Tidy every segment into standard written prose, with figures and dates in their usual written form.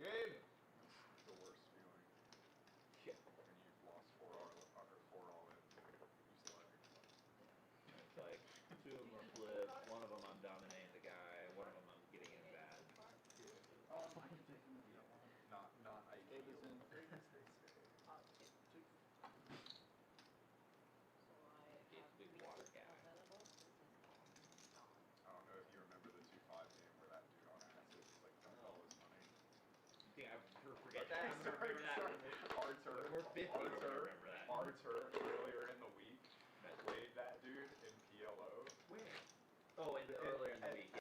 Gabe! The worst feeling. Yeah. And you've lost 4 all in. You still have your fun. It's like 2 of them are flips, 1 of them I'm dominating the guy, 1 of them I'm getting in bad. Oh, not ideal. Gabe's a big water guy. I don't know if you remember the 2-5 game where that dude on acid was like, don't call his money. You think I forget that? I'm gonna remember that. We're 50, we're remember that. Arthur earlier in the week played that dude in PLO. Where? Oh, earlier in the week,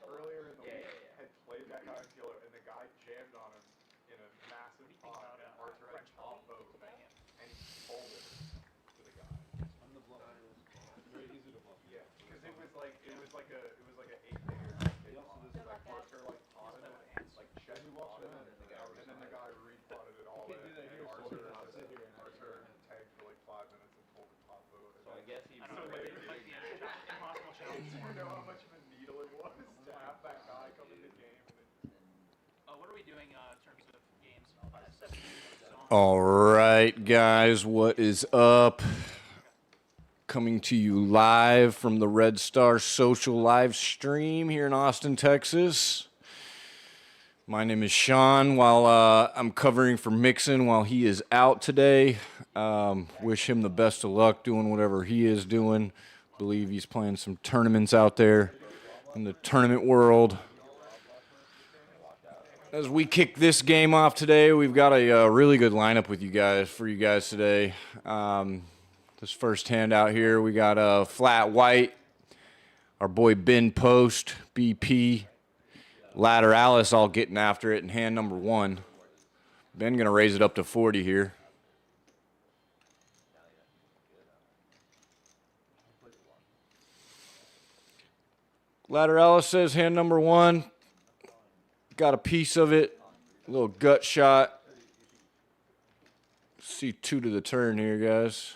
Earlier in the week, yeah. had played that guy in PLO, and the guy jammed on him in a massive pot, and Arthur had top vote, and he folded to the guy. I'm the bluffer. It's very easy to bluff. Yeah, because it was like an 8-figure. He also does Like Arthur like potted it, like check potted it, and then the guy re-potted it all in. You can't do that here, so I'll sit here and Arthur tagged for like 5 minutes and pulled the top vote. So I guess he... I don't know, maybe it might be an impossible challenge. Do you know how much of a needle it was to have that guy come in the game? What are we doing in terms of games? All right, guys, what is up? Coming to you live from the Red Star Social live stream here in Austin, Texas. My name is Sean. While I'm covering for Mixon while he is out today, wish him the best of luck doing whatever he is doing. Believe he's playing some tournaments out there in the tournament world. As we kick this game off today, we've got a really good lineup with you guys for you guys today. This first hand out here, we got Flat White, our boy Ben Post, BP, Lateralus all getting after it in hand number 1. Ben going to raise it up to 40 here. Lateralus says hand number 1. Got a piece of it, a little gut shot. See 2 to the turn here, guys.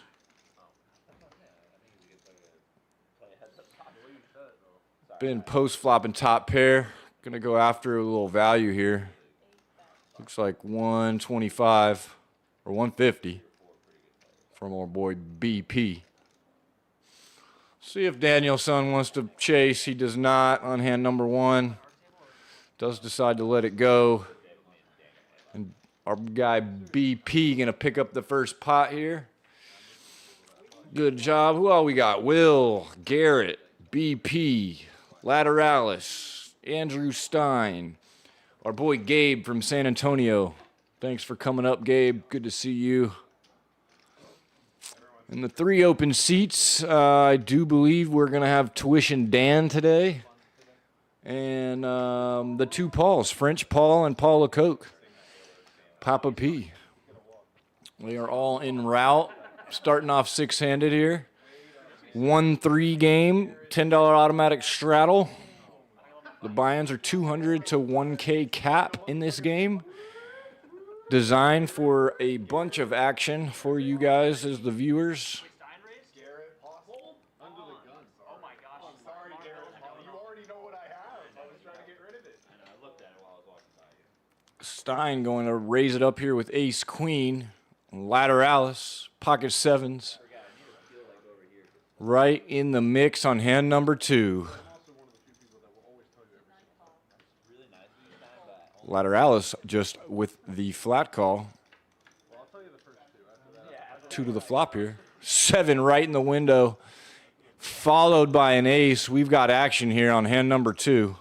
Ben post flopping top pair. Gonna go after a little value here. Looks like 125 or 150 from our boy BP. See if Danielson wants to chase. He does not on hand number 1. Does decide to let it go. And our guy BP gonna pick up the first pot here. Good job. Who all we got? Will, Garrett, BP, Lateralis, Andrew Stein, our boy Gabe from San Antonio. Thanks for coming up, Gabe. Good to see you. In the 3 open seats, I do believe we're going to have Tuition Dan today. And the 2 Pauls, French Paul and Paul Lecoq. Papa P. They are all en route. Starting off 6-handed here. 1-3 game, $10 automatic straddle. The buy-ins are 200 to 1K cap in this game. designed for a bunch of action for you guys as the viewers. Stein raised? Garrett, possible? Under the gun. Oh my gosh. I'm sorry, Garrett. You already know what I have. I was trying to get rid of it. I know, I looked at it while I was walking by you. Stein going to raise it up here with ace queen. Lateralus, pocket sevens. Right in the mix on hand number 2. I'm also one of the few people that will always tell you every single time. Really nice of you, Stein, but Lateralus just with the flat call. Well, I'll tell you the first 2. After that, 2 to the flop here. 7 right in the window. Followed by an ace. We've got action here on hand number 2.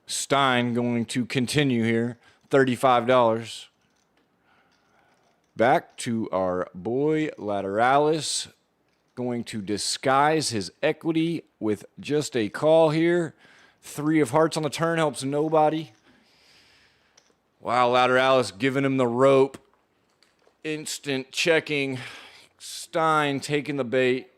Stein going to continue here. $35. Back to our boy Lateralus. Going to disguise his equity with just a call here. 3 of hearts on the turn helps nobody. Wow, Lateralus giving him the rope. Instant checking. Stein taking the bait.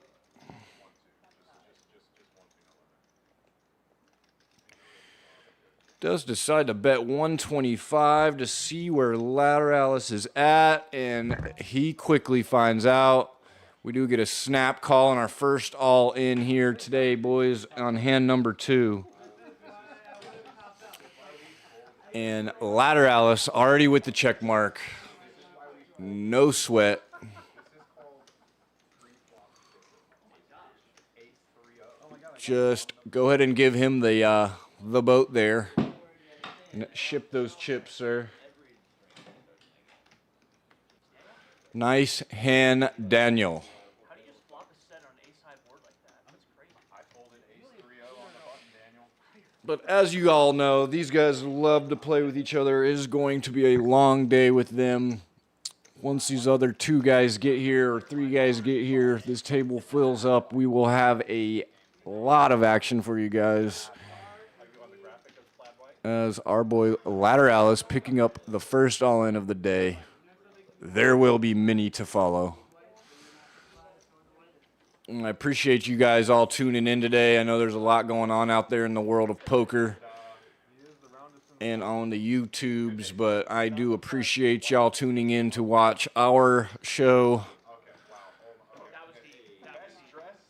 Does decide to bet 125 to see where Lateralus is at, and he quickly finds out. We do get a snap call on our first all-in here today, boys, on hand number 2. And Lateralus already with the check mark. No sweat. Just go ahead and give him the boat there. And ship those chips, sir. Nice hand, Daniel. How do you just flop a set on an ace high board like that? That's crazy. I folded ace 3-0 on the button, Daniel. But as you all know, these guys love to play with each other. It is going to be a long day with them. Once these other 2 guys get here or 3 guys get here, this table fills up. We will have a lot of action for you guys. As our boy Lateralus picking up the first all-in of the day. There will be many to follow. And I appreciate you guys all tuning in today. I know there's a lot going on out there in the world of poker and on the YouTubes, but I do appreciate y'all tuning in to watch our show.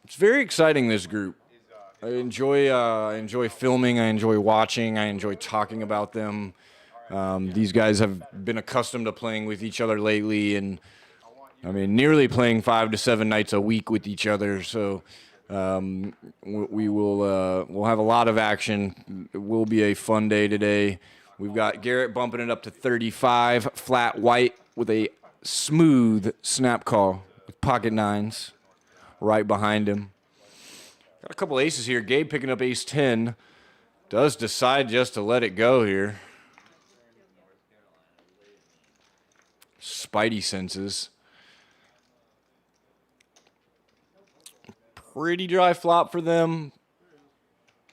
It's very exciting, this group. I enjoy filming. I enjoy watching. I enjoy talking about them. These guys have been accustomed to playing with each other lately, and I mean, nearly playing 5 to 7 nights a week with each other. So we'll have a lot of action. It will be a fun day today. We've got Garrett bumping it up to 35, flat white with a smooth snap call with pocket 9s right behind him. Got a couple aces here. Gabe picking up ace 10. Does decide just to let it go here. Spidey senses. Pretty dry flop for them.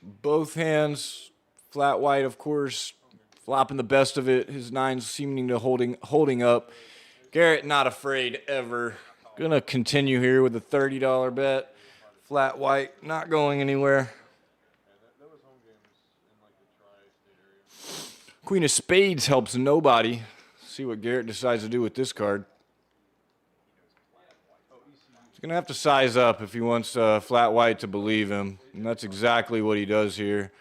Both hands. Flat white, of course. Flopping the best of it. His 9s seeming to holding up. Garrett not afraid ever. Gonna continue here with a $30 bet. Flat white, not going anywhere. that was home games in like the tri-state area. Queen of spades helps nobody. See what Garrett decides to do with this card. He's going to have to size up if he wants flat white to believe him. And that's exactly what he does here.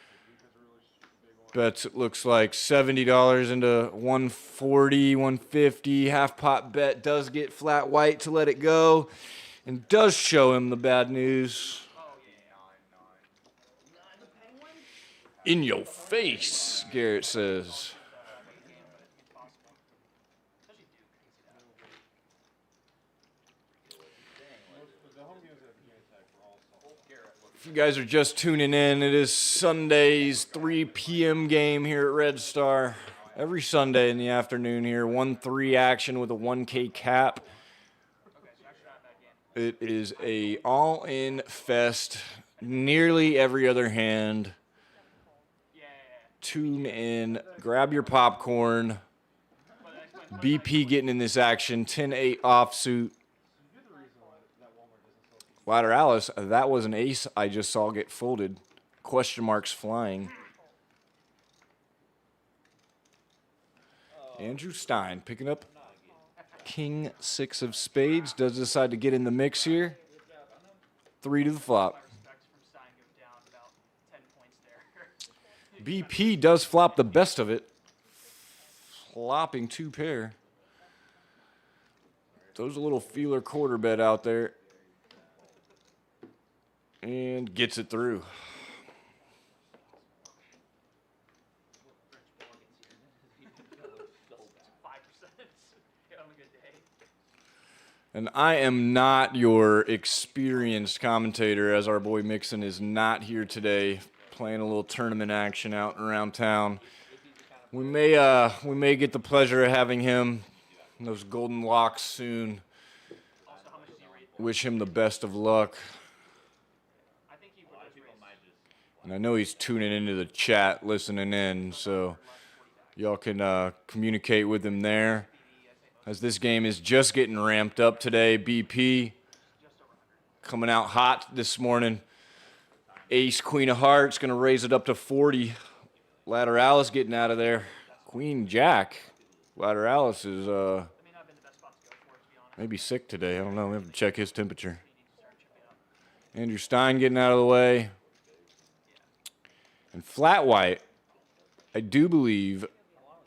Bets, it looks like $70 into 140, 150. Half pot bet does get flat white to let it go. And does show him the bad news. In your face, Garrett says. If you guys are just tuning in, it is Sunday's 3 p.m. game here at Red Star. Every Sunday in the afternoon here, 1-3 action with a 1K cap. It is a all-in fest. Nearly every other hand. Tune in. Grab your popcorn. BP getting in this action. 10-8 offsuit. Lateralus, that was an ace I just saw get folded. Question marks flying. Andrew Stein picking up king 6 of spades. Does decide to get in the mix here. 3 to the flop. Respect from Stein goes down about 10 points there. BP does flop the best of it. Flopping 2 pair. Throws a little feeler quarter bet out there. And gets it through. 5% on a good day. And I am not your experienced commentator, as our boy Mixon is not here today, playing a little tournament action out and around town. We may get the pleasure of having him in those golden locks soon. Also, how much does he rate? Wish him the best of luck. I think he would just raise And I know he's tuning into the chat, listening in, so y'all can communicate with him there. As this game is just getting ramped up today, BP coming out hot this morning. Ace, Queen of Hearts, going to raise it up to 40. Lateralus getting out of there. Queen, Jack. Lateralus is maybe sick today. I don't know. We have to check his temperature. Andrew Stein getting out of the way. And flat white, I do believe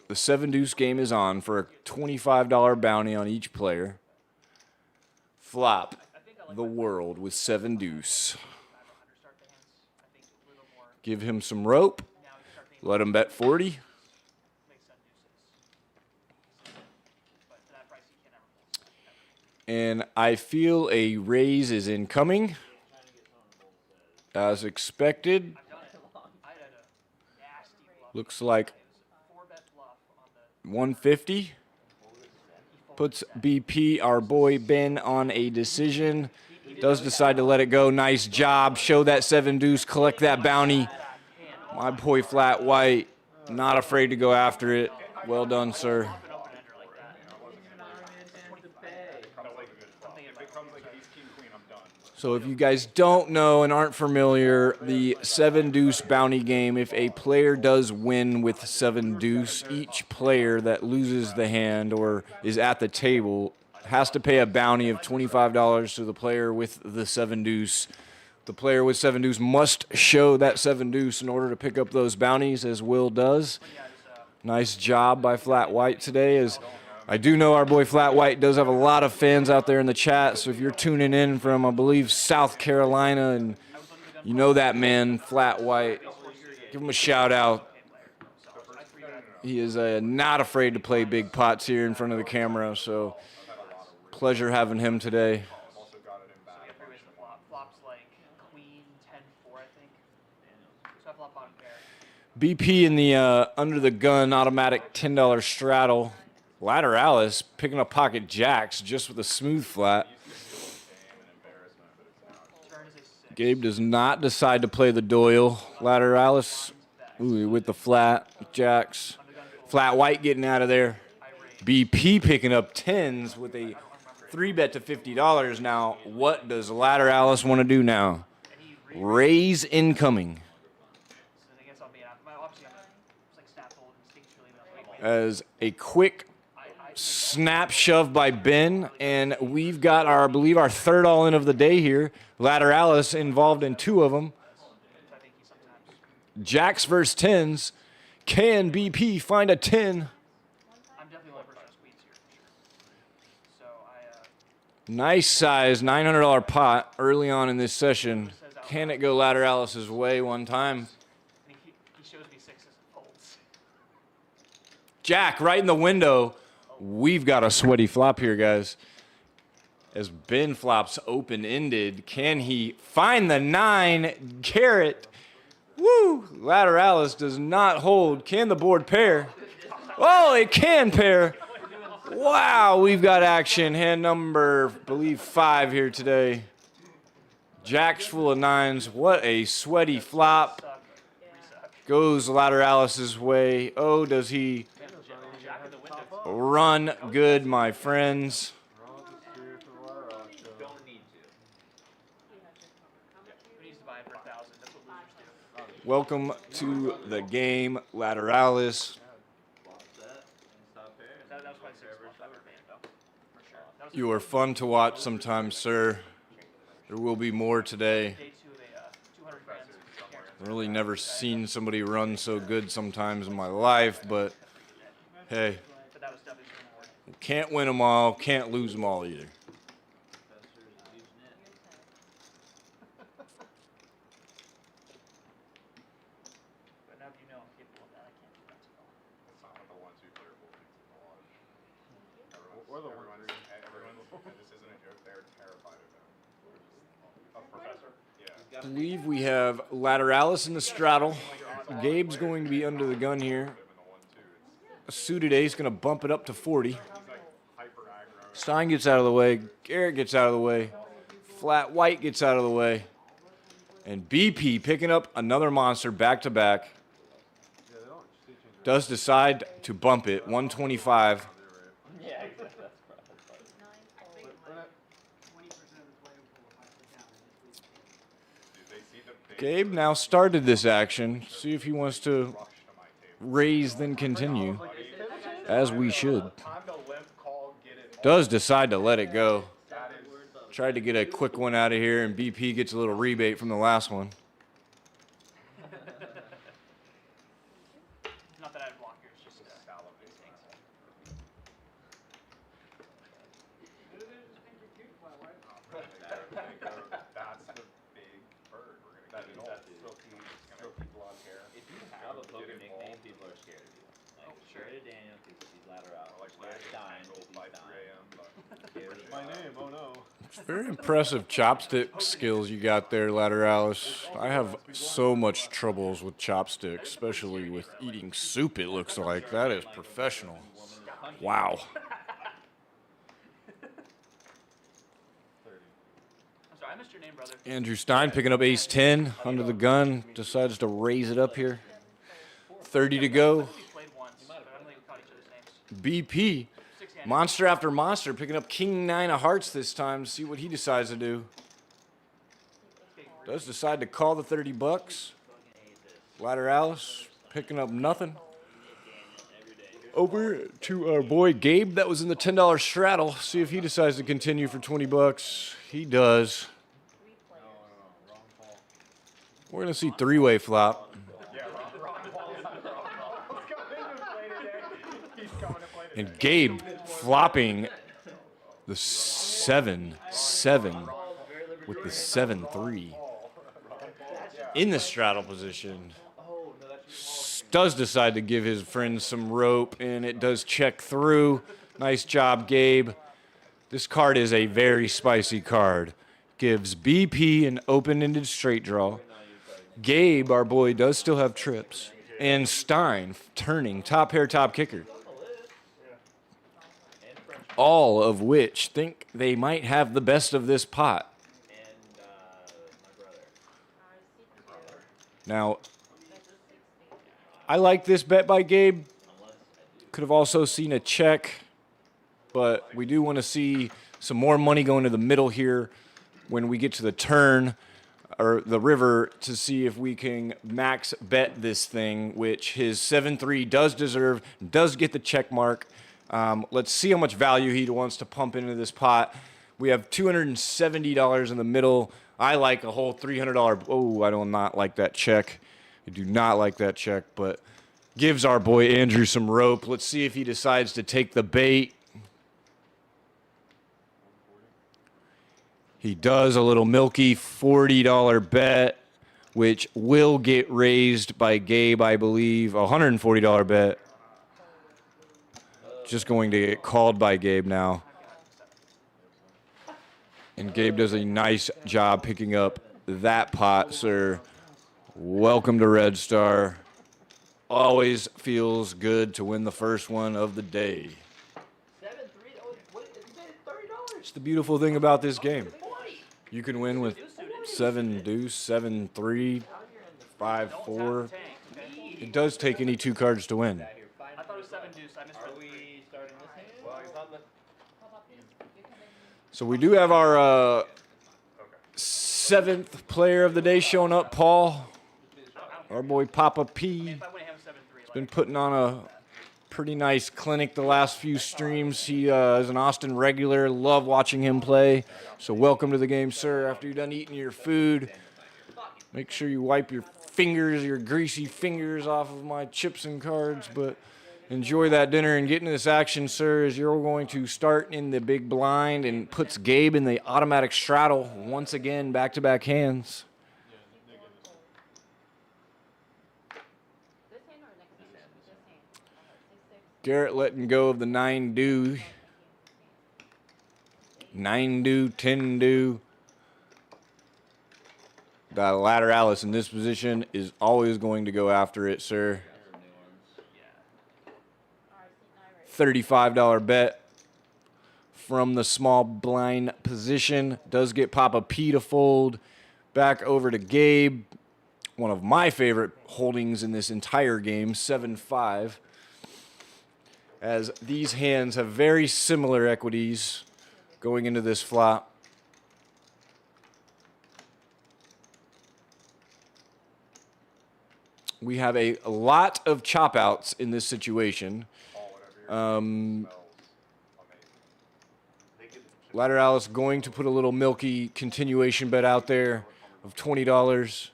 the 7-deuce game is on for a $25 bounty on each player. Flop the world with 7-deuce. Give him some rope. Let him bet 40. And I feel a raise is incoming. As expected. Looks like 150. Puts BP, our boy Ben, on a decision. Does decide to let it go. Nice job. Show that 7-deuce. Collect that bounty. My boy Flat White, not afraid to go after it. Well done, sir. So if you guys don't know and aren't familiar, the 7-deuce bounty game, if a player does win with 7-deuce, each player that loses the hand or is at the table has to pay a bounty of $25 to the player with the 7-deuce. The player with 7-deuce must show that 7-deuce in order to pick up those bounties, as Will does. Nice job by Flat White today. As I do know our boy Flat White does have a lot of fans out there in the chat, so if you're tuning in from, I believe, South Carolina, and you know that man, Flat White, give him a shout out. He is not afraid to play big pots here in front of the camera, so pleasure having him today. BP in the under the gun automatic $10 straddle. Lateralis picking up pocket jacks just with a smooth flat. Gabe does not decide to play the Doyle. Lateralis with the flat jacks. Flat White getting out of there. BP picking up 10s with a 3-bet to $50. Now, what does Lateralis want to do now? Raise incoming. As a quick snap shove by Ben, and we've got our, I believe, our third all-in of the day here. Lateralis involved in 2 of them. Jacks versus 10s. Can BP find a 10? Nice size, $900 pot early on in this session. Can it go Lateralis' way one time? Jack right in the window. We've got a sweaty flop here, guys. As Ben flops open-ended, can he find the 9? Garrett. Woo! Lateralis does not hold. Can the board pair? Oh, it can pair. Wow, we've got action. Hand number, I believe, 5 here today. Jacks full of 9s. What a sweaty flop. Goes Lateralis' way. Oh, does he run good, my friends? Welcome to the game, Lateralis. That was probably 6 months. That would have been though. For sure. That was You are fun to watch sometimes, sir. There will be more today. day 2 of a 200 grand. Really never seen somebody run so good sometimes in my life, but hey, But that was definitely rewarding. can't win them all, can't lose them all either. But now that you know I'm capable of that, I can't do that to all. It's not like the 1-2 player pool things in the lodge. We're the Everyone's, and this isn't a joke, they're terrified of him. A professor? Yeah. I believe we have Lateralus in the straddle. Gabe's going to be under the gun here. In the 1-2, A suited ace going to bump it up to 40. he's like hyper aggro. Stein gets out of the way. Garrett gets out of the way. Flat White gets out of the way. And BP picking up another monster back to back. Yeah, they don't see change. Does decide to bump it. 125. Yeah, exactly. That's Dude, they see the big Gabe now started this action. See if he wants to rush to my table. raise then continue. As we should. Time to limp, call, get it. Does decide to let it go. That is Tried to get a quick one out of here, and BP gets a little rebate from the last one. Not that I'd block yours, just salivating. That's the big bird. We're gonna get it all. Silky blonde hair. If you have a poker Get nickname, involved. people are scared of you. Like, Oh, sure. scared of Daniel because he's Lateralus. Like Scared of Stein because by he's 3 Stein. a.m. But Scared of My name, oh no. It's very impressive chopstick skills you got there, Lateralus. I have so much troubles with chopsticks, especially with eating soup, it looks like. That is professional. Wow. I'm sorry, I missed your name, brother. Andrew Stein picking up ace 10 under the gun. Decides to raise it up here. 30 to go. We played once, but I don't think we caught each other's names. BP, 6-handed. monster after monster, picking up king 9 of hearts this time. See what he decides to do. Does decide to call the 30 bucks. Lateralus picking up nothing. Over to our boy Gabe that was in the $10 straddle. See if he decides to continue for 20 bucks. He does. Wrong call. We're going to see three-way flop. yeah, Ron Paul's coming to play today. He's coming to play today. And Gabe flopping the 7-7 with the 7-3 in the straddle position. Does decide to give his friend some rope, and it does check through. Nice job, Gabe. This card is a very spicy card. Gives BP an open-ended straight draw. Gabe, our boy, does still have trips. And Stein turning top pair, top kicker. All of which think they might have the best of this pot. And my brother. Now, I like this bet by Gabe. Could have also seen a check, but we do want to see some more money going to the middle here when we get to the turn or the river to see if we can max bet this thing, which his 7-3 does deserve, does get the check mark. Let's see how much value he wants to pump into this pot. We have $270 in the middle. I like a whole $300. Oh, I do not like that check. I do not like that check, but gives our boy Andrew some rope. Let's see if he decides to take the bait. He does a little milky $40 bet, which will get raised by Gabe, I believe. A $140 bet. Just going to get called by Gabe now. And Gabe does a nice job picking up that pot, sir. Welcome to Red Star. Always feels good to win the first one of the day. 7-3. Oh, what? You said $30. It's the beautiful thing about this game. You can win with 7 deuce, 7-3, 5-4. It does take any two cards to win. I thought it was 7 deuce. I missed Are it. we starting this hand? Well, he's on the. So we do have our seventh player of the day showing up, Paul. Our boy Papa P. If I would have 7-3, Been putting on a Pretty nice clinic the last few streams. He is an Austin regular. Love watching him play. So welcome to the game, sir. After you're done eating your food, make sure you wipe your fingers, your greasy fingers off of my chips and cards. But enjoy that dinner and get into this action, sir, as you're going to start in the big blind and puts Gabe in the automatic straddle once again, back-to-back hands. Garrett letting go of the 9-do. 9-do, 10-do. The Lateralus in this position is always going to go after it, sir. $35 bet from the small blind position. Does get Papa P to fold. Back over to Gabe. One of my favorite holdings in this entire game, 7-5. As these hands have very similar equities going into this flop. We have a lot of chop outs in this situation. Lateralus going to put a little milky continuation bet out there of $20.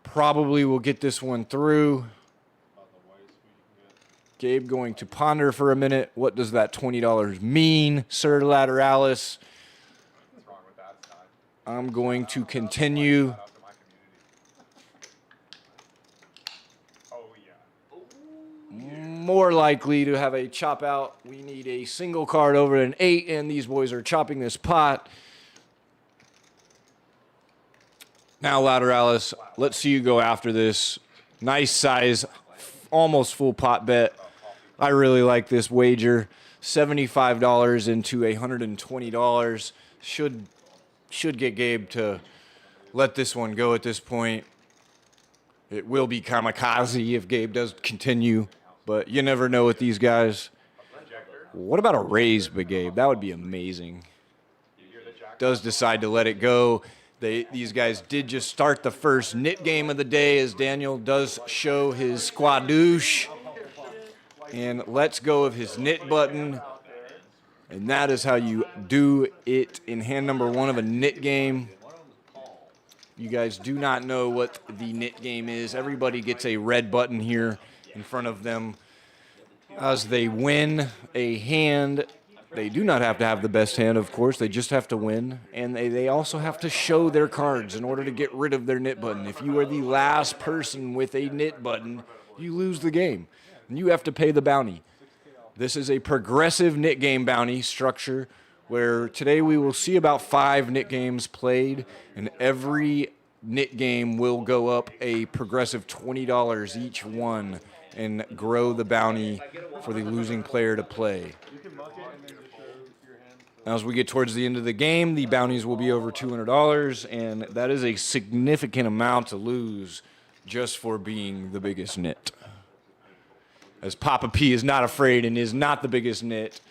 Probably will get this one through. Gabe going to ponder for a minute. What does that $20 mean, Sir Lateralus? What's wrong with that side? I'm going to continue. Shout out to my community. Oh, yeah. More likely to have a chop out. We need a single card over an 8, and these boys are chopping this pot. Now, Lateralus, let's see you go after this. Nice size, almost full pot bet. I really like this wager. $75 into $120. Should get Gabe to let this one go at this point. It will be kamikaze if Gabe does continue, but you never know with these guys. What about a raise, Big Gabe? That would be amazing. Does decide to let it go. These guys did just start the first nit game of the day as Daniel does show his squadouche. And lets go of his nit button. And that is how you do it in hand number 1 of a nit game. You guys do not know what the nit game is. Everybody gets a red button here in front of them as they win a hand. They do not have to have the best hand, of course. They just have to win. And they also have to show their cards in order to get rid of their nit button. If you are the last person with a nit button, you lose the game. And you have to pay the bounty. This is a progressive nit game bounty structure where today we will see about 5 nit games played, and every nit game will go up a progressive $20 each one and grow the bounty for the losing player to play. As we get towards the end of the game, the bounties will be over $200, and that is a significant amount to lose just for being the biggest nit. As Papa P is not afraid and is not the biggest nit.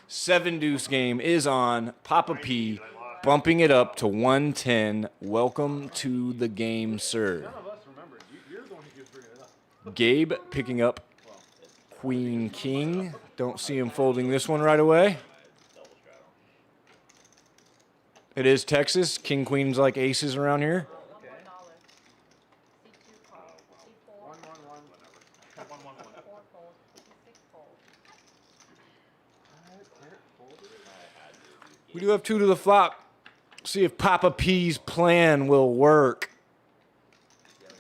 7-deuce game is on. Papa P bumping it up to 110. Welcome to the game, sir. Gabe picking up Queen King. Don't see him folding this one right away. It is Texas. King Queen's like aces around here. We do have 2 to the flop. See if Papa P's plan will work.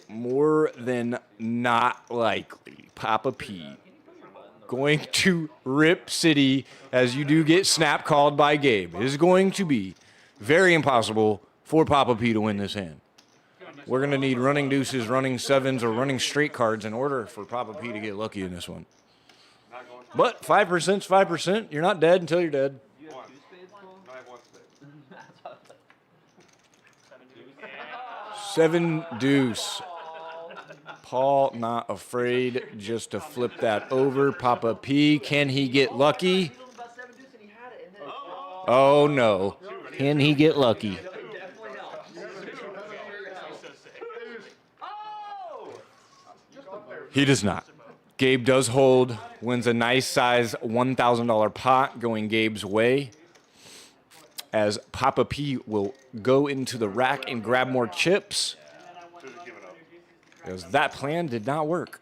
More than not likely. Papa P going to rip City as you do get snap called by Gabe. It is going to be very impossible for Papa P to win this hand. We're going to need running deuces, running sevens, or running straight cards in order for Papa P to get lucky in this one. But 5% is 5%. You're not dead until you're dead. 7-deuce. Paul not afraid just to flip that over. Papa P, can he get lucky? Oh no. Can he get lucky? He does not. Gabe does hold, wins a nice size $1,000 pot going Gabe's way. As Papa P will go into the rack and grab more chips. Because that plan did not work.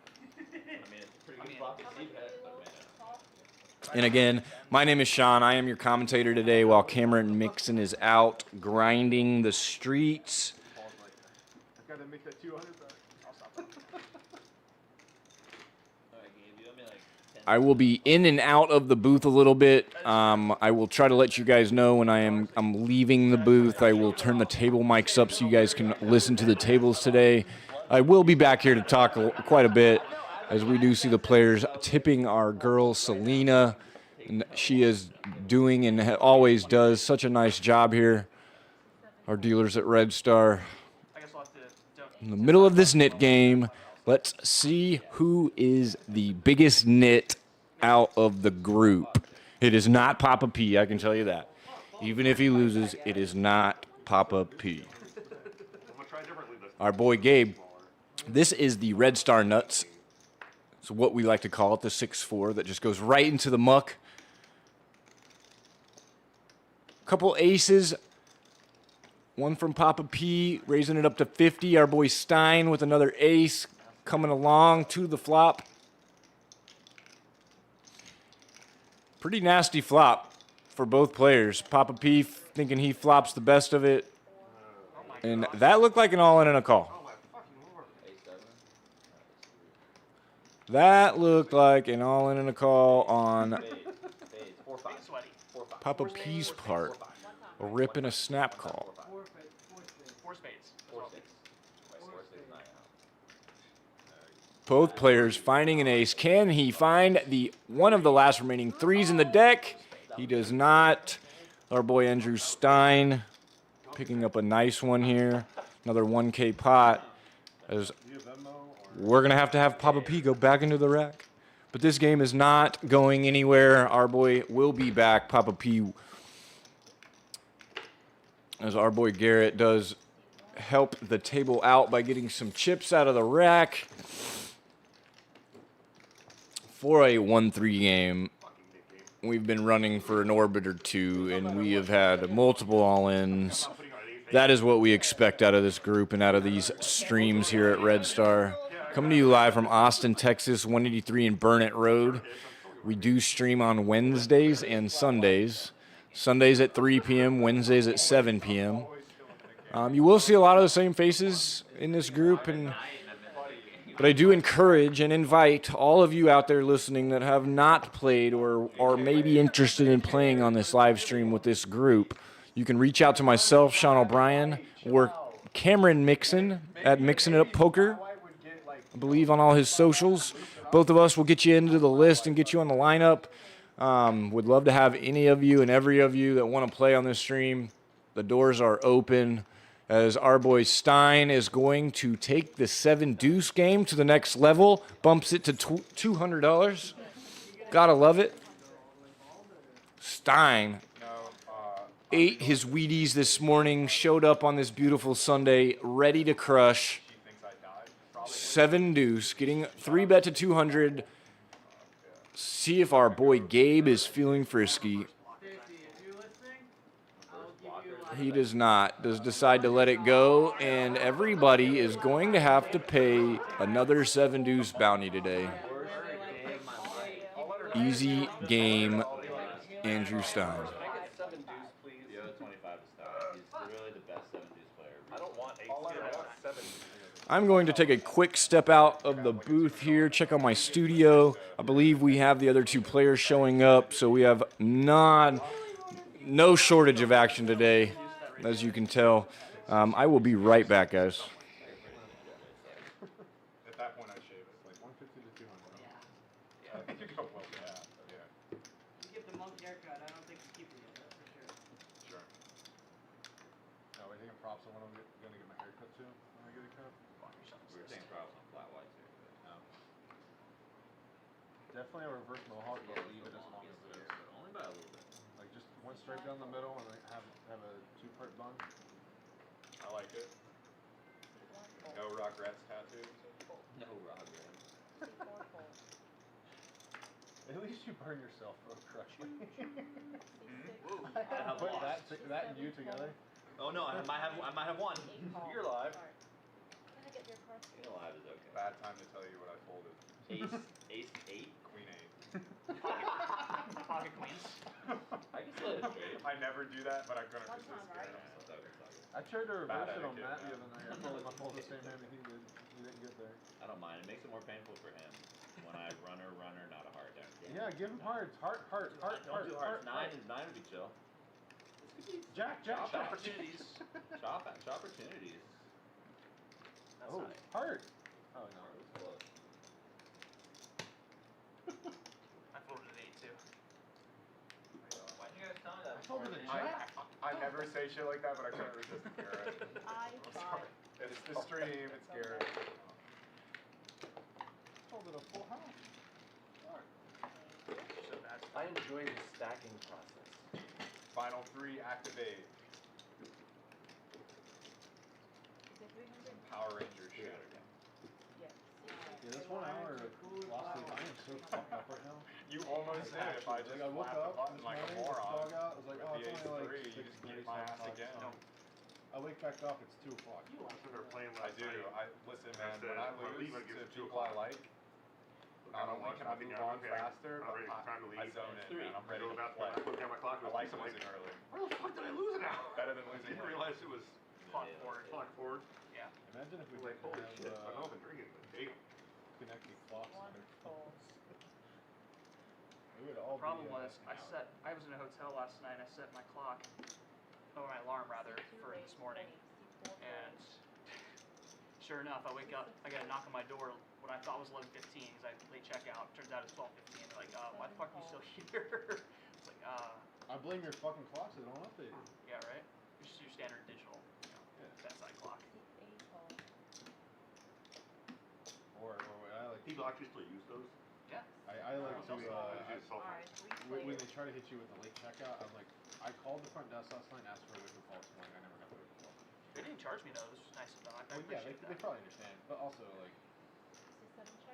And again, my name is Sean. I am your commentator today while Cameron Mixon is out grinding the streets. I gotta make that 200 back. I'll stop. I will be in and out of the booth a little bit. I will try to let you guys know when I'm leaving the booth. I will turn the table mics up so you guys can listen to the tables today. I will be back here to talk quite a bit as we do see the players tipping our girl Selena. And she is doing and always does such a nice job here. Our dealers at Red Star. In the middle of this knit game, let's see who is the biggest knit out of the group. It is not Papa P, I can tell you that. Even if he loses, it is not Papa P. Our boy Gabe, this is the Red Star Nuts. It's what we like to call it, the 6'4", that just goes right into the muck. Couple aces. One from Papa P, raising it up to 50. Our boy Stein with another ace coming along to the flop. Pretty nasty flop for both players. Papa P thinking he flops the best of it. And that looked like an all-in and a call. That looked like an all-in and a call on Papa P's part. A rip and a snap call. Both players finding an ace. Can he find the one of the last remaining threes in the deck? He does not. Our boy Andrew Stein picking up a nice one here. Another 1K pot. As we're going to have Papa P go back into the rack. But this game is not going anywhere. Our boy will be back. Papa P, as our boy Garrett does help the table out by getting some chips out of the rack. For a 1-3 game, we've been running for an orbit or two, and we have had multiple all-ins. That is what we expect out of this group and out of these streams here at Red Star. Coming to you live from Austin, Texas, 183 and Burnett Road. We do stream on Wednesdays and Sundays. Sundays at 3 p.m., Wednesdays at 7 p.m. You will see a lot of the same faces in this group, but I do encourage and invite all of you out there listening that have not played or are maybe interested in playing on this live stream with this group. You can reach out to myself, Sean O'Brien, or Cameron Mixon at Mixin' It Up Poker, I believe on all his socials. Both of us will get you into the list and get you on the lineup. Would love to have any of you and every of you that want to play on this stream. The doors are open. As our boy Stein is going to take the 7-deuce game to the next level, bumps it to $200. Gotta love it. Stein ate his Wheaties this morning, showed up on this beautiful Sunday, ready to crush. 7-deuce, getting 3-bet to 200. See if our boy Gabe is feeling frisky. He does not. Does decide to let it go, and everybody is going to have to pay another 7-deuce bounty today. Easy game, Andrew Stein. I'm going to take a quick step out of the booth here, check out my studio. I believe we have the other two players showing up, so we have no shortage of action today, as you can tell. I will be right back, guys. At that point, I'd shave it. Like 150 to 200. Yeah. You go well, yeah. You get the monk haircut, I don't think you keep it, that's for sure. Sure. No, I think props on when I'm gonna get my hair cut too. When I get a cut. We were saying props on flat white too. Definitely a reverse mohawk, but leave it as long as it is. Only by a little bit. Like just one straight down the middle and then have a 2-part bun. I like it. No regrets tattoos. No Roger. At least you burn yourself real correctly. Woo. I have Put lost. that and you together. Oh no, I might have one. You're alive. Being alive is okay. Bad time to tell you what I folded. Ace 8? Queen 8. Pocket queens. I can split it straight. I never do that, but I'm gonna resist Yeah, Garrett. it's okay, it's okay. I tried to reverse it on etiquette, Matt the man. other night. I told him I pulled the same hand that he did. He didn't get there. I don't mind. It makes it more painful for him. When I runner, not a heart. Yeah, give him hearts. Heart. Don't do hearts. Nine would be chill. Jack. Chop Opportunities. Chop opportunities. That's Oh, not it. heart. Oh no. It was close. I folded an 8 too. Why'd you guys tell me that? I folded a beforehand? jack. I never say shit like that, but I couldn't resist Garrett. I I'm thought. sorry. It's the stream, it's Garrett. Folded a full house. So bad. I enjoy the stacking process. Final 3, activate. Power Ranger shit. Yes. Yeah, this 1 hour of lost sleep. I am so fucked up right now. You almost said if I just Like, I woke slapped the up button this like a morning, moron. dog out. I was like, With oh, the it's only like Ace 3, you just 6:30, get my ass 7 again. o'clock. I wake back up, it's 2 o'clock. You want So they're playing I last do. night. Listen, I man, said, when I if I leave, lose I give to it 2 people I o'clock. like, not only can I move on faster, I'm but ready, time to I leave. zone in, Three. man. I'm I ready go to about play. I put down my clock. I like losing early. Where the fuck did I lose it now? Better than I losing didn't late. realize it was Clock forward. clock forward. Yeah. Imagine if I we was like, could holy have shit, I know I've been drinking, but damn. connected clocks on our Wonderful. phones. We would all Problem be, was, I was in a hotel last night. I set my clock, or my alarm rather, for this morning. And sure enough, I wake up, I get a knock on my door when I thought was 11:15 because I late checkout. Turns out it's 12:15. They're like, why the fuck are you still here? It's like, I blame your fucking clocks that don't update. yeah, right? It's just your standard digital, bedside clock. Or I like People actually still use those. Yeah. I like to It's just cell Alright, phones. when they try to hit you with the late checkout, I'm like, I called the front desk last night and asked for a wake call this morning. I never got the wake call. They didn't charge me though. This was nice of them. I Well, yeah, appreciate they that. probably understand, but also like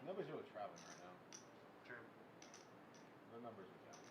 nobody's really traveling right now. True. The numbers are down.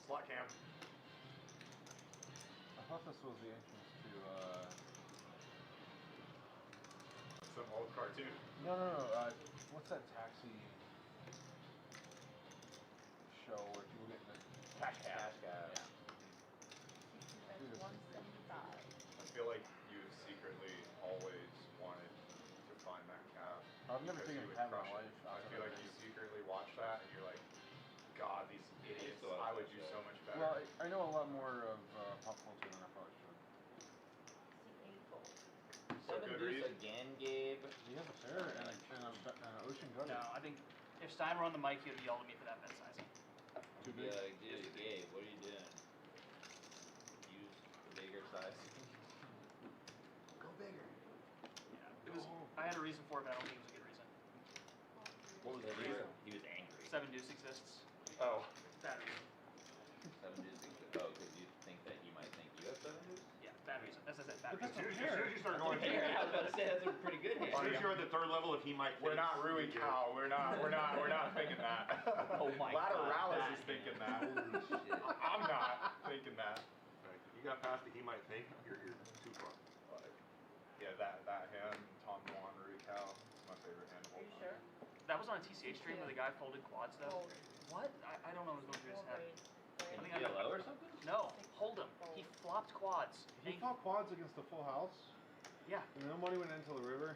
Slot cam. I thought this was the entrance to Some old cartoon. no. What's that taxi show where people get in the cash cab? Cash cab. I feel like you secretly always wanted to find that cab. I've never because taken you a would cab in my crush it. life. I feel like you secretly watch that and you're like, God, these idiots, So I would do so much better. Well, I know a lot more of pop culture than I probably should. For Seven good deuce reason. again, Gabe. He has a pair and an ocean gutter. No, I think if Stein were on the mic, he would have yelled at me for that bet sizing. Too big. Yeah, dude, Gabe, what are you doing? Use the bigger size. Go bigger. Yeah. It was. I had a reason for it, but I don't think it was a good reason. What was the reason? He was angry. 7 deuce exists. Oh. Bad reason. 7 deuce exists. Oh, because you think that he might think you have 7 deuce? Yeah, bad reason. As I said, bad But reason. that's As soon as you start going, Hey, I was about to say that's a pretty good hand. as soon as you're at the third level, if he might. We're think, not Rui you- Cow. We're not thinking that. Oh my God, Lateralus that is thinking that. Holy shit. I'm not thinking that. Right, you got past the he might think. You're too far. Yeah, that hand, Tom Juan, Rui Cow, is my favorite hand of all Are you time. sure? That was on a TCH stream where the guy folded quads though. What? I don't know what was going through his head. In I think I- yellow or something? No, Holdem. He flopped quads. He fought quads against a full house. Yeah. And no money went into the river.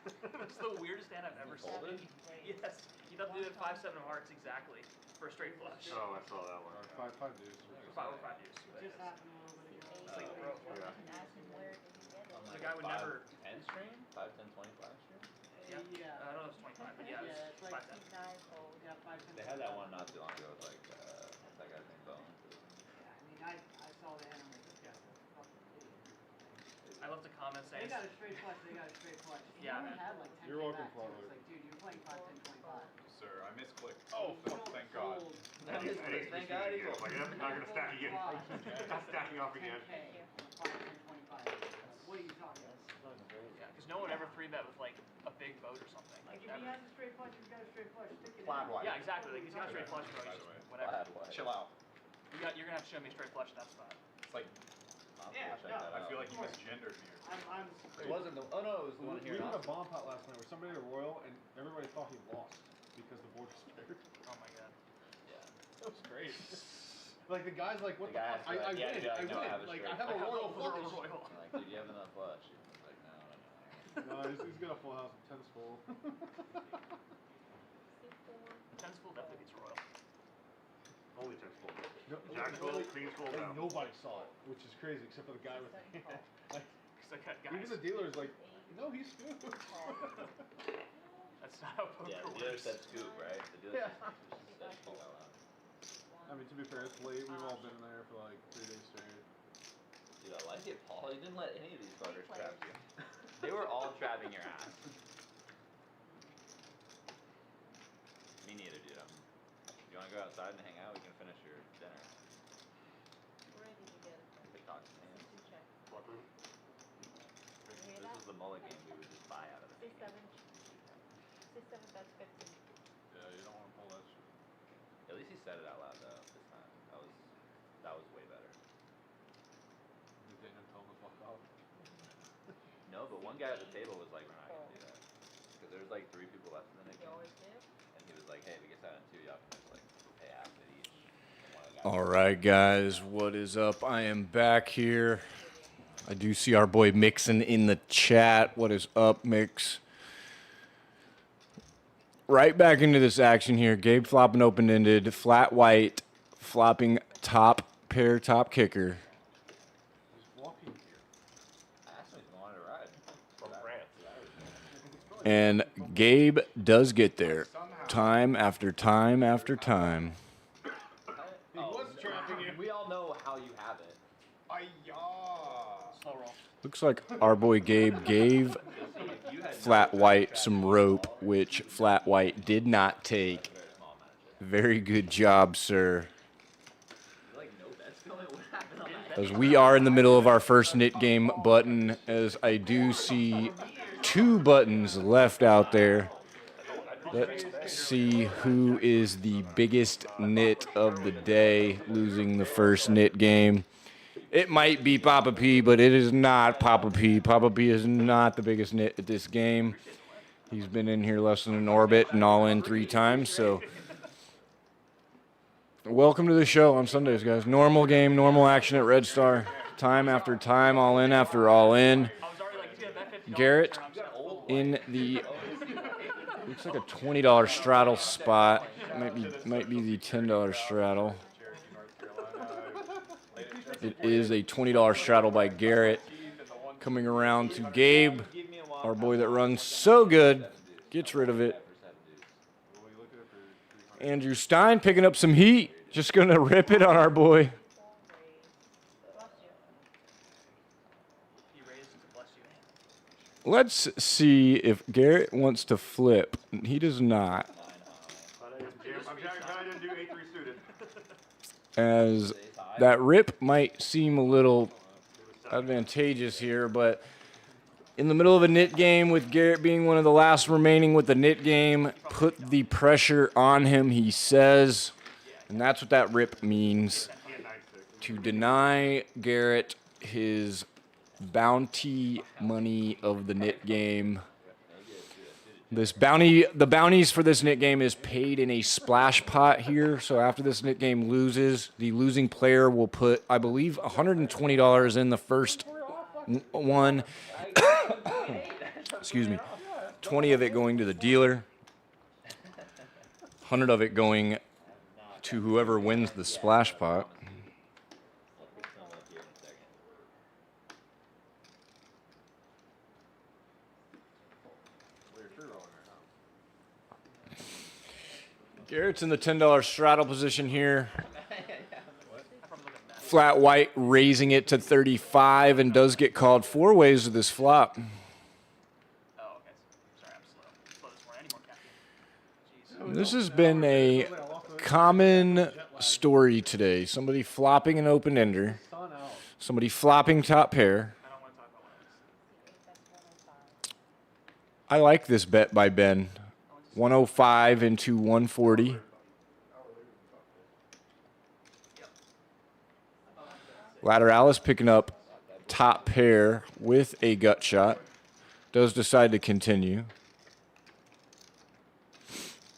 It's the weirdest hand I've ever Folded? seen. Yes. He thought they did 5-7 of hearts exactly for a straight flush. Oh, I saw that one. Or five deuce. Or 5 deuce. It just happened a little bit ago. sleep broke. On The guy would never. 10 stream? 5, 10, 25 stream? Yeah. I don't know if it's 25, but yeah, it it's was like 5 yeah, 5, 10. They had that one not too long ago with like, what's that guy's name? Bone. Yeah, I saw the anime. This guy's a fucking idiot. I left a comment saying. They got a straight flush. He Yeah, only man. had like 10 You're welcome, back, too. Father. It's like, dude, you're playing 5, 10, 25. Sir, I misclicked. Oh, thank God. That is pretty thank God he's Like, I'm not gonna stack again. Not stacking off again. 10K on 5, 10, 25. What are you talking about? Yeah, because no one ever 3-bet with like a big boat or something. Like, if Ever. he has a straight flush, you've got a straight flush. Stick it Flat in. white. Yeah, exactly. Like he's got a straight flush, bro. By He's the way. just whatever. Chill out. You're gonna have to show me a straight flush in that spot. It's like, Yeah, no, I feel like you misgendered me or something. I'm It wasn't the, oh no, it was the one We here. had a bomb pot last night where somebody had a royal and everybody thought he lost because the board was paired. Oh my god. That was great. Like the guy's like, what The the guy fuck? has to, I like, yeah, win. be like, I no, I have win. a Like straight. I have a royal flush. royal. I'm like, dude, you have enough flush. He was like, no. No, he's got a full house, 10's full. 10's full definitely beats royal. Only 10's full. No, Jack's full, queen's full, like, no. nobody saw it, which is crazy, except for the guy with the hand. Like, Because I got even guys. the dealer's like, no, he's good. That's not how poker Yeah, the works. dealer said scoop, right? The dealer Yeah. said scoop out loud. I mean, to be fair, it's late. We've all been there for like 3 days straight. Dude, I like it, Paul. You didn't let any of these fuckers trap you. They were all trapping your ass. Me neither, dude. You wanna go outside and hang out? We can finish your dinner. TikTok, man. What room? This was the mullet game we would just buy out of the game. Yeah, you don't want to pull that shit. At least he said it out loud though this time. That was way better. Did Daniel tell him to fuck off? No, but one guy at the table was like, we're not gonna do that. Because there was like 3 people left in the nick game. And he was like, hey, if it gets out in 2, y'all can just like pay half of it each. And one of the guys All right, guys, what is up? I am back here. I do see our boy Mixon in the chat. What is up, Mix? Right back into this action here. Gabe flopping open-ended, flat white, flopping top pair, top kicker. He's walking here. I asked him if he wanted to ride. From France. And Gabe does get there. Time after time after time. He was trapping you. We all know how you have it. Ay-ya. Slow roll. Looks like our boy Gabe gave If you had flat white some rope, which flat white did not take. Very good job, sir. like no bets going, what happened on that? As we are in the middle of our first knit game button, as I do see 2 buttons left out there. Let's see who is the biggest knit of the day, losing the first knit game. It might be Papa P, but it is not Papa P. Papa P is not the biggest knit at this game. He's been in here less than an orbit and all in 3 times, so welcome to the show on Sundays, guys. Normal game, normal action at Red Star. Time after time, all in after all in. I was already like, he's gonna bet $50. Garrett I'm just gonna- in the, looks like a $20 straddle spot. Might be the $10 straddle. It is a $20 straddle by Garrett. Coming around to Gabe, our boy that runs so good, gets rid of it. Andrew Stein picking up some heat. Just going to rip it on our boy. He raised to bless you. Let's see if Garrett wants to flip. He does not. I'm glad I didn't do A3 suited. As that rip might seem a little advantageous here, but in the middle of a knit game with Garrett being one of the last remaining with the knit game, put the pressure on him, he says. And that's what that rip means. He had 9-6. To deny Garrett his bounty money of the knit game. The bounties for this knit game is paid in a splash pot here. So after this knit game loses, the losing player will put, I believe, $120 in the first one. Excuse me. 20 of it going to the dealer. 100 of it going to whoever wins the splash pot. Garrett's in the $10 straddle position here. I probably look at that. Flat white raising it to 35 and does get called 4 ways with this flop. Oh, okay. Sorry, I'm slow. Slow this morning. I need more caffeine. Jeez. This has been a common story today. Somebody flopping an open ender. Sun out. Somebody flopping top pair. I don't want to talk about what I like this bet by Ben. 105 into 140. Lateralus picking up top pair with a gut shot. Does decide to continue.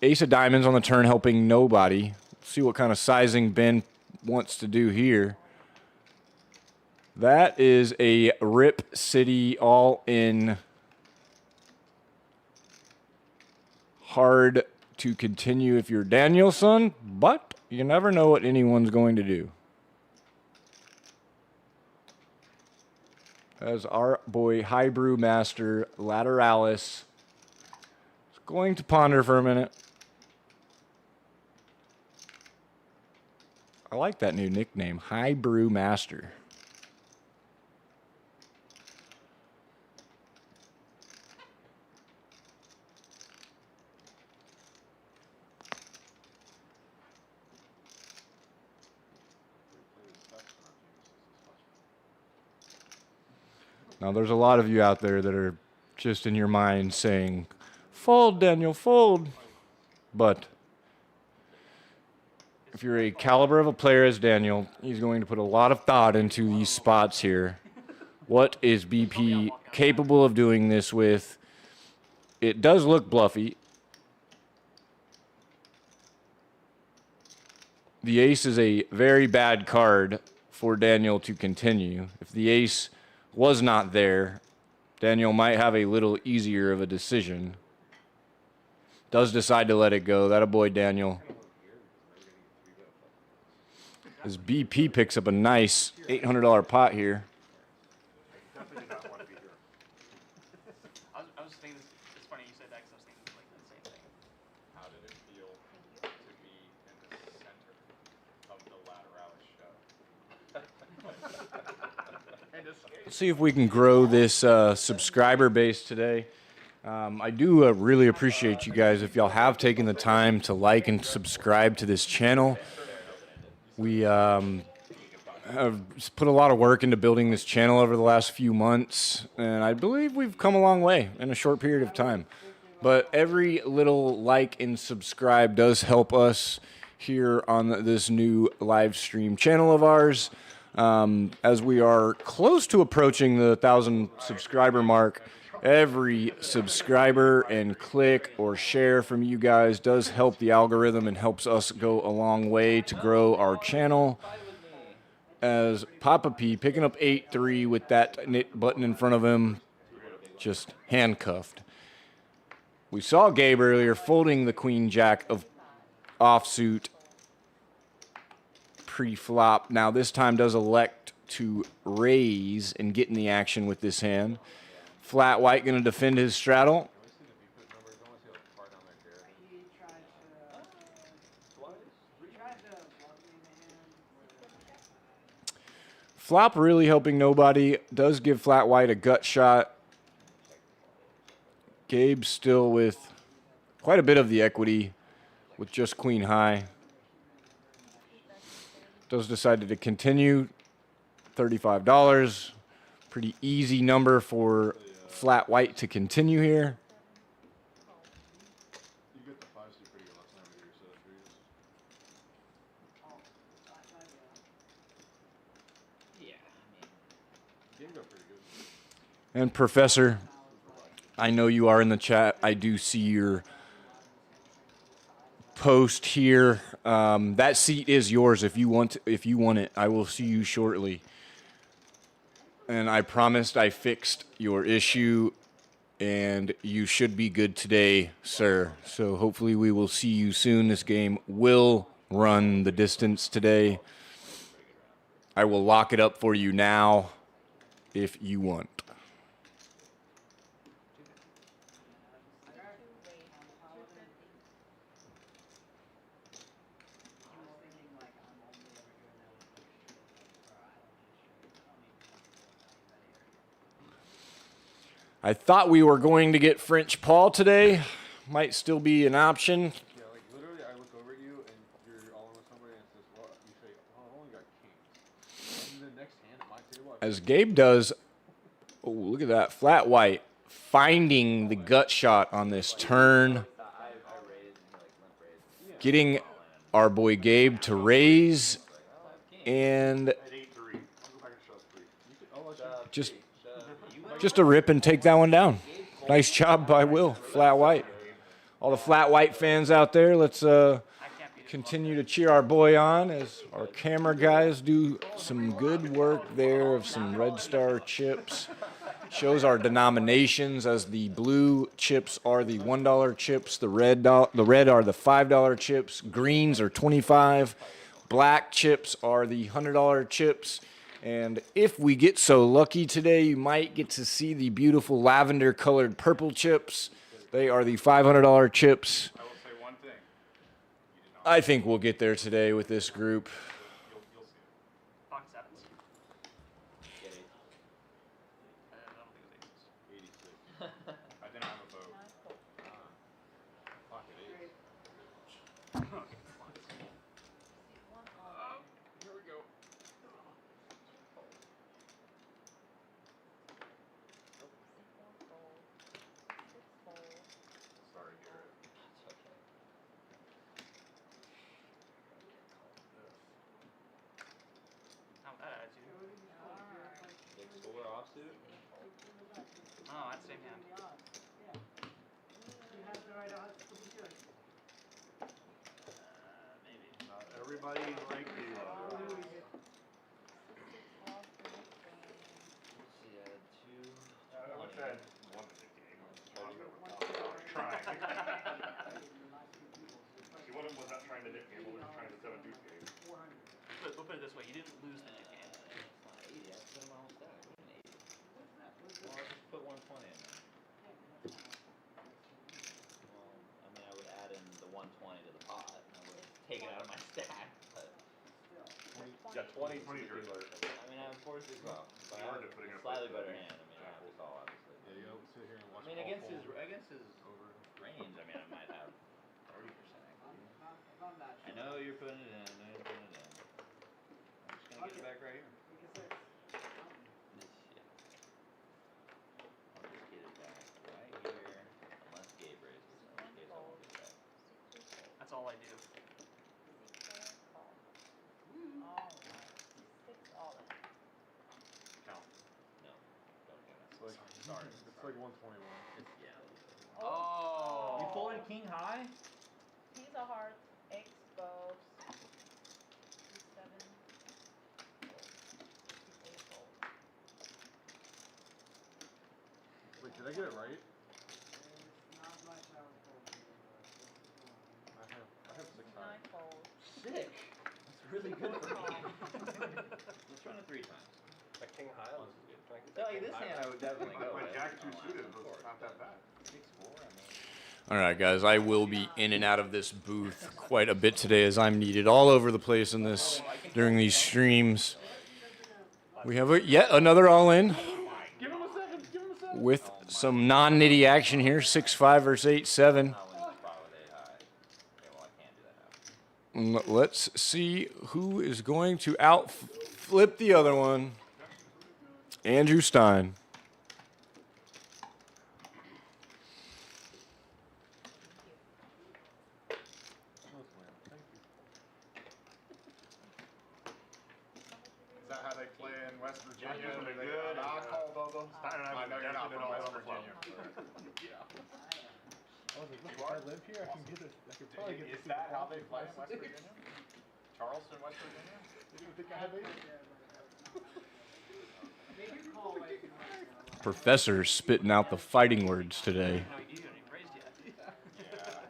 Ace of diamonds on the turn helping nobody. See what kind of sizing Ben wants to do here. That is a Rip City all-in. Hard to continue if you're Danielson, but you never know what anyone's going to do. As our boy High Brew Master Lateralis is going to ponder for a minute. I like that new nickname, High Brew Master. Now, there's a lot of you out there that are just in your mind saying, fold, Daniel, fold. But if you're a caliber of a player as Daniel, he's going to put a lot of thought into these spots here. What is BP capable of doing this with? It does look bluffy. The ace is a very bad card for Daniel to continue. If the ace was not there, Daniel might have a little easier of a decision. Does decide to let it go. That a boy, Daniel. As BP picks up a nice $800 pot here. Definitely did not want to be here. I was thinking, it's funny you said that because I was thinking like the same thing. How did it feel to be in the center of the Lateralus show? Let's see if we can grow this subscriber base today. I do really appreciate you guys if y'all have taken the time to like and subscribe to this channel. We have put a lot of work into building this channel over the last few months, and I believe we've come a long way in a short period of time. But every little like and subscribe does help us here on this new live stream channel of ours. As we are close to approaching the 1,000 subscriber mark, every subscriber and click or share from you guys does help the algorithm and helps us go a long way to grow our channel. As Papa P picking up 8-3 with that knit button in front of him, just handcuffed. We saw Gabe earlier folding the queen jack of offsuit pre-flop. Now this time does elect to raise and get in the action with this hand. Flat white going to defend his straddle. He tried to bluff me in the hand. Flop really helping nobody. Does give flat white a gut shot. Gabe still with quite a bit of the equity with just queen high. Does decide to continue. $35. Pretty easy number for flat white to continue here. You get the 5-suit pretty good last night with your set of threes. Game got pretty good. And Professor, I know you are in the chat. I do see your post here. That seat is yours if you want it. I will see you shortly. And I promised I fixed your issue, and you should be good today, sir. So hopefully we will see you soon. This game will run the distance today. I will lock it up for you now if you want. I thought we were going to get French Paul today. Might still be an option. Yeah, like literally, I look over at you and you're all in with somebody and it says, "Well," you say, "Oh, I've only got kings." And the next hand at my table, As Gabe does. Oh, look at that. Flat white. Finding the gut shot on this turn. Getting our boy Gabe to raise. And At 8-3. I'll go back and shove 3. just a rip and take that one down. Nice job by Will. Flat white. All the flat white fans out there, let's continue to cheer our boy on as our camera guys do some good work there of some Red Star chips. Shows our denominations as the blue chips are the $1 chips, the red are the $5 chips, greens are 25, black chips are the $100 chips. And if we get so lucky today, you might get to see the beautiful lavender colored purple chips. They are the $500 chips. I will say one thing. I think we'll get there today with this group. You'll see it. Pocket sevens. Get it. I don't think it was aces. 86. I didn't have a vote. pocket eight. Here we go. Sorry, Garrett. Not with that attitude. Big score offsuit. Oh, that's the same hand. Maybe. Everybody like the. She had two. I wish I had won the game. I was trying. He was not trying to nip game, he was trying to set a deuce game. But we'll put it this way: you didn't lose the new game. It's not 80. I put in my whole stack. It was an 80. Well, I'll just put 120 in there. Well, I mean, I would add in the 120 to the pot. And I would take it out of my stack. But Yeah, 20 is your. I mean, I'm forced as well. But I have Earned it putting a in a slightly first better place. hand. I mean, I have to call, obviously. Yeah, you know, sit here and watch. I mean, Paul against his over. range, I mean, I might have 30% equity. I know you're putting it in. I know you're putting it in. I'm just gonna get it back right here. This, yeah. I'll just get it back right here, unless Gabe raises. In which case, I won't get it back. That's all I do. Count. No, don't get it. It's like, Sorry. It's like 121. It's, yeah. Oh. You folded king high? These are hard. Exposed. 7. Wait, did I get it right? I have 6 high. 9 fold. Sick. That's really good for me. Let's run it 3 times. A king high was good. Tell you this hand, I would definitely go My with. jack two Oh, suited of was course, not that bad. 6-4, I mean. All right, guys, I will be in and out of this booth quite a bit today as I'm needed all over the place in this during these streams. We have yet another all-in with some non-nitty action here, 6-5 versus 8-7. Let's see who is going to out-flip the other one. Andrew Stein. Is that how they play in West Virginia? Virginia's Do really they good. get an odd call, Bobo? Stein and I I would know you're not definitely from all West over Virginia. I was like, look, if I live here, I can get it. I could probably get Is this. that how they play in West Virginia? Charleston, West Virginia? Did you think I had eight? Professor spitting out the fighting words today. No, you haven't even raised yet.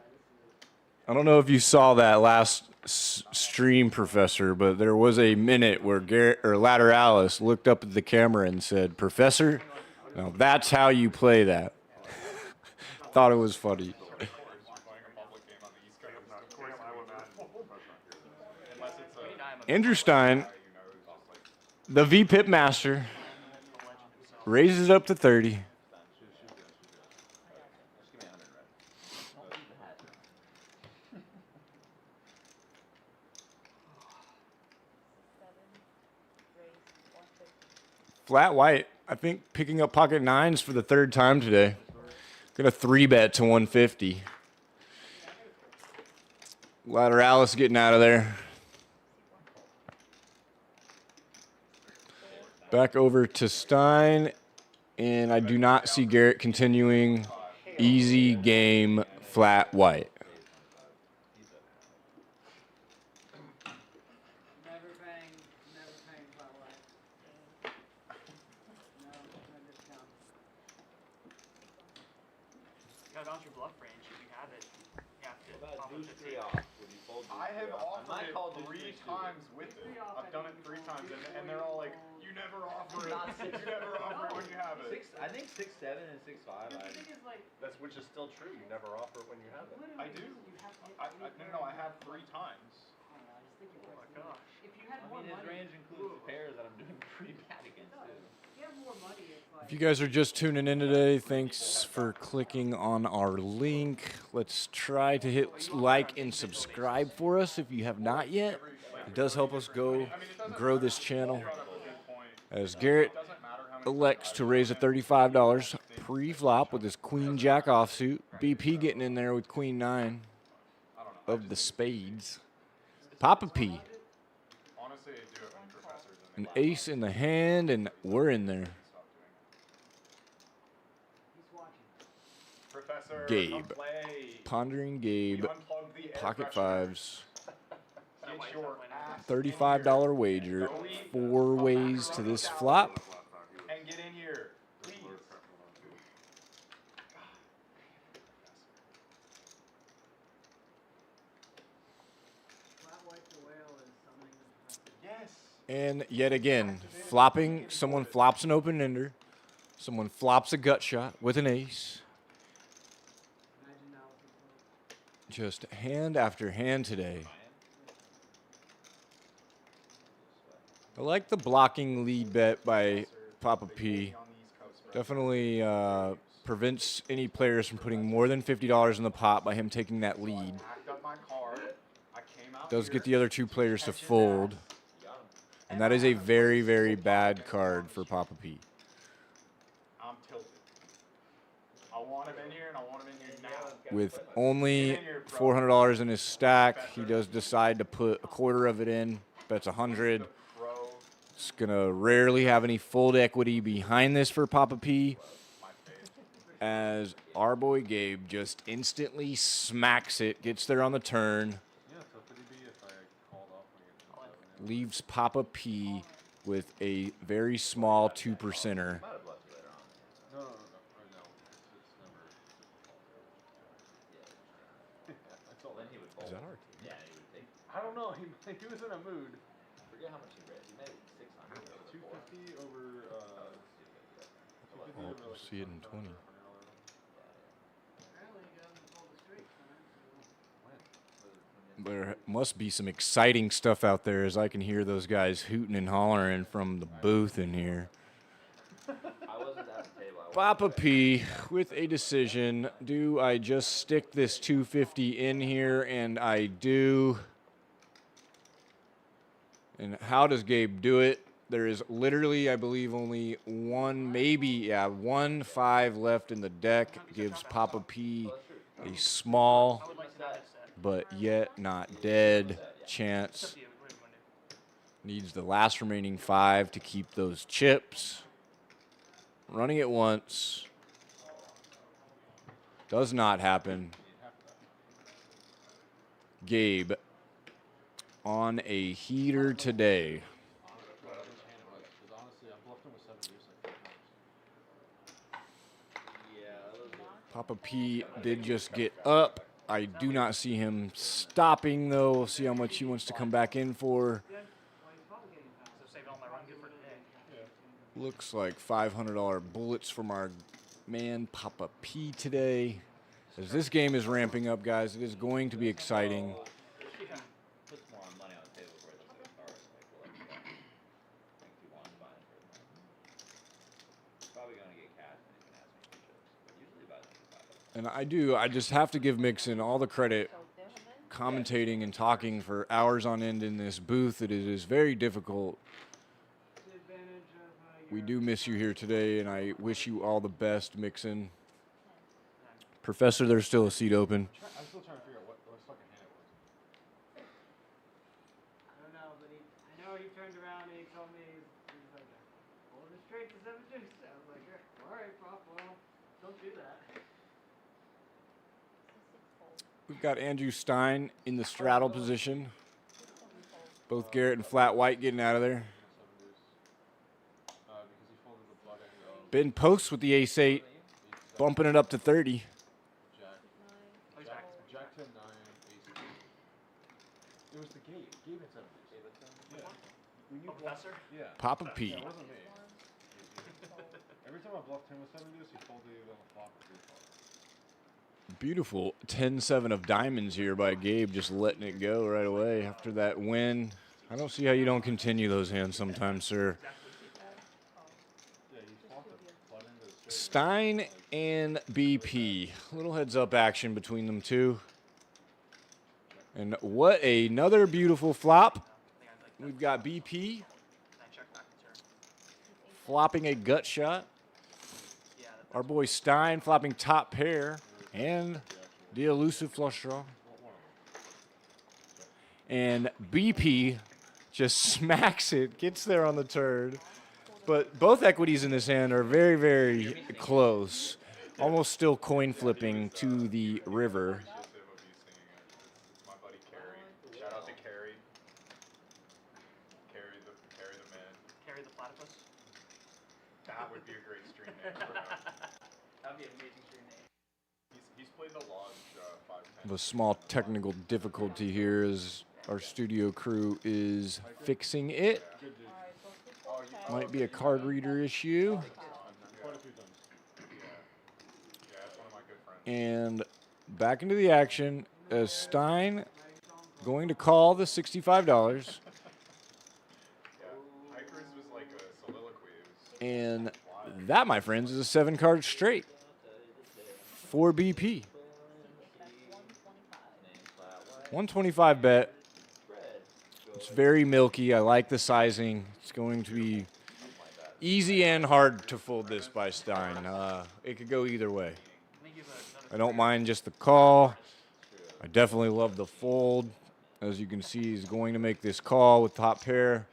I don't know if you saw that last stream, Professor, but there was a minute where Garrett or Lateralus looked up at the camera and said, "Professor, now that's how you play that." Thought it was funny. Playing a public game on the East Coast. Of course, I would not. Unless it's a, Andrew Stein, you know, it's just like the VPIP master, raises it up to 30. Flat white. I think picking up pocket nines for the third time today. Gonna 3-bet to 150. Lateralus getting out of there. Back over to Stein. And I do not see Garrett continuing. Easy game, flat white. Never paying flat white. No discount. Got it on your bluff range. If you have it, you have to What pop about up deuce the three table. off? Would you fold deuce I have three off? offered might call it deuce 3 three suited. times with it. I've done it 3 times, and they're all like, "You never offer it. You never offer it when you have it." I think 6-7 and 6-5. The thing is, like, That's which is still true. You never offer it when you have it. literally, I do. you have to hit No, I have 3 times. I don't know, I just think you're Oh my wasting gosh. If you had I more mean, his money, range includes pairs that I'm doing pretty bad against too. if you have more money, it's like. If you guys are just tuning in today, thanks for clicking on our link. Let's try to hit like and subscribe for us if you have not yet. It does help us grow this channel. As Garrett elects to raise a $35 pre-flop with his queen jack offsuit. BP getting in there with queen 9 of the spades. Papa P. Honestly, I do it when professors An ace in the hand, and we're in there. He's watching. Professor, Gabe. come play. Pondering Gabe. Unplug the air Pocket pressure. fives. Get your ass $35 wager. 4 ways to this flop. and get in here, please. Flat white to whale is something that's Yes. And yet again, flopping. Someone flops an open ender. Someone flops a gut shot with an ace. imagine now with the Just hand after hand today. I like the blocking lead bet by Papa P. Definitely prevents any players from putting more than $50 in the pot by him taking that lead. Packed up my card. I came out Does here. get the other 2 players to fold. And that is a very, very bad card for Papa P. I'm tilted. I want him in here, and I want him in here now. With only $400 in his stack, he does decide to put a quarter of it in. Bets 100. Bro, It's gonna rarely have any fold equity behind this for Papa P, my face. as our boy Gabe just instantly smacks it, gets there on the turn, Yeah, so could he be if I called off when he gets to leaves Papa P with a very small 2%er. Might have bluffed you later on. No, no. It's never. That's all. Then he would fold. Is that our Yeah, he would take. I don't know. He was in a mood. I forget how much he raised. He made 600 over 250 over. 250 Oh, over we'll like see it in 20. apparently he doesn't pull the straight, man. There must be some exciting stuff out there, as I can hear those guys hooting and hollering from the booth in here. I wasn't at the table. Papa P with a decision. Do I just stick this 250 in here? And I do. And how does Gabe do it? There is literally, I believe, only one, maybe, 1 5 left in the deck. Gives Papa P a small, I would like to know this set. but yet not dead It's chance. up to you. What do you want to do? Needs the last remaining 5 to keep those chips. Running it once. Does not happen. Gabe on a heater today. Because honestly, I bluffed him with 7 deuce like 4 times. Papa P did just get up. I do not see him stopping, though. We'll see how much he wants to come back in for. Well, he's probably getting fouled. So saved all my run good for today. Looks like $500 bullets from our man Papa P today. As this game is ramping up, guys, it is going to be exciting. Puts more money on the table for it than the cards. Like, we'll let you go. I think he wants buying for the money. He's probably going to get cash and he can ask me for chips. But usually buys $5. And I just have to give Mixon all the credit So gentlemen, commentating and talking for hours on end in this booth. It is very difficult. The advantage of we do miss you here today, and I wish you all the best, Mixon. Professor, there's still a seat open. I'm still trying to figure out what fucking hand it was. I don't know, but I know he turned around and he told me he's like, hold it straight to 7 deuce. I was like, all right, Pop, well, don't do that. We've got Andrew Stein in the straddle position. Both Garrett and Flat White getting out of there. Because he folded the butt end of Ben Post with the ace-8, bumping it up to 30. Jack 10 9 ace 8. It was the Gabe. Gabe had 7 deuce. Yeah. When you Professor? Yeah. Papa P. That wasn't me. Every time I bluffed him with 7 deuce, he folded either on the flop or 3 flop. Beautiful 10-7 of diamonds here by Gabe, just letting it go right away after that win. I don't see how you don't continue those hands sometimes, sir. Yeah, he swapped the butt end of the straight. Stein and BP. Little heads-up action between them two. And what another beautiful flop. We've got BP flopping a gut shot. Our boy Stein flopping top pair and the elusive flush draw. And BP just smacks it, gets there on the turn. But both equities in this hand are very, very close. Almost still coin flipping to the river. It's just him of you singing it. It's my buddy Carrie. Shout out to Carrie. Carrie the man. Carry the platypus. That would be a great stream name for him. That'd be an amazing stream name. He's played the Lodge 510. A small technical difficulty here as our studio crew is fixing it. Might be a card reader issue. Quite a few times. Yeah, that's one of my good friends. And back into the action as Stein going to call the $65. Yeah, Hikers was like a soliloquy. It was And that, my friends, is a 7-card straight for BP. 125 bet. It's very milky. I like the sizing. It's going to be easy and hard to fold this by Stein. It could go either way. I don't mind just the call. I definitely love the fold. As you can see, he's going to make this call with top pair.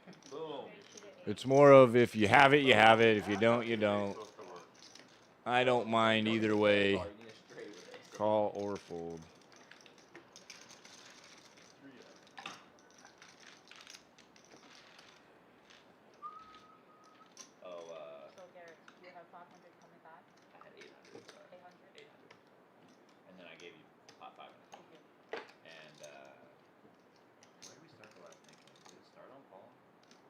It's more of if you have it, you have it. If you don't, you don't. I don't mind either way, call or fold. So Garrett, you have 500 coming back? I had 800. 800? 800. And then I gave you 500. And where did we start the last thing? Did it start on Paul?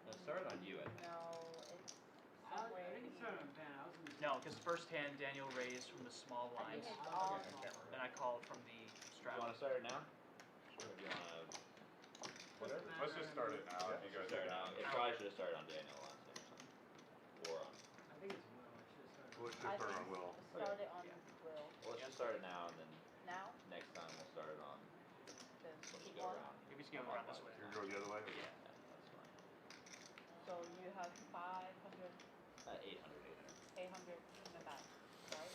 No, it started on you, I think. No, it's I somewhere. think it's started on Ben. I was in the No, because first hand Daniel raised from the small I lines, think it's all and I called from the Do you straddle. want to start it now? Or do you want to whatever. Let's just start it now. If you guys start it now? are It probably should have started on Daniel last time or something. Or on. I think it's Will. It should have started. Let's I just start on think Will. started on Will. Well, let's just start it now, and then Now, next time we'll start it on. the We'll just keep go one. around. Maybe it's going around this way. You're gonna go the other way? Yeah, that's fine. So you have 500, 800, 800 coming back, right?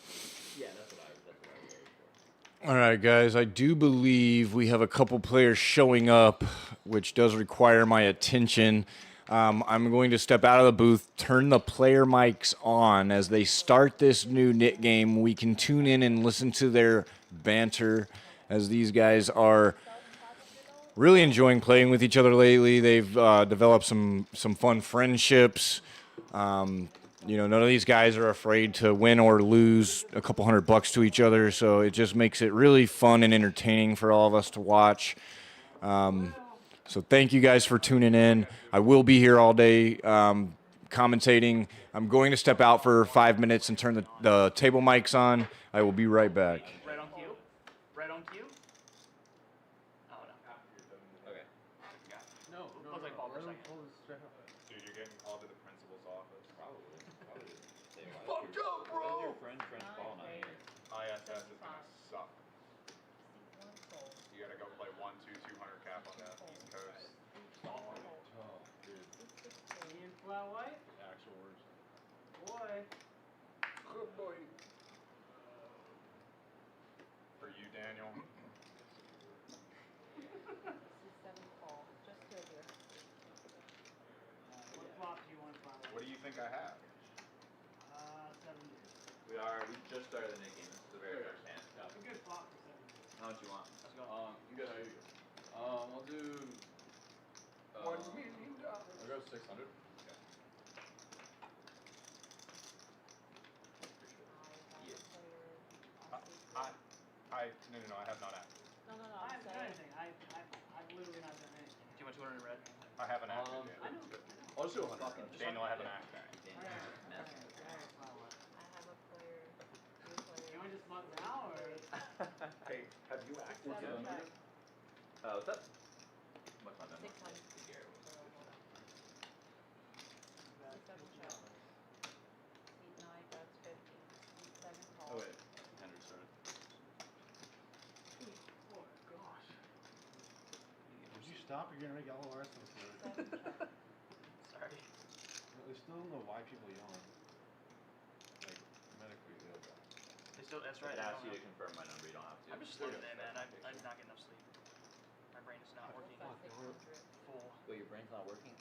Yeah, that's what I raised for. All right, guys, I do believe we have a couple players showing up, which does require my attention. I'm going to step out of the booth, turn the player mics on. As they start this new knit game, we can tune in and listen to their banter, as these guys are really enjoying playing with each other lately. They've developed some fun friendships. You know, none of these guys are afraid to win or lose a couple $100 to each other, so it just makes it really fun and entertaining for all of us to watch. So thank you guys for tuning in. I will be here all day commentating. I'm going to step out for 5 minutes and turn the table mics on. I will be right back. Right on cue? Right on cue? Oh, no. Okay. No, Looks like Paul for a second. Dude, you're getting called to the principal's office. Probably. Fucked up, Where's bro! your friend French Paul not here? ISS is gonna suck. One fold. You gotta go play 1-2 200 cap on that East Coast. Oh, dude. Me and Flat White? Actual words. boy. Good boy. For you, Daniel. C7 call, just two of you. What flop do you want to find? What do you think I have? 7 We just started the Nick game. This is the very first hand. A good flop for 7 How much you want? Let's go. You got how you go. I'll do. $1 million. I'll go 600. Yes. No, I have not acted. No, I I'm haven't done saying. anything. I've literally not done anything. Do you want 200 in red? I haven't acted Um, yet. I know. I'll just do 100. Daniel, I haven't acted. Alright, well, I have a player, two you players. want to just mug now or? Hey, have you acted Seven yet? check, What's up? What's my number? 600. Garrett. So, hold on. C7 check. C9, that's 50. C7 call. Oh wait, 100 started. Oh gosh. Would you stop? You're gonna make all the rest of us do it. 7 check. Sorry. I still don't know why people yawn. Like, medically ill guys. They still, that's right. If it I asks don't you to know. confirm my number, you don't have to. I'm just slow today, man. I did not get enough sleep. My brain is not working That's 600. full. Wait, your brain's not working?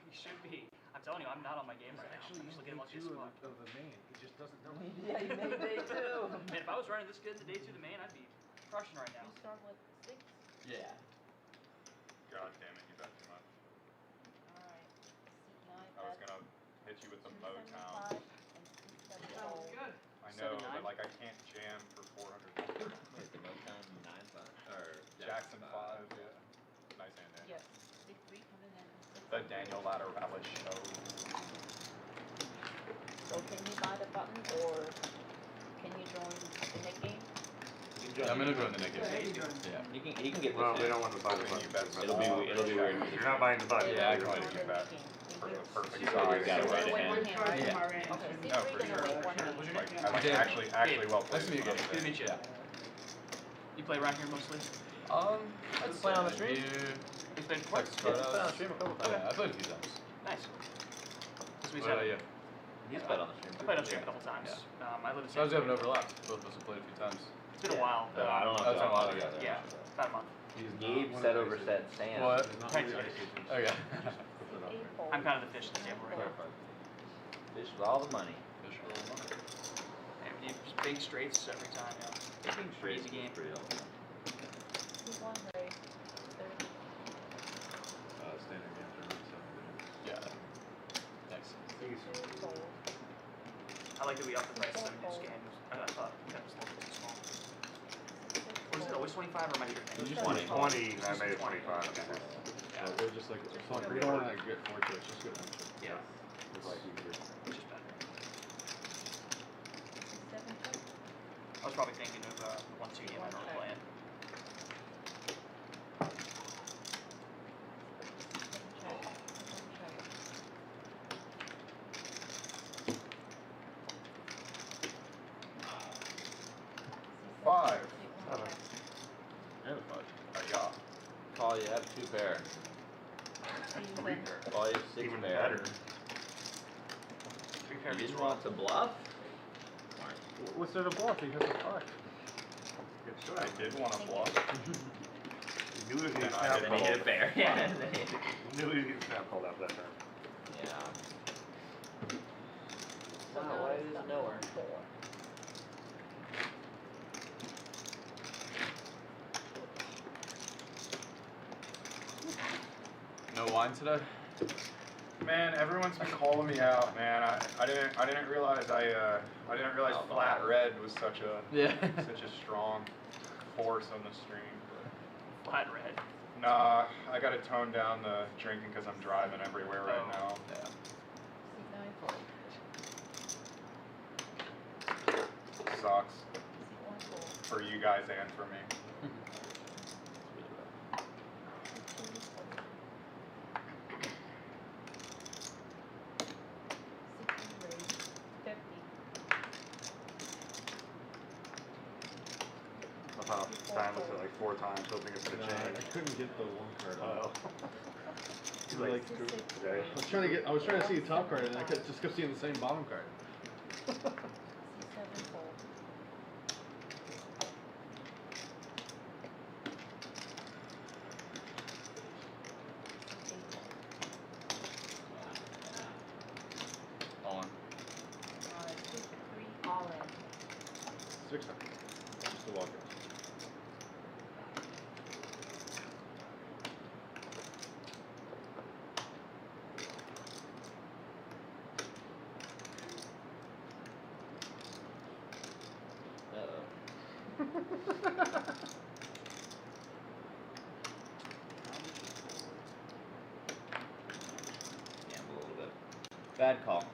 You should be. I'm telling you, I'm not on my game right now. Actually, I'm just he's looking day lucky as 2 fuck. of the main. He just doesn't know. Yeah, you made day 2. Man, if I was running this good to day 2 of the main, I'd be crushing right now. You start with 6. Yeah. God damn it, you bet too much. Alright. C9, I was that's gonna hit you with the 275 Motown. and C7 Sounds call. good. I know, 7-9? but like I can't jam for 400. Wait, the Motown 9-5? Or Jackson 5, yeah. Nice hand, Daniel. Yes. 6-3 coming in. The Daniel Lateralus show. So can you buy the button or can you join the Nick game? I'm gonna join the Nick Yeah, game. you join. Yeah. He can get Well, this they in. don't want to buy the Then you button. bet It'll be weird. You're not buying the button. Yeah, I You're can going to do get bet Thank for you. the perfect You size. gotta So wait a wait hand. one hand, right? Yeah. My range. Okay, No, C3 for gonna sure. wait one hand. What's your Like, name? I like Gabe. actually well played. Nice to meet you, is what I'm Gabe. Good to saying. meet you. You play around here mostly? I'd play on the say stream? maybe You played before? Like Yeah, Sparta. played on stream a couple times. Yeah, I played a few times. Nice. This What week's about having. you? He's played on the stream. I played on stream a couple times. I live in San Sometimes we have an Diego. overlap. Both of us have played a few times. It's been a while. I don't know if That's they're a lot on together. Yeah, about a month. Gabe said over said Sam. What? Thank you. Okay. C8 fold. I'm kind of the fish in the table right now. Fish with all the money. Fish for a little money. And you just big straights every time, yeah. Being straight Easy game. is pretty helpful. C1 raise, 30. Standard game. Yeah. Nice. C2 fold. I like that we upped the prices of these games. I thought that was a little bit too small. What is it, always 25 or am I You even? just 20. 20, I made it 25. Yeah, They're just like, it's like, we don't want to get 4 chips, just get 1 chip. yeah, It's like easier. which is better. C7 check. I was probably thinking of the 1-2 game I normally play in. C7 check. C7 check. 5. C1 check. And a 5. Yeah. Call you have 2 pair. C7. Call you 6 Even pair. better. 3 pair You beats didn't roll. want to bluff? What's there to bluff? He has a 5. I did want to bluff. You knew he was Then getting I snap Then he hit a called. pair. Yeah. and then he- You knew he was getting snap called after that turn. Yeah. So Wow, now why it's is it button nowhere? 4. No wine today? Man, everyone's been calling me out, man. I didn't realize Alcohol. flat red was such a Yeah. such a strong force on the stream. Flat red. Nah, I gotta tone down the drinking because I'm driving everywhere right now. Yeah. C9 fold. Sucks C1 fold. for you guys and for me. C2 fold. C3 raise, 50. I thought Stein looked at like 4 times, hoping it's gonna change. I couldn't get the 1 card. Oh. Like, Okay. I was trying to see the top card, and I just kept seeing the same bottom card. C7 fold. All in. 2-3 all in. 6 times. Just the walker. Gamble a little bit. Bad call.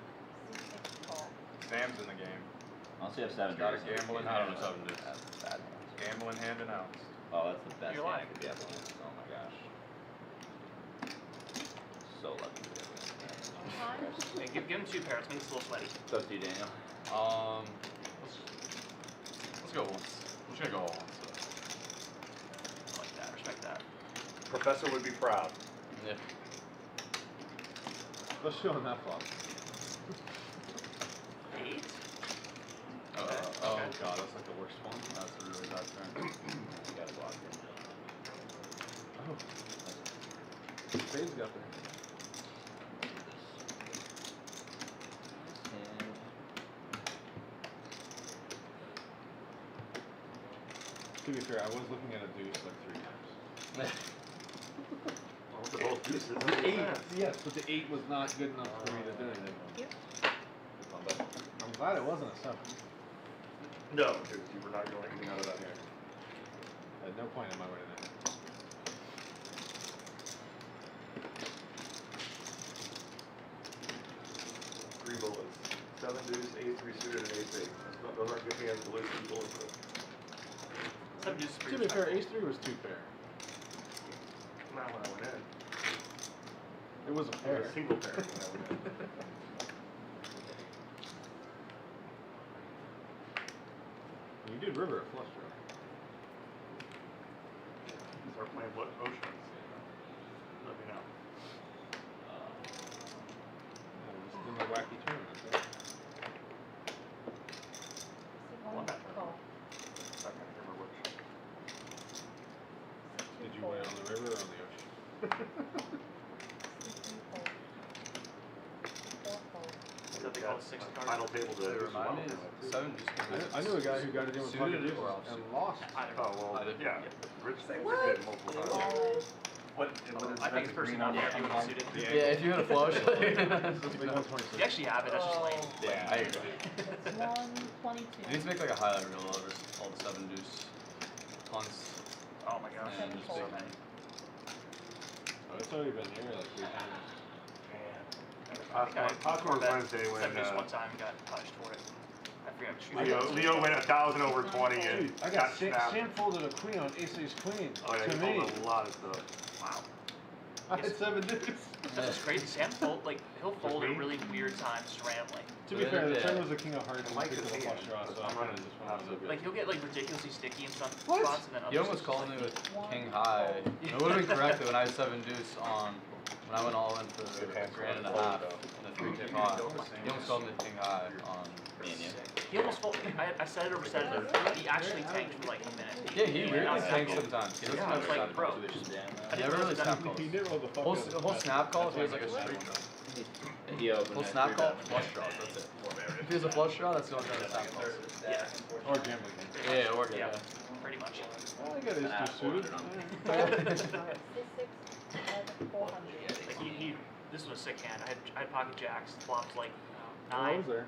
C6 call. Sam's in the game. Unless you have 7 Got a deuce. gambling I don't hand. know, 7 deuce. That's bad. Gambling hand announced. Oh, that's the best You're hand lying. you could be able to use. Oh my gosh. So lucky to be able to use that. Hey, give him 2 pairs. Make it a little sweaty. It's up to you, Daniel. Let's go once. I'm just gonna go all once. I like that. Respect that. Professor would be proud. Yeah. Especially on that flop. 8. Oh Okay. god, that's like the worst one. That's a really bad turn. You got a block here. Oh. Spade's got there. To be fair, I was looking at a deuce like 3 times. Well, they're both deuces. The 8, yes, but the 8 was not good enough for me to do anything. I'm glad it wasn't a 7. No, dude, you were not going anything out of that hand. At no point am I winning that. Three bullets. 7 deuce, 8-3 suited, and 8-8. Those aren't good hands to lose 3 bullets with. 7 deuces is To pretty be fair, respectable. ace 3 was 2 pair. Not when I went in. It was a It pair. was a single pair when I went in. You did river a flush draw. Start playing what oceans? Let me know. Yeah, we're just doing a wacky tournament, right? C1 call. I can't remember which. Did you win on the river or on the ocean? C3 fold. C4 fold. Is that they call it 6 card? Final table to Remind me, 7 just I knew a guy who got it in with pocket Suited deuces or offsuit? and lost. Either. Oh, well, Either. yeah. Rich did multiple times. All in. I think it's personally not there if you would suited. Yeah, if you had a flush. It's like 126. You actually have it. That's just lame. Yeah, I agree. It's 122. You need to make like a highlight reel of all the 7 deuce punts. Oh my gosh. And just So big many. Oh, it's already been here like 3 times. Popcorn Wednesday when 7 deuce one time got punished for it. I forget which Leo went 1,000 over 20 and Dude, I got got Sam snapped. folded a queen on ace ace queen. Oh yeah, to he me. pulled a lot of stuff. Wow. I had 7 deuce. That's just crazy. Sam fold he'll fold at really weird times just randomly. To be fair, the Yeah. turn was a king of hearts and Mike picked is up a the flush hand, draw, but so I'm I running just not went so on good. Like he'll get like ridiculously sticky in some What? spots and then He others almost it's called just me like, with king high. It would have been correct when I had 7 deuce on when I went all in for Good a hands grand and a going half forward, in a 3K pot. He almost called me king high on. Me and you. he almost folded. I said it over said it. He actually tanked for like a minute. Yeah, he And really I was tanks like, sometimes. He doesn't Yeah, I was have like, snap bro. calls. Just jam I that. didn't Never really realize that. snap calls. He did roll the fuck Whole, out of the whole that. snap call, if he has That's like a why I straight did draw. He opened Whole it, snap three call, bet. flush draws, that's it. If he has a flush draw, that's the only time the snap calls. Yeah, Or gambling. Yeah, or yeah, yeah. pretty much. Oh, I got ace Nah, two suited. 400 on C6 11 400. Like he this was a sick hand. I had pocket jacks, flops like I 9, was there.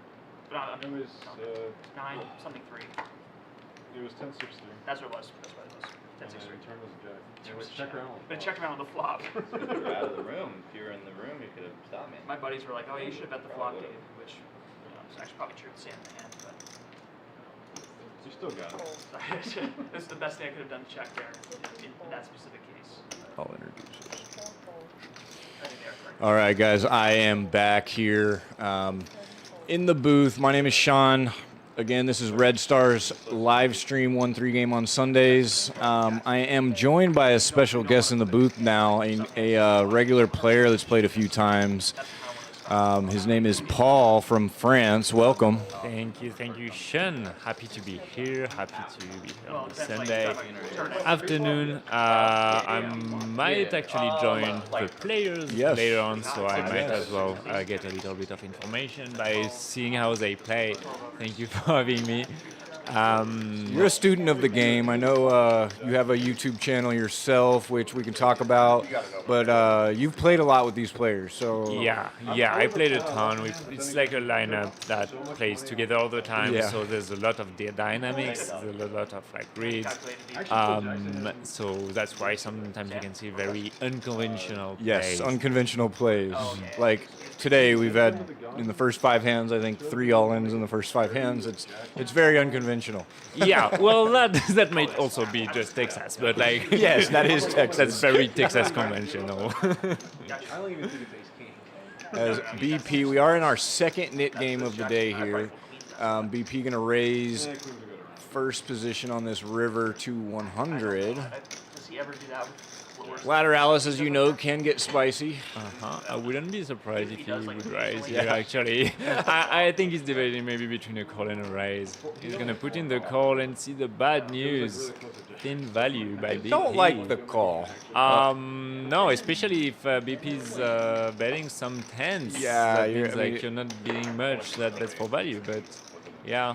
but It was 9 something 3. it was 10-6-3. That's what it was. That's what it was. And 10 6 then 3. turn was a jack. It was check around. But it checked around with the flop. You were out of the room. If you were in the room, you could have stopped me. My buddies were like, "Oh, you should have bet the flop, Probably Gabe," which is actually probably true. It's the end of the hand, but You still got it. it's the best thing I could have done to check there in that specific case. I'll introduce us. I think they are correct. All right, guys, I am back here in the booth. My name is Sean. Again, this is Red Star's live stream 1-3 game on Sundays. I am joined by a special guest in the booth now, a regular player that's played a few times. His name is Paul from France. Welcome. Thank you, Sean. Happy to be here. Happy to be here on Sunday afternoon. I might actually join the players later on, so I might as well get a little bit of information by seeing how they play. Thank you for having me. You're a student of the game. I know you have a YouTube channel yourself, which we can talk about, but you've played a lot with these players. So yeah, I played a ton. It's like a lineup that plays together all the time, so there's a lot of dynamics, there's a lot of like reads. So that's why sometimes you can see very unconventional plays. Yes, unconventional plays. Like today, we've had in the first 5 hands, I think 3 all-ins in the first 5 hands. It's very unconventional. Yeah, well, that might also be just Texas, but like yes, that is Texas. That's very Texas conventional. As BP, we are in our second knit game of the day here. BP going to raise first position on this river to 100. Does he ever do that with Lateralus, as you know, can get spicy. I wouldn't be surprised if he would raise here, actually. I think he's debating maybe between a call and a raise. He's going to put in the call and see the bad news. Thin value by BP. Don't like the call. No, especially if BP's betting some tens. Yeah, that means like you're not bidding much. That's for value. But yeah,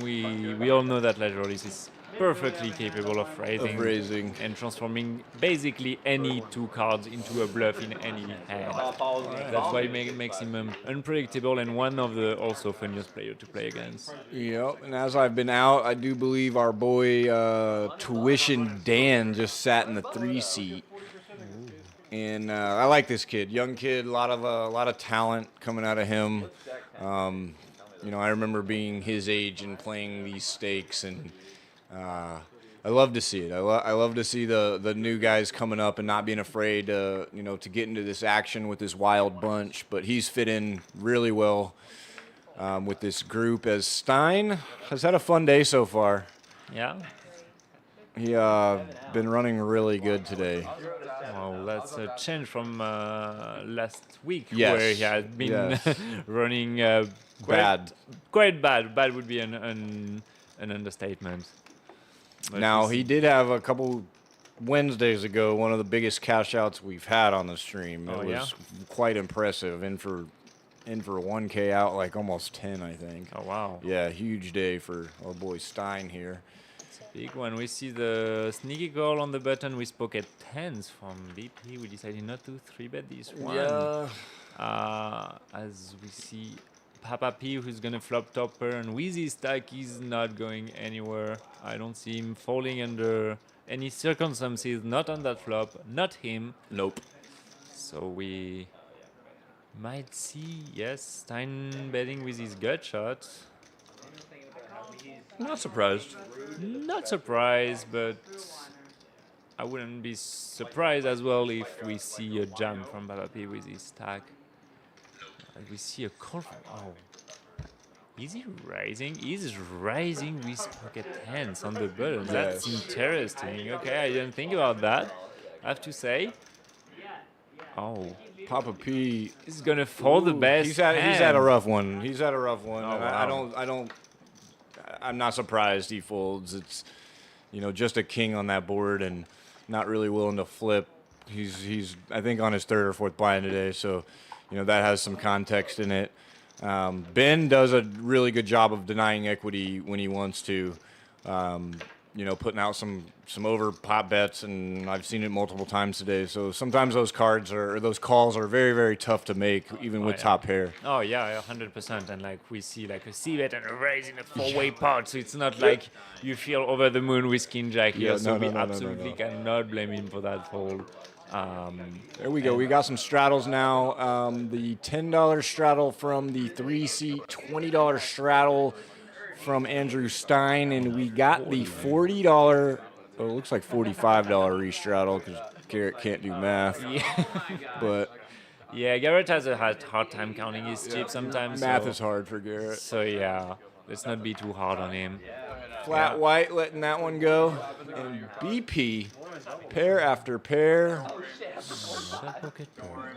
we all know that Lateralus is perfectly capable of raising and transforming basically any 2 cards into a bluff in any hand. That's why it makes him unpredictable and one of the also funniest players to play against. Yep, and as I've been out, I do believe our boy Tuition Dan just sat in the 3 seat. And I like this kid, young kid, a lot of talent coming out of him. I remember being his age and playing these stakes, and I love to see it. I love to see the new guys coming up and not being afraid to get into this action with this wild bunch. But he's fit in really well with this group, as Stein has had a fun day so far. Yeah. He been running really good today. Well, that's a change from last week, yes. where he had been running quite bad. Bad would be an understatement. But now, he did have a couple Wednesdays ago, one of the biggest cash outs we've had on the stream. It was quite impressive. In for 1K out, like almost 10, I think. Oh, wow. Yeah, huge day for our boy Stein here. It's a big one. We see the sneaky call on the button. We spoke at 10s from BP. We decided not to 3-bet this one. Yeah. As we see Papa P, who's going to flop topper, and with his stack, he's not going anywhere. I don't see him falling under any circumstances, not on that flop, not him. Nope. So we might see, Stein betting with his gut shot. Not surprised. Not surprised, but I wouldn't be surprised as well if we see a jam from Papa P with his stack. We see a call from... Oh. Is he rising? He's rising with pocket hands on the button. That's interesting. Okay, I didn't think about that, I have to say. Oh. Papa P is going to fold the best He's had a rough one. Oh, wow. I'm not surprised he folds. It's, just a king on that board and not really willing to flip. He's I think on his 3rd or 4th blind today, so... that has some context in it. Ben does a really good job of denying equity when he wants to, putting out some over pot bets, and I've seen it multiple times today. So sometimes those calls are very, very tough to make, even with top pair. Oh yeah, 100%. And like we see like a C-bet and a raise in a 4-way pot, so it's not like you feel over the moon with King Jack here. So we absolutely cannot blame him for that fold. There we go. We got some straddles now. The $10 straddle from the 3-seat, $20 straddle from Andrew Stein, and we got the $40. Oh, it looks like $45 restraddle because Garrett can't do math. Yeah. But yeah, Garrett has a hard time counting his chips sometimes. Math is hard for Garrett. So yeah. Let's not be too hard on him. Flat white letting that one go. And BP, pair after pair. Another pocket pair.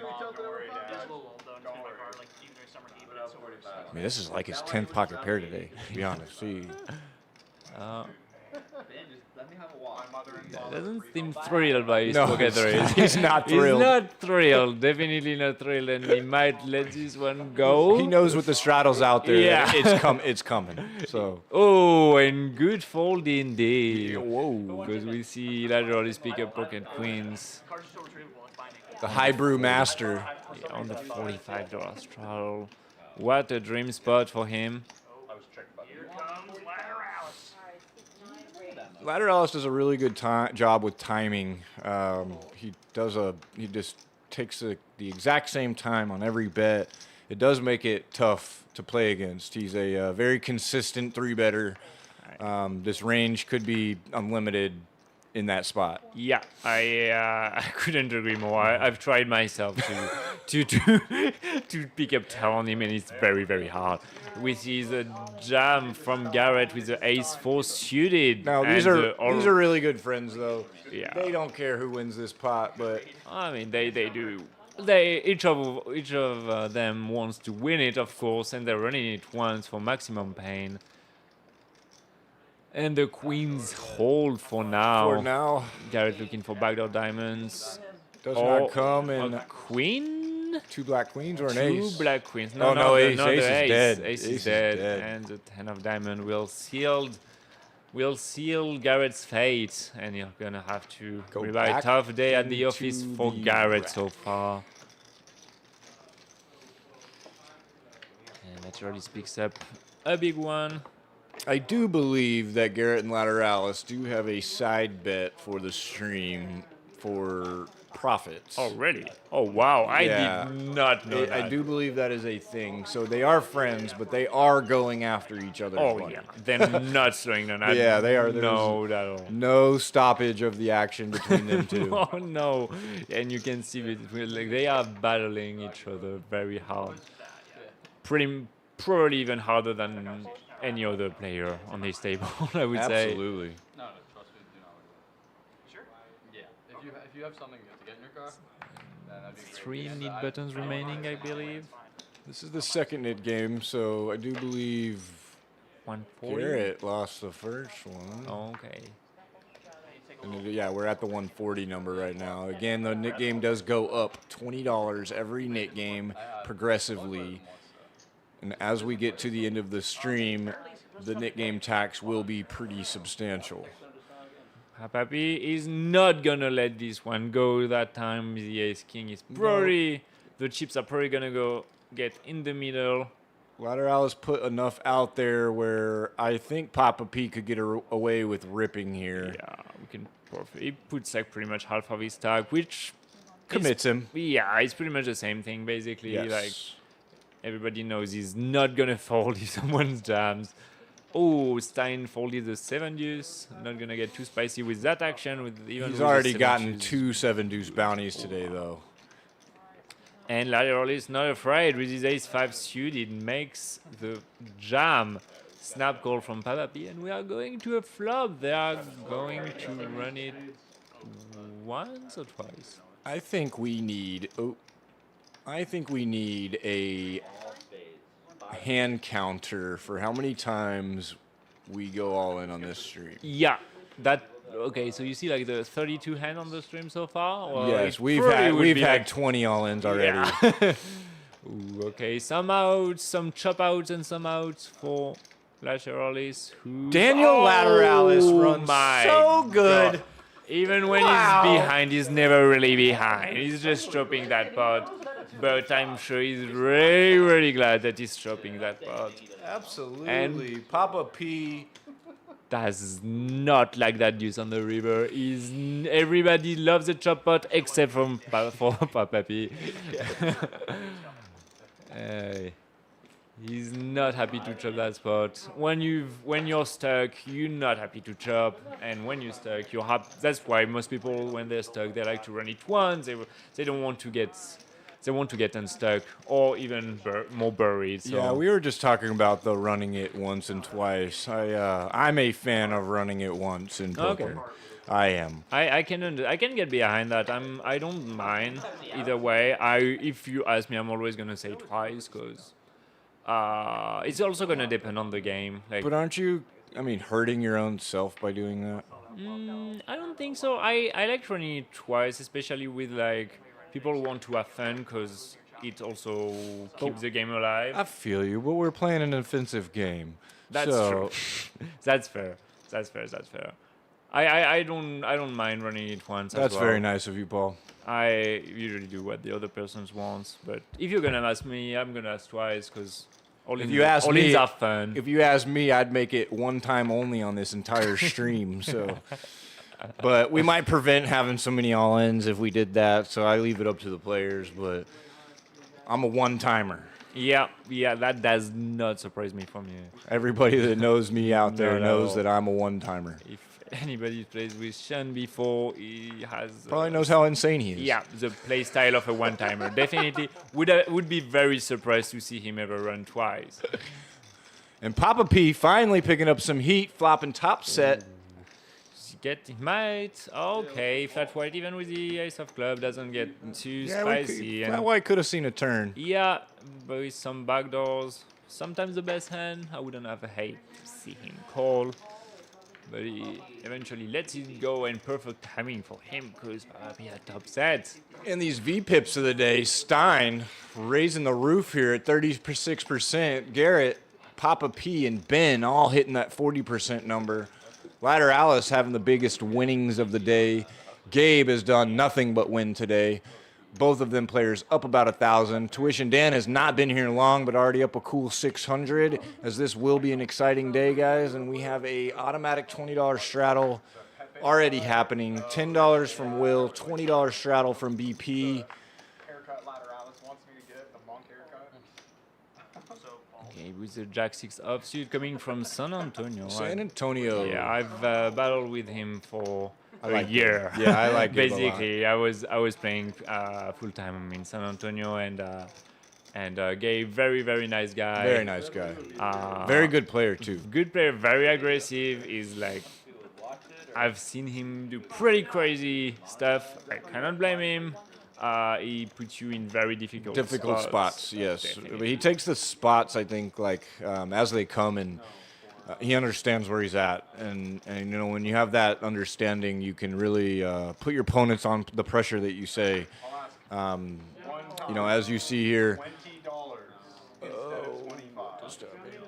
I mean, this is like his 10th pocket pair today, to be honest. See, Uh, Ben, just let me have a walk. doesn't seem thrilled by his No, pocket raise. he's not thrilled. He's not thrilled. Definitely not thrilled, and he might let this one go. he knows with the straddles out there, Yeah. it's coming. So, Oh, and good fold indeed. whoa. Because we see Lateralus pick up pocket queens The high brew master. on the $45 straddle. What a dream spot for him. Lateralus does a really good job with timing. He just takes the exact same time on every bet. It does make it tough to play against. He's a very consistent three-better. This range could be unlimited in that spot. Yeah, I couldn't agree more. I've tried myself to pick up tail on him, and it's very, very hard. We see the jam from Garrett with the ace-4 suited. Now these and are really good friends though. Yeah. They don't care who wins this pot, but I mean, they do. Each of them wants to win it, of course, and they're running it once for maximum pain. And the queens hold for now. for now Garrett looking for backdoor diamonds. does Or not come in a queen. two black queens or an Two ace. black queens. Oh, no, ace. no, Ace the is dead. Ace Ace is is dead. dead. And the 10 of diamond will seal Garrett's fate. And you're gonna have to Go a back tough day at the into office for the Garrett rack. so far. And Lateralus picks up a big one. I do believe that Garrett and Lateralus do have a side bet for the stream for profits. Oh, really? Oh, wow. I Yeah. did not know I that. do believe that is a thing. So they are friends, but they are going after each other's Oh, money. yeah. They're not slowing down. Yeah, they are. No, at all. No stoppage of the action between them two. Oh no! And you can see it, like they are battling each other very hard. Probably even harder than any other player on this table, I would say. Absolutely. No, trust me, do not like that. Sure. Yeah. If you have something to get in your car, then that'd be great. 3 neat buttons remaining, I believe. This is the second knit game, so I do believe 140. Garrett lost the first one. Okay. And yeah, we're at the 140 number right now. Again, the knit game does go up $20 every knit game progressively. And as we get to the end of the stream, the knit game tax will be pretty substantial. Papapi is not gonna let this one go that time. The ace king is probably the chips are probably gonna go get in the middle. Lateralus put enough out there where I think Papa P could get away with ripping here. Yeah, we can. He puts like pretty much half of his stack, which Commits him. Yeah, it's pretty much the same thing basically. Yes. Like everybody knows he's not gonna fold if someone jams. Oh, Stein folded the 7 deuce. Not gonna get too spicy with that action. He's already gotten 2 7-deuce bounties today, though. And Lateralus is not afraid with his ace-5 suited. Makes the jam. Snap call from Papa P, and we are going to a flop. They are going to run it once or twice. I think we need a hand counter for how many times we go all in on this stream. Yeah, that. Okay, so you see like the 32 hand on the stream so far? Or Yes, it we've probably would be had like 20 all-ins already. Yeah. Ooh, okay, some outs, some chop outs, and some outs for Lateralus. Who Daniel Lateralus runs my so good. God. Even when Wow. he's behind, he's never really behind. He's just chopping that pot. But I'm sure he's really, really glad that he's chopping that pot. Absolutely. And Papa P. Does not like that deuce on the river. Everybody loves the chop pot except for Papa P. He's not happy to chop that spot. When you're stuck, you're not happy to chop, and when you're stuck, you're happy. That's why most people, when they're stuck, they like to run it once. They don't want to get. they want to get unstuck or even more buried. So. Yeah, we were just talking about the running it once and twice. I'm a fan of running it once in poker. Okay. I am. I can get behind that. I don't mind either way. If you ask me, I'm always gonna say twice because it's also gonna depend on the game. Like, But aren't you, hurting your own self by doing that? I don't think so. I like running it twice, especially with like people who want to have fun because it also keeps the game alive. I feel you, but we're playing an offensive game. That's true. That's fair. I don't mind running it once. That's as well. very nice of you, Paul. I usually do what the other person wants, but if you're gonna ask me, I'm gonna ask twice because all-ins are fun. If you ask me, I'd make it one time only on this entire stream. So, but we might prevent having so many all-ins if we did that. So I leave it up to the players. But I'm a one-timer. Yeah, that does not surprise me from you. Everybody that knows me out there No. knows that I'm a one-timer. If anybody plays with Sean before, he has Probably knows how insane he is. Yeah, the play style of a one-timer. Definitely would be very surprised to see him ever run twice. And Papa P finally picking up some heat, flopping top set. Might. Okay, flat white even with the ace of club doesn't get too spicy. Flat white could have seen a turn. Yeah, but with some backdoors. Sometimes the best hand. I wouldn't have a hate to see him call. But he eventually lets it go, and perfect timing for him because he had top sets. And these V-pips of the day, Stein raising the roof here at 36%. Garrett, Papa P, and Ben all hitting that 40% number. Lateralus having the biggest winnings of the day. Gabe has done nothing but win today. Both of them players up about 1,000. Tuition Dan has not been here long, but already up a cool 600, as this will be an exciting day, guys. And we have a automatic $20 straddle already happening. $10 from Will, $20 straddle from BP. Haircut Lateralus wants me to get the monk haircut. Okay, with the Jack-6 offsuit coming from San Antonio. San Antonio. Yeah, I've battled with him for a year. Yeah, I like Gabe a lot. Basically, I was playing full time in San Antonio, and Gabe, very nice guy. Very nice guy. Very good player too. Good player, very aggressive. Is like, I've seen him do pretty crazy stuff. I cannot blame him. He puts you in very difficult spots. Yes, Definitely. but he takes the spots, I think, like as they come, and he understands where he's at, and when you have that understanding, you can really put your opponents on the pressure that you say. As you see here,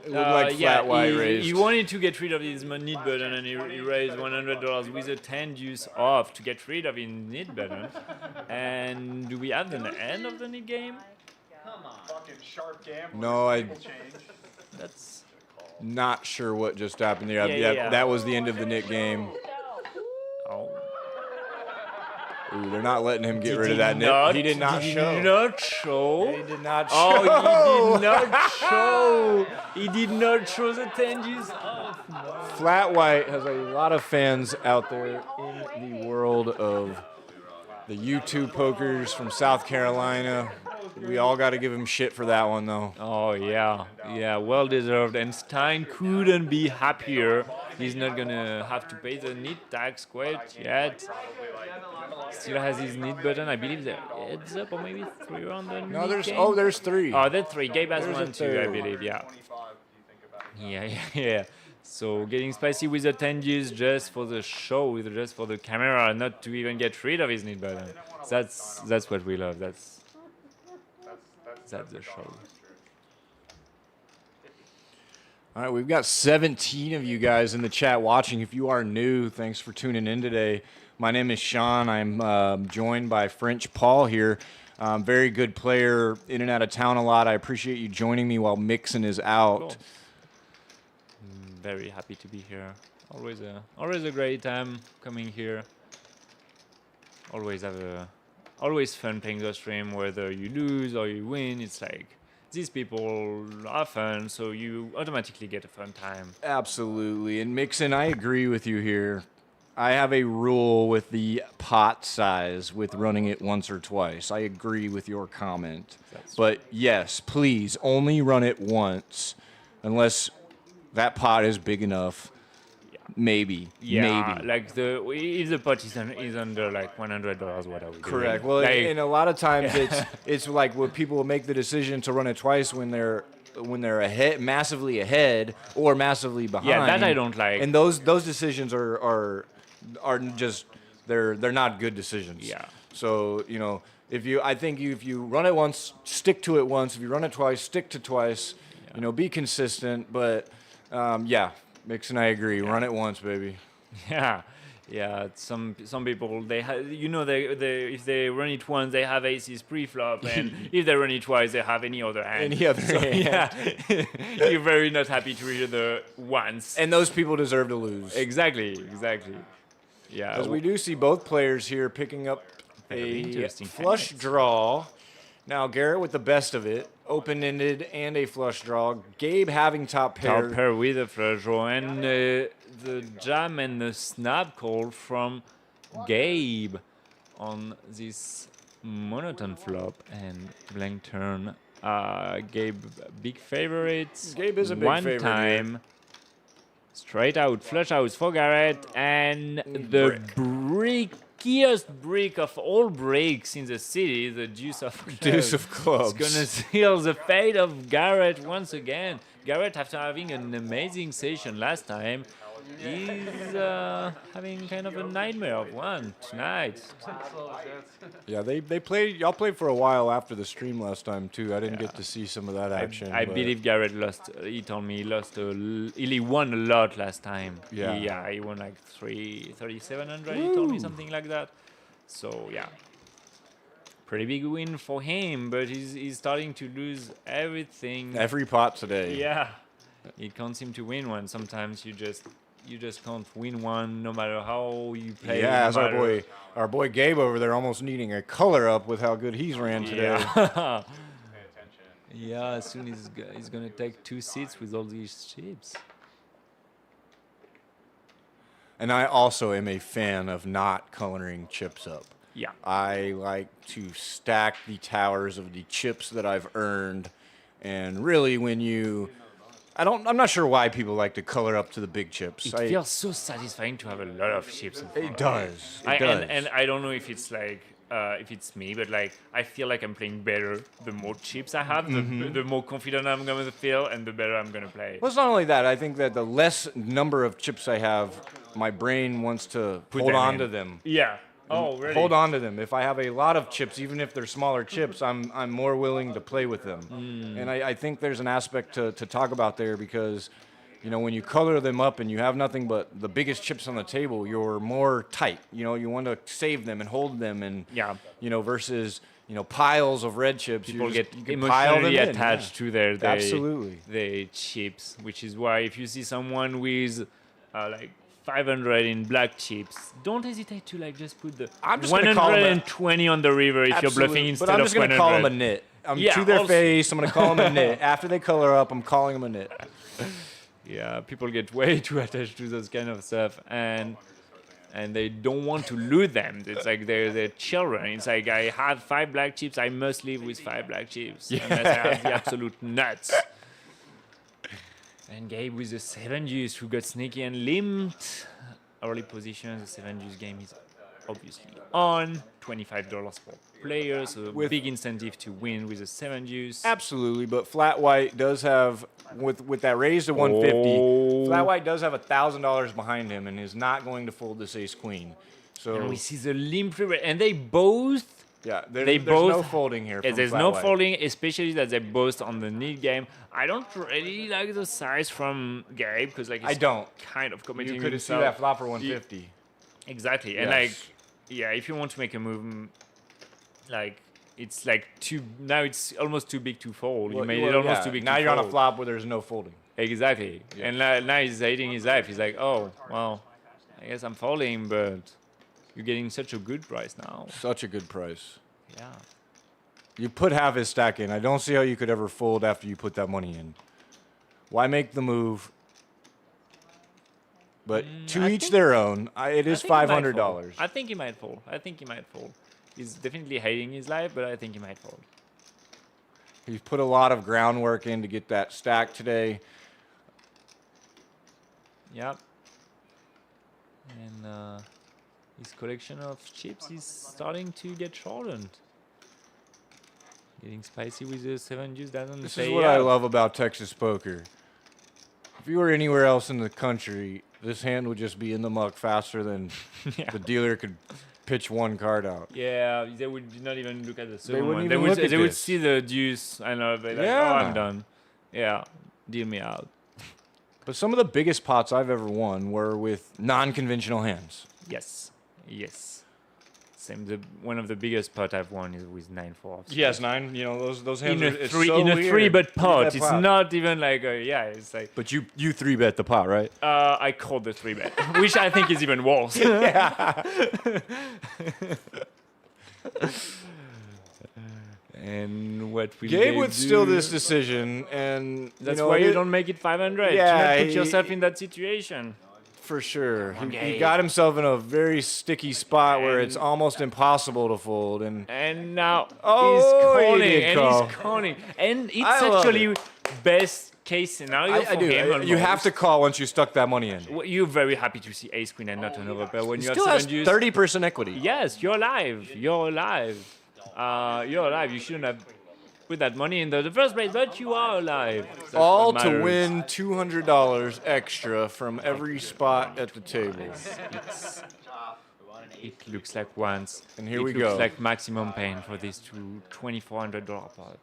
it looked like flat white raised. He wanted to get rid of his need button, and he raised $100 with a 10 deuce off to get rid of his need button. And do we have the end of the need game? Fucking sharp gambler. No, That's not sure what just happened there. Yeah. That was the end of the Nick game. Oh. Ooh, they're not letting him get rid of that Nick. He did not show. He did not show. He did not show. Oh, he did not show. He did not show the 10 deuce off. Flat White has a lot of fans out there in the world of the YouTube pokers from South Carolina. We all got to give him shit for that one, though. Oh, yeah, well deserved. And Stein couldn't be happier. He's not gonna have to pay the need tax quite yet. Still has his need button. I believe the heads up, or maybe 3 on the No, need there's game. there's 3. Oh, there's 3. Gabe has There's a 1 too, I third. believe. Yeah. So getting spicy with the 10 deuce just for the show, just for the camera, not to even get rid of his need button. That's what we love. That's the show. All right, we've got 17 of you guys in the chat watching. If you are new, thanks for tuning in today. My name is Sean. I'm joined by French Paul here. Very good player, in and out of town a lot. I appreciate you joining me while Mixon is out. Cool. Very happy to be here. Always a great time coming here. Always fun playing the stream, whether you lose or you win. It's like, these people are fun, so you automatically get a fun time. Absolutely. And Mixon, I agree with you here. I have a rule with the pot size with running it once or twice. I agree with your comment. But yes, please only run it once unless that pot is big enough. Maybe. Yeah, Maybe. like if the pot is under like $100, what are we Correct. doing? Well, like, and a lot of times it's like when people make the decision to run it twice when they're ahead, massively ahead or massively behind. Yeah, that I don't like. And those decisions are just they're not good decisions. Yeah. So I think if you run it once, stick to it once. If you run it twice, stick to twice. Yeah. Be consistent. But Mix and I agree. Run it once, baby. Yeah, yeah. Some people they if they run it once they have aces pre-flop, and if they run it twice they have any other hand. Any other hand. Yeah, you're very not happy to hear the once. And those people deserve to lose. Exactly. Yeah. As we do see both players here picking up Very a interesting flush hands. draw. Now Garrett with the best of it, open-ended and a flush draw. Gabe having top pair. Top pair with a flush draw, and the jam and the snap call from Gabe on this monotone flop and blank turn. Gabe, big favorites. Gabe is a big One favorite time. Straight out, flush out for Garrett, and the brickiest brick of all bricks in the city, the deuce of clubs. Deuce of clubs. It's gonna seal the fate of Garrett once again. Garrett, after having an amazing session last time, is having kind of a nightmare of one tonight. Yeah, they played. Y'all played for a while after the stream last time too. I didn't get to see some of that action. I but believe Garrett lost. He told me he won a lot last time. Yeah. He won like 3,700. He told me something like that. So yeah, pretty big win for him. But he's starting to lose everything. every pot today. Yeah, he can't seem to win one. Sometimes you just can't win one, no matter how you play. Yeah, no as matter- our boy Gabe over there almost needing a color up with how good he's ran today. Yeah. Yeah, soon he's gonna take 2 seats with all these chips. And I also am a fan of not coloring chips up. Yeah. I like to stack the towers of the chips that I've earned, and really I'm not sure why people like to color up to the big chips. It feels so satisfying to have a lot of chips. In front It of does. me. It does. And I don't know if it's like if it's me, but like I feel like I'm playing better the more chips I have, the more confident I'm gonna feel, and the better I'm gonna play. Well, it's not only that. I think that the less number of chips I have, my brain wants to hold them on in. to them. Yeah. Oh, really? Hold on to them. If I have a lot of chips, even if they're smaller chips, I'm more willing to play with them. And I think there's an aspect to talk about there because, when you color them up and you have nothing but the biggest chips on the table, you're more tight. You want to save them and hold them, and versus piles of red chips. People get you can pile them emotionally in, attached to their Absolutely. their chips, which is why if you see someone with like 500 in black chips, don't hesitate to like just put the I'm just gonna call 'em 120 on the river if you're bluffing instead but I'm of just going 100. to call them a nit. To their face, I'm going to call them a nit. After they color up, I'm calling them a nit. Yeah, people get way too attached to those kind of stuff, and they don't want to lose them. It's like they're children. It's like I have 5 black chips, I must live with 5 black chips unless I have the absolute nuts. And Gabe with the 7 juice who got sneaky and limped. Early position, the 7 juice game is obviously on. $25 for players, so With- big incentive to win with the 7 juice. Absolutely, but Flat White does have, with that raise to 150, Oh. Flat White does have $1,000 behind him and is not going to fold this ace queen. So And we see the limp river, and they both. yeah, They there's both no folding here. From There's Flat no White. folding, especially that they both on the need game. I don't really like the size from Gabe because like I it's don't. kind of committing You could have seen himself. that flop for 150. Exactly, and Yes. like yeah, if you want to make a move, like it's like now it's almost too big to fold. You made it almost too big. Now to you're on a fold. flop where there's no folding. Exactly, Yeah. and now he's hating his life. He's like, oh well, I guess I'm folding, but you're getting such a good price now. Such a good price. Yeah. You put half his stack in. I don't see how you could ever fold after you put that money in. Why make the move? But to I each think- their own. It I is think he might $500. fall. I think he might fall. I think he might fall. He's definitely hating his life, but I think he might fall. He's put a lot of groundwork in to get that stack today. Yep. And his collection of chips is starting to get shortened. Getting spicy with the 7 juice doesn't This say is what I out. love about Texas poker. If you were anywhere else in the country, this hand would just be in the muck faster than Yeah. the dealer could pitch one card out. Yeah, they would not even look at the second wouldn't one. even They look would, at they would this. see the deuce and they're like, oh, Yeah. I'm done. Yeah, deal me out. But some of the biggest pots I've ever won were with non-conventional hands. Yes, yes. Same. One of the biggest pot I've won is with 9-4. Yes, 9. You know those hands. In a are, it's three, so in a weird. 3-bet pot, Three-bet it's pot. not even like it's like. But you 3-bet the pot, right? I called the 3-bet, which I think is even worse. And what will Gabe they would steal do? this decision, and That's you know, why you it- don't make it 500. Yeah, You don't put he- yourself in that situation. For sure. He Gabe. got himself in a very sticky spot where it's And- almost impossible to fold. And And now Oh, he's he calling, did and call. he's calling, and it's I love actually best case scenario I for do. him. You have to call once you stuck that money in. You're very happy to see ace queen and not another pair when He you have still has 7 deuce. 30% equity. Yes, you're alive. You're alive. You're alive. You shouldn't have put that money in the first place, but you are alive. That's All what to matters. win $200 extra from every spot at the table. It looks like once. And here it we looks go. like maximum pain for these two $2,400 pot.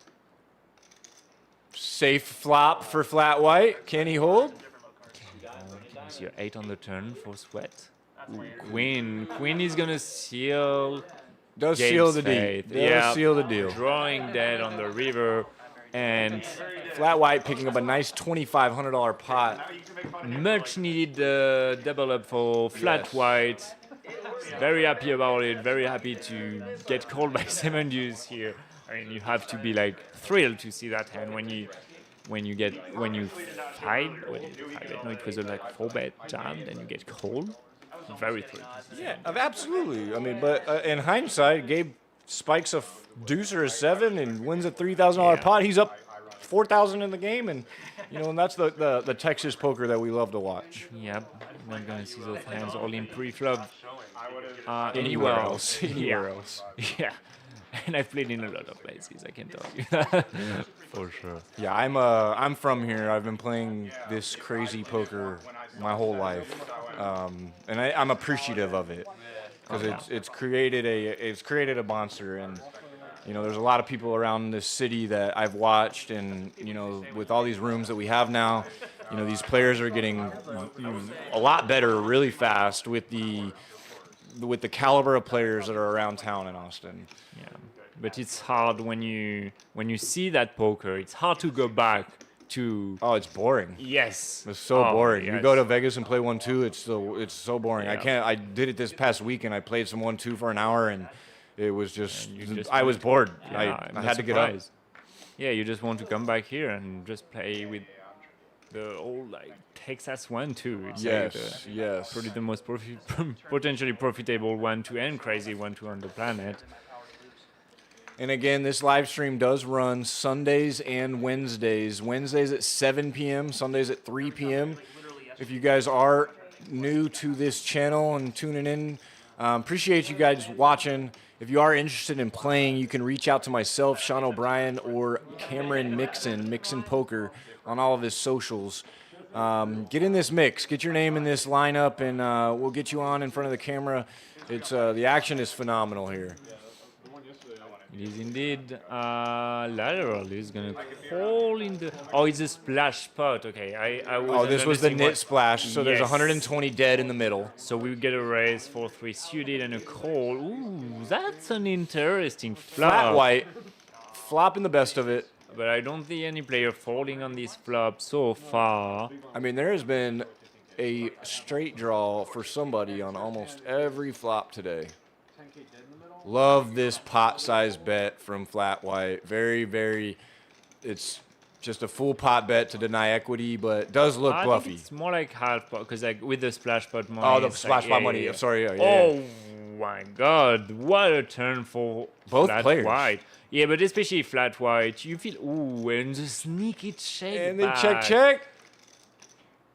Safe flop for flat white. Can he hold? It's your 8 on the turn for sweat. Queen. Queen is gonna seal. Does Gabe's seal the deal. fate. Does Yeah. seal the deal. Drawing dead on the river, and Flat white picking up a nice $2,500 pot. much needed double up for flat Yes. white. Very happy about it. Very happy to get called by 7 deuce here. I mean, you have to be like thrilled to see that hand when you fight. What did you fight? No, it was a like 4-bet jam, then you get called. Very thrilled. Yeah, absolutely. I mean, but in hindsight, Gabe spikes a deuce or a 7 and wins a $3,000 Yeah. pot. He's up 4,000 in the game, and and that's the Texas poker that we love to watch. Yep, you're not gonna see those hands all in pre-flop Anywhere else. Anywhere Yeah. else. Yeah, and I've played in a lot of places. I can tell you that for sure. Yeah, I'm from here. I've been playing this crazy poker my whole life, and I'm appreciative of it because it's created a monster, and there's a lot of people around this city that I've watched, and with all these rooms that we have now, these players are getting a lot better really fast with the caliber of players that are around town in Austin. Yeah, but it's hard when you see that poker. It's hard to go back to. Oh, it's boring. Yes, It's so boring. You yes. go to Vegas and play 1-2. It's so boring. Yeah. I did it this past week, and I played some 1-2 for an hour, and it was just. You just I was bored. Yeah, I I'm had to get up. surprised. Yeah, you just want to come back here and just play with the old like Texas 1-2. It's like Yes. probably the most potentially profitable 1-2 and crazy 1-2 on the planet. And again, this live stream does run Sundays and Wednesdays. Wednesdays at 7 p.m., Sundays at 3 p.m. If you guys are new to this channel and tuning in, appreciate you guys watching. If you are interested in playing, you can reach out to myself, Sean O'Brien, or Cameron Mixon Poker, on all of his socials. Get in this mix. Get your name in this lineup, and we'll get you on in front of the camera. It's the action is phenomenal here. It is indeed Lateralus is gonna call in the. Oh, it's a splash spot. Okay, I was. Oh, this was the knit splash. So there's Yes. 120 dead in the middle. So we get a raise for 3 suited and a call. Ooh, that's an interesting flop. Flat white, flopping the best of it. But I don't see any player folding on this flop so far. I mean, there has been a straight draw for somebody on almost every flop today. Love this pot size bet from flat white. Very, very, it's just a full pot bet to deny equity, but does look I bluffy. think it's more like half pot because like with the splash pot money. Oh, the it's splash like, pot yeah, money. yeah, Sorry. Yeah, oh my God! What a turn for Both flat players. white. Yeah, but especially flat white, you feel and the sneaky check And then back. check.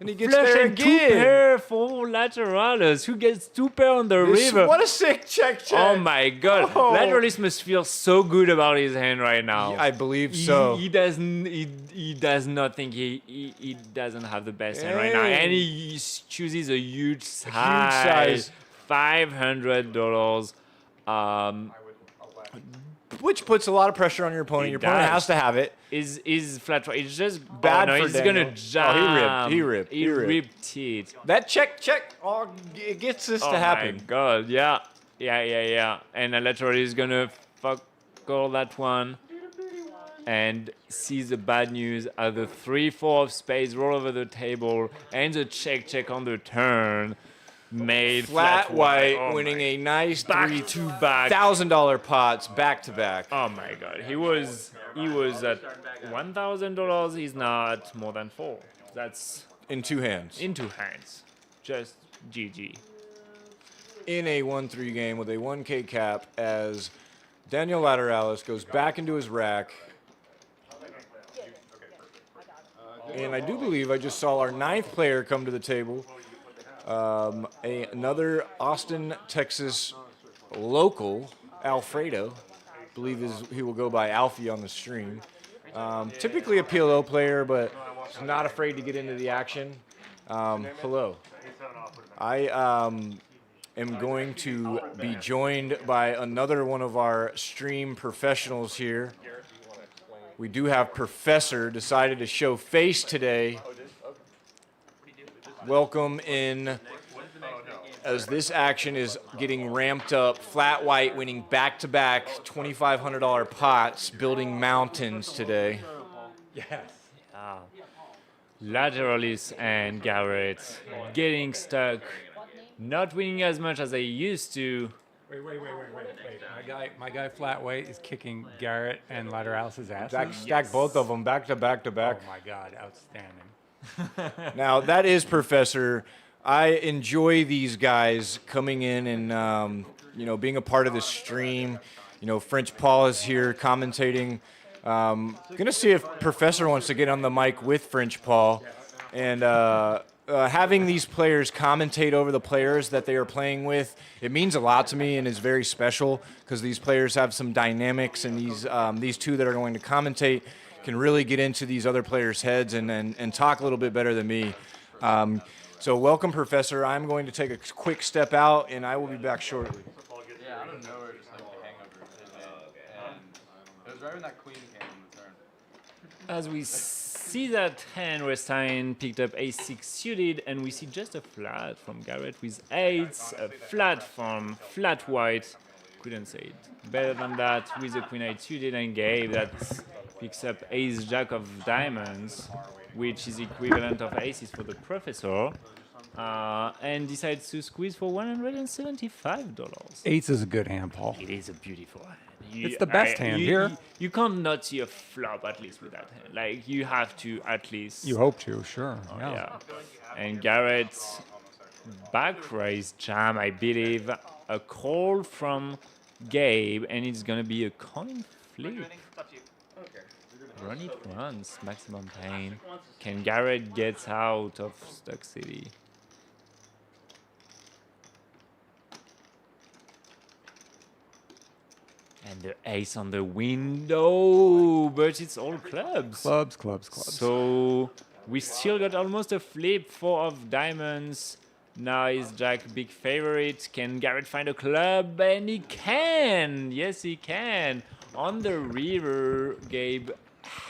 And he gets Flush there and two again. pair for Lateralus, who gets 2 pair on the river. What a sick check. Oh my God! Oh. Lateralus must feel so good about his hand right now. I believe so. He doesn't. He does not think he doesn't have the best hand right now, and he chooses a huge size. $500. Which puts a lot of pressure on your opponent. It Your opponent does. has to have it. Is flat white. It's just Bad oh, no, for he's Daniel. gonna jam. He ripped it. That check. Oh, it gets this Oh to happen. my God! Yeah. And Lateralus is gonna fuck all that one. And sees the bad news as the 3-4 of spades roll over the table and the check on the turn. Made Flat white Oh winning my. a nice Back to back. $1,000 pots back to back. Oh my God, he was at $1,000. He's now at more than 4. That's In 2 hands. in 2 hands. Just GG. In a 1-3 game with a 1K cap as Daniel Lateralus goes back into his rack. And I do believe I just saw our 9th player come to the table. Another Austin, Texas local, Alfredo. I believe he will go by Alfie on the stream. Typically a PLO player, but not afraid to get into the action. Hello. I am going to be joined by another one of our stream professionals here. We do have Professor decided to show face today. Welcome in as this action is getting ramped up. Flat white winning back-to-back $2,500 pots, building mountains today. Yeah. Lateralus and Garrett getting stuck, not winning as much as they used to. Wait. My guy flat weight is kicking Garrett and Lateralus' ass. Stack both of them back to back to back. Oh my God, outstanding. Now that is Professor. I enjoy these guys coming in and being a part of the stream. French Paul is here commentating. Gonna see if Professor wants to get on the mic with French Paul, and having these players commentate over the players that they are playing with, it means a lot to me and is very special because these players have some dynamics, and these two that are going to commentate can really get into these other players' heads and talk a little bit better than me. So welcome, Professor. I'm going to take a quick step out, and I will be back shortly. Yeah, out of nowhere, just like a hangover. It was right when that queen came in the turn. As we see that hand, Westine picked up a6 suited, and we see just a flat from Garrett with 8s, a flat from flat white. Couldn't say it better than that with a queen 8 suited, and Gabe that picks up ace jack of diamonds, which is equivalent of aces for the professor, and decides to squeeze for $175. 8s is a good hand, Paul. It is a beautiful hand. It's the best hand here. You can't not see a flop at least with that hand. Like you have to at least. You hope to, sure. Yeah. And Garrett's back raise jam, I believe, a call from Gabe, and it's gonna be a coin flip. Run it once, maximum pain. Can Garrett get out of Stuck City? And the ace on the window, but it's all clubs. Clubs. So we still got almost a flip, 4 of diamonds. Now is Jack big favorite. Can Garrett find a club? And he can! Yes, he can. On the river, Gabe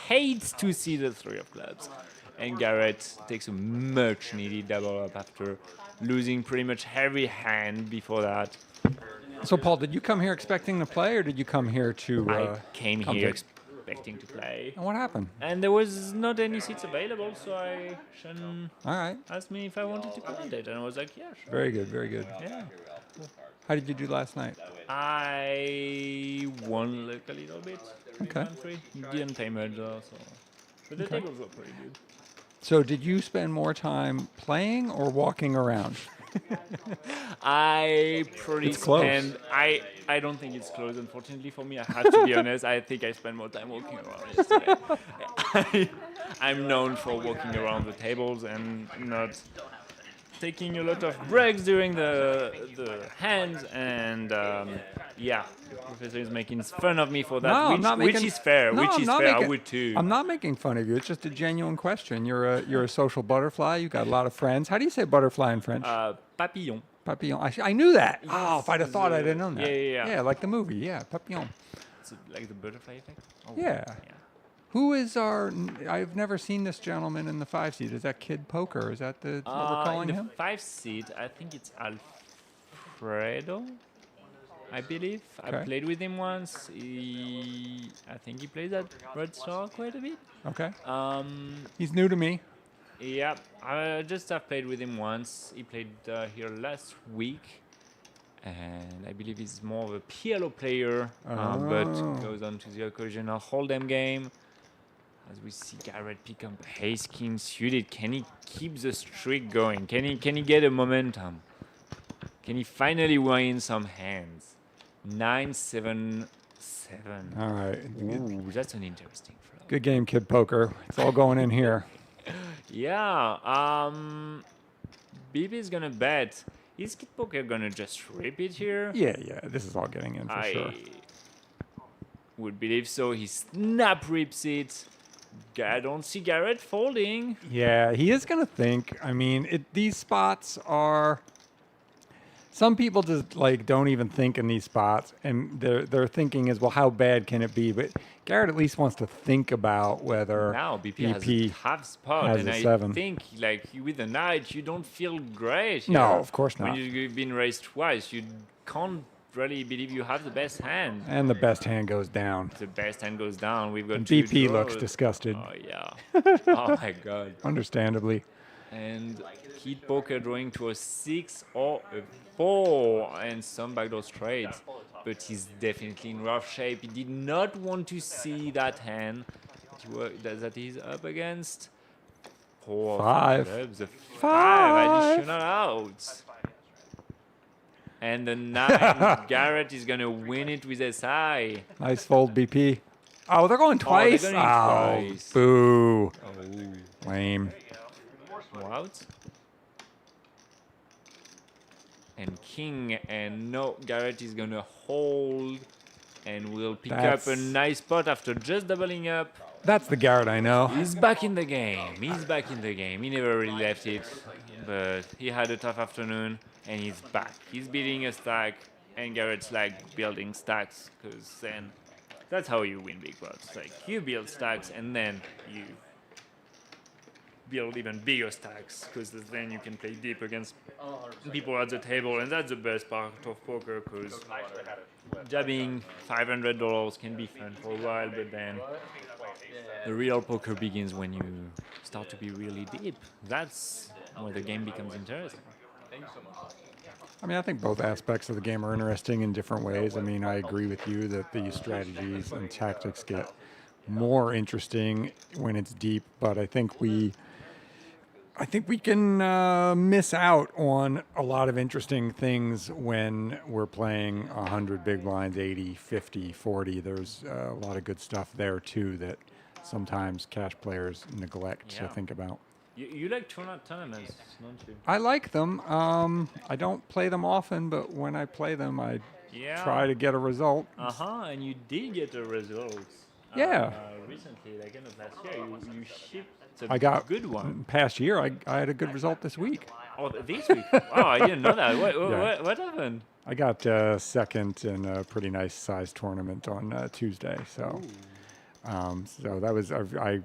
hates to see the 3 of clubs. And Garrett takes a much needed double up after losing pretty much every hand before that. So, Paul, did you come here expecting to play, or did you come here to... I came here expecting to play. And what happened? And there was not any seats available, so Shen All right. asked me if I wanted to commentate, and I was like, yeah, sure. Very good. Yeah. How did you do last night? I won like a little bit. Okay. Didn't pay much though, so But the Okay. tables were pretty good. So did you spend more time playing or walking around? I probably It's close. spend. I don't think it's close, unfortunately for me. I have to be honest. I think I spent more time walking around yesterday. I'm known for walking around the tables and not taking a lot of breaks during the hands. And yeah, the professor is making fun of me for that, No, I'm not which making. is fair. No, which I'm is not fair. I making- would too. I'm not making fun of you. It's just a genuine question. You're a social butterfly. You got a lot of friends. How do you say butterfly in French? Papillon. Papillon. I knew that. Yes, Oh, if I'd have thought, I'd have known that. yeah. Yeah, like the movie. Yeah, papillon. Is it like the butterfly effect? Oh, Yeah. Who is our? I've never seen this gentleman in the 5 seat. Is that Kid Poker? Is that the what we're calling in the him? 5 seat, I think it's Alfredo. I believe I Okay. played with him once. I think he plays at Red Star quite a bit. Okay. Um, He's new to me. yeah, I just have played with him once. He played here last week, and I believe he's more of a PLO player, but Oh. goes on to the occasional Holdem game. As we see Garrett pick up Ace King suited, can he keep the streak going? Can he get a momentum? Can he finally win some hands? 9-7-7. All right. Ooh, that's an interesting flop. Good game, Kid Poker. It's all going in here. Yeah. BB's gonna bet. Is Kid Poker gonna just rip it here? Yeah. This is all getting in for sure. Would believe so. He snap rips it. I don't see Garrett folding. Yeah, he is gonna think. I mean, these spots are. Some people just like don't even think in these spots, and their thinking is, well, how bad can it be? But Garrett at least wants to think about whether Now BP has a tough spot, has and a I 7. think like with the knight, you don't feel great. No, here. of course not. When you've been raised twice, you can't really believe you have the best hand. And the best hand goes down. The best hand goes down. We've got And two BP looks draws. disgusted. Oh yeah. Oh my god. Understandably. And Kid Poker drawing to a 6 or a 4 and some backdoor straights. But he's definitely in rough shape. He did not want to see that hand that he's up against. 4 5. clubs, a 5 5. additional outs. And the 9, Garrett is gonna win it with SI. Nice fold, BP. Oh, they're going twice? going twice. Boo. Lame. More outs. And King, and no, Garrett is gonna hold and will pick up a nice spot after just doubling up. That's the Garrett I know. He's back in the game. He's back in the game. He never really left it, but he had a tough afternoon, and he's back. He's beating a stack, and Garrett's like building stacks, because then that's how you win big pots. Like, you build stacks, and then you build even bigger stacks, because then you can play deep against people at the table, and that's the best part of poker, because jabbing $500 can be fun for a while, but then the real poker begins when you start to be really deep. That's where the game becomes interesting. I mean, I think both aspects of the game are interesting in different ways. I mean, I agree with you that the strategies and tactics get more interesting when it's deep, but I think we can miss out on a lot of interesting things when we're playing 100 big blinds, 80, 50, 40. There's a lot of good stuff there too that sometimes cash players neglect to think about. You like tournaments, don't you? I like them. I don't play them often, but when I play them, I try to get a result. And you did get a result. Yeah. Recently, like end of last year, you shipped I got good one. Past year, I had a good result this week. Oh, this week? Wow, I didn't know that. Yeah. What happened? I got second in a pretty nice sized tournament on Tuesday. So, so that was I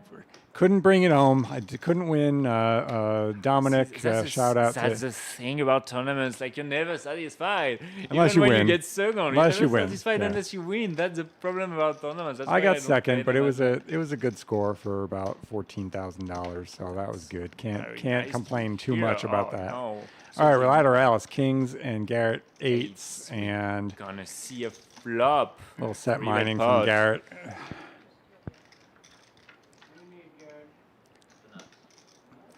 couldn't bring it home. I couldn't win. Dominic, shout out That's to. the thing about tournaments. Like, you're never satisfied. Unless Even you when win. you get second, Unless you're you never win, satisfied yeah. unless you win. That's the problem about tournaments. That's I why got don't play second, but it them. was a good score for about $14,000. So that was good. Can't Very can't nice complain too to much hear. about Oh, that. no. All right, well, Lateralus kings and Garrett eights and Gonna see a flop. little set Three-bet mining pot. from Garrett.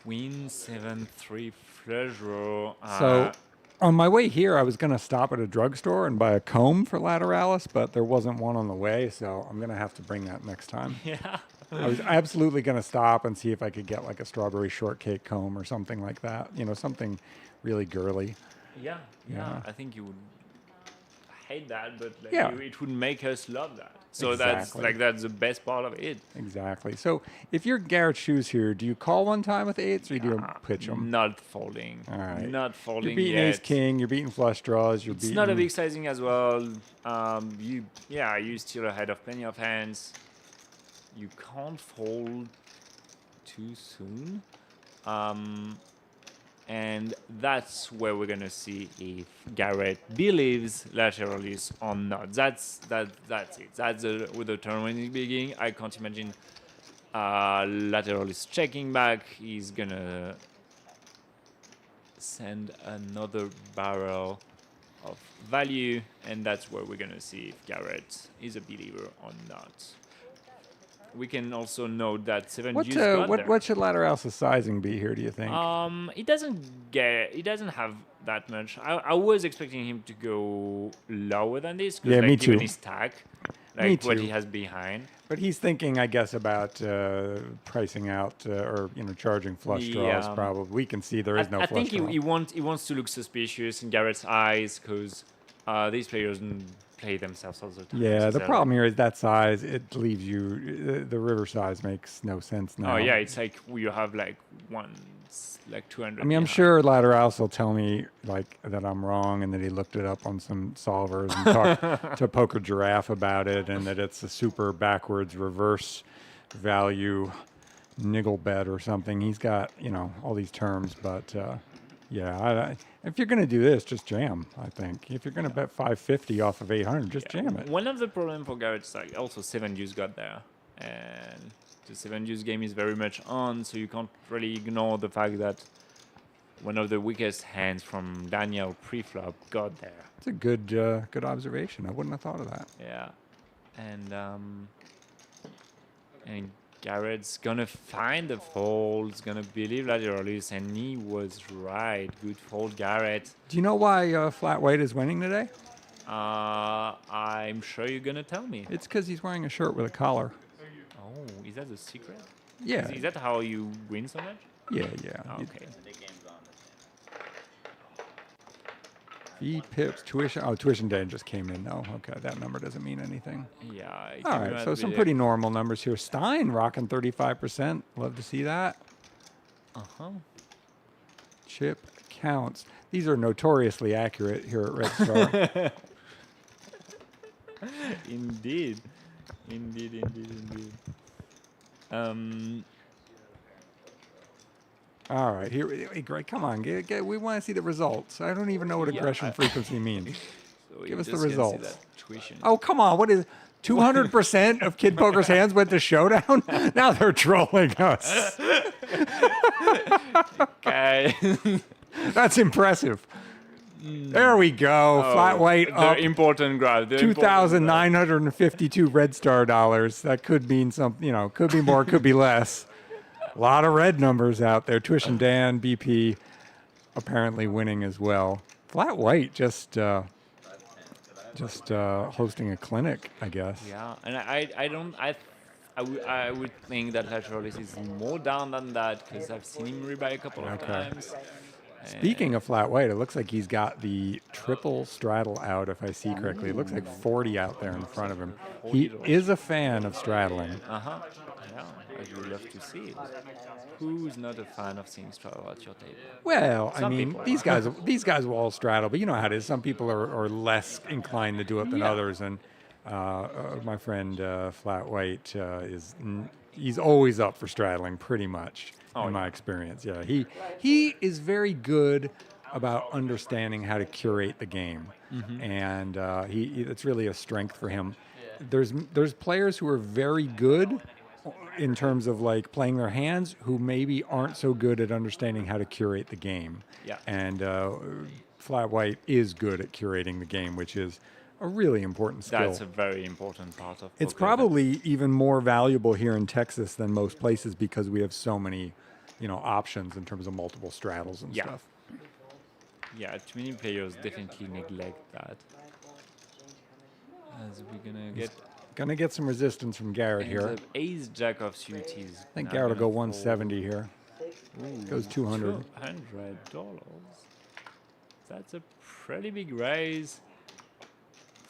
Queen 7-3 flush draw. So, on my way here, I was going to stop at a drugstore and buy a comb for Lateralus, but there wasn't one on the way, so I'm going to have to bring that next time. Yeah. I was absolutely going to stop and see if I could get like a strawberry shortcake comb or something like that. You know, something really girly. Yeah. Yeah. I think you would hate that, but like Yeah. it would make us love that. So Exactly. that's the best part of it. Exactly. So, if you're Garrett's shoes here, do you call one time with eights or do you pitch them? Not folding. All right. Not folding You're beating yet. ace king. You're beating flush draws. You're It's beating. not a big sizing as well. You still ahead of plenty of hands. You can't fold too soon. And that's where we're gonna see if Garrett believes Lateralus or not. That's it. That's with the turn when it's beginning. I can't imagine Lateralus checking back. He's gonna send another barrel of value, and that's where we're gonna see if Garrett is a believer or not. We can also note that 7 What, juice got there. what should Lateralus' sizing be here, do you think? It doesn't have that much. I was expecting him to go lower than this. 'Cause, Yeah, like, me given too. his stack, Me like what too. he has behind. But he's thinking, I guess, about pricing out or charging flush draws. Probably we can see there is no I flush think draw. he wants to look suspicious in Garrett's eyes because these players play themselves all the time. Yeah, so the they're problem here is that size. It leaves you. The river size makes no sense now. Oh yeah, it's like you have like 200. I mean, I'm behind. sure Lateralus will tell me like that I'm wrong and that he looked it up on some solvers and talked to Poker Giraffe about it, and that it's a super backwards reverse value niggle bet or something. He's got all these terms, but if you're gonna do this, just jam. I think if you're gonna bet 550 off of 800, just jam it. One of the problems for Garrett is like also 7 juice got there, and the 7 juice game is very much on, so you can't really ignore the fact that one of the weakest hands from Daniel pre-flop got there. It's a good observation. I wouldn't have thought of that. Yeah, and Garrett's gonna find the folds, gonna believe Lateralus, and he was right. Good fold, Garrett. Do you know why flat white is winning today? I'm sure you're gonna tell me. It's because he's wearing a shirt with a collar. Oh, is that the secret? Yeah. Is that how you win so much? Yeah. Okay. He pips tuition. Oh, tuition day just came in. No, okay, that number doesn't mean anything. Yeah. All right, so some pretty normal numbers here. Stein rocking 35%. Love to see that. Chip counts. These are notoriously accurate here at Red Star. Indeed. All right, here, hey, Greg, come on, we want to see the results. I don't even know what aggression frequency means. So Give us the just gonna see results. that tuition. Oh, come on, what is 200% of Kid Poker's hands went to showdown? Now they're trolling us. Okay. That's impressive. There we go. Flat white the up. important graph. the 2,952 Red Star dollars. That could mean some, could be more, could be less. A lot of red numbers out there. Tuition Dan, BP, apparently winning as well. Flat white just hosting a clinic, I guess. Yeah, and I would think that Lateralus is more down than that because I've seen him rebuy a couple of times. Speaking of flat white, it looks like he's got the triple straddle out, if I see correctly. It looks like 40 out there in front of him. He is a fan of straddling. Yeah, I would love to see it. Who's not a fan of seeing straddle at your table? Well, I Some mean, people these are. guys will all straddle, but you know how it is. Some people are less inclined to do it than others, and my friend Flat White he's always up for straddling, pretty much, in my experience. Yeah, he is very good about understanding how to curate the game, and it's really a strength for him. There's players who are very good in terms of like playing their hands who maybe aren't so good at understanding how to curate the game. Yeah. And Flat White is good at curating the game, which is a really important skill. That's a very important part of It's poker. probably even more valuable here in Texas than most places because we have so many options in terms of multiple straddles and Yeah. stuff. Yeah, too many players definitely neglect that. As we're gonna get Gonna get some resistance from Garrett ends here. up ace jack of suit is I think not Garrett will gonna go fold. 170 here. Goes 200. $200. That's a pretty big raise.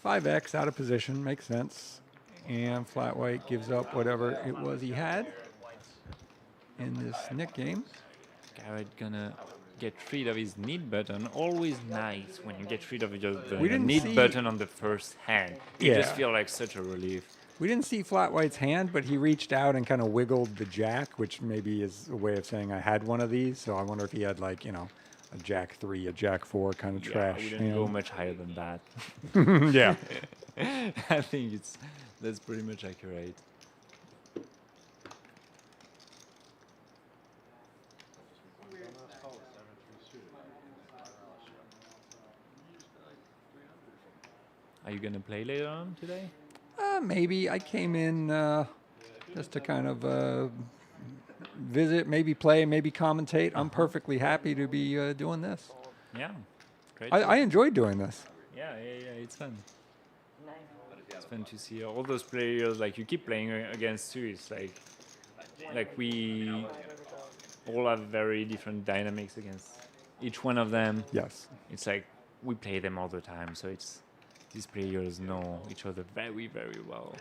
5x out of position, makes sense. And flat white gives up whatever it was he had in this Nick game. Garrett gonna get rid of his need button. Always nice when you get rid of We the didn't need see- button on the first hand. You just Yeah. feel like such a relief. We didn't see flat white's hand, but he reached out and kind of wiggled the jack, which maybe is a way of saying I had one of these. So I wonder if he had like, a jack 3, a jack 4 kind of Yeah, trash I wouldn't go hand. much higher than that. Yeah. I think that's pretty much accurate. Are you gonna play later on today? Maybe. I came in just to kind of visit, maybe play, maybe commentate. I'm perfectly happy to be doing this. Yeah, great. I enjoyed doing this. Yeah, it's fun. It's fun to see all those players. Like you keep playing against too. It's like we all have very different dynamics against each one of them. Yes. It's like we play them all the time, so it's these players know each other very, very well.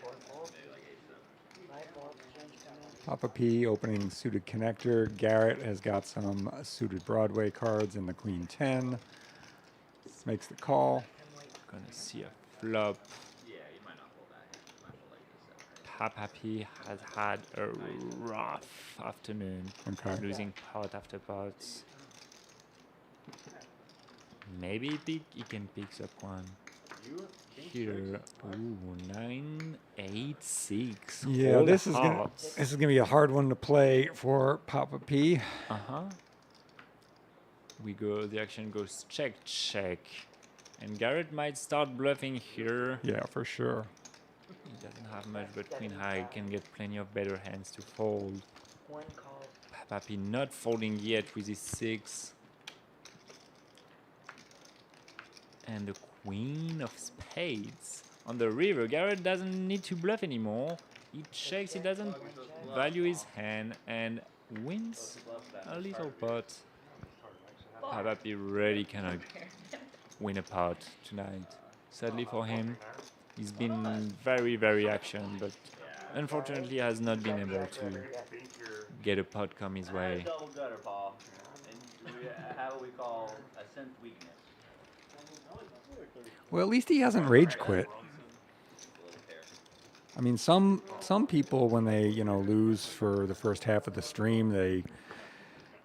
Papa P opening suited connector. Garrett has got some suited Broadway cards in the Queen 10. This makes the call. Gonna see a flop. Papa P has had a rough afternoon. Okay. Losing pot after pots. Maybe he can pick up one. Here, ooh, 9, 8, 6. Yeah, All this is hearts. gonna be a hard one to play for Papa P. The action goes check, check. And Garrett might start bluffing here. Yeah, for sure. He doesn't have much, but Queen High can get plenty of better hands to fold. Papa P not folding yet with his 6. And the Queen of Spades on the river. Garrett doesn't need to bluff anymore. He checks, he doesn't value his hand and wins a little pot. Papa P really cannot win a pot tonight. Sadly for him, he's been very, very action, but unfortunately has not been able to get a pot come his way. Double gutter, Paul. And we have what we call a synth weakness. Well, at least he hasn't rage quit. I mean, some people when they lose for the first half of the stream, they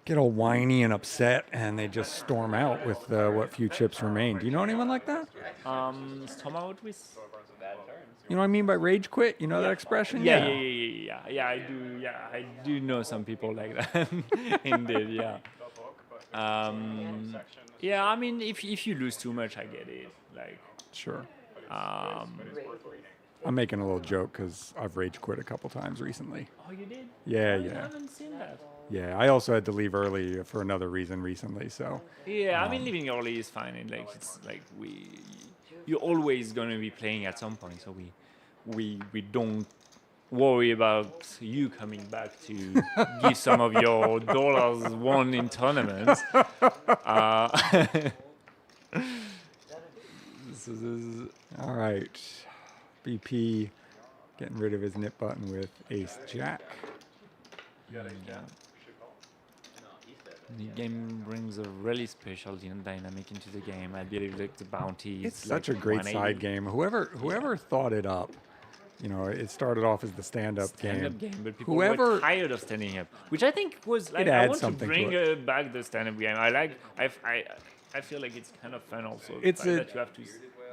get all whiny and upset and they just storm out with what few chips remain. Do you know anyone like that? Storm out with Bad turns. You know what I mean by rage quit? You know that expression? Yeah, I do. Yeah, I do know some people like that. Indeed, yeah. Yeah, I mean, if you lose too much, I get it. Like, Sure. I'm making a little joke because I've rage quit a couple times recently. oh, you did? Yeah, I yeah. haven't seen that. Yeah, I also had to leave early for another reason recently, so. Yeah, I mean, leaving early is fine. And like, it's like you're always gonna be playing at some point, so we don't worry about you coming back to give some of your dollars won in tournaments. This is All right. BP getting rid of his nip button with ace jack. The game brings a really special dynamic into the game. I believe like the bounty. It's is such a like great 180. side game. Whoever thought it up, it started off as the stand-up Stand-up game. game, but people Whoever were tired of standing up, which I think was like It I adds want to something to bring it. back the stand-up game. I feel like it's kind of fun also. the It's fact a- that you have to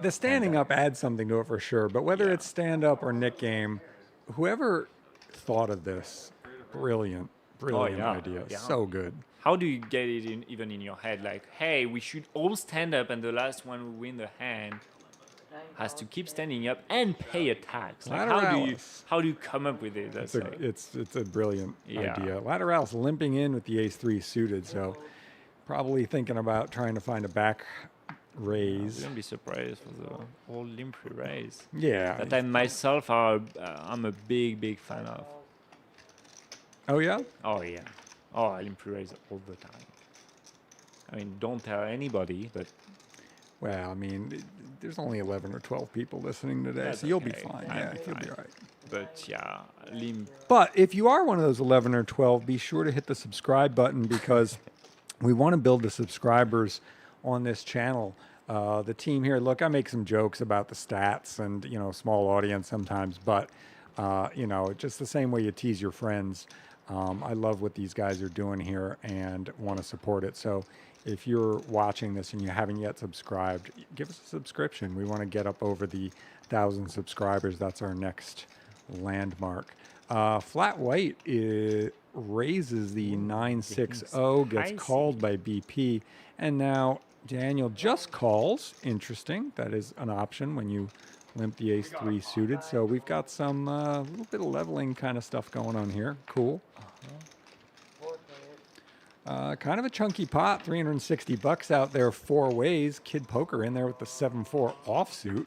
the standing up adds something to it for sure. But whether it's stand-up or Nick game, whoever thought of this, brilliant yeah, idea. yeah. So good. How do you get it even in your head? Like, hey, we should all stand up, and the last one will win the hand. has to keep standing up and pay a tax. Like how do you come up with it? That's It's a brilliant Yeah. idea. Lateralis limping in with the ace-3 suited, so probably thinking about trying to find a back I raise. wouldn't be surprised for the whole limp raise. Yeah. That I myself I'm a big fan of. Oh yeah? Oh yeah. Oh, I limp raise all the time. I mean, don't tell anybody, but Well, I mean, there's only 11 or 12 people listening today, That's so you'll be okay. fine. I'll Yeah, be you'll be fine. all right. but yeah, limp. But if you are one of those 11 or 12, be sure to hit the subscribe button because we want to build the subscribers on this channel. The team here, look, I make some jokes about the stats and, small audience sometimes, but, just the same way you tease your friends. I love what these guys are doing here and want to support it. So if you're watching this and you haven't yet subscribed, give us a subscription. We want to get up over the 1,000 subscribers. That's our next landmark. Flat white raises the 960, gets called by BP, and now Daniel just calls. Interesting. That is an option when you limp the ace-3 suited. So we've got some little bit of leveling kind of stuff going on here. Cool. Kind of a chunky pot, $360 out there 4 ways. Kid Poker in there with the 7-4 offsuit.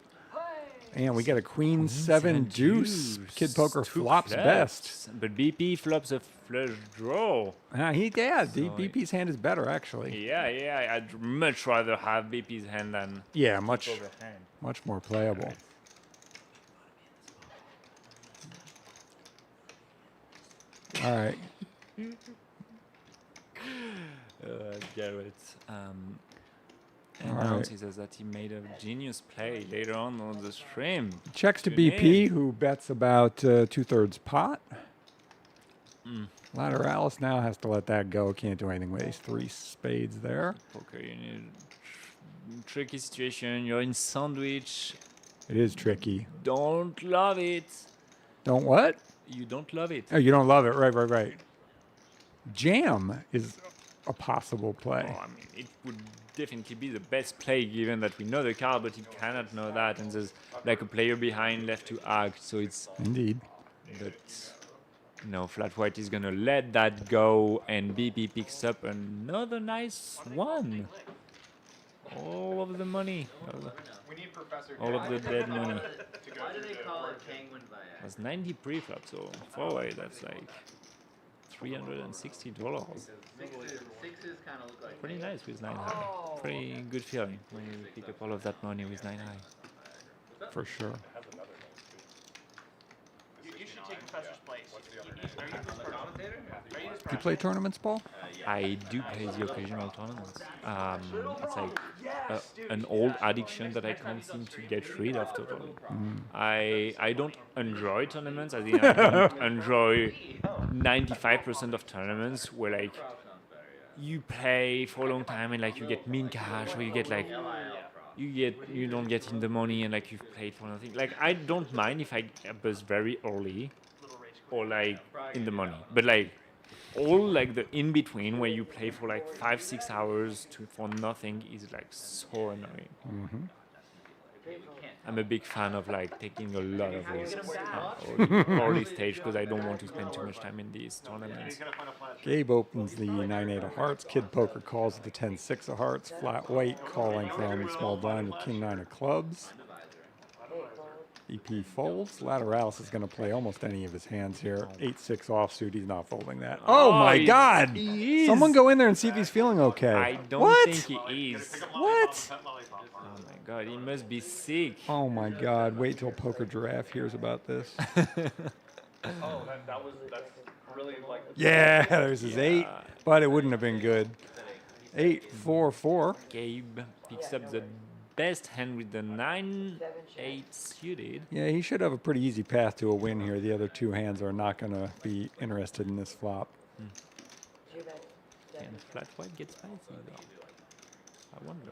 And we get a queen 7 deuce. Kid Poker flops best. But BP flops a flush draw. BP's hand is better actually. Yeah, I'd much rather have BP's hand than much more playable. Right. All right. Garrett announces us that he made a genius play later on the stream. Checks to BP, who bets about 2/3 pot. Lateralus now has to let that go. Can't do anything with ace-3 spades there. Poker, you need tricky situation. You're in sandwich. It is tricky. Don't love it. Don't what? You don't love it. Oh, you don't love it. Right. Jam is a possible play. Oh, I mean, it would definitely be the best play given that we know the card, but he cannot know that, and there's like a player behind left to act, so it's... Indeed. But, flat white is gonna let that go, and BP picks up another nice one. All of the money. We need Professor All of the dead money. Why do they call it Penguin by That's 90 pre-flop, so 4-way, that's like $360. Sixes kind of look like Pretty nice with 9 high. Pretty good feeling when you pick up all of that money with 9 high. For sure. You should take Professor's place. Do you play tournaments, Paul? I do play the occasional tournaments. It's like an old addiction that I can't seem to get rid of totally. I don't enjoy tournaments. I think I don't enjoy 95% of tournaments where like you play for a long time and like you get min cash or you get like you don't get in the money and like you've played for nothing. Like I don't mind if I buzz very early or like in the money, but like all like the in between where you play for like 5-6 hours for nothing is like so annoying. I'm a big fan of like taking a lot of risks early stage because I don't want to spend too much time in these tournaments. Gabe opens the 9-8 of hearts. Kid Poker calls the 10-6 of hearts. Flat white calling from small blind with king 9 of clubs. EP folds. Lateralus is going to play almost any of his hands here. 8-6 offsuit. He's not folding that. Oh my God! He is. Someone go in there and see if he's feeling okay. I don't think he is. What? Oh my God, he must be sick. Oh my God! Wait till Poker Giraffe hears about this. that's really like. Yeah, there's his 8, but it wouldn't have been good. 8-4-4. Gabe picks up the best hand with the 9-8 suited. Yeah, he should have a pretty easy path to a win here. The other 2 hands are not going to be interested in this flop. And flat white gets spicy though. I wonder.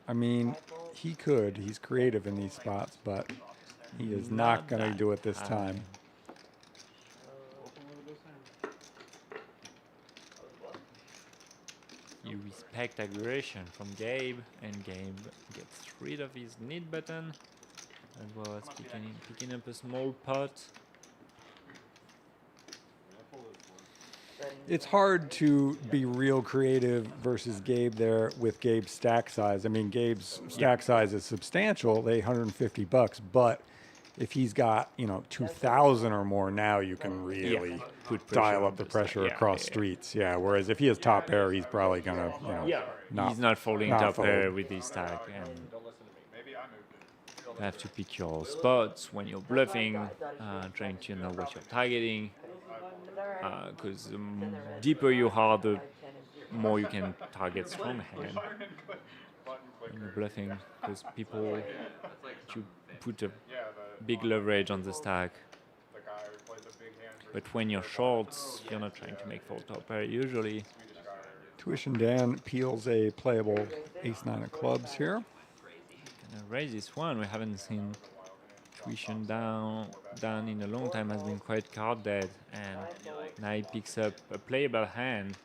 I mean, he could. He's creative in these spots, but he is not going to do it this time. You respect aggression from Gabe, and Gabe gets rid of his need button. as well as picking up a small pot. It's hard to be real creative versus Gabe there with Gabe's stack size. I mean, Gabe's stack size is substantial, $850, but if he's got 2,000 or more, now you can really dial up the pressure across streets. Yeah. Whereas if he has top pair, he's probably gonna he's not folding top pair with his stack, and you have to pick your spots when you're bluffing, trying to know what you're targeting. Because the deeper you are, the more you can target strong hand when you're bluffing. Because people you put a big leverage on the stack. But when you're shorts, you're not trying to make fold top pair usually. Tuition Dan peels a playable ace-9 of clubs here. Gonna raise this one. We haven't seen Tuition down in a long time. Has been quite card dead, and now he picks up a playable hand.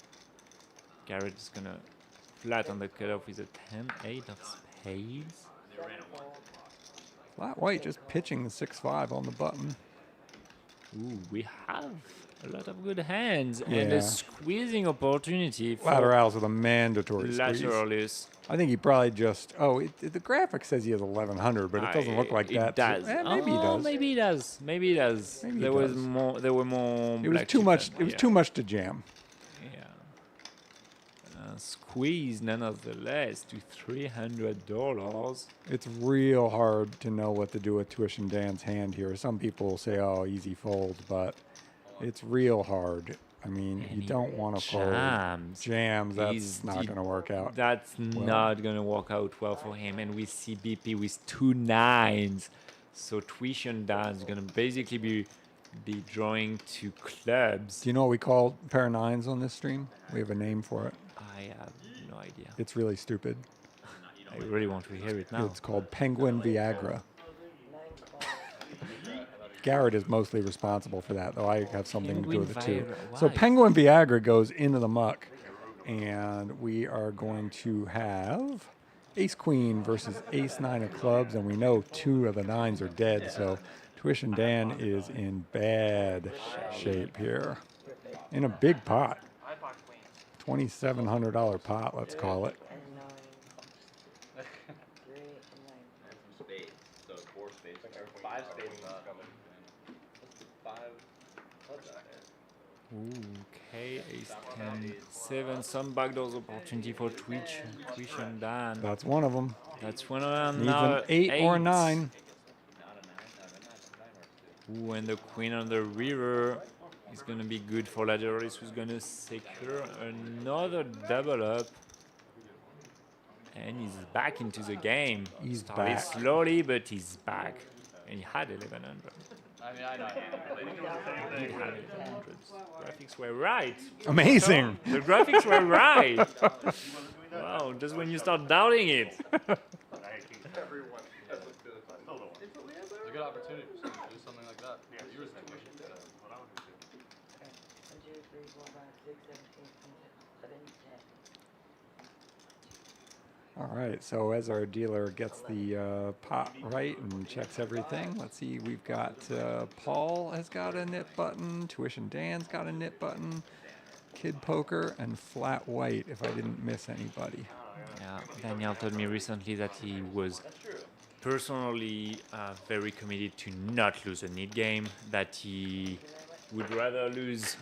Garrett is gonna flat on the cutoff with a 10-8 of spades. Flat white just pitching the 6-5 on the button. Ooh, we have a lot of good hands and a squeezing opportunity for Lateralus with a mandatory Lateralus. squeeze. I think he probably just. The graphic says he has 1,100, but it doesn't look like it that. Does. Maybe he does. Maybe he does. Maybe he does. Maybe there he was does. more. There were more. It was too much. It was too much to jam. Yeah. Squeeze nonetheless to $300. It's real hard to know what to do with Tuition Dan's hand here. Some people will say, "Oh, easy fold," but it's real hard. I mean, you don't want to fold jams. That's not going to work out. That's not going to work out well for him. And we see BP with 2 9s. So Tuition Dan's going to basically be drawing 2 clubs. Do you know what we call pair of 9s on this stream? We have a name for it. I have no idea. It's really stupid. I really want to hear it now. It's called Penguin Viagra. Garrett is mostly responsible for that, though I have something to do with it too. So Penguin Viagra goes into the muck, and we are going to have Ace Queen versus Ace 9 of clubs, and we know 2 of the 9s are dead, so Tuition Dan is in bad shape here. In a big pot. $2,700 pot, let's call it. Spades. So 4 spades. 5 spades. Okay, ace 10, 7, some backdoors opportunity for Tuition Dan. That's one of them. That's one of them. Needs now an 8 or a 9. Ooh, and the queen on the river is going to be good for Lateralus, who's going to secure another double up. And he's back into the game. He's started back. slowly, but he's back. And he had 1100. I mean, I know. He had 1100. Graphics were right. Amazing. The graphics were right. Wow, just when you start doubting it. It's a good opportunity for someone to do something like that. Yeah, you were saying what I would do. 1, 2, 3, 4, 5, 6, 7, 8, 9, 10, 11, 10. All right, so as our dealer gets the pot right and checks everything, let's see, we've got Paul has got a knit button, Tuition Dan's got a knit button, Kid Poker, and Flat White, if I didn't miss anybody. Yeah, Daniel told me recently that he was personally very committed to not lose a knit game, that he would rather lose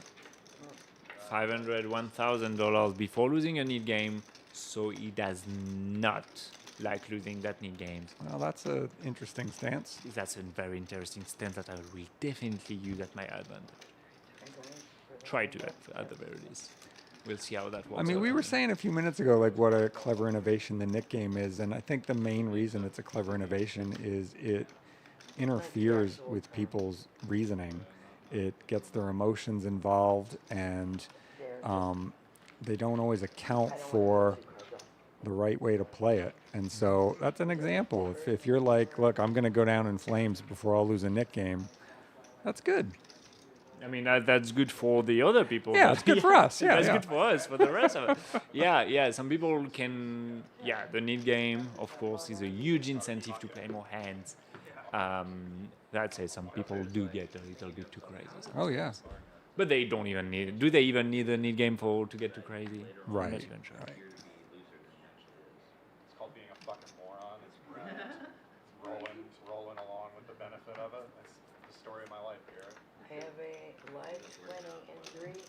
$500, $1,000 before losing a knit game, so he does not like losing that knit games. Well, that's an interesting stance. That's a very interesting stance that I will definitely use at my advantage. Try to at the very least. We'll see how that works. I mean, we were saying a few minutes ago, like, what a clever innovation the knit game is, and I think the main reason it's a clever innovation is it interferes with people's reasoning. It gets their emotions involved, and they don't always account for the right way to play it. And so that's an example. If you're like, look, I'm going to go down in flames before I'll lose a knit game, that's good. I mean, that's good for the other people. Yeah, it's good for us. Yeah, that's good for us, for the rest of it. Yeah, some people can... Yeah, the knit game, of course, is a huge incentive to play more hands. That says some people do get a little bit too crazy. Oh yeah. But they don't even need. Do they even need a need game to get too crazy? I'm Right. not even sure. Right. It's called being a fucking moron. It's rolling along with the benefit of it. It's the story of my life, Garrett. I have a life-winning injury.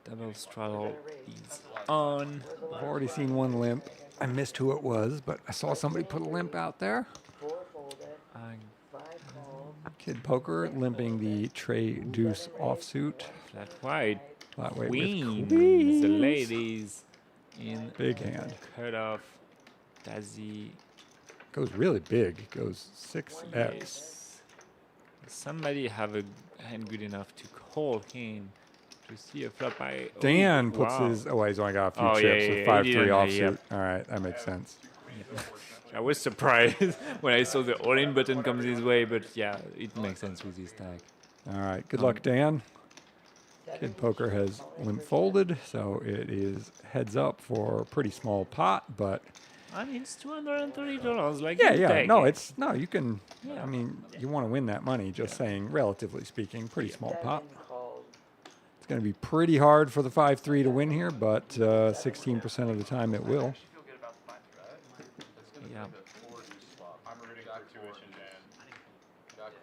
Double straddle is on. I've already seen one limp. I missed who it was, but I saw somebody put a limp out there. 4 folded, I 5 called, Kid Poker limping the Trey Deuce offsuit. flat white. Flat weight Queens, with the queens. ladies in Big hand. cut off. Dazzy. Goes really big. Goes 6x. Yes. Somebody have a hand good enough to call him to see a flop by. Dan puts wow. his. Oh, he's only got a few Oh, chips. yeah, A yeah, 5-3 he didn't, offsuit. yep. All right, that makes sense. I was surprised when I saw the all-in button comes his way, but yeah, it makes sense with his stack. All right, good luck, Dan. Kid Poker has limp folded, so it is heads up for a pretty small pot, but I mean, it's $230. Like yeah, you yeah. take No, it. it's no. You can. Yeah. I mean, you want to win that money. Just saying, relatively speaking, pretty small pot. 7 called, It's going to be pretty hard for the 5-3 to win here, but 16% of the time it will. Feel good about the 5-3. Yeah. I'm rooting for tuition, Dan. Jack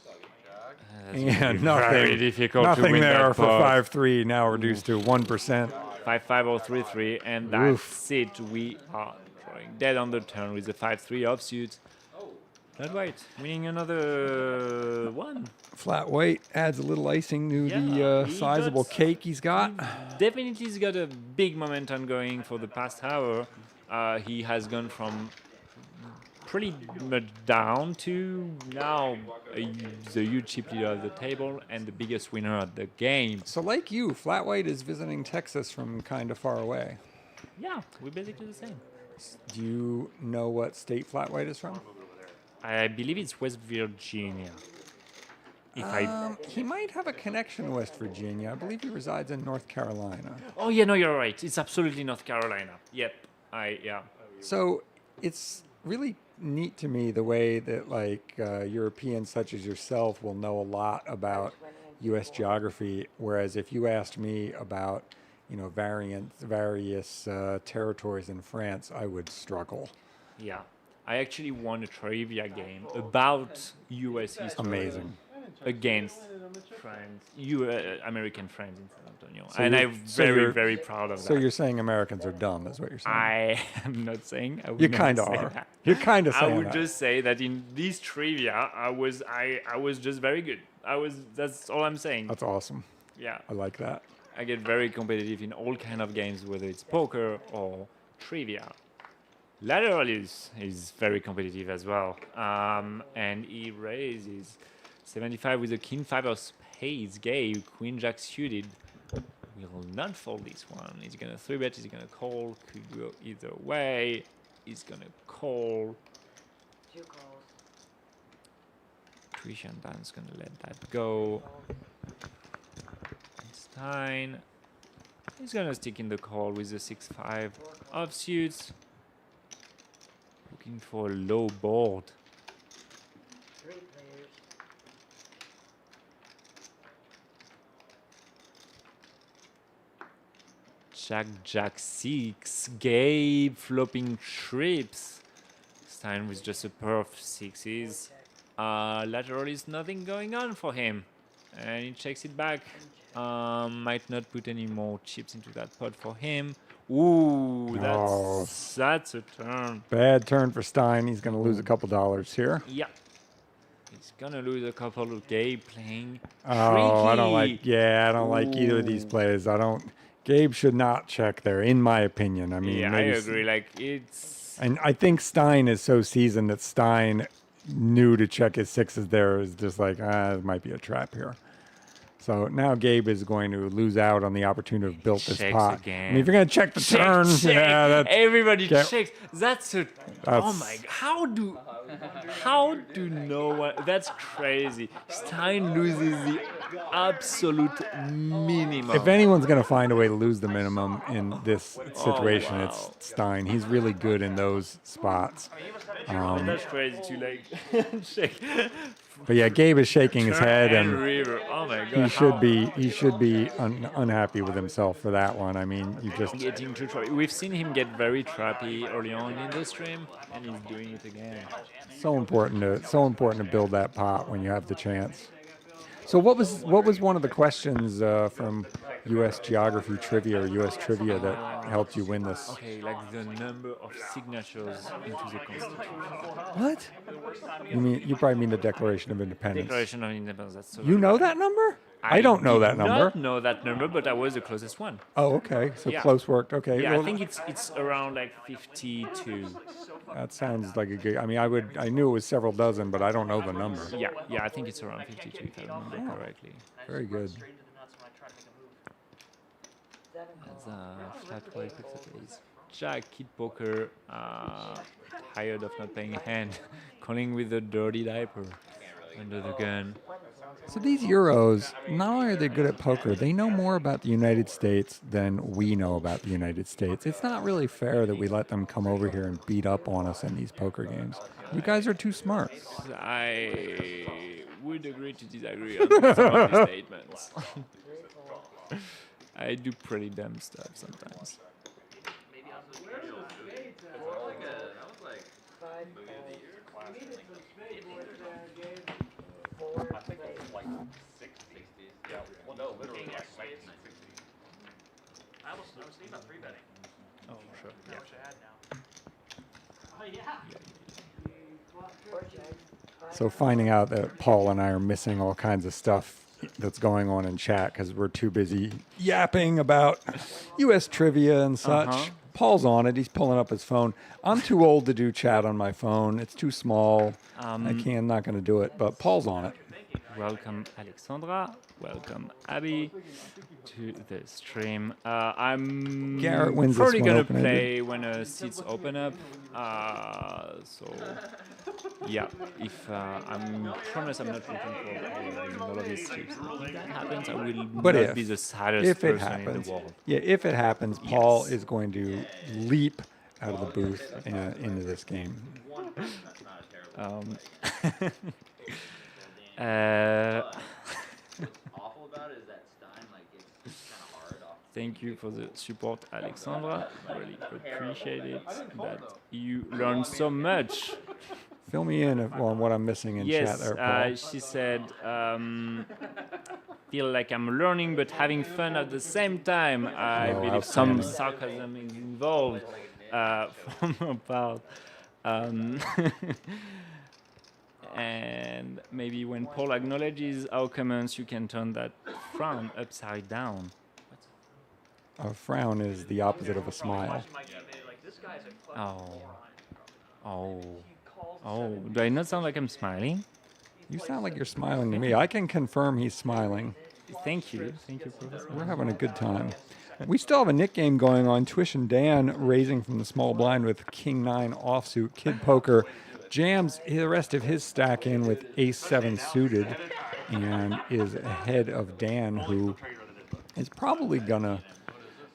4 Jack. That's gonna And be nothing, very difficult to nothing win there that for pot. 5-3. Now reduced to 1%. 5-5 or 3-3, and that's it. We are drawing dead on the turn with the 5-3 offsuit. Not right. Winning another one. Flat weight adds a little icing to Yeah, the he sizable got- cake he's got. Definitely he's got a big momentum going for the past hour. He has gone from pretty much down to now the huge chip leader at the table and the biggest winner at the game. So like you, Flat White is visiting Texas from kind of far away. Yeah, we're basically the same. Do you know what state Flat White is from? I believe it's West Virginia. If He might have a connection to West Virginia. I believe he resides in North Carolina. Oh yeah, no, you're right. It's absolutely North Carolina. Yep. Yeah. So it's really neat to me the way that like Europeans such as yourself will know a lot about U.S. geography, whereas if you asked me about various territories in France, I would struggle. Yeah. I actually won a trivia game about U.S. history. Amazing. Against friends, American friends in San Antonio. So and you're- I'm so very, you're- very proud of that. So you're saying Americans are dumb, is what you're saying? I am not saying. I would You never kind of say are. that. You're kind of I saying would that. just say that in this trivia, I was just very good. That's all I'm saying. That's awesome. Yeah. I like that. I get very competitive in all kind of games, whether it's poker or trivia. Lateralus is very competitive as well, and he raises 75 with a king 5 of spades. Gabe, queen jack suited, will not fold this one. He's gonna 3-bet. He's gonna call. Could go either way. He's gonna call. 2 calls, Christian Dan's gonna let that go. Stein. He's gonna stick in the call with the 6-5 offsuits. Looking for a low board. 3 players, Jack 6. Gabe flopping trips. Stein with just a pair of 6s. Lateral is nothing going on for him. And he checks it back. Might not put any more chips into that pot for him. Ooh, that's a turn. Bad turn for Stein. He's going to lose a couple dollars here. Yeah. He's gonna lose a couple of Gabe playing. Oh, I don't like. tricky. Yeah, I don't like either of these Ooh. plays. I don't. Gabe should not check there, in my opinion. I mean, Yeah, I maybe agree. Like it's. And I think Stein is so seasoned that Stein knew to check his 6s there. Is just like, it might be a trap here. So now Gabe is going to lose out on the opportunity to have built this Checks pot. again. I mean, if you're going to check the Check, turn, check. yeah, that's Everybody Get- checks. That's a. Oh That's- my god! How do no one? That's crazy. Stein loses the absolute minimum. If anyone's going to find a way to lose the minimum in this situation, wow. it's Stein. He's really good in those spots. That's crazy to like shake. But yeah, Gabe is shaking his Turn head, and and river. Oh my god. he should be unhappy with himself for that one. I mean, you just Getting too trappy. We've seen him get very trappy early on in the stream, and he's doing it again. so important to build that pot when you have the chance. So what was one of the questions from U.S. Geography Trivia or U.S. Trivia that helped you win this? Okay, like the number of signatures into the Constitution. What? You probably mean the Declaration of Independence. Declaration of Independence. That's so You know that number? I don't know that number. I not know that number, but I was the closest one. Oh, okay. So Yeah. close worked. Okay. Yeah, well, I think it's around like 52. that sounds like a good. I mean, I knew it was several dozen, but I don't know the number. Yeah, I think it's around 52 if I remember correctly. Very good. That's flat white picks up ace. Jack, Kid Poker, tired of not playing a hand, calling with a dirty diaper under the gun. So these Euros, not only are they good at poker, they know more about the United States than we know about the United States. It's not really fair that we let them come over here and beat up on us in these poker games. You guys are too smart. I would agree to disagree on some of the statements. I do pretty dumb stuff sometimes. I think it was like 60. Yeah, well, no, literally like 1960. I was thinking about 3-betting. Oh, sure. I wish I had now. Oh yeah. So finding out that Paul and I are missing all kinds of stuff that's going on in chat because we're too busy yapping about U.S. trivia and such. Paul's on it. He's pulling up his phone. I'm too old to do chat on my phone. It's too small. I'm not going to do it, but Paul's on it. Welcome, Alexandra. Welcome, Abby, to the stream. I'm Garrett wins probably this one gonna open-ended. play when seats open up. So yeah, if I'm promise I'm not looking for all of these chips. If that happens, I will not be the saddest person in the world. Yeah, if it happens, Paul is going to leap out of the booth into this game. Awful about it is that Stein like gets kind of hard off. Thank you for the support, Alexandra. Really appreciate it. That you learn so much. Fill me in on what I'm missing in chat there, Paul. She said, feel like I'm learning but having fun at the same time. I believe some sarcasm is involved from her part. And maybe when Paul acknowledges our comments, you can turn that frown upside down. A frown is the opposite of a smile. Oh, do I not sound like I'm smiling? You sound like you're smiling to me. I can confirm he's smiling. Thank you, Professor. We're having a good time. We still have a Nick game going on. Tuish and Dan raising from the small blind with King 9 offsuit. Kid Poker jams the rest of his stack in with Ace 7 suited and is ahead of Dan, who is probably gonna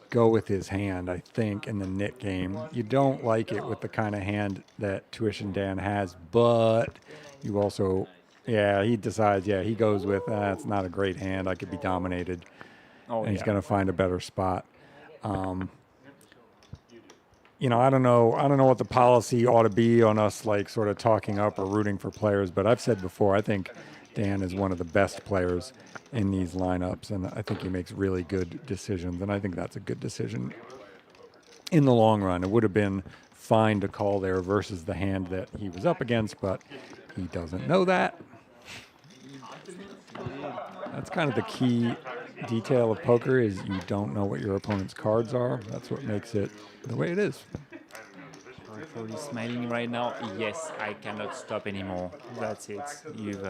go with his hand, I think, in the Nick game. You don't like it with the kind of hand that Tuish and Dan has, but you also, he decides, he goes with, it's not a great hand. I could be dominated. And he's going to find a better spot. I don't know what the policy ought to be on us, like sort of talking up or rooting for players. But I've said before, I think Dan is one of the best players in these lineups, and I think he makes really good decisions. And I think that's a good decision in the long run. It would have been fine to call there versus the hand that he was up against, but he doesn't know that. That's kind of the key detail of poker, is you don't know what your opponent's cards are. That's what makes it the way it is. For smiling right now, yes, I cannot stop anymore. That's it. You've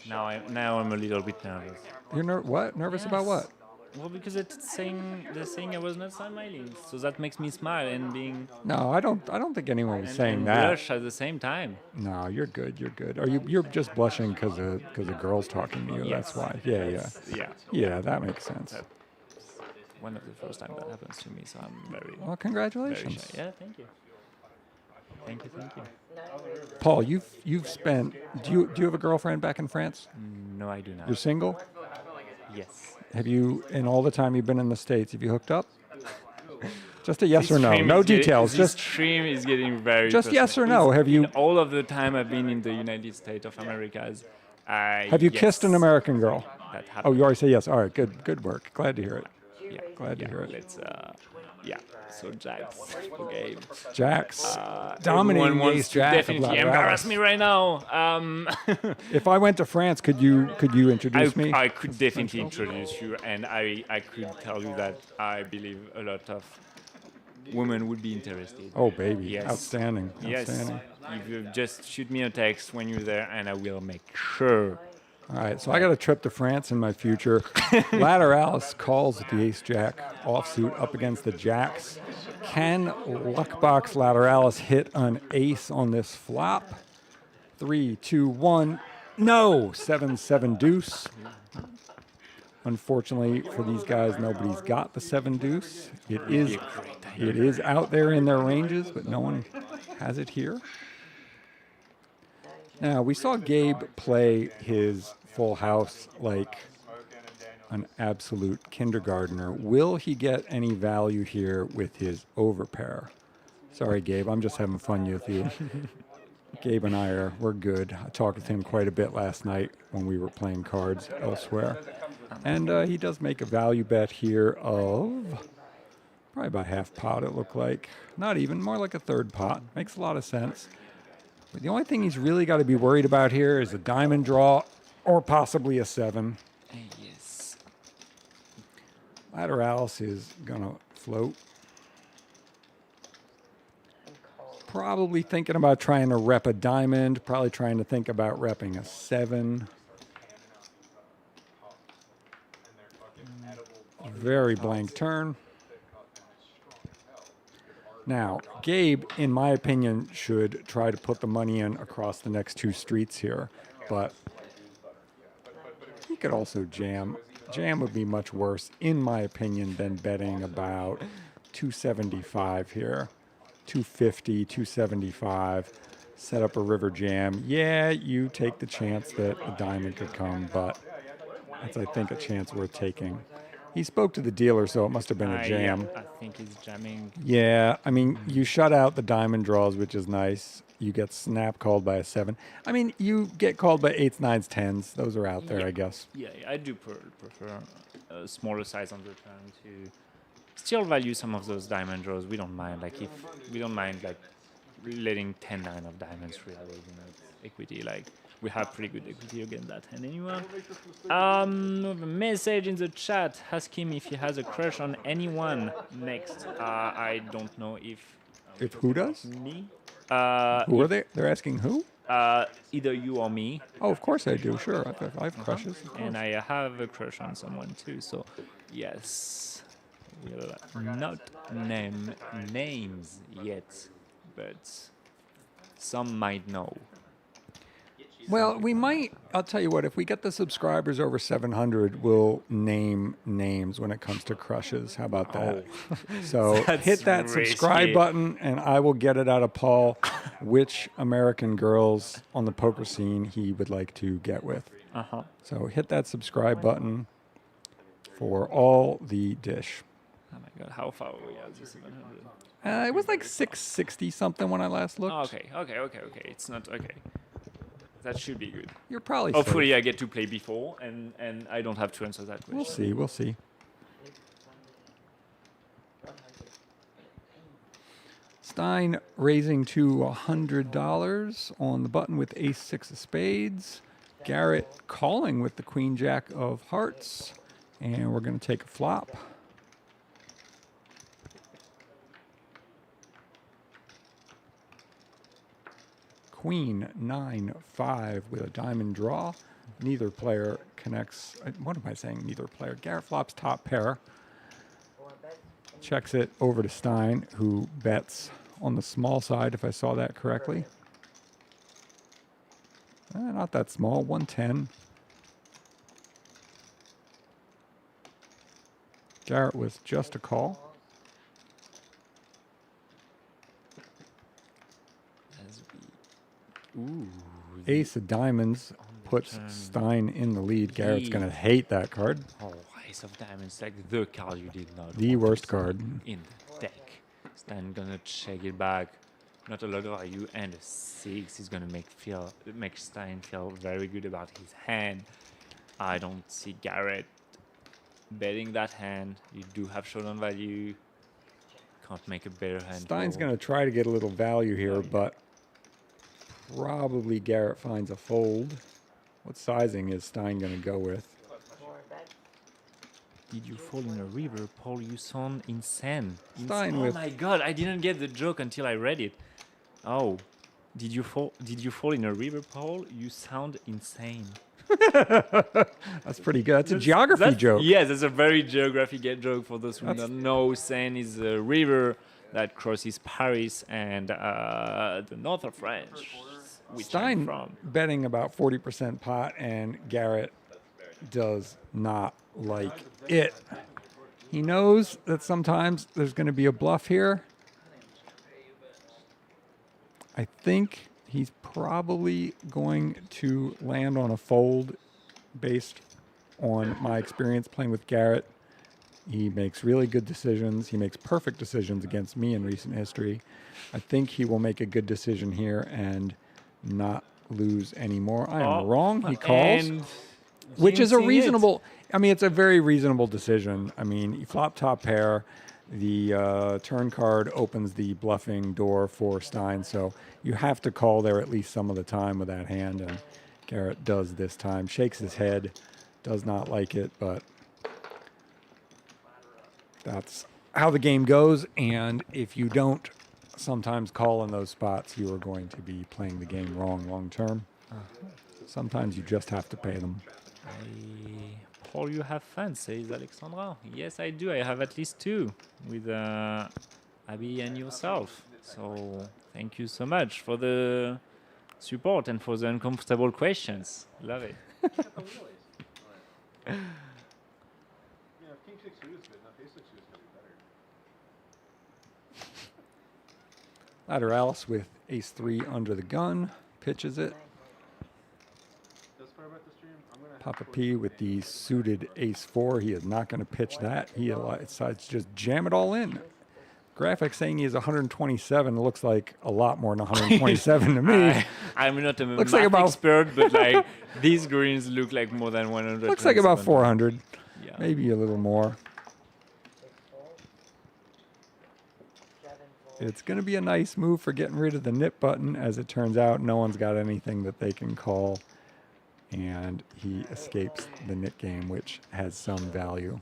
now I'm a little bit nervous. You're nervous about what? Well, because it's saying I was not smiling, so that makes me smile and being No, I don't think anyone was saying and that. blush at the same time. No, you're good. You're good. Are you're just blushing because of girls talking to you? That's why. Yeah, yeah. Yeah. Yeah, that makes sense. That's one of the first time that happens to me, so I'm very Well, very congratulations. shy. Yeah, thank you. Thank you. Paul, you've spent. Do you have a girlfriend back in France? No, I do not. You're single? Yes. Have you, in all the time you've been in the States, have you hooked up? Just a yes or no. No details. This Just stream is getting very. Just yes or personal. no. Have you? In all of the time I've been in the United States of America, Have you kissed an American girl? That Oh, happened. you already say yes. All right, good work. Glad to hear it. Yeah. Glad to hear it. Let's. So Jax for Gabe. Jax, Everyone dominating wants ace to jack. of definitely Lateralus. embarrass me right now. If I went to France, could you introduce me? I could definitely introduce you, and I could tell you that I believe a lot of women would be interested. Oh, baby. Yes. Outstanding. Yes. Outstanding. If you just shoot me a text when you're there, and I will make sure. All right, so I got a trip to France in my future. Lateralus calls the ace-jack offsuit up against the jacks. Can Luckbox Lateralus hit an ace on this flop? 3, 2, 1. No! 7-7 deuce. Unfortunately for these guys, nobody's got the 7 deuce. It is out there in their ranges, but no one has it here. Now, we saw Gabe play his full house like an absolute kindergartner. Will he get any value here with his overpair? Sorry, Gabe, I'm just having fun with you. Gabe and we're good. I talked with him quite a bit last night when we were playing cards elsewhere. And he does make a value bet here of probably about half pot, it looked like. Not even, more like a third pot. Makes a lot of sense. But the only thing he's really got to be worried about here is a diamond draw or possibly a 7. Yes. Lateralus is going to float. Probably thinking about trying to rep a diamond. Probably trying to think about repping a 7. Very blank turn. Now, Gabe, in my opinion, should try to put the money in across the next 2 streets here, but he could also jam. Jam would be much worse, in my opinion, than betting about 275 here. 250, 275, set up a river jam. Yeah, you take the chance that a diamond could come, but that's, I think, a chance worth taking. He spoke to the dealer, so it must have been a jam. I think he's jamming. Yeah, I mean, you shut out the diamond draws, which is nice. You get snap called by a 7. I mean, you get called by 8s, 9s, 10s. Those are out there, I guess. Yeah, I do prefer a smaller size on the turn to still value some of those diamond draws. We don't mind, like letting 10-9 of diamonds realizing equity. Like, we have pretty good equity against that hand anyway. A message in the chat. Ask him if he has a crush on anyone next. I don't know if... If who does? Me. Who are they? They're asking who? Either you or me. Oh, of course I do. Sure, I have crushes. Of course. And I have a crush on someone too. So, yes, we'll not name names yet, but some might know. Well, we might. I'll tell you what. If we get the subscribers over 700, we'll name names when it comes to crushes. How about that? So hit that subscribe risky. button, and I will get it out of Paul which American girls on the poker scene he would like to get with. So hit that subscribe button for all the dish. Oh my God, how far are we at the 700? It was like 660 something when I last looked. Oh, okay. It's not okay. That should be good. You're probably Hopefully safe. I get to play before and I don't have to answer that question. We'll see. Stein raising to $100 on the button with ace-6 of spades. Garrett calling with the queen-jack of hearts. And we're going to take a flop. queen 9-5 with a diamond draw. Neither player connects. What am I saying? Neither player. Garrett flops top pair. Checks it over to Stein, who bets on the small side, if I saw that correctly. Not that small, 110. Garrett was just a call. Ooh. Ace of diamonds puts Stein in the lead. Garrett's going to hate that card. Oh, Ace of diamonds, like the card you did not. The want to worst see card. in the deck. Stein gonna check it back. Not a lot of value, and a 6 is gonna make Stein feel very good about his hand. I don't see Garrett betting that hand. You do have showdown value. Can't make a better hand. Stein's going to try to get a little value here, but probably Garrett finds a fold. What sizing is Stein going to go with? Did you fall in a river, Paul? You sound insane. Stein Oh with my god, I didn't get the joke until I read it. Oh. Did you fall in a river, Paul? You sound insane. That's pretty good. That's a geography joke. Yes, that's a very geography joke for those who don't know. Seine is a river that crosses Paris and the north of France, which Stein I'm from. betting about 40% pot, and Garrett does not like it. He knows that sometimes there's going to be a bluff here. I think he's probably going to land on a fold based on my experience playing with Garrett. He makes really good decisions. He makes perfect decisions against me in recent history. I think he will make a good decision here and not lose anymore. I am wrong. He calls, which is a reasonable. I mean, it's a very reasonable decision. I mean, you flop top pair. The turn card opens the bluffing door for Stein, so you have to call there at least some of the time with that hand, and Garrett does this time. Shakes his head, does not like it, but that's how the game goes, and if you don't sometimes call in those spots, you are going to be playing the game wrong long term. Sometimes you just have to pay them. Paul, you have fun, says Alexandra. Yes, I do. I have at least 2 with Abby and yourself. So thank you so much for the support and for the uncomfortable questions. Love it. Yeah, if King 6 suit is good enough, Ace 6 suit is going to be better. Lateralus with ace 3 under the gun, pitches it. Papa P with the suited ace 4. He is not going to pitch that. He decides to just jam it all in. Graphic saying he is 127. It looks like a lot more than 127 to me. I'm not a math expert, but like these greens look like more than 100. Looks like about 400. Yeah. Maybe a little more. It's going to be a nice move for getting rid of the nip button. As it turns out, no one's got anything that they can call. And he escapes the nit game, which has some value.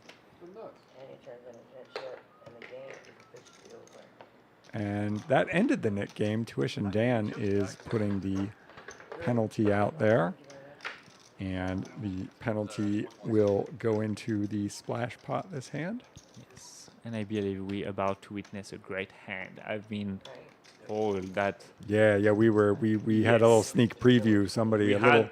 And that ended the nit game. Tuition Dan is putting the penalty out there. And the penalty will go into the splash pot this hand. Yes, and I believe we're about to witness a great hand. I've been told that. Yeah, we had a little sneak preview.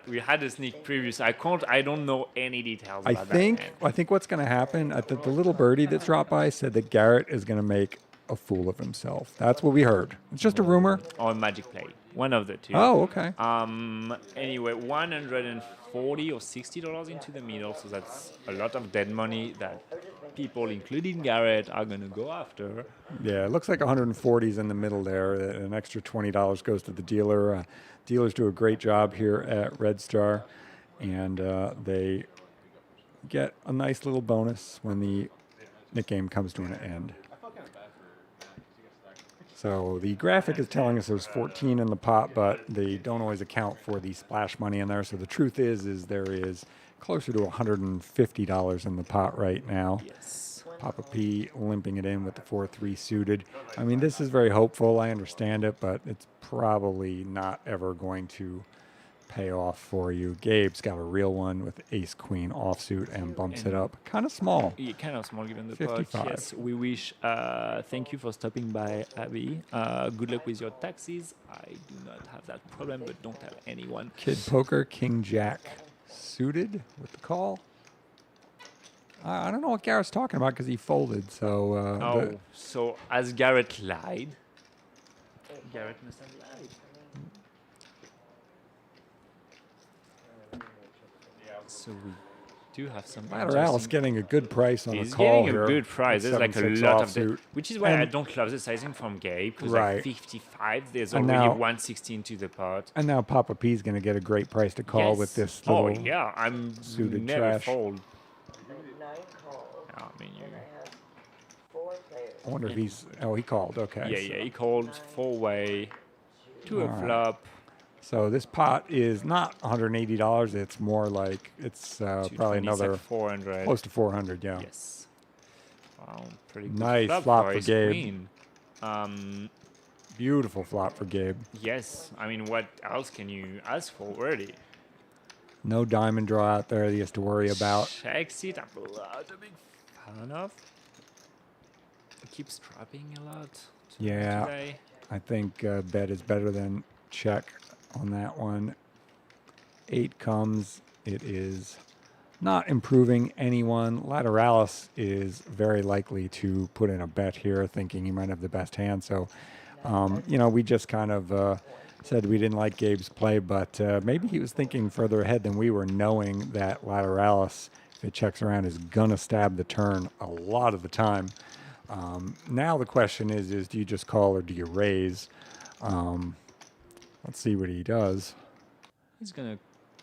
We had a sneak preview. So I don't know any details about that hand. I think what's going to happen, the little birdie that dropped by said that Garrett is going to make a fool of himself. That's what we heard. It's just a rumor. Or magic play. One of the two. Oh, okay. Anyway, $140 or $60 into the middle, so that's a lot of dead money that people, including Garrett, are going to go after. Yeah, it looks like 140s in the middle there. An extra $20 goes to the dealer. Dealers do a great job here at Red Star, and they get a nice little bonus when the nit game comes to an end. So the graphic is telling us there's 14 in the pot, but they don't always account for the splash money in there. So the truth is there is closer to $150 in the pot right now. Yes. Papa P limping it in with the 4-3 suited. I mean, this is very hopeful. I understand it, but it's probably not ever going to pay off for you. Gabe's got a real one with ace queen offsuit and bumps it up. Kind of small. Yeah, kind of small given the 55. pot. Yes, we wish. Thank you for stopping by, Abby. Good luck with your taxes. I do not have that problem, but don't tell anyone. Kid poker, king jack suited with the call. I don't know what Garrett's talking about because he folded. So So as Garrett lied, Garrett must have lied. So we do have some. Lateralus getting a good price on He's a call getting here. a good price. There's like a 7-6 lot of offsuit. which is why I And- don't love the sizing from Gabe because Right. like 55, there's And already now- 116 to the pot. And now Papa P's going to get a great price to call with this little yeah, I'm suited never trash. fold. 9 calls, I mean, and I have 4 players. I wonder if he's. Oh, he called. Okay. yeah, he called 4-way to a All right. flop. So this pot is not $180. It's more like it's probably 220, it's another like 400. close to 400. Yeah. Yes. Wow, pretty good Nice flop flop for for his Gabe. queen. Beautiful flop for Gabe. Yes, I mean, what else can you ask for, really? No diamond draw out there that he has to worry about. Checks it. I'm not a big fan of. He keeps trapping a lot. Yeah. Today. I think bet is better than check on that one. 8 comes. It is not improving anyone. Lateralus is very likely to put in a bet here, thinking he might have the best hand. So, we just kind of said we didn't like Gabe's play, but maybe he was thinking further ahead than we were, knowing that Lateralus, if it checks around, is going to stab the turn a lot of the time. Now the question is do you just call or do you raise? Let's see what he does. He's gonna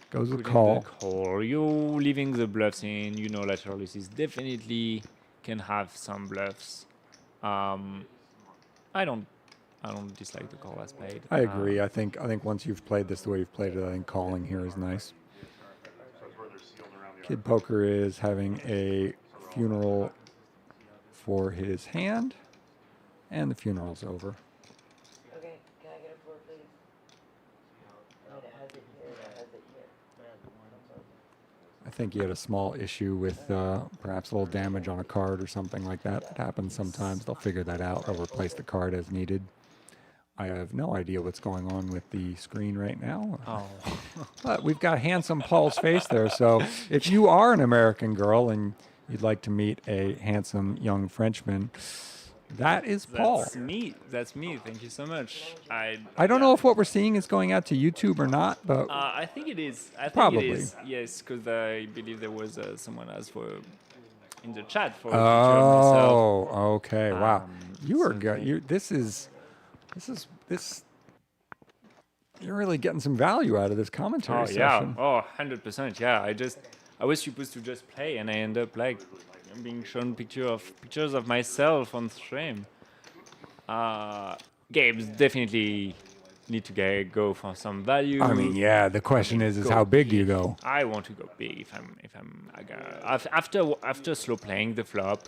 Goes with put in call. the call. You're leaving the bluffs in. You know, Lateralus is definitely can have some bluffs. I don't dislike the call as played. I agree. I think once you've played this the way you've played it, I think calling here is nice. Kid Poker is having a funeral for his hand, and the funeral's over. Okay, can I get a floor, please? I mean, it has it here, it has it here. I think he had a small issue with perhaps a little damage on a card or something like that. That happens sometimes. They'll figure that out. They'll replace the card as needed. I have no idea what's going on with the screen right now. Oh. But we've got handsome Paul's face there. So if you are an American girl and you'd like to meet a handsome young Frenchman, that is Paul. That's me. That's me. Thank you so much. I don't know if what we're seeing is going out to YouTube or not, but I think it is. I think Probably. it is. Yes, because I believe there was someone else in the chat for a picture of myself. oh, okay, wow, you are so good. they- You you're really getting some value out of this commentary Oh yeah. session. Oh, 100%. Yeah. I was supposed to just play, and I end up like being shown pictures of myself on stream. Games definitely need to go for some value. I mean, yeah. The question is how big do you go? I want to go big if I'm after slow playing the flop.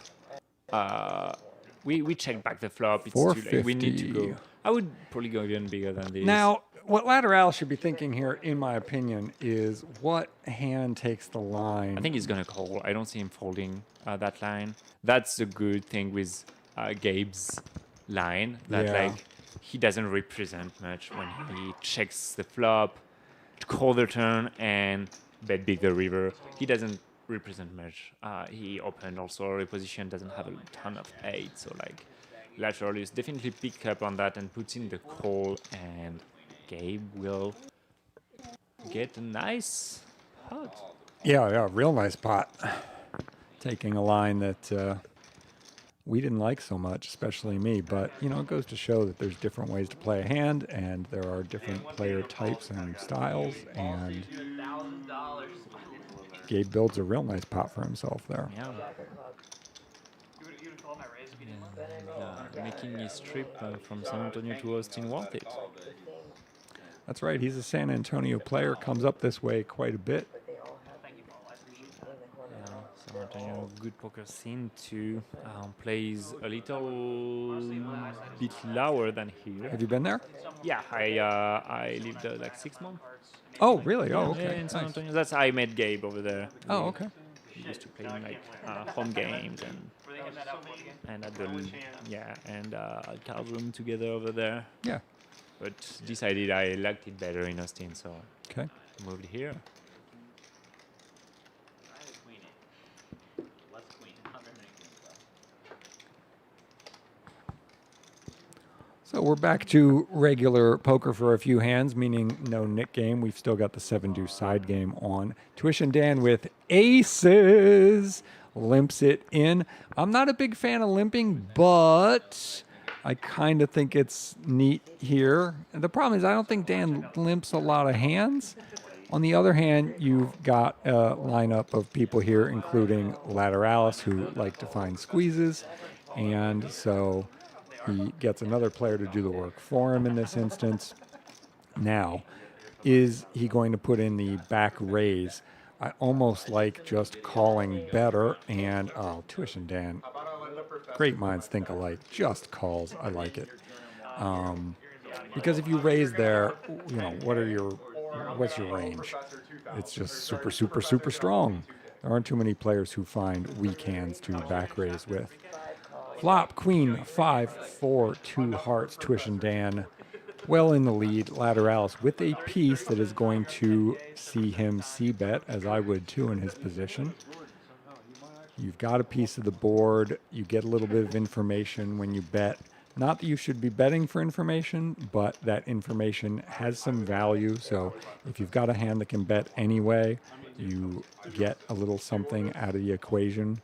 We check back the flop. It's too late. We need to 450. go. I would probably go even bigger than this. Now, what Lateralus should be thinking here, in my opinion, is what hand takes the line. I think he's gonna call. I don't see him folding that line. That's the good thing with Gabe's line. That Yeah. like he doesn't represent much when he checks the flop, call the turn, and bet big the river. He doesn't represent much. He opened also a reposition, doesn't have a ton of 8, so like Lateralus definitely pick up on that and puts in the call, and Gabe will get a nice pot. Yeah, real nice pot. Taking a line that we didn't like so much, especially me. But, it goes to show that there's different ways to play a hand, and there are different player types and styles, and Gabe builds a real nice pot for himself there. Yeah. You would call my raise if you didn't. Making his trip from San Antonio to Austin worth it. That's right. He's a San Antonio player, comes up this way quite a bit. Thank you, Paul. I appreciate that. Yeah, San Antonio, good poker scene too. Plays a little bit lower than here. Have you been there? Yeah, I lived there like 6 months. Oh, really? Yeah, Oh, okay. yeah, in San Nice. Antonio. That's how I met Gabe over there. Oh, okay. We used to play in like home games and at the card room together over there. Yeah. But decided I liked it better in Austin, so Okay. moved here. So we're back to regular poker for a few hands, meaning no Nick game. We've still got the 7-deuce side game on. Tuition Dan with aces limps it in. I'm not a big fan of limping, but I kind of think it's neat here. And the problem is I don't think Dan limps a lot of hands. On the other hand, you've got a lineup of people here, including Lateralus, who like to find squeezes. And so he gets another player to do the work for him in this instance. Now, is he going to put in the back raise? I almost like just calling better. And, Tuition Dan, great minds think alike. Just calls. I like it. Because if you raise there, you know, what's your range? It's just super, super, super strong. There aren't too many players who find weak hands to back raise with. Flop, queen, 5, 4, 2 hearts, Tuition Dan. Well in the lead, Lateralis with a piece that is going to see him c-bet, as I would too in his position. You've got a piece of the board. You get a little bit of information when you bet. Not that you should be betting for information, but that information has some value. So if you've got a hand that can bet anyway, you get a little something out of the equation.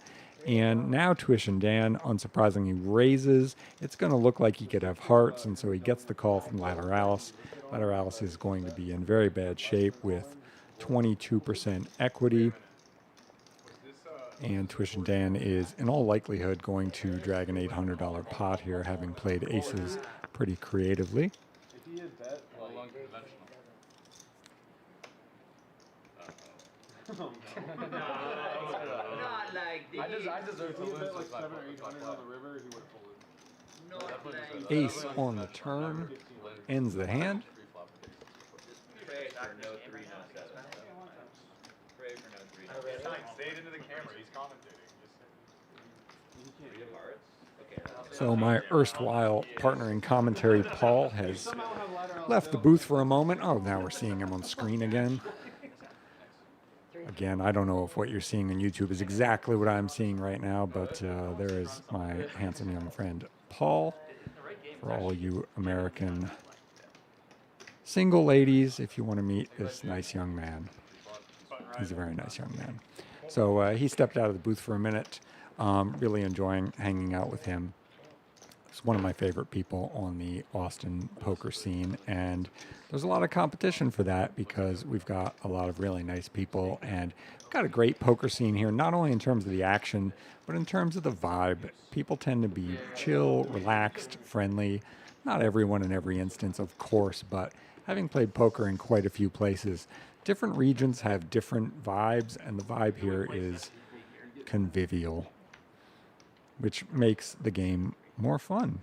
And now Tuition Dan, unsurprisingly, raises. It's going to look like he could have hearts, and so he gets the call from Lateralus. Lateralus is going to be in very bad shape with 22% equity. And Tuition Dan is, in all likelihood, going to drag an $800 pot here, having played aces pretty creatively. If he had bet, how long conventional? Not like this. I deserve to lose like 700 or 800 on the river. He would have folded. Not like Ace on the turn ends the hand. Pray for no 3, no 7. Pray for no 3, no 7. Say it into the camera. He's commentating. Three of hearts. Okay. So my erstwhile partner in commentary, Paul, has left the booth for a moment. Oh, now we're seeing him on screen again. Again, I don't know if what you're seeing on YouTube is exactly what I'm seeing right now, but there is my handsome young friend, Paul. For all you American single ladies, if you want to meet this nice young man. He's a very nice young man. So he stepped out of the booth for a minute. Really enjoying hanging out with him. He's one of my favorite people on the Austin poker scene, and there's a lot of competition for that because we've got a lot of really nice people, and we've got a great poker scene here, not only in terms of the action, but in terms of the vibe. People tend to be chill, relaxed, friendly. Not everyone in every instance, of course, but having played poker in quite a few places, different regions have different vibes, and the vibe here is convivial, which makes the game more fun.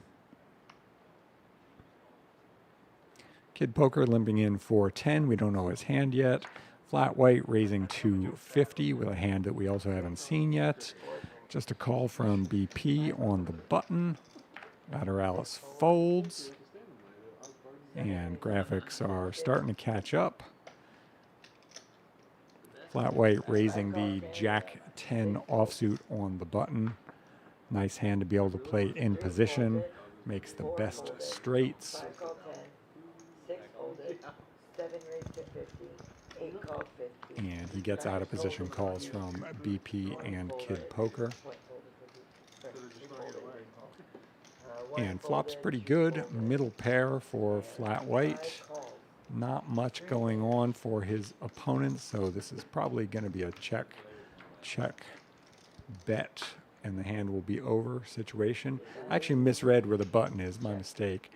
Kid Poker limping in for 10. We don't know his hand yet. Flat White raising to 50 with a hand that we also haven't seen yet. Just a call from BP on the button. Lateralis folds. And graphics are starting to catch up. Flat White raising the Jack 10 offsuit on the button. Nice hand to be able to play in position. Makes the best straights. 5 called 10, 6 folded, 7 raised to 50, 8 called 50. And he gets out of position calls from BP and Kid Poker. And flop's pretty good. Middle pair for Flat White. Not much going on for his opponent, so this is probably going to be a check, bet, and the hand will be over situation. I actually misread where the button is, my mistake.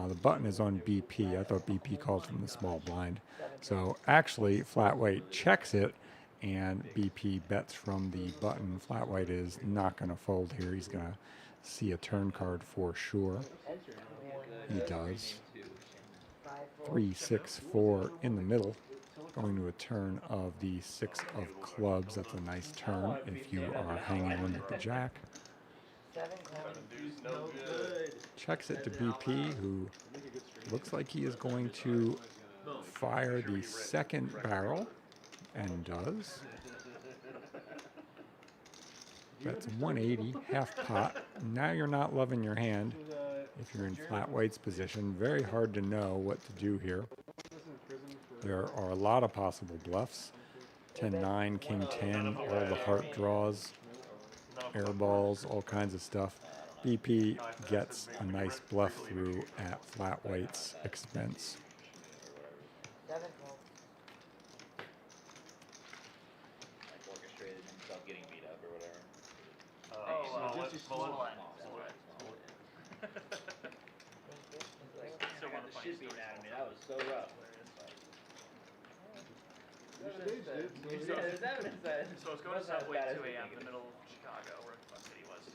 The button is on BP. I thought BP called from the small blind. So actually, Flat White checks it, and BP bets from the button. Flat white is not going to fold here. He's going to see a turn card for sure. He does. 3, 6, 4 in the middle. Going to a turn of the 6 of clubs. That's a nice turn if you are hanging on with the jack. Checks it to BP, who looks like he is going to fire the second barrel, and does. That's 180, half pot. Now you're not loving your hand if you're in flat white's position. Very hard to know what to do here. There are a lot of possible bluffs. 10-9, King-10, all the heart draws, air balls, all kinds of stuff. BP gets a nice bluff through at flat white's expense. Like orchestrated himself getting beat up or whatever. Still one of the funniest Shit beat stories. out of me. That was so rough. So I was going to Subway at 2 a.m. in the middle of Chicago, where the city was.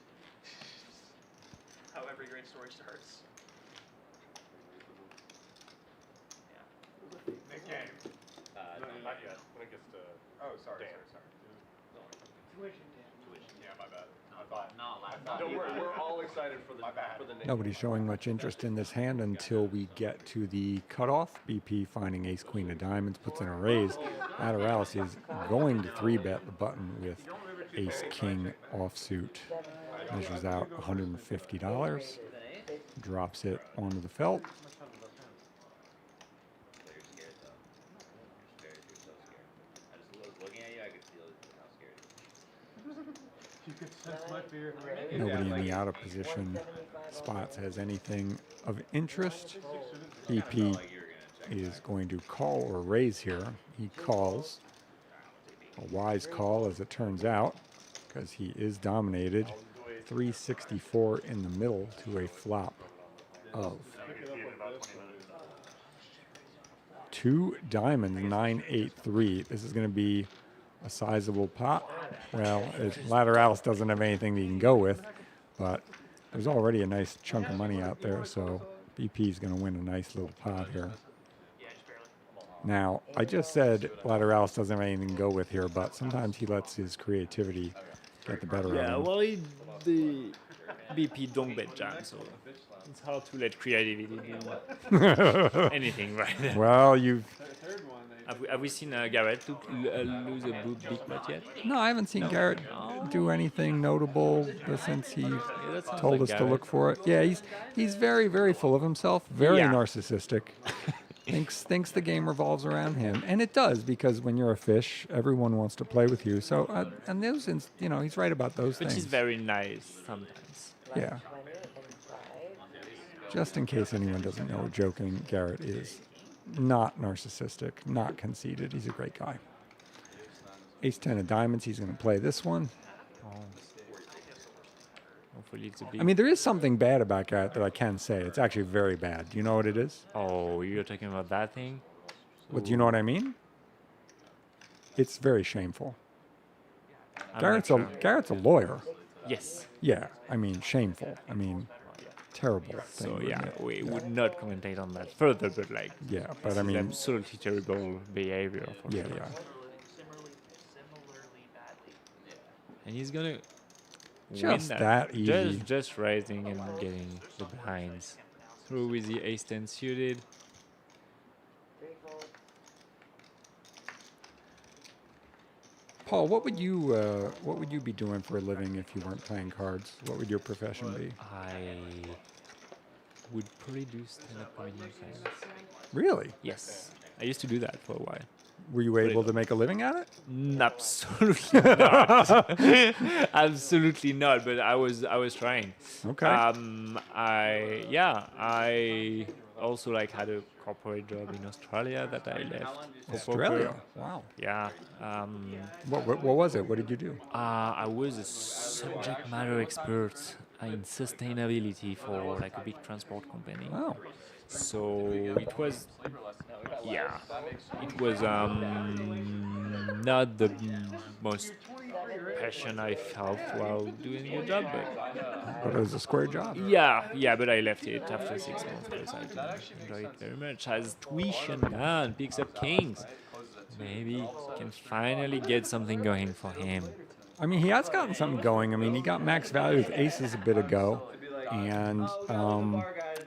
How every great story starts. Yeah. Nick Game. No, Not yet. When it gets to. Oh, sorry. Tuition. Yeah, my bad. I thought. Don't worry, we're all excited for the name. Nobody's showing much interest in this hand until we get to the cutoff. BP finding ace queen of diamonds, puts in a raise. Lateralus is going to 3-bet the button with ace king offsuit. Measures out $150. Drops it onto the felt. Nobody in the out of position spots has anything of interest. BP is going to call or raise here. He calls. A wise call, as it turns out, because he is dominated. 364 in the middle to a flop of 2 diamonds, 983. This is going to be a sizable pot. Well, Lateralus doesn't have anything that he can go with, but there's already a nice chunk of money out there, so BP is going to win a nice little pot here. Now, I just said Lateralus doesn't have anything to go with here, but sometimes he lets his creativity get the better of him. Yeah, well, the BP don't bet jam, so it's hard to let creativity do anything right now. Well, you've... Have we seen Garrett lose a big bet yet? No, I haven't seen Garrett do anything notable since he told us to look for it. Yeah, he's very, very full of himself, very narcissistic. thinks the game revolves around him, and it does, because when you're a fish, everyone wants to play with you. So, and those, he's right about those things. Which is very nice sometimes. Yeah. Just in case anyone doesn't know, joking, Garrett is not narcissistic, not conceited. He's a great guy. Ace 10 of diamonds. He's going to play this one. Hopefully it's a big... I mean, there is something bad about Garrett that I can say. It's actually very bad. Do you know what it is? Oh, you're talking about that thing? What, do you know what I mean? It's very shameful. Garrett's a lawyer. Yes. Yeah, I mean, shameful. I mean, terrible thing. So yeah, we would not commentate on that further, but like, yeah, but I mean, absolutely terrible behavior. For yeah, sure. yeah. And he's gonna just win that easy. Just raising and getting the blinds through with the ace 10 suited. Paul, what would you be doing for a living if you weren't playing cards? What would your profession be? I would probably do stand-up comedy. Really? Yes, I used to do that for a while. Were you able to make a living at it? Absolutely not. Absolutely not. But I was trying. Okay. I also had a corporate job in Australia that I left. Australia? Wow. Yeah. What was it? What did you do? I was a subject matter expert in sustainability for a big transport company. Wow. So it was, it was not the most passion I felt while doing the job, But it was a square job. yeah, but I left it after 6 months because I didn't enjoy it very much. As tuition down picks up kings, maybe can finally get something going for him. I mean, he has gotten something going. I mean, he got max value with aces a bit ago. And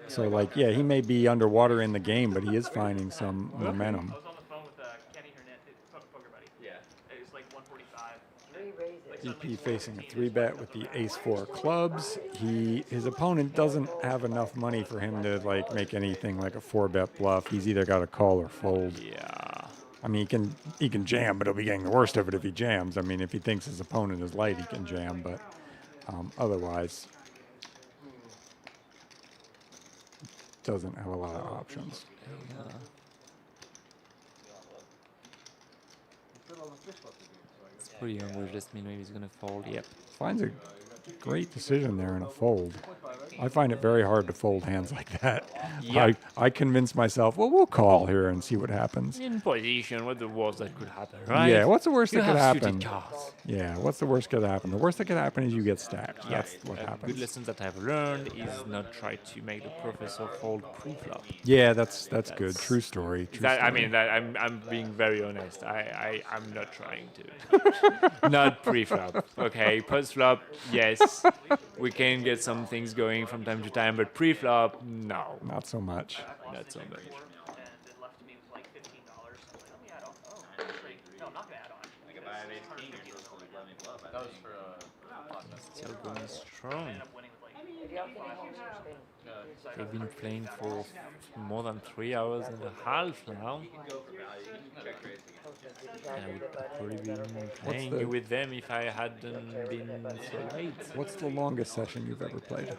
so, like, yeah, he may be underwater in the game, but he is finding some momentum. I was on the phone with Kenny Hernandez, poker buddy. Yeah. It was like 145. Three raises. EP facing a 3-bet with the ace-4 clubs. His opponent doesn't have enough money for him to like make anything like a 4-bet bluff. He's either got to call or fold. Yeah. I mean, he can jam, but he'll be getting the worst of it if he jams. I mean, if he thinks his opponent is light, he can jam, but otherwise, doesn't have a lot of options. It's pretty young. Just mean he's gonna fold. Yep. Finds a great decision there in a fold. I find it very hard to fold hands like that. Yeah. I convince myself, well, we'll call here and see what happens. In position, what's the worst that could happen, right? Yeah, what's the worst You that could have happen? suited cards. Yeah, what's the worst that could happen? The worst that could happen is you get stacked. That's what Good happens. lessons that I've learned is not try to make the professor fold pre-flop. Yeah, that's good. True story. True That, I story. mean, that I'm being very honest. I'm not trying to. Not pre-flop. Okay, post-flop, yes, we can get some things going from time to time, but pre-flop, no, Not so much. not so much. And it left me with like $15. I'm like, let me add on. Oh, great. No, I'm not gonna add on. Like if I have ace king, you're supposed to let me bluff. That was for Still going strong. I ended up winning with like If y'all finish your thing, They've been playing for more than 3 hours and a half now. You can go for value. You can check raise against And I would probably be the- playing with them if I hadn't been so late. What's the longest session you've ever played?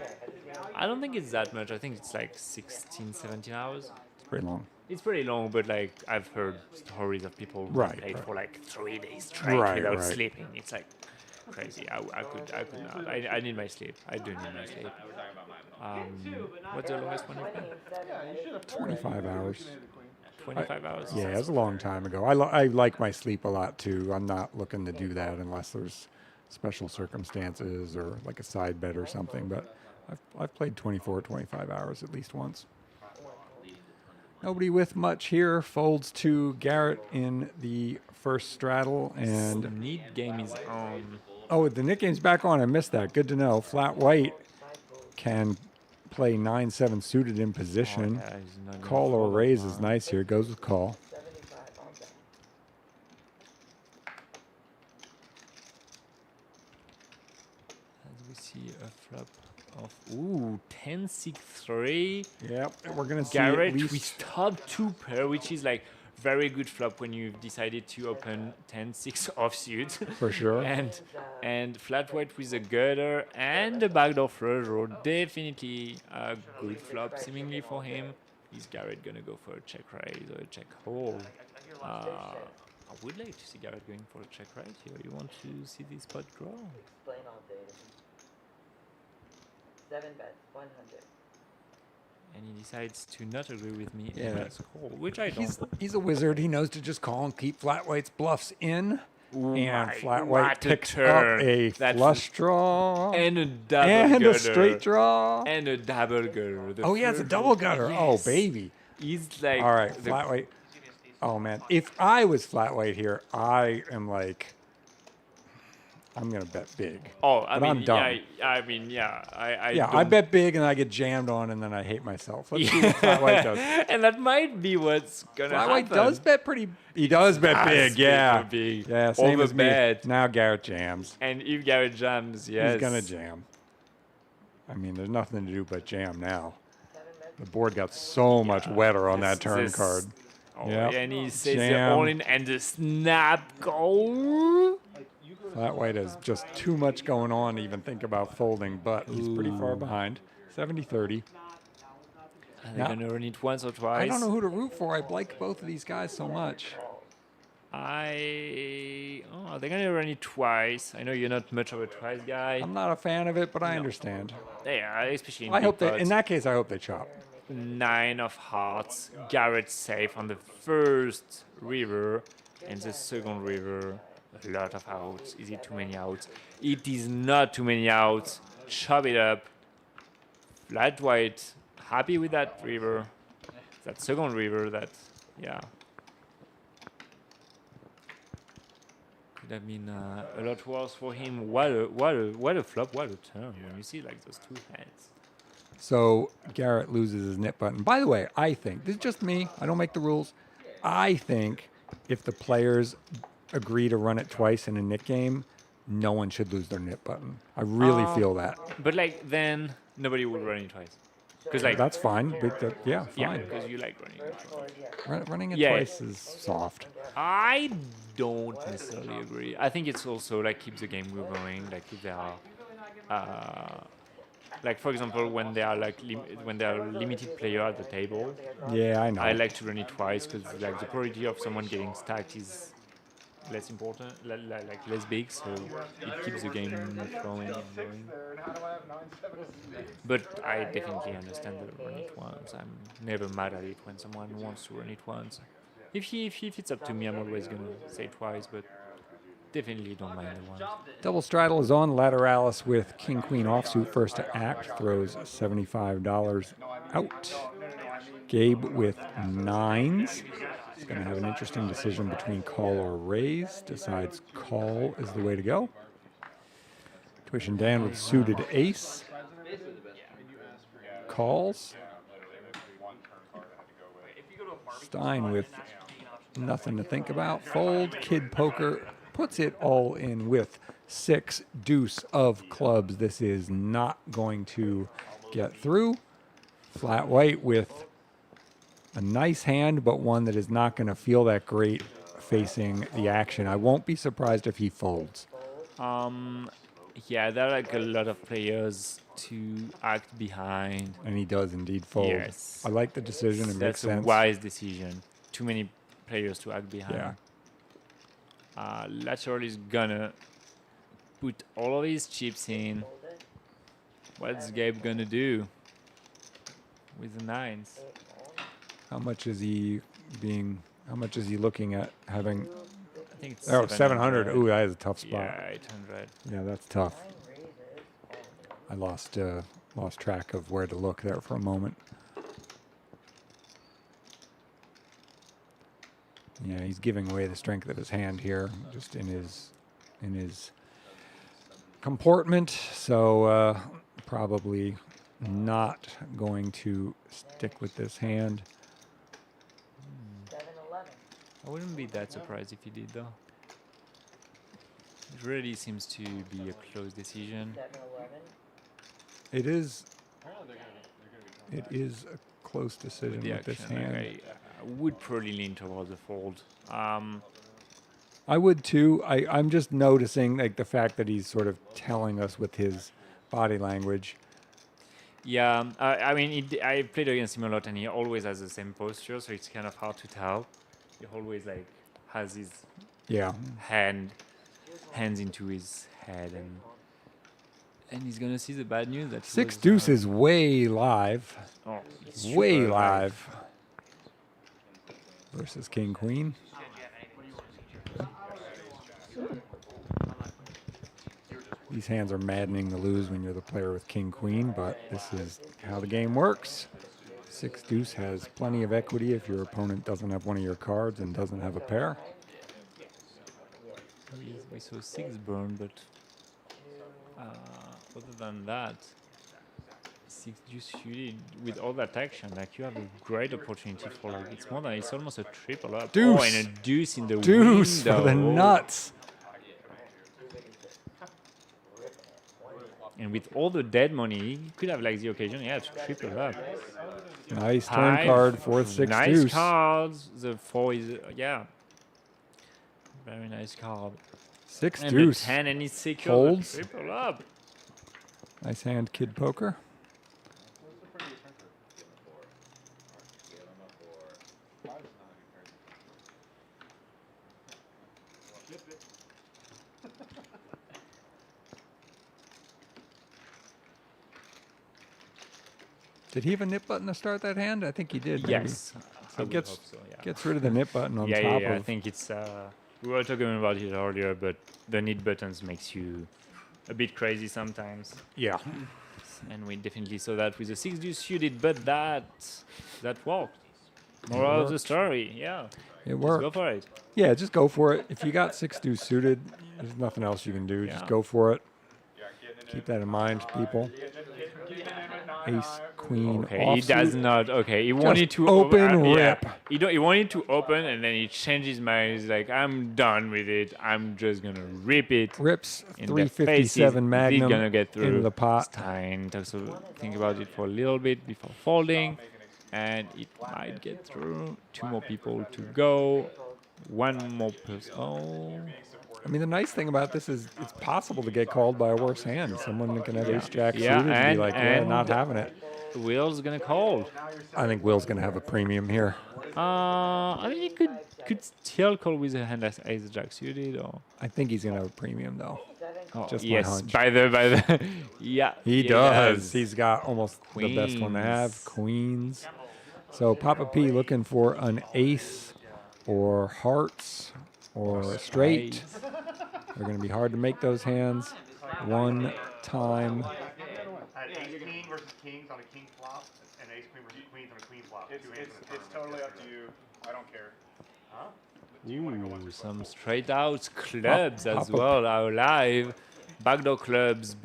I don't think it's that much. I think it's like 16, 17 hours. It's pretty long. It's pretty long, but like I've heard stories of people who Right, played right. for like 3 days straight Right, without right. sleeping. It's like crazy. I could not. I need my sleep. I do need my sleep. What's the longest one you've played? 25 hours. 25 hours. Yeah, it was a long time ago. I like my sleep a lot too. I'm not looking to do that unless there's special circumstances or like a side bet or something. But I've played 24, 25 hours at least once. Nobody with much here. Folds to Garrett in the first straddle. And Neat game is on. oh, the Nick game's back on. I missed that. Good to know. Flat white can play 9-7 suited in position. Yeah, he's not gonna Call or fold raise that is one. nice here. Goes with call. 75 all day. As we see a flop of 10-6-3. Yep, we're gonna see Garrett at least with top 2 pair, which is like very good flop when you've decided to open 10-6 offsuit. for sure. And flat white with a gutter and a backdoor flush draw. Definitely a good flop seemingly for him. Is Garrett gonna go for a check raise or a check hold? I would like to see Garrett going for a check raise here. You want to see this pot grow? Explain all day to me. 7 bets, 100. And he decides to not agree with me Yeah. and just call, which I don't. He's a wizard. He knows to just call and keep flat white's bluffs in. Ooh, And my, flat what white a picks turn. up a That flush draw and a double and gutter. a straight draw. And a double gutter. The Oh yeah, it's a third double one- gutter. Yes. Oh baby. He's like All right, the- flat white. Oh man, if I was flat white here, I am like, I'm gonna bet big. Oh, I But mean, I'm dumb. I mean, yeah. I Yeah, I don't- bet big and I get jammed on and then I hate myself. Let's see what flat white does. And that might be what's gonna Flat happen. white does bet pretty. He does bet does big. bet Yeah. big. Yeah. Same as me. Overbet. Now Garrett jams. And if Garrett jams, yes. He's gonna jam. I mean, there's nothing to do but jam now. The board got so much wetter on that turn card. Oh, Yep. and he says the Jam. all in and the snap goal. Flat white has just too much going on to even think about folding, but he's pretty far behind. 70-30. Are they gonna run it once or twice? I don't know who to root for. I like both of these guys so much. They're gonna run it twice. I know you're not much of a twice guy. I'm not a fan of it, but I understand. They are, especially in I big hope that pots. in that case, I hope they chop. 9 of hearts. Garrett safe on the first river. And the second river, a lot of outs. Is it too many outs? It is not too many outs. Chop it up. Flat white. Happy with that river. That second river, that, yeah. Could have been a lot worse for him. What a flop, what a turn. When you see like those two hands. So Garrett loses his nip button. By the way, I think, this is just me, I don't make the rules. I think if the players agree to run it twice in a nip game, no one should lose their nip button. I really feel that. But like then nobody would run it twice. Because like That's fine. Yeah, yeah, fine. because you like running it twice. Running it Yeah. twice is soft. I don't necessarily agree. I think it's also like keeps the game going. Like if there are, like for example, when there are like when there are limited player at the table, Yeah, I know. I like to run it twice because like the probability of someone getting stacked is less important, like less big, so it keeps the game flowing and going. But I definitely understand the run it once. I'm never mad at it when someone wants to run it once. If it's up to me, I'm always gonna say twice, but definitely don't mind the once. Double straddle is on. Lateralus with king queen offsuit first to act throws $75 out. Gabe with nines. He's going to have an interesting decision between call or raise. Decides call is the way to go. Tuition Dan with suited ace. Calls. Stein with nothing to think about. Fold. Kid Poker puts it all in with 6 deuce of clubs. This is not going to get through. Flat white with a nice hand, but one that is not going to feel that great facing the action. I won't be surprised if he folds. Yeah, there are like a lot of players to act behind. And he does indeed fold. Yes. I like the decision. It makes That's sense. a wise decision. Too many players to act behind. Yeah. Lateral is gonna put all of his chips in. What's Gabe gonna do with the nines? How much is he looking at having? I think it's 700. Ooh, that is a tough spot. Yeah, 800. Yeah, that's tough. I lost track of where to look there for a moment. Yeah, he's giving away the strength of his hand here, just in his comportment. So probably not going to stick with this hand. 7-11. I wouldn't be that surprised if he did, though. It really seems to be a close decision. 7-11. It is a close decision The with this action, hand. I would probably lean towards the fold. I would too. I'm just noticing like the fact that he's sort of telling us with his body language. Yeah, I mean, I played against him a lot, and he always has the same posture, so it's kind of hard to tell. He always like has his hands into his head, and he's gonna see the bad news that 6 deuce is way live. Oh, it's Way super live. Versus king queen. These hands are maddening to lose when you're the player with king queen, but this is how the game works. 6 deuce has plenty of equity if your opponent doesn't have one of your cards and doesn't have a pair. We saw 6 burn, but other than that, 6 deuce suited with all that action, like you have a great opportunity for like it's almost a triple up. Deuce. Oh, and a deuce in the Deuce window. for the nuts. And with all the dead money, you could have like the occasion, to triple up. Nice turn card, 4-6 nice deuce. cards. The 4 is very nice card. 6 And deuce. the 10 and it's secure. Folds. Triple up. Nice hand, kid poker. Did he have a nip button to start that hand? I think he did. Maybe. Yes. I it would gets hope so, yeah. gets rid of the nip button on Yeah, top yeah, I of. think it's. We were talking about it earlier, but the need buttons makes you a bit crazy sometimes, Yeah. and we definitely saw that with the 6 deuce suited, but that worked. Moral of the worked. story, yeah. It Just worked. go for it. Yeah, just go for it. If you got 6 deuce suited, there's nothing else you can do. Just Yeah. go for it. Yeah, getting it Keep in. that in mind, people. Getting it in with 9 Ace, high. queen, Okay, he does offsuit. not. Okay, he wanted to open, yeah. rip. He wanted to open, and then he changed his mind. He's like, I'm done with it. I'm just gonna rip it. Rips In the faces. 357 Is Magnum he gonna get through? into the pot. It's time to think about it for a little bit before folding, and it might get through. 2 more people to go. 1 more person. Oh. I mean, the nice thing about this is it's possible to get called by a worse hand. Someone that can have ace jack Yeah, suited and be and- like, yeah, and- not having it. Will's gonna call. I think Will's going to have a premium here. I think he could still call with a hand as ace jack suited, or. I think he's going to have a premium, though. Oh, Just my yes, hunch. by the yeah, He does. He's got almost the best one to have. Queens. Queens. So Papa P looking for an ace or hearts or straight. They're going to be hard to make those hands. One time. Ace king versus kings on a king flop, and ace queen versus queens on a queen flop. It's totally up to you. I don't care. Huh? Ooh, some straight out clubs as pop up. well are live. Backdoor clubs,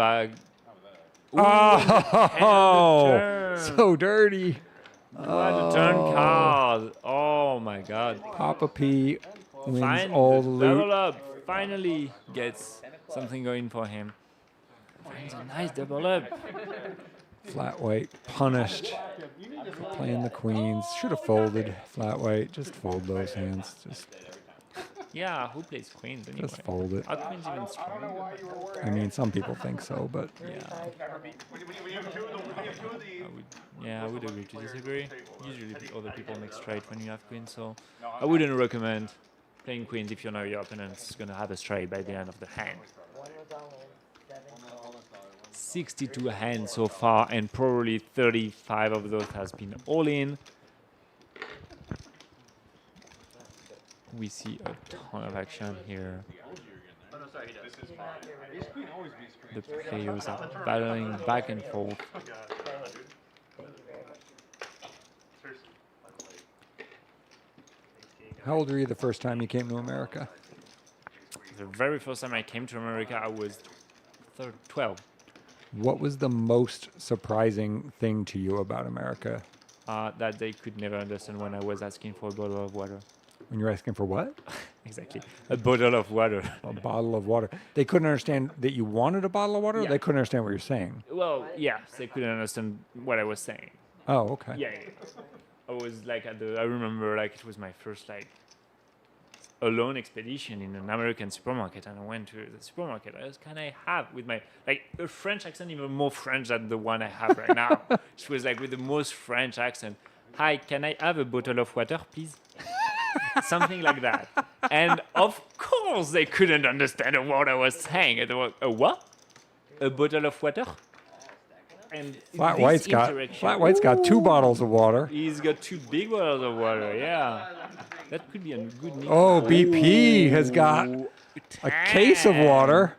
Oh, turn. so dirty. What a turn card. Oh my god. Papa P wins Find all the the double loot. up. Finally gets something going for him. Finds a nice double up. Flat white punished for playing the queens. Should have folded flat white. Just fold those hands. Yeah, who plays queens anyway? Just fold it. Are queens even strong? I mean, some people think so, but Yeah. I would agree to disagree. Usually other people make straight when you have queens, so I wouldn't recommend playing queens if you know your opponent's gonna have a straight by the end of the hand. 62 hands so far, and probably 35 of those has been all in. We see a ton of action here. The players are battling back and forth. how old were you the first time you came to America? The very first time I came to America, I was 12. What was the most surprising thing to you about America? That they could never understand when I was asking for a bottle of water. When you're asking for what? Exactly. A bottle of water. A bottle of water. They couldn't understand that you wanted a bottle of water? Yeah. They couldn't understand what you're saying. Well, yes, they couldn't understand what I was saying. Oh, okay. Yeah. I was like I remember like it was my first like alone expedition in an American supermarket, and I went to the supermarket. I was, can I have with my like a French accent, even more French than the one I have right now. She was like with the most French accent. Hi, can I have a bottle of water, please? Something like that. And of course they couldn't understand what I was saying. And they were, a what? A bottle of water? And Flat this White's got 2 bottles of water. He's got 2 big bottles of water, yeah. That could be a good name. Oh, BP has got a case of water.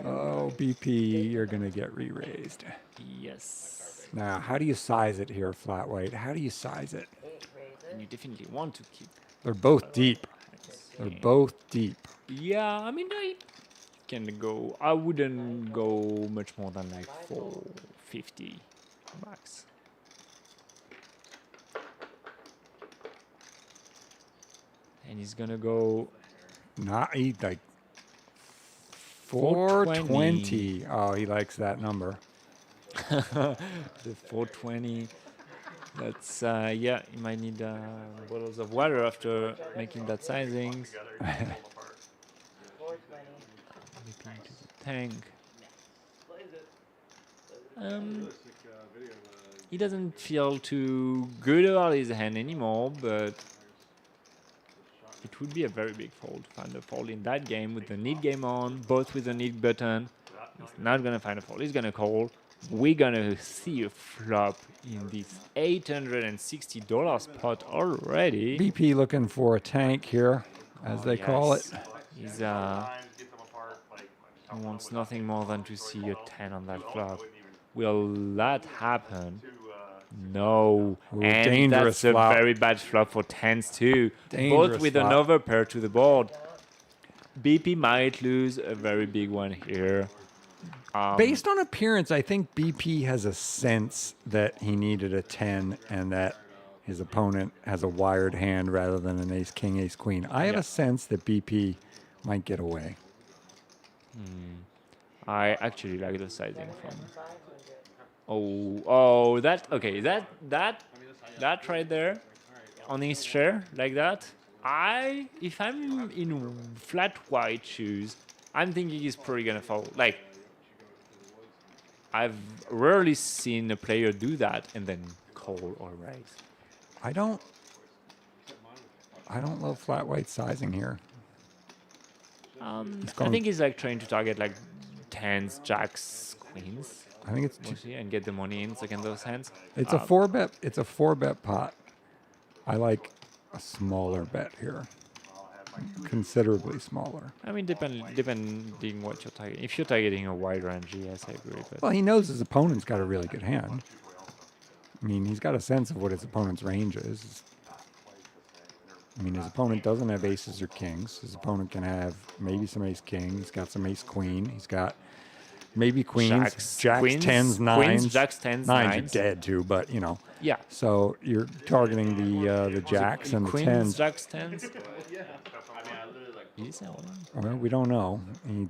Oh, BP, you're going to get re-raised. Yes. Now, how do you size it here, Flat White? How do you size it? And you definitely want to keep. They're both deep. They're both deep. Yeah, I mean, I can go. I wouldn't go much more than like 450 max. And he's gonna go. Not like 420. Oh, he likes that number. The 420. That's yeah. You might need bottles of water after making that sizing. Tank. He doesn't feel too good about his hand anymore, but it would be a very big fold to find a fold in that game with the need game on, both with the need button. He's not gonna find a fold. He's gonna call. we're gonna see a flop in this $860 pot already. BP looking for a tank here, as they call it. He's he wants nothing more than to see a 10 on that flop. Will that happen? No. Ooh, And dangerous that's flop. a very bad flop for 10s too. Dangerous Both with flop. an overpair to the board. BP might lose a very big one here. Based on appearance, I think BP has a sense that he needed a 10 and that his opponent has a wired hand rather than an ace king, ace queen. I have a sense that BP might get away. I actually like the sizing from. Oh, that okay. That right there, on his chair like that. If I'm in flat white shoes, I'm thinking he's probably gonna fold. Like, I've rarely seen a player do that and then call or raise. I don't love flat white sizing here. I think he's like trying to target like 10s, jacks, queens. I think it's mostly, and get the money in second those hands. It's a 4-bet. It's a 4-bet pot. I like a smaller bet here, considerably smaller. I mean, depending what you're targeting. If you're targeting a wide range, yes, I agree. But Well, he knows his opponent's got a really good hand. I mean, he's got a sense of what his opponent's range is. I mean, his opponent doesn't have aces or kings. His opponent can have maybe some ace king. He's got some ace queen. He's got maybe queens, jacks, queens, 10s, 9s. queens, jacks, 10s, 9s are 9s. dead too, but you know. Yeah. So you're targeting the jacks and the queens, 10s. jacks, 10s. Is that one? Well, we don't know. He's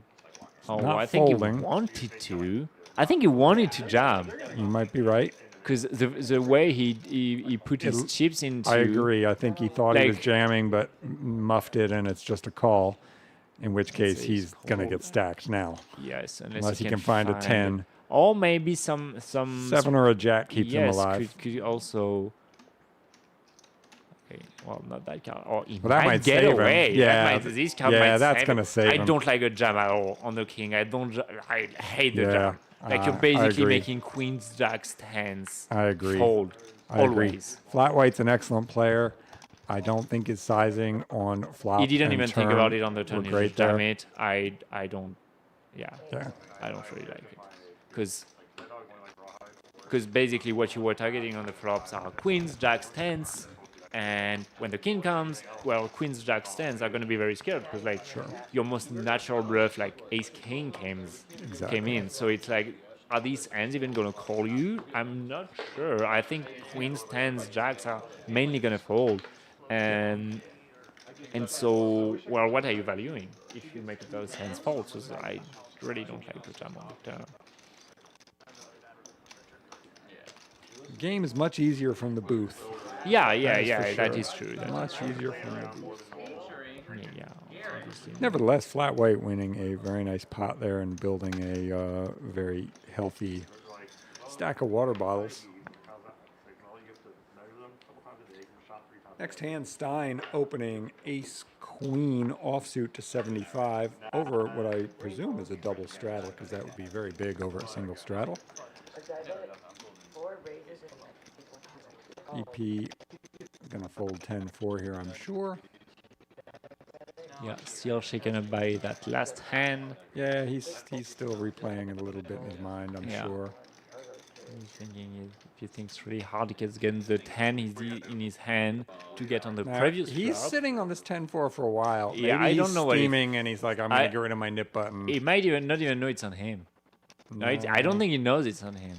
not I think folding. he wanted to. I think he wanted to jam. You might be right. Because the way he put his chips into. I agree. I think he thought he was like- jamming, but muffed it, and it's just a call. In which case, say he's gonna get stacked now. Yes, unless he can find a 10. Or maybe some 7 or a jack keeps him alive. Could also. Okay, well, not that card. Or he Well, that might get save him. away. Yeah, This card yeah, might that's save gonna him. save I him. don't like a jam at all on the king. I hate the Yeah, jam. Like you're I basically agree. making queens, jacks, 10s. I agree. Fold. I Always. agree. Flat white's an excellent player. I don't think his sizing on flop. He didn't and even think turn about it on the were turn. He great just jam there. it. I don't. Yeah. Yeah. I don't really like it. Because basically what you were targeting on the flops are queens, jacks, 10s. And when the king comes, well, queens, jacks, 10s are going to be very scared because, like, your most natural bluff, like ace king, came in. So it's like, are these hands even going to call you? I'm not sure. I think queens, 10s, jacks are mainly going to fold. And so, well, what are you valuing if you make those hands fold? So I really don't like the jam on the turn. The game is much easier from the booth. Yeah, That is for that sure. is true. That Much is true. easier from the booth. Yeah. obviously. Nevertheless, flat white winning a very nice pot there and building a very healthy stack of water bottles. Next hand, Stein opening ace queen offsuit to 75 over what I presume is a double straddle, because that would be very big over a single straddle. EP gonna fold 10-4 here, I'm sure. Yeah, still shaken up by that last hand. Yeah, he's still replaying it a little bit in his mind, I'm sure. He's thinking if he thinks really hard, he can get the 10 in his hand to get on the Now, previous he's flop. sitting on this 10-4 for a while. Yeah, Maybe I don't he's know what he- steaming and he's like, I'm gonna get rid of my nip button. He might not even know it's on him. No, I don't think he knows it's on him.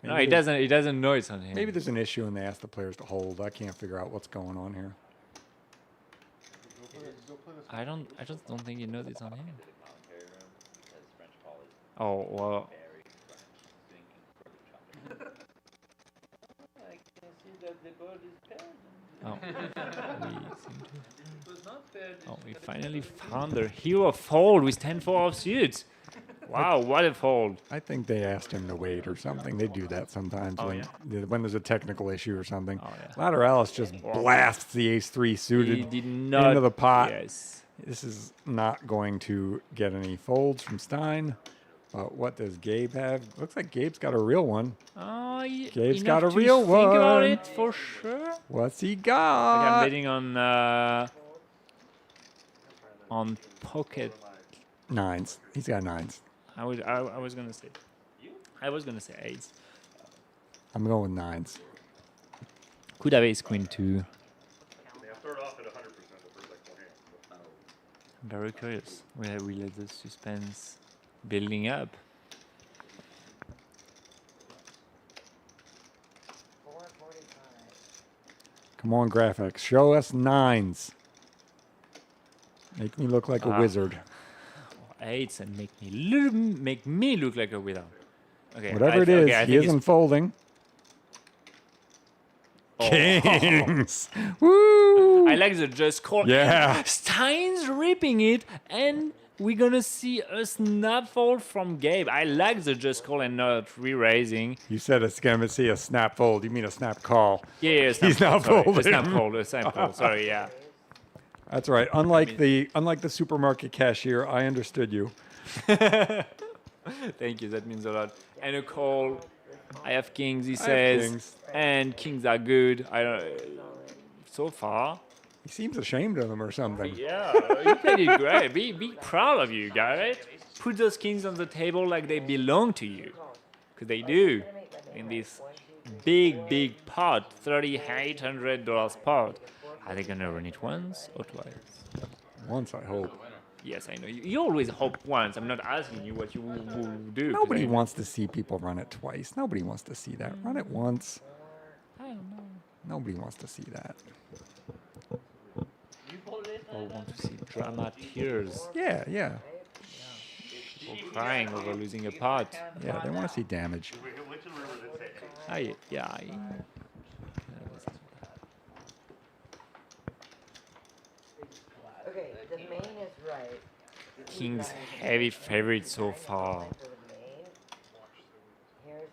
No, he doesn't. He doesn't know it's on him. Maybe there's an issue and they ask the players to hold. I can't figure out what's going on here. I just don't think he knows it's on him. Oh well. Oh, we finally found the hero fold with 10-4 offsuit. Wow, what a fold! I think they asked him to wait or something. They do that sometimes Oh, when there's a technical issue or something. Oh, yeah. Lateralus just blasts the ace-3 suited He did not, into the pot. Yes. This is not going to get any folds from Stein. What does Gabe have? Looks like Gabe's got a real one. Oh, yeah. Gabe's enough got a to real think about one. it for sure. What's he Like I'm got? betting on pocket. Nines. He's got nines. I was gonna say. I was gonna say eights. I'm going with nines. Could have ace queen too. Yeah, start off at 100% the first like 4 hands. I'm very curious. We let the suspense building up. 445. Come on, graphics. Show us nines. Make me look like a wizard. Eights and make me look like a widow. Okay. Whatever it is, I he think isn't folding. Oh. Kings. Woo! I like the just call. Yeah. Stein's ripping it, and we're gonna see a snap fold from Gabe. I like the just call and not re-raising. You said it's going to see a snap fold. You mean a snap call. Yeah, He's not folding. A snap fold. Sorry, yeah. That's right. Unlike the supermarket cashier, I understood you. Thank you. That means a lot. And a call. I have kings. He says, kings. and kings are good. I don't. So far. He seems ashamed of them or something. Yeah, you played it great. Be proud of you, Garrett. Put those kings on the table like they belong to you, because they do. In this big pot, $3,800 pot. Are they gonna run it once or twice? Once, I hope. Yes, I know. You always hope once. I'm not asking you what you will do. Nobody wants to see people run it twice. Nobody wants to see that. Run it once. I don't know. Nobody wants to see that. Or want to see drama, tears, Yeah. or crying over losing a pot. Yeah, they want to see damage. Yeah. Okay, the main is right. King's heavy favorite so far. For the main. Here's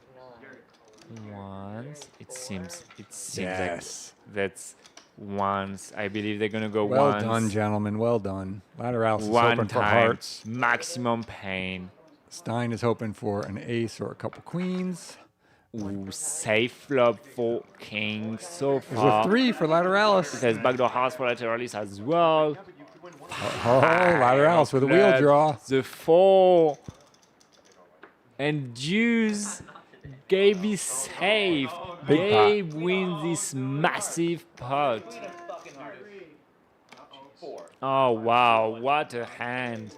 9. Once it seems Yes. like that's once. I believe they're gonna go Well once. done, gentlemen. Well done. Lateralus is One hoping for time, hearts. maximum pain. Stein is hoping for an ace or a couple queens. Ooh, safe flop for king so There's far. a 3 for Lateralus. There's backdoor hearts for Lateralus as well. Oh, Lateralus with a wheel Clubs, draw. The 4 and deuce. Gabe is safe. Big Gabe wins this massive pot. Oh wow, what a hand.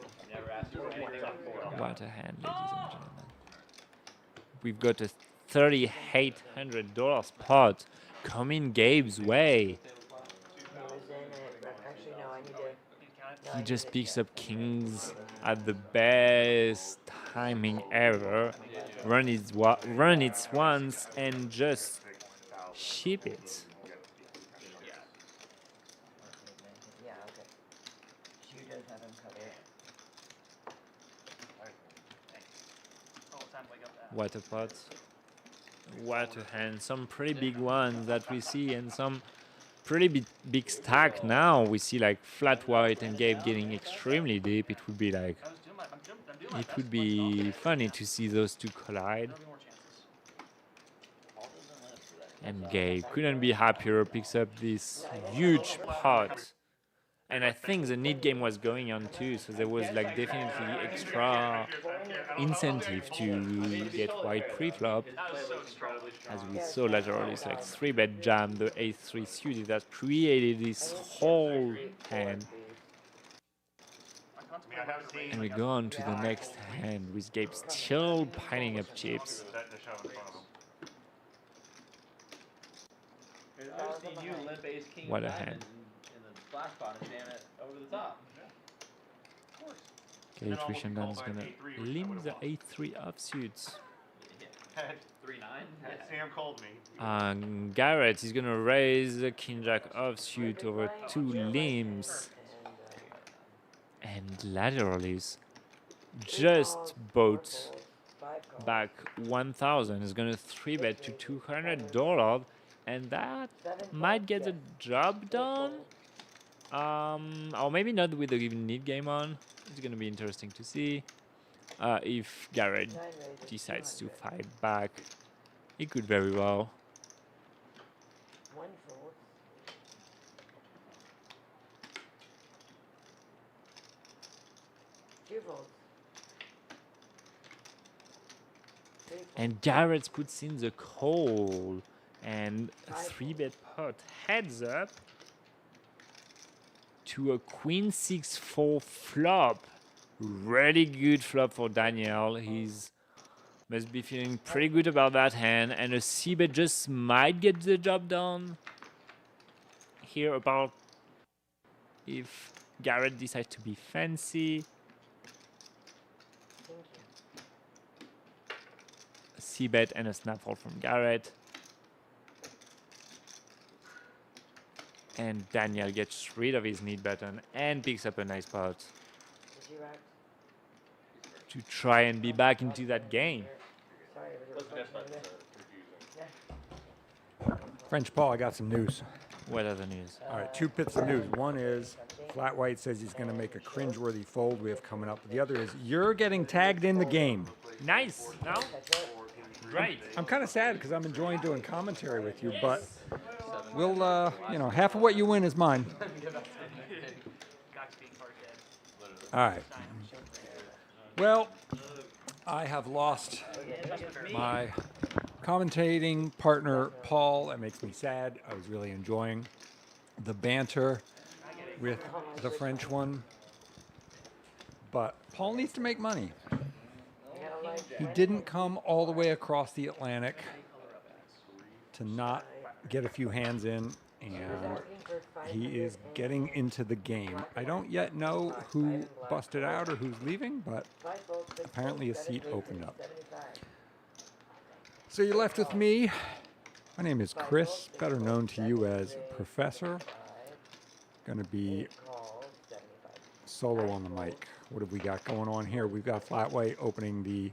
What a hand, ladies and gentlemen. We've got a $3,800 pot coming Gabe's way. Actually, no, I need to. He just picks up kings at the best timing ever. Run it once and just ship it. Yeah, okay. She does have him covered. What a pot. What a hand. Some pretty big ones that we see and some pretty big stack now. We see like flat white and Gabe getting extremely deep. It would be like, it would be funny to see those two collide. And Gabe couldn't be happier, picks up this huge pot. And I think the need game was going on too, so there was like definitely extra incentive to get white pre-flop. As we saw later on, it's like 3-bet jam, the ace-3 suited that created this whole hand. And we go on to the next hand with Gabe still piling up chips. What a hand. Okay, Trishandan's gonna limp the 8-3 offsuits. 3-9. Sam called me. Garrett is gonna raise the king jack offsuit over 2 limbs. And Lateralus just bought back 1,000. Is gonna 3-bet to $200, and that might get the job done. Or maybe not with the even need game on. It's gonna be interesting to see. If Garrett decides to fight back, he could very well. One fold. Two folds. Three folds. And Garrett puts in the call and a 3-bet pot heads up to a queen 6-4 flop. Really good flop for Daniel. He's must be feeling pretty good about that hand, and a c-bet just might get the job done here. About if Garrett decides to be fancy. A c-bet and a snapfold from Garrett. And Daniel gets rid of his need button and picks up a nice pot to try and be back into that game. French Paul, I got some news. What other news? All right, 2 bits of news. One is Flat White says he's going to make a cringeworthy fold we have coming up. The other is you're getting tagged in the game. Nice. No? Great. I'm kind of sad because I'm enjoying doing commentary with you, but we'll, half of what you win is mine. All right. Well, I have lost my commentating partner, Paul. That makes me sad. I was really enjoying the banter with the French one. But Paul needs to make money. He didn't come all the way across the Atlantic to not get a few hands in, and he is getting into the game. I don't yet know who busted out or who's leaving, but apparently a seat opened up. So you're left with me. My name is Chris, better known to you as Professor. Going to be solo on the mic. What have we got going on here? We've got Flat White opening the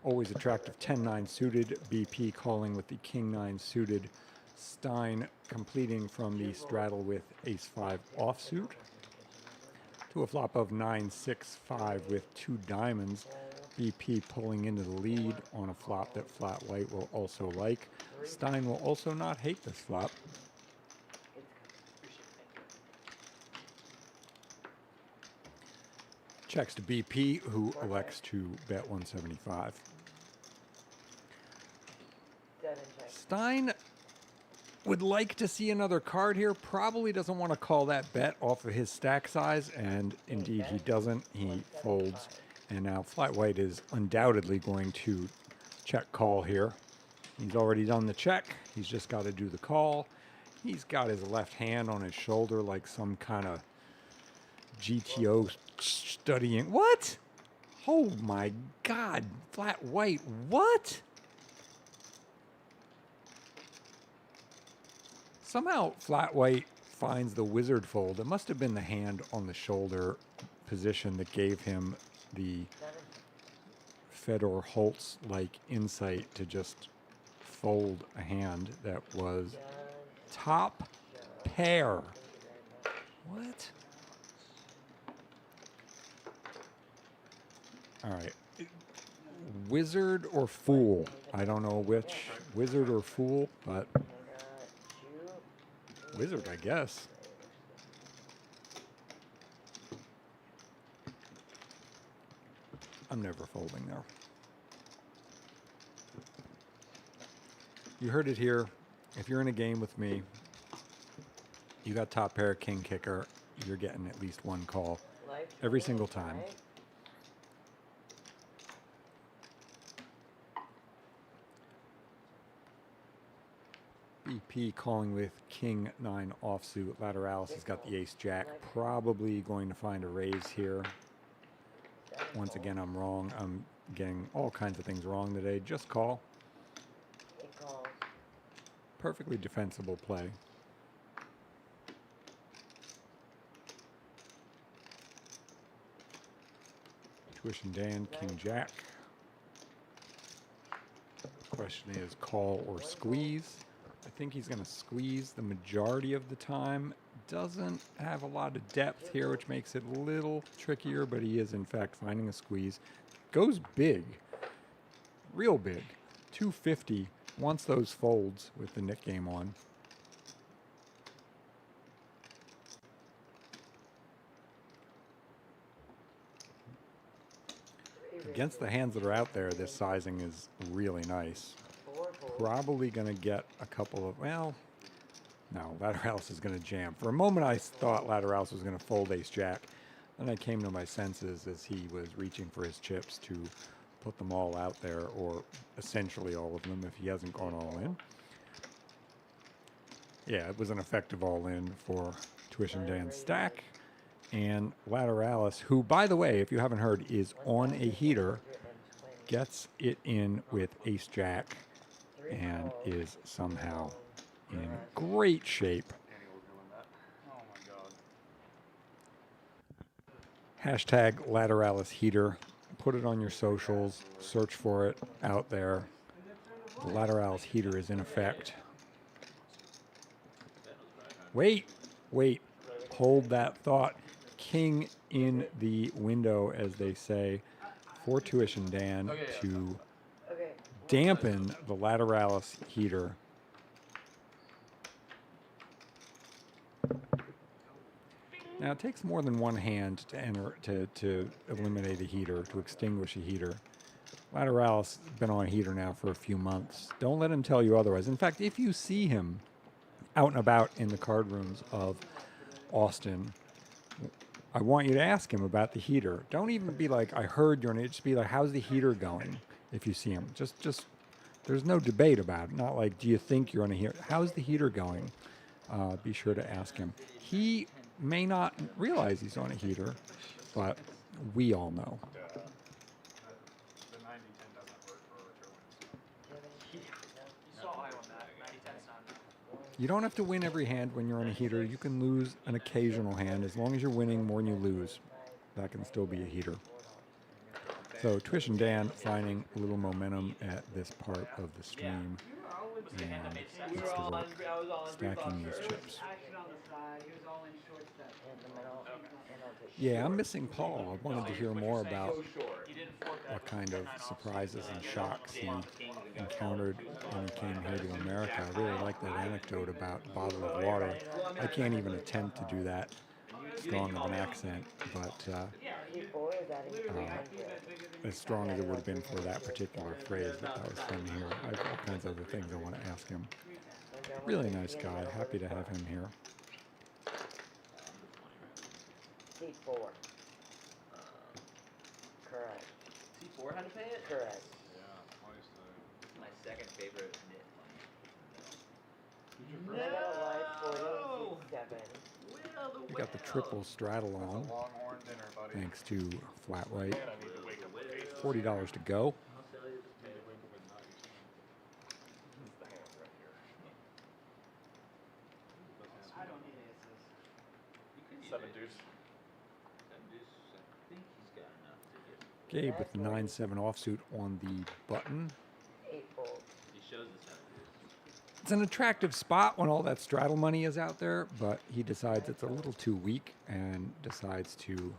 always attractive 10-9 suited, BP calling with the King-9 suited, Stein completing from the straddle with Ace-5 offsuit to a flop of 9-6-5 with 2 diamonds. BP pulling into the lead on a flop that Flat White will also like. Stein will also not hate this flop. Checks to BP, who elects to bet 175. Stein would like to see another card here. Probably doesn't want to call that bet off of his stack size, and indeed he doesn't. He folds, and now Flat White is undoubtedly going to check call here. He's already done the check. He's just got to do the call. He's got his left hand on his shoulder like some kind of GTO studying. What? Oh my God, Flat White, what? Somehow Flat White finds the wizard fold. It must have been the hand on the shoulder position that gave him the Fedor Holtz-like insight to just fold a hand that was top pair. What? All right. Wizard or fool? I don't know which. Wizard or fool, but wizard, I guess. I'm never folding there. You heard it here. If you're in a game with me, you got top pair, king kicker, you're getting at least one call every single time. BP calling with King-9 offsuit. Lateralus has got the ace-jack. Probably going to find a raise here. Once again, I'm wrong. I'm getting all kinds of things wrong today. Just call. Perfectly defensible play. Tuition Dan, King-Jack. Question is call or squeeze. I think he's going to squeeze the majority of the time. doesn't have a lot of depth here, which makes it a little trickier, but he is in fact finding a squeeze. Goes big, real big, 250. Wants those folds with the Nick game on. Against the hands that are out there, this sizing is really nice. Probably going to get a couple of, well, no, Lateralus is going to jam. For a moment, I thought Lateralus was going to fold ace-jack. Then I came to my senses as he was reaching for his chips to put them all out there, or essentially all of them if he hasn't gone all in. Yeah, it was an effective all-in for Tuition Dan's stack. And Lateralus, who, by the way, if you haven't heard, is on a heater, gets it in with ace-jack and is somehow in great shape. Oh my god. Hashtag Lateralus heater. Put it on your socials. Search for it out there. The Lateralus heater is in effect. Wait. Hold that thought. King in the window, as they say, for Tuition Dan to dampen the Lateralus heater. Now it takes more than one hand to enter to eliminate a heater, to extinguish a heater. Lateralus has been on a heater now for a few months. Don't let him tell you otherwise. In fact, if you see him out and about in the card rooms of Austin, I want you to ask him about the heater. Don't even be like, I heard you're on it. Just be like, how's the heater going? If you see him, just there's no debate about it. Not like, do you think you're on a heater? How's the heater going? Be sure to ask him. He may not realize he's on a heater, but we all know. The 90-10 doesn't work for Richer wins. You saw I on that. 90-10 sound. You don't have to win every hand when you're on a heater. You can lose an occasional hand. As long as you're winning more than you lose, that can still be a heater. So Tuition Dan finding a little momentum at this part of the stream. And it's the work, stacking these chips. Action on the side. He was all in short step. Yeah, I'm missing Paul. I wanted to hear more about what kind of surprises and shocks he encountered when he came here to America. I really like that anecdote about a bottle of water. I can't even attempt to do that strong of an accent, but as strong as it would have been for that particular phrase that was from here. I have all kinds of other things I want to ask him. Really nice guy. Happy to have him here. C4. Correct. C4 had to pay it? Correct. My second favorite knit I got a live 47. We got the triple straddle on, Longhorn dinner, buddy. thanks to Flat White. And I need to wake up with aces. $40 to go. I don't need aces. 7 deuce. I think he's got enough to get. Gabe with the 9-7 offsuit on the button. 8 fold. He shows the 7 deuce. It's an attractive spot when all that straddle money is out there, but he decides it's a little too weak and decides to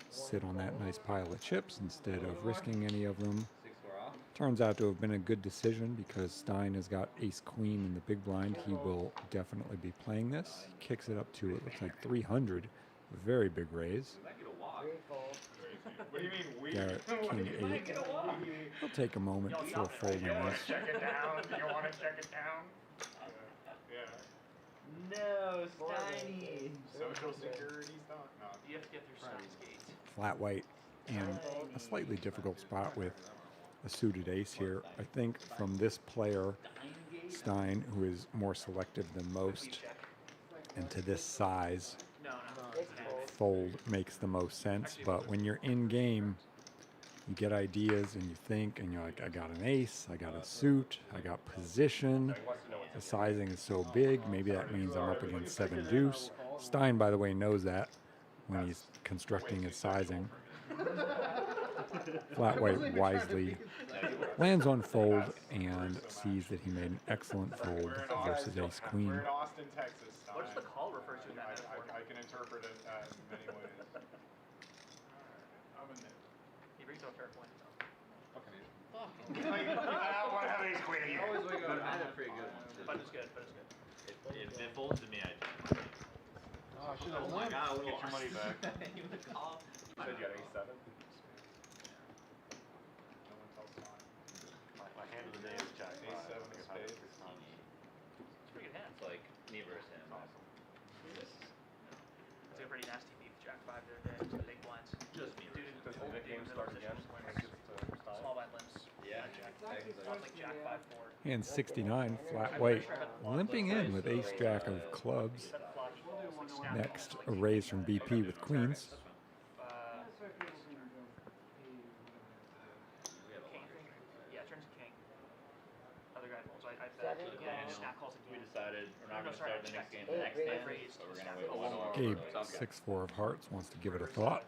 sit on that nice pile of chips instead of risking any of them. 6-4 off. Turns out to have been a good decision because Stein has got ace-queen in the big blind. He will definitely be playing this. He kicks it up to, it looks like 300. A very big raise. Did I get a walk? 3 fold. What do you mean we? Garrett, king 8. He'll take a moment before folding You want this. to check it down? You want to check it down? Yeah. No, Steiny. Social security's not. No. You have to get through Stein's gates. Flat white in a slightly difficult spot with a suited ace here. I think from this player, Stein, who is more selective than most, and to this size, fold makes the most sense. But when you're in game, you get ideas and you think, and you're like, I got an ace, I got a suit, I got position. The sizing is so big, maybe that means I'm up against 7 deuce. Stein, by the way, knows that when he's constructing his sizing. Flat white wisely lands on fold and sees that he made an excellent fold versus ace queen. We're in Austin, Texas. What does the call refer to in that interpret it in many ways. I'm a nit. He brings up a fair point, though. Fucking idiot. I want to have ace queen again. Always wake up. I had a pretty good one too. But it's good, but it's good. If it folds to me, I jam. Oh, I should have Oh my god, I would Get your money back. You would call. You said you got ace 7? No one tells mine. My hand of the day is jack Ace 7 of spades. It's a pretty good hand. It's like me versus him. It's a pretty nasty beef Jack 5 the other day. Two big blinds. Just me Dude, versus him. Does the Nick game start again? When it gets to style? Small blind limps. Yeah. Jack. Exactly. Off like Jack 5 4. And 69, flat weight. Limping in with ace jack of clubs. Set the flop, he calls, like, snap Next, calls, a like, raise from BP with queens. That's why people can go pay whatever. king. Yeah, turns to king. Other guy folds. I Seven bet. Yeah, calls. Snap calls We again. decided we're not No, going to sorry, start the next game check. the next Eight game, raises. so we're going to Snap wait calls. one more. Gabe, Sounds good. 6-4 of hearts, wants to give it a Reverse thought.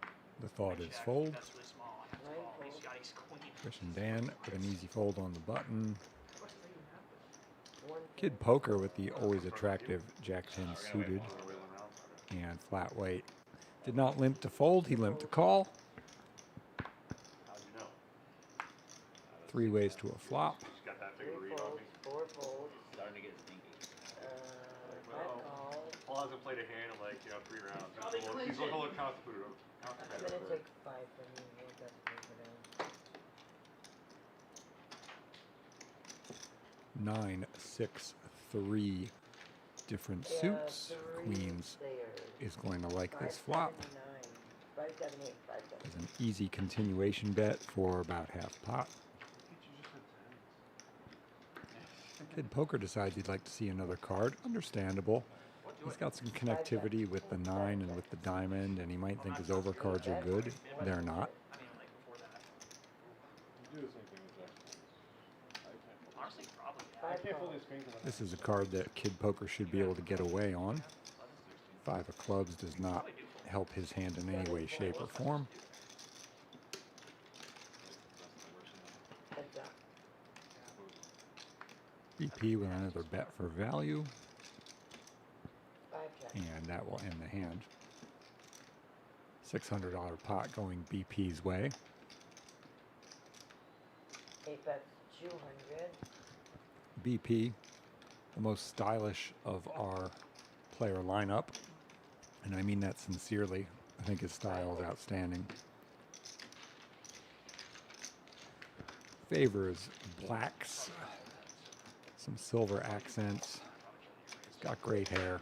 10. The thought is Check. fold. That's really small. I have to Nine call. He's fold. got ace queen. Christian Dan with an easy fold on the button. What does that even happen? One Kid Poker with the always attractive Jack 10 suited and flat weight. Did not limp to fold, he limped to call. How'd you know? 3 ways to a flop. She's got that three big read on folds, me. 4 folds, Starting to get stinky. 5 calls. Paul hasn't played a hand in like 3 rounds. Probably He's clinch a it. little constipated. I'm gonna take 5 from you. You'll get to take it out. 9, 6, 3. Different Yeah, suits. 3 Queens players. is going to like this flop. 579. 578. 578. Is an easy continuation bet for about half pot. Kid Poker decides he'd like to see another card. Understandable. He's got some connectivity with the 9 and with the diamond, and he might think his overcards are good. They're not. I mean, like before that. You do the same thing with Jack. I can't. Honestly, probably. I 5 can't fold calls. these queens unless This is a card that Kid Poker should be able to get away on. 5 of clubs does not help his hand in any way, shape, or form. Heads up. BP with another bet for value, 5 check. and that will end the hand. $600 pot going BP's way. 8 bets. 200. BP, the most stylish of our player lineup, and I mean that sincerely. I think his style is outstanding. Favors blacks, some silver accents. He's got great hair,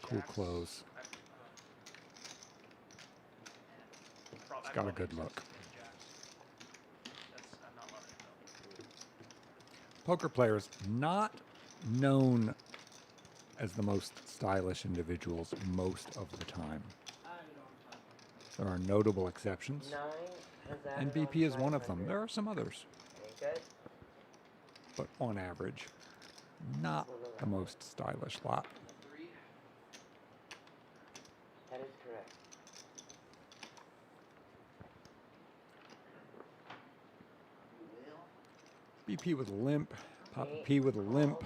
cool clothes. He's got a good look. I'm not loving it though. Poker players not known as the most stylish individuals most of the time. There are notable exceptions, 9 has added and on BP is one of them. 500. There are some others, Very good. but on average, not the most stylish lot. That is correct. BP with a limp, Papa P with a limp.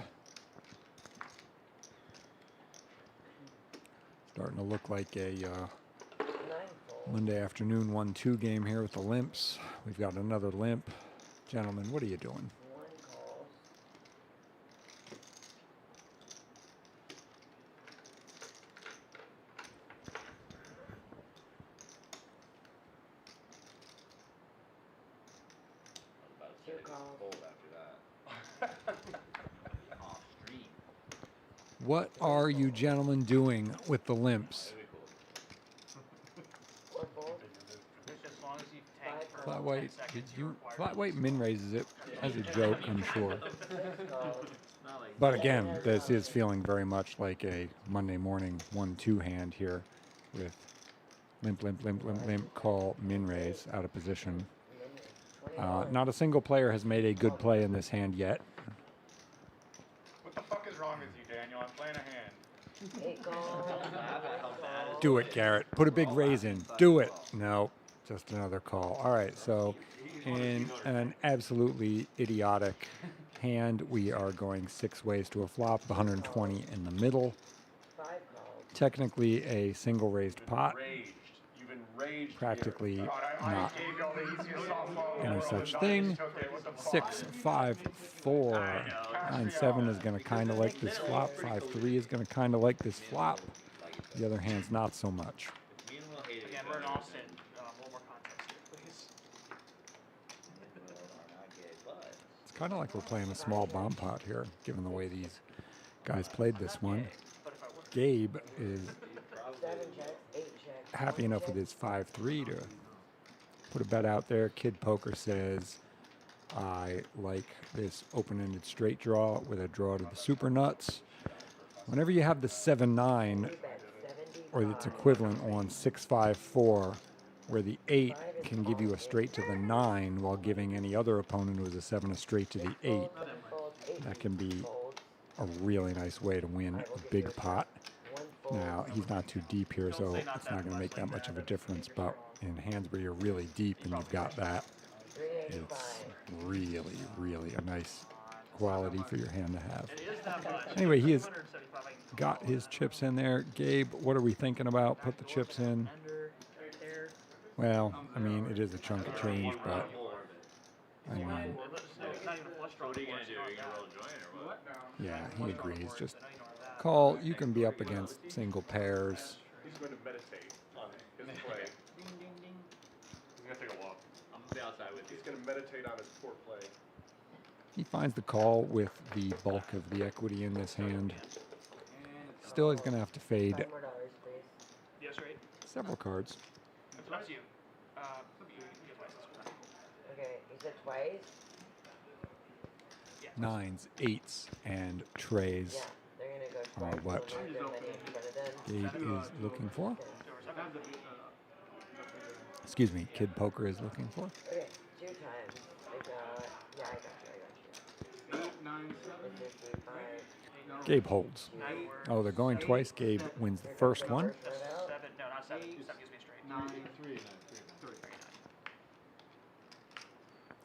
Starting to look like a 9 fold. Monday afternoon 1-2 game here with the limps. We've got another limp. Gentlemen, what are you doing? 1 calls. I was about to Two say they calls. fold after that. Off street. What are you gentlemen doing with the limps? That'd be cool. 4 folds. Just as long as you tank for Flat 10 white, seconds, you require flat white min raises it as a joke, I'm sure. 6 calls. Not like But again, this is feeling very much like a Monday morning 1-2 hand here with limp, limp, limp, limp, limp, call, min raise, out of position. Not a single player has made a good play in this hand yet. What the fuck is wrong with you, Daniel? I'm playing a hand. 8 calls. 9 calls. Do it, Garrett. Put a big raise in. Do it. No, just another call. All right, so in an absolutely idiotic hand, we are going 6 ways to a flop, 120 in the middle. 5 calls. technically a single raised pot. You've enraged Practically God, not gave y'all the easiest softball in the any world, such and I thing. just took it. What the fuck? 6, 5, 4. 9, 7 is going to kind of like this flop. 5, 3 is going to kind of like this flop. The other hand's not so much. Again, we're in Austin. A little more context here, please. It's kind of like we're playing a small bomb pot here, given the way these guys played this one. Gabe is 7 checks, 8 checks. happy enough with his 5-3 to put a bet out there. Kid Poker says, I like this open-ended straight draw with a draw to the super nuts. Whenever you have the 7-9 or its equivalent on 6-5-4, where the 8 can give you a straight to the 9 while giving any other opponent who is a 7 a straight to the 8, that can be a really nice way to win a big pot. Now, he's not too deep here, so it's not going to make that much of a difference, but in hands where you're really deep and you've got that, it's really, really a nice quality for your hand to have. Anyway, he has got his chips in there. Gabe, what are we thinking about? Put the chips in. Well, I mean, it is a chunk of change, but I mean, yeah, he agrees. Just call. You can be up against single pairs. He's going to meditate on his play. Ding, ding, ding. He's going to take a walk. I'm gonna be outside with you. He's going to meditate on his poor play. He finds the call with the bulk of the equity in this hand. Still, he's going to have to fade $5 more, please. Yes, right. several cards. That's you. You get twice this one. Okay, you said twice? Yeah. 9s, 8s, and trays Yeah, they're gonna go twice. are what so there's that many in front of them. Gabe is looking for. Okay. Excuse me, Kid Poker is looking for. Okay, 2 times. I got you. 8, 9, 7. This is 5. Gabe holds. Oh, they're going twice. Gabe wins the first one. That's 7. No, not 7. 7 gives me a straight. 9, 3, 9,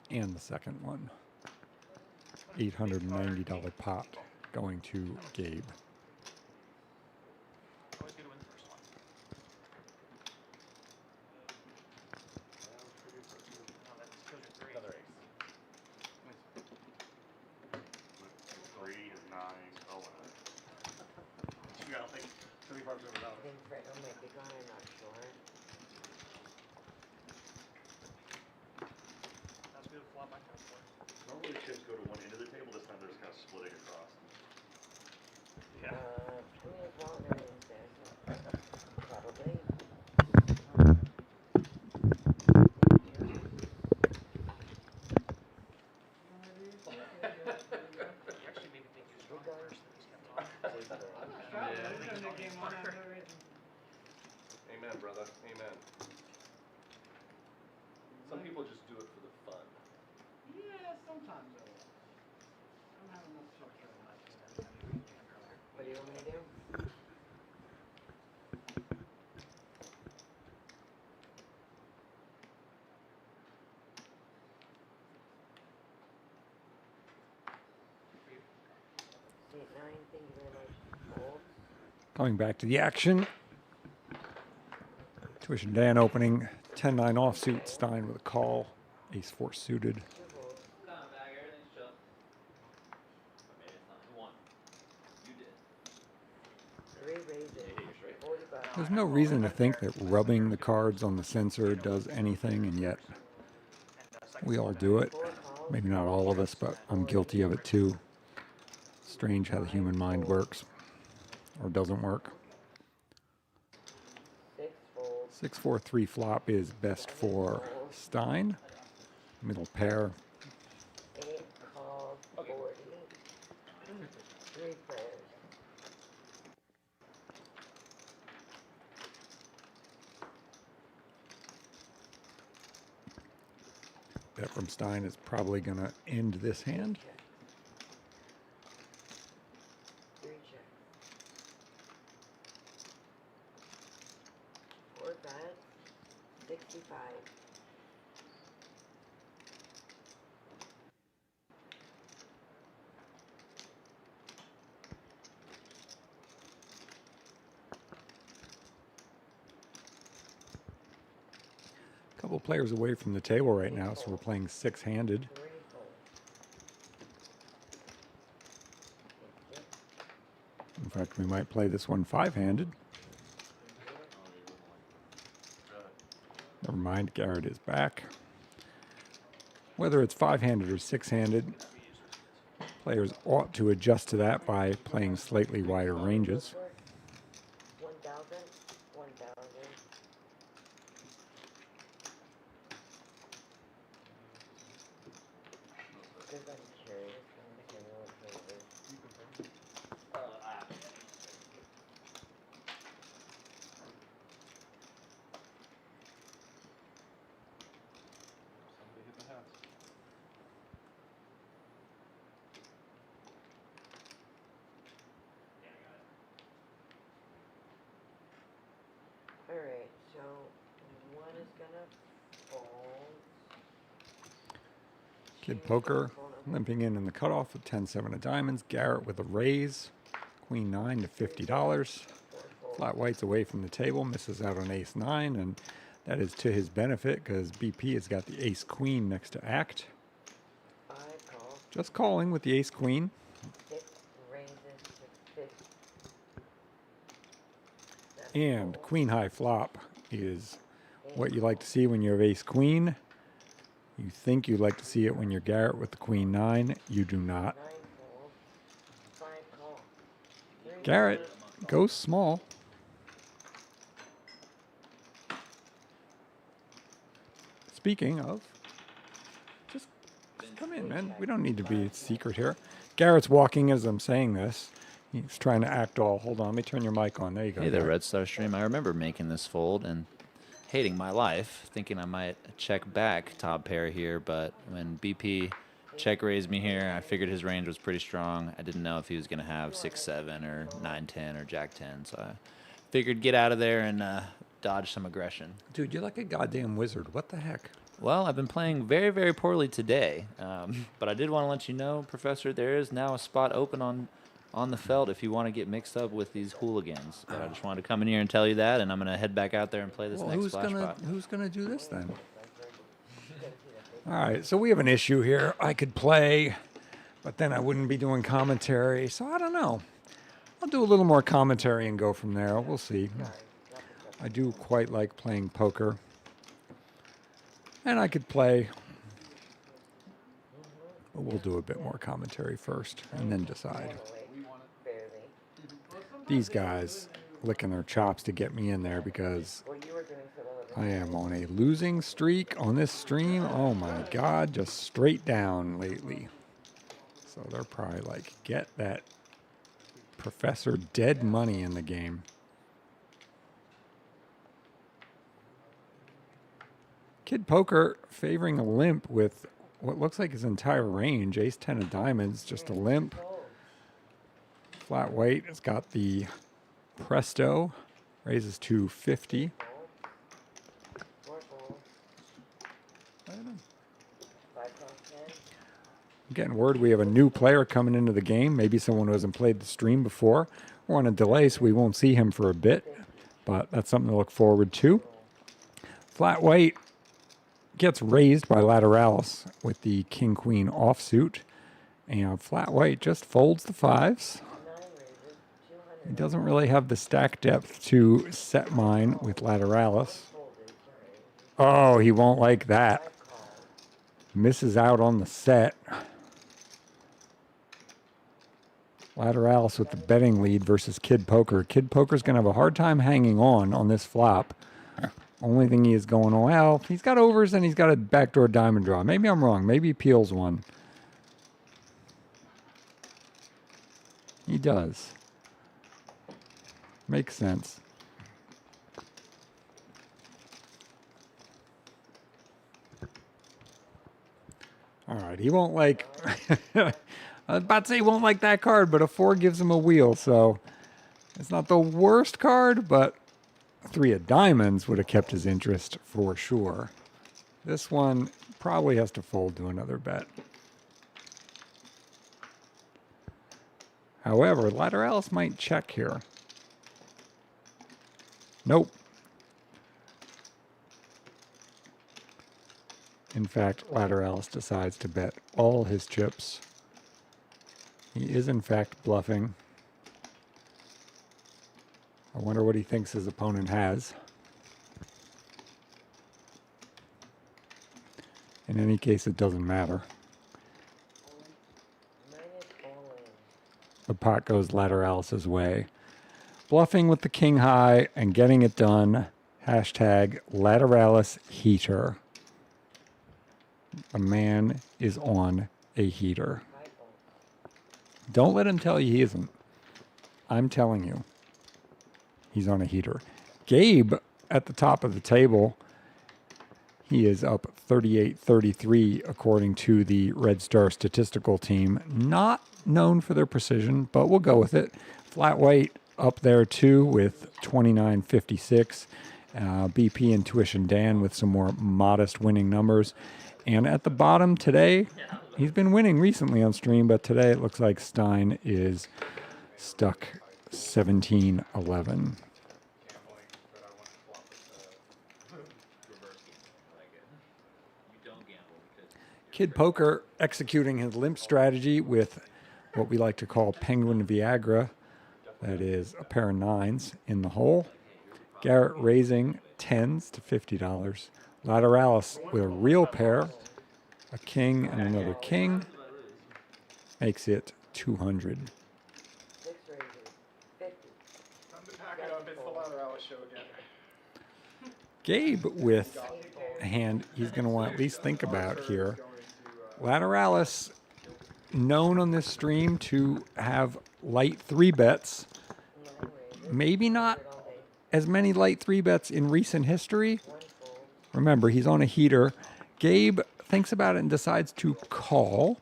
3. And the second one. $890 pot going to Gabe. Always good to win the first one. No, that's because you're 3. Another ace. 3 is 9. Oh, You got like 35% I without. think Fred might be gone, I'm not sure. that's good to flop back and forth. Normally the chips go to one end of the table, this time they're just kind of splitting across. Yeah. I mean, as long as everything's there, so probably. You actually made me think you was wrong first, and just kept talking. Amen, brother. Amen. Some people just do it for the fun. Yeah, sometimes I will. I'm having enough structure in life. What do you want me to do? Seat 9, thank you very much. Hold. Coming back to the action. Tuition Dan opening. 10-9 offsuit. Stein with a call. Ace-4 suited. 2 holds. Come back, everything's chill. I made it not. Who won? You did. 3 raises. 45. There's no reason to think that rubbing the cards on the sensor does anything, and yet we all do it. 4 calls. Maybe not all of us, but I'm guilty of it too. Strange how the human mind works, or doesn't work. 6 folds. 6-4-3 flop is best for Stein. Middle pair. 8 calls. 40. 3 players. Bet from Stein is probably going to end this hand. 3 checks. 4 bets. 65. A couple players away from the table right now, so we're playing six-handed. In fact, we might play this one five-handed. Never mind, Garrett is back. Whether it's five-handed or six-handed, players ought to adjust to that by playing slightly wider ranges. 1,000. Because I'm curious. I know what flavor. Somebody hit the house. Alright, so one is gonna fold. Kid Poker limping in the cutoff with 10-7 of diamonds. Garrett with a raise. Queen 9 to $50. Flat white's away from the table, misses out on ace 9, and that is to his benefit because BP has got the ace queen next to act. I call. Just calling with the ace queen. 6 raises to 50. And queen high flop is what you like to see when you have ace queen. You think you like to see it when you're Garrett with the queen 9. You do not. 9 fold. 5 call. 3 Garrett goes small. Speaking of, just come in, man. We don't need to be secret here. Garrett's walking as I'm saying this. He's trying to act all. Hold on, let me turn your mic on. There you go. Hey there, Garrett. Red Star Stream. I remember making this fold and hating my life, thinking I might check back top pair here, but when BP check raised me here, I figured his range was pretty strong. I didn't know if he was going to have 6-7 or 9-10 or Jack-10, so I figured get out of there and dodge some aggression. Dude, you're like a goddamn wizard. What the heck? Well, I've been playing very, very poorly today, but I did want to let you know, Professor, there is now a spot open on the felt if you want to get mixed up with these hooligans. But I just wanted to come in here and tell you that, and I'm going to head back out there and play this Well, next who's splash gonna spot. who's gonna do this then? All right, so we have an issue here. I could play, but then I wouldn't be doing commentary. So I don't know. I'll do a little more commentary and go from there. We'll see. I do quite like playing poker, and I could play. But we'll do a bit more commentary first, and then decide. These guys licking their chops to get me in there because I am on a losing streak on this stream. Oh my God, just straight down lately. So they're probably like, get that Professor dead money in the game. Kid Poker favoring a limp with what looks like his entire range. Ace 10 of diamonds, just a limp. Flat white has got the presto, raises to 50. I'm getting word we have a new player coming into the game. Maybe someone who hasn't played the stream before. We're on a delay, so we won't see him for a bit, but that's something to look forward to. Flat white gets raised by Lateralus with the king-queen offsuit, and flat white just folds the fives. He doesn't really have the stack depth to set mine with Lateralus. Oh, he won't like that. Misses out on the set. Lateralus with the betting lead versus Kid Poker. Kid Poker's going to have a hard time hanging on this flop. Only thing he is going, well, he's got overs and he's got a backdoor diamond draw. Maybe I'm wrong. Maybe he peels one. He does. Makes sense. All right, he won't like... I was about to say he won't like that card, but a 4 gives him a wheel, so it's not the worst card, but 3 of diamonds would have kept his interest for sure. This one probably has to fold to another bet. However, Lateralus might check here. Nope. In fact, Lateralus decides to bet all his chips. He is in fact bluffing. I wonder what he thinks his opponent has. In any case, it doesn't matter. The pot goes Lateralus's way. Bluffing with the king high and getting it done. Hashtag Lateralus heater. A man is on a heater. Don't let him tell you he isn't. I'm telling you. He's on a heater. Gabe at the top of the table. He is up 38-33 according to the Red Star statistical team. Not known for their precision, but we'll go with it. Flat white up there too with 29-56. BP and Tuition Dan with some more modest winning numbers. And at the bottom today, he's been winning recently on stream, but today it looks like Stein is stuck 17-11. Kid Poker executing his limp strategy with what we like to call Penguin Viagra. That is a pair of 9s in the hole. Garrett raising 10s to $50. Lateralus with a real pair, a king and another king, makes it 200. Time to pack it up. It's the Lateralus show again. Gabe with a hand he's going to want to at least think about here. Lateralus, known on this stream to have light 3-bets. Maybe not as many light 3-bets in recent history. Remember, he's on a heater. Gabe thinks about it and decides to call.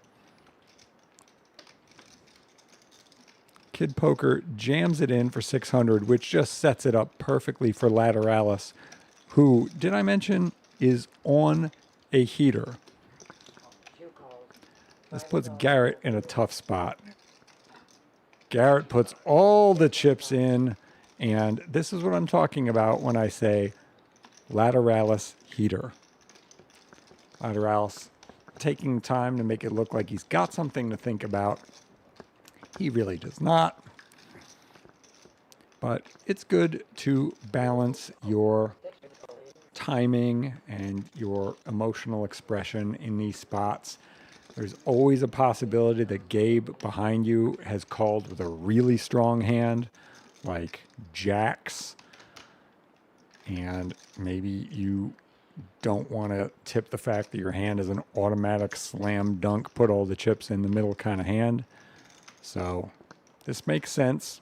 Kid Poker jams it in for 600, which just sets it up perfectly for Lateralus, who, did I mention, is on a heater. This puts Garrett in a tough spot. Garrett puts all the chips in, and this is what I'm talking about when I say Lateralus heater. Lateralus taking time to make it look like he's got something to think about. He really does not. But it's good to balance your timing and your emotional expression in these spots. There's always a possibility that Gabe behind you has called with a really strong hand, like jacks. And maybe you don't want to tip the fact that your hand is an automatic slam dunk, put all the chips in the middle kind of hand. So this makes sense.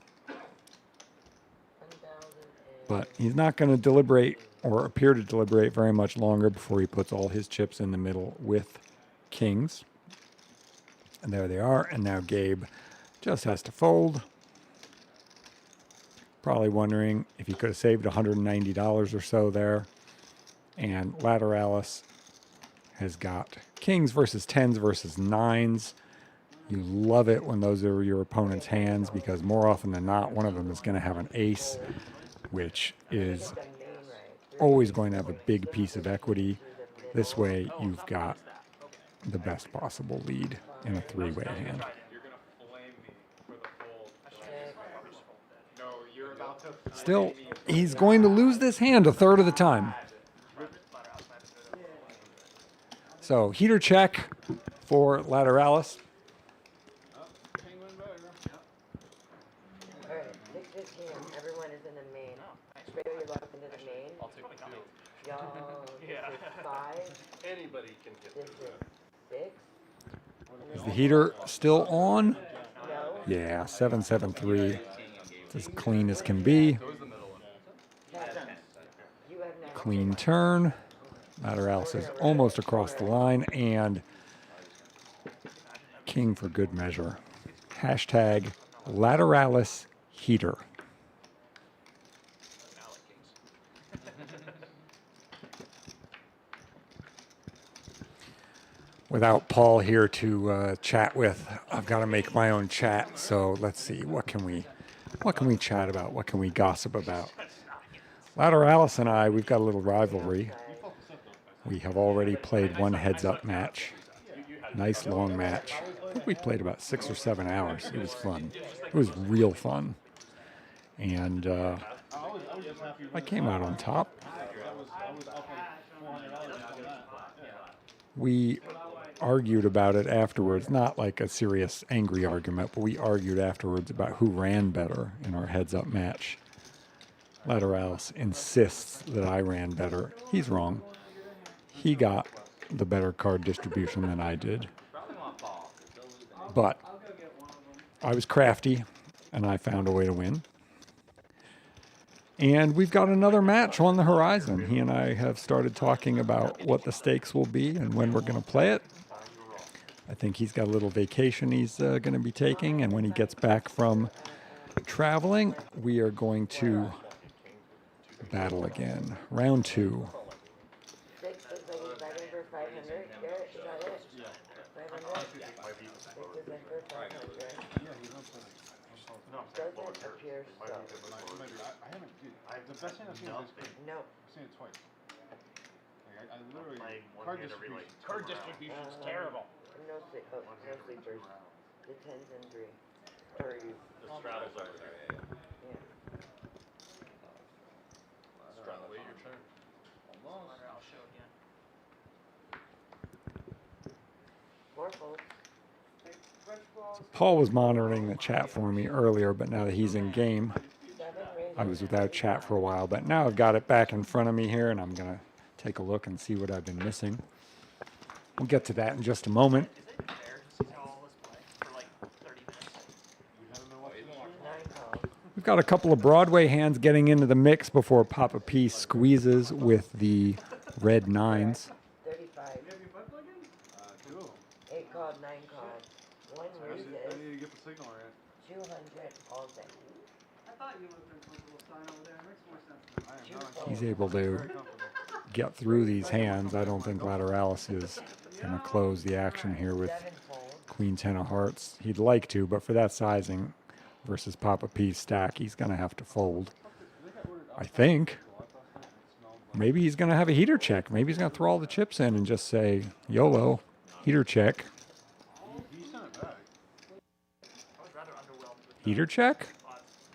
But he's not going to deliberate or appear to deliberate very much longer before he puts all his chips in the middle with kings. And there they are. And now Gabe just has to fold. Probably wondering if he could have saved $190 or so there. And Lateralus has got kings versus 10s versus 9s. You love it when those are your opponent's hands because more often than not, one of them is going to have an ace, which is always going to have a big piece of equity. This way, you've got the best possible lead in a three-way hand. Still, he's going to lose this hand a third of the time. So, heater check for Lateralus. Alright, 6:15. Everyone is in the main. Straight your luck into the main. I'll take my count. Y'all, this is 5. Anybody can hit This this. is 6. Is the heater still on? No. Yeah, 773. It's as clean as can be. You have 9. Clean turn. Lateralus is almost across the line, and king for good measure. Hashtag Lateralus heater. Without Paul here to chat with, I've got to make my own chat. So let's see, what can we chat about? What can we gossip about? Lateralus and I, we've got a little rivalry. We have already played one heads-up match. Nice long match. I think we played about 6 or 7 hours. It was fun. It was real fun. And I came out on top. We argued about it afterwards, not like a serious angry argument, but we argued afterwards about who ran better in our heads-up match. Lateralus insists that I ran better. He's wrong. He got the better card distribution than I did. But I was crafty, and I found a way to win. And we've got another match on the horizon. He and I have started talking about what the stakes will be and when we're going to play it. I think he's got a little vacation he's going to be taking, and when he gets back from traveling, we are going to battle again. Round 2. 6 is like he's betting for 500. Garrett, is that it? 500? 6 is in for 500. Doesn't appear so. I haven't, dude. The best thing I've seen is this. No. I've seen it twice. Like, I literally. Card distribution's terrible. No sleepers. The 10s and 3. For you. The straddles are there, yeah. Yeah. Wait your turn. Almost. I'll show again. 4 folds. Paul was monitoring the chat for me earlier, but now that he's in game, 7 raises. I was without chat for a while, but now I've got it back in front of me here, and I'm going to take a look and see what I've been missing. We'll get to that in just a moment. Is it fair to see how all this play for like 30 minutes? 9 calls. We've got a couple of Broadway hands getting into the mix before Papa P squeezes with the red 9s. 35. 8 called, 9 called. 1 I raises. need to get the signal right. 200 all day. I thought you looked at the little sign over there. It makes more sense. I am not He's able to get through these hands. I don't think Lateralus is going to close the action here with 7 folds. Queen 10 of hearts. He'd like to, but for that sizing versus Papa P's stack, he's going to have to fold. I think. Maybe he's going to have a heater check. Maybe he's going to throw all the chips in and just say, YOLO, heater check. He sent it back. I was rather underwhelmed with Heater check?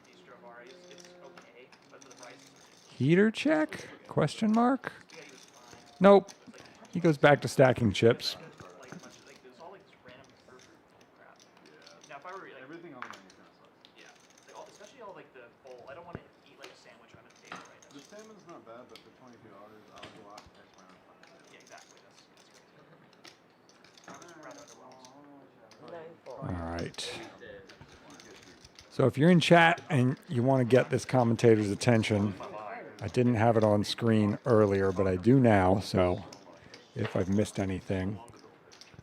Bistro Bar. It's okay, but for the price, Heater check? Question mark? Nope. He goes back to stacking chips. like much like there's all like this random pervert crap. Now if I were like Everything on the menu kind of sucks. yeah, like especially all like the bowl. I don't want to eat like a sandwich on a table right now. The salmon's not bad, but for $22, I'll go out next round. Yeah, exactly. That's rather underwhelmed. 9 folds. All right. So if you're in chat and you want to get this commentator's attention, I didn't have it on screen earlier, but I do now. So if I've missed anything,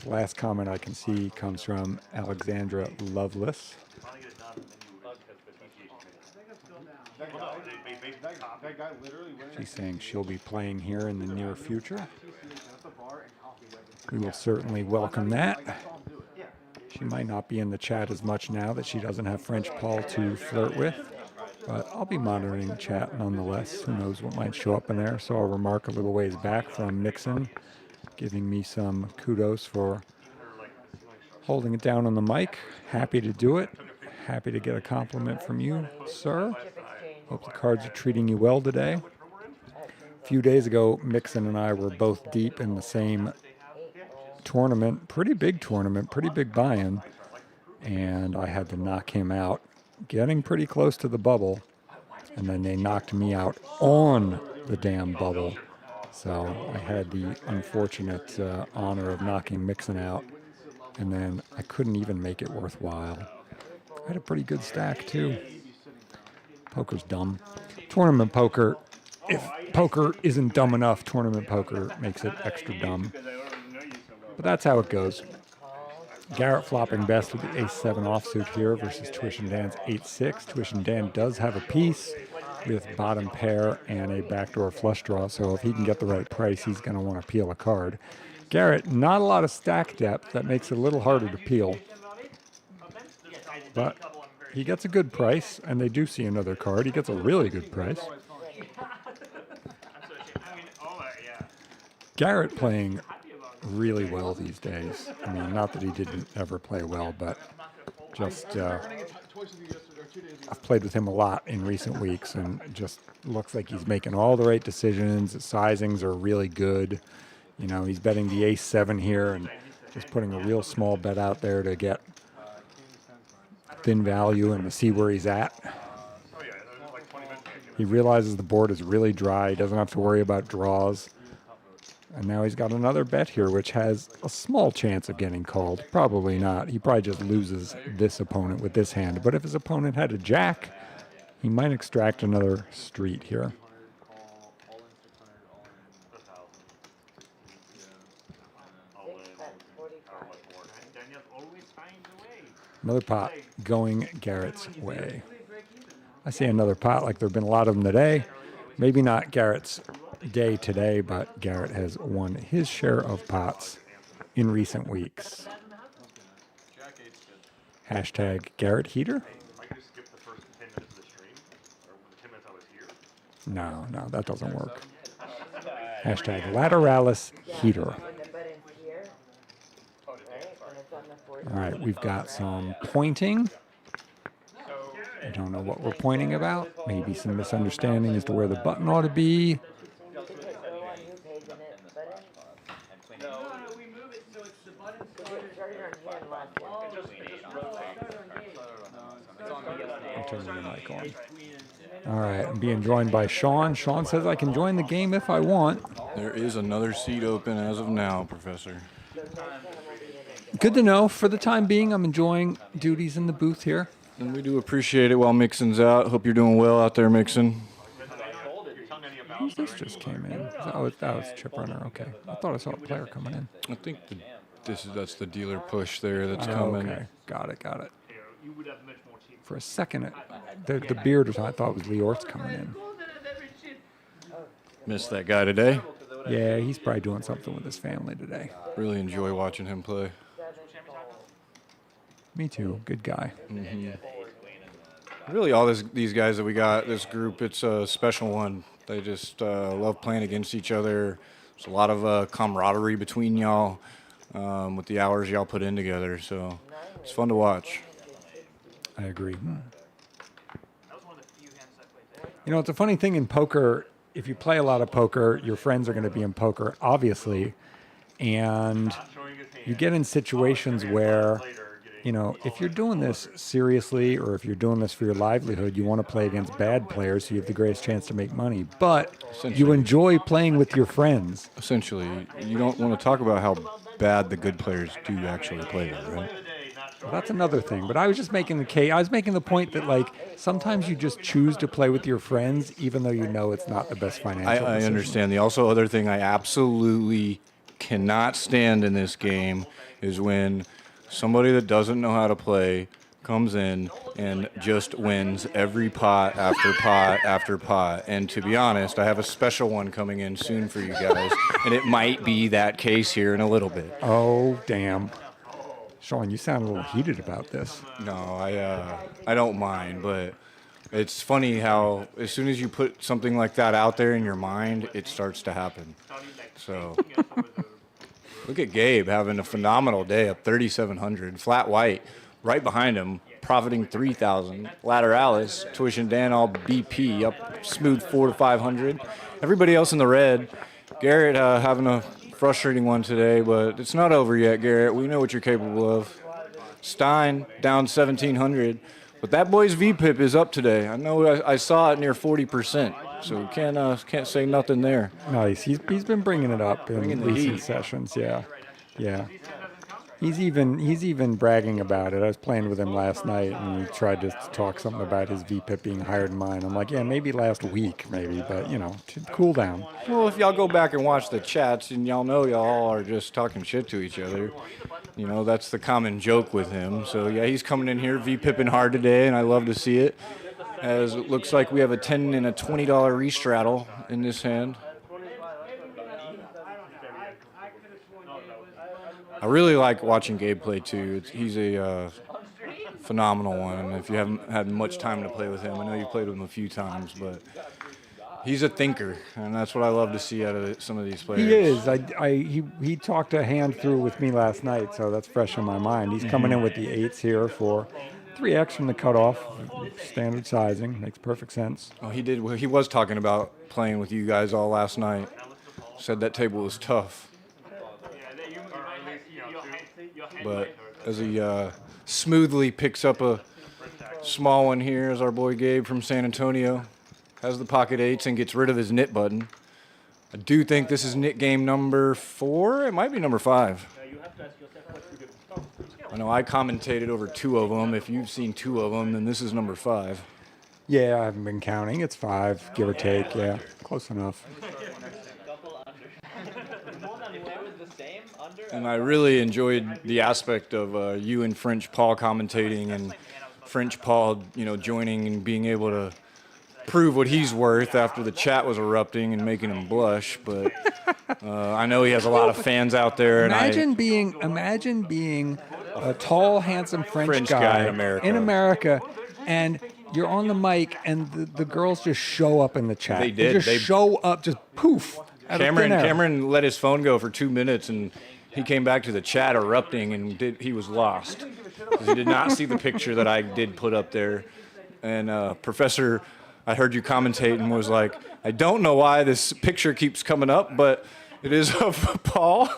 the last comment I can see comes from Alexandra Loveless. That guy literally went in. She's saying she'll be playing here in the near future. At the bar and coffee everything. We will certainly welcome that. She might not be in the chat as much now that she doesn't have French Paul to flirt with, but I'll be monitoring the chat nonetheless. Who knows what might show up in there. Saw a remark a little ways back from Nixon, giving me some kudos for holding it down on the mic. Happy to do it. Happy to get a compliment from you, sir. Hope the cards are treating you well today. A few days ago, Mixon and I were both deep in the same tournament, pretty big buy-in, and I had to knock him out, getting pretty close to the bubble, and then they knocked me out on the damn bubble. So I had the unfortunate honor of knocking Mixon out, and then I couldn't even make it worthwhile. I had a pretty good stack too. Poker's dumb. Tournament poker, if poker isn't dumb enough, tournament poker makes it extra dumb. But that's how it goes. Garrett flopping best with the ace-7 offsuit here versus Tuition Dan's 8-6. Tuition Dan does have a piece with bottom pair and a backdoor flush draw, so if he can get the right price, he's going to want to peel a card. Garrett, not a lot of stack depth. That makes it a little harder to peel. But he gets a good price, and they do see another card. He gets a really good price. Garrett playing really well these days. I mean, not that he didn't ever play well, but just I've played with him a lot in recent weeks, and it just looks like he's making all the right decisions. His sizings are really good. You know, he's betting the ace-7 here and just putting a real small bet out there to get thin value and to see where he's at. He realizes the board is really dry. He doesn't have to worry about draws. And now he's got another bet here, which has a small chance of getting called. Probably not. He probably just loses this opponent with this hand. But if his opponent had a jack, he might extract another street here. Another pot going Garrett's way. I say another pot like there have been a lot of them today. Maybe not Garrett's day today, but Garrett has won his share of pots in recent weeks. Hashtag Garrett Heater? No, that doesn't work. Hashtag Lateralus Heater. All right, we've got some pointing. I don't know what we're pointing about. Maybe some misunderstanding as to where the button ought to be. I'll turn the mic on. All right, I'm being joined by Sean. Sean says I can join the game if I want. There is another seat open as of now, Professor. Good to know. For the time being, I'm enjoying duties in the booth here. And we do appreciate it while Mixon's out. Hope you're doing well out there, Mixon. Who's this just came in? Oh, that was Chip Runner. Okay. I thought I saw a player coming in. I think that's the dealer push there that's coming. Okay. Got it. For a second, the beard I thought was Lee Orts coming in. Missed that guy today. Yeah, he's probably doing something with his family today. Really enjoy watching him play. Me too. Good guy. Mm-hmm. Really, all these guys that we got, this group, it's a special one. They just love playing against each other. There's a lot of camaraderie between y'all with the hours y'all put in together. So it's fun to watch. I agree. You know, it's a funny thing in poker. If you play a lot of poker, your friends are going to be in poker, obviously. And you get in situations where, you know, if you're doing this seriously or if you're doing this for your livelihood, you want to play against bad players so you have the greatest chance to make money. But you enjoy playing with your friends. Essentially, you don't want to talk about how bad the good players do actually play there, right? Well, that's another thing. But I was just making the case. I was making the point that, like, sometimes you just choose to play with your friends even though you know it's not the best financial decision. I understand. The also other thing I absolutely cannot stand in this game is when somebody that doesn't know how to play comes in and just wins every pot after pot after pot. And to be honest, I have a special one coming in soon for you guys, and it might be that case here in a little bit. Oh, damn. Sean, you sound a little heated about this. No, I don't mind, but it's funny how as soon as you put something like that out there in your mind, it starts to happen. So look at Gabe having a phenomenal day, up 3,700, flat white, right behind him, profiting 3,000. Lateralus, Tuition and Dan all BP, up smooth 400 to 500. Everybody else in the red. Garrett having a frustrating one today, but it's not over yet, Garrett. We know what you're capable of. Stein down 1,700, but that boy's VPIP is up today. I know I saw it near 40%, so can't say nothing there. Nice. He's been bringing it up in recent sessions. Yeah. He's even bragging about it. I was playing with him last night, and he tried to talk something about his VPIP being higher than mine. I'm like, yeah, maybe last week, but, you know, to cool down. Well, if y'all go back and watch the chats, and y'all know y'all are just talking shit to each other, you know, that's the common joke with him. So, yeah, he's coming in here VPIPing hard today, and I love to see it, as it looks like we have a $10 and a $20 restraddle in this hand. I really like watching Gabe play, too. He's a phenomenal one. And if you haven't had much time to play with him, I know you played with him a few times, but He's a thinker, and that's what I love to see out of some of these players. He is. He talked a hand through with me last night, so that's fresh in my mind. He's coming in with the 8s here for 3x from the cutoff, standard sizing. Makes perfect sense. Oh, he did. Well, he was talking about playing with you guys all last night. Said that table was tough. But as he smoothly picks up a small one here, is our boy Gabe from San Antonio. Has the pocket 8s and gets rid of his knit button. I do think this is knit game number 4. It might be number 5. I know I commentated over 2 of them. If you've seen 2 of them, then this is number 5. Yeah, I haven't been counting. It's 5, give or take. Yeah, close enough. And I really enjoyed the aspect of you and French Paul commentating, and French Paul, joining and being able to prove what he's worth after the chat was erupting and making him blush. But I know he has a lot of fans out there. Imagine being a tall, handsome French guy in America, and you're on the mic, and the girls just show up in the chat. They did. They show up, just poof. Cameron let his phone go for 2 minutes, and he came back to the chat erupting, and he was lost. He did not see the picture that I did put up there. And Professor, I heard you commentate and was like, I don't know why this picture keeps coming up, but it is of Paul.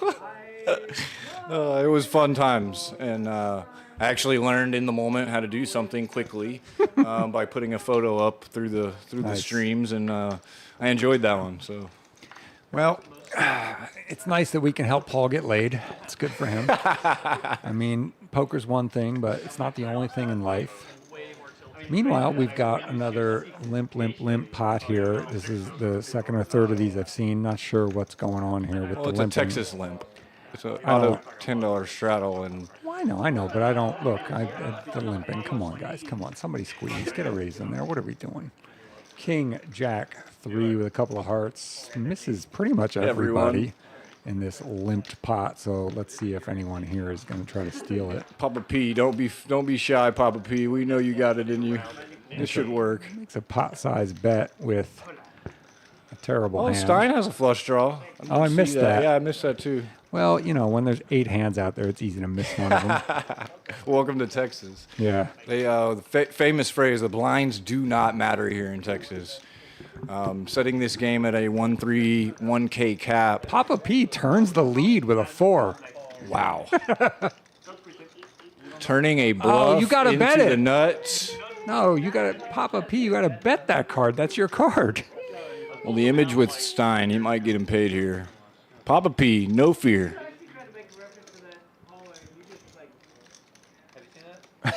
It was fun times, and I actually learned in the moment how to do something quickly by putting a photo up through the streams, and I enjoyed that one. So, well, it's nice that we can help Paul get laid. It's good for him. I mean, poker's one thing, but it's not the only thing in life. Meanwhile, we've got another limp pot here. This is the second or third of these I've seen. Not sure what's going on here with the limping. It's a Texas limp. It's a auto $10 straddle. And well, I know, but I don't look. The limping. Come on, guys. Come on. Somebody squeeze. Get a raise in there. What are we doing? King, Jack, 3 with a couple of hearts. Misses pretty much everybody in this limped pot. So let's see if anyone here is going to try to steal it. Papa P, don't be shy, Papa P. We know you got it in you. It should work. Makes a pot-sized bet with a terrible hand. Stein has a flush draw. I missed that. Yeah, I missed that too. Well, when there's 8 hands out there, it's easy to miss one of them. Welcome to Texas. Yeah. They the famous phrase, the blinds do not matter here in Texas. Setting this game at a 1-3 1K cap. Papa P turns the lead with a 4. Wow. Turning a bluff you gotta into bet it. The nuts. No, you got to Papa P. You got to bet that card. That's your card. Well, the image with Stein, he might get him paid here. Papa P, no fear.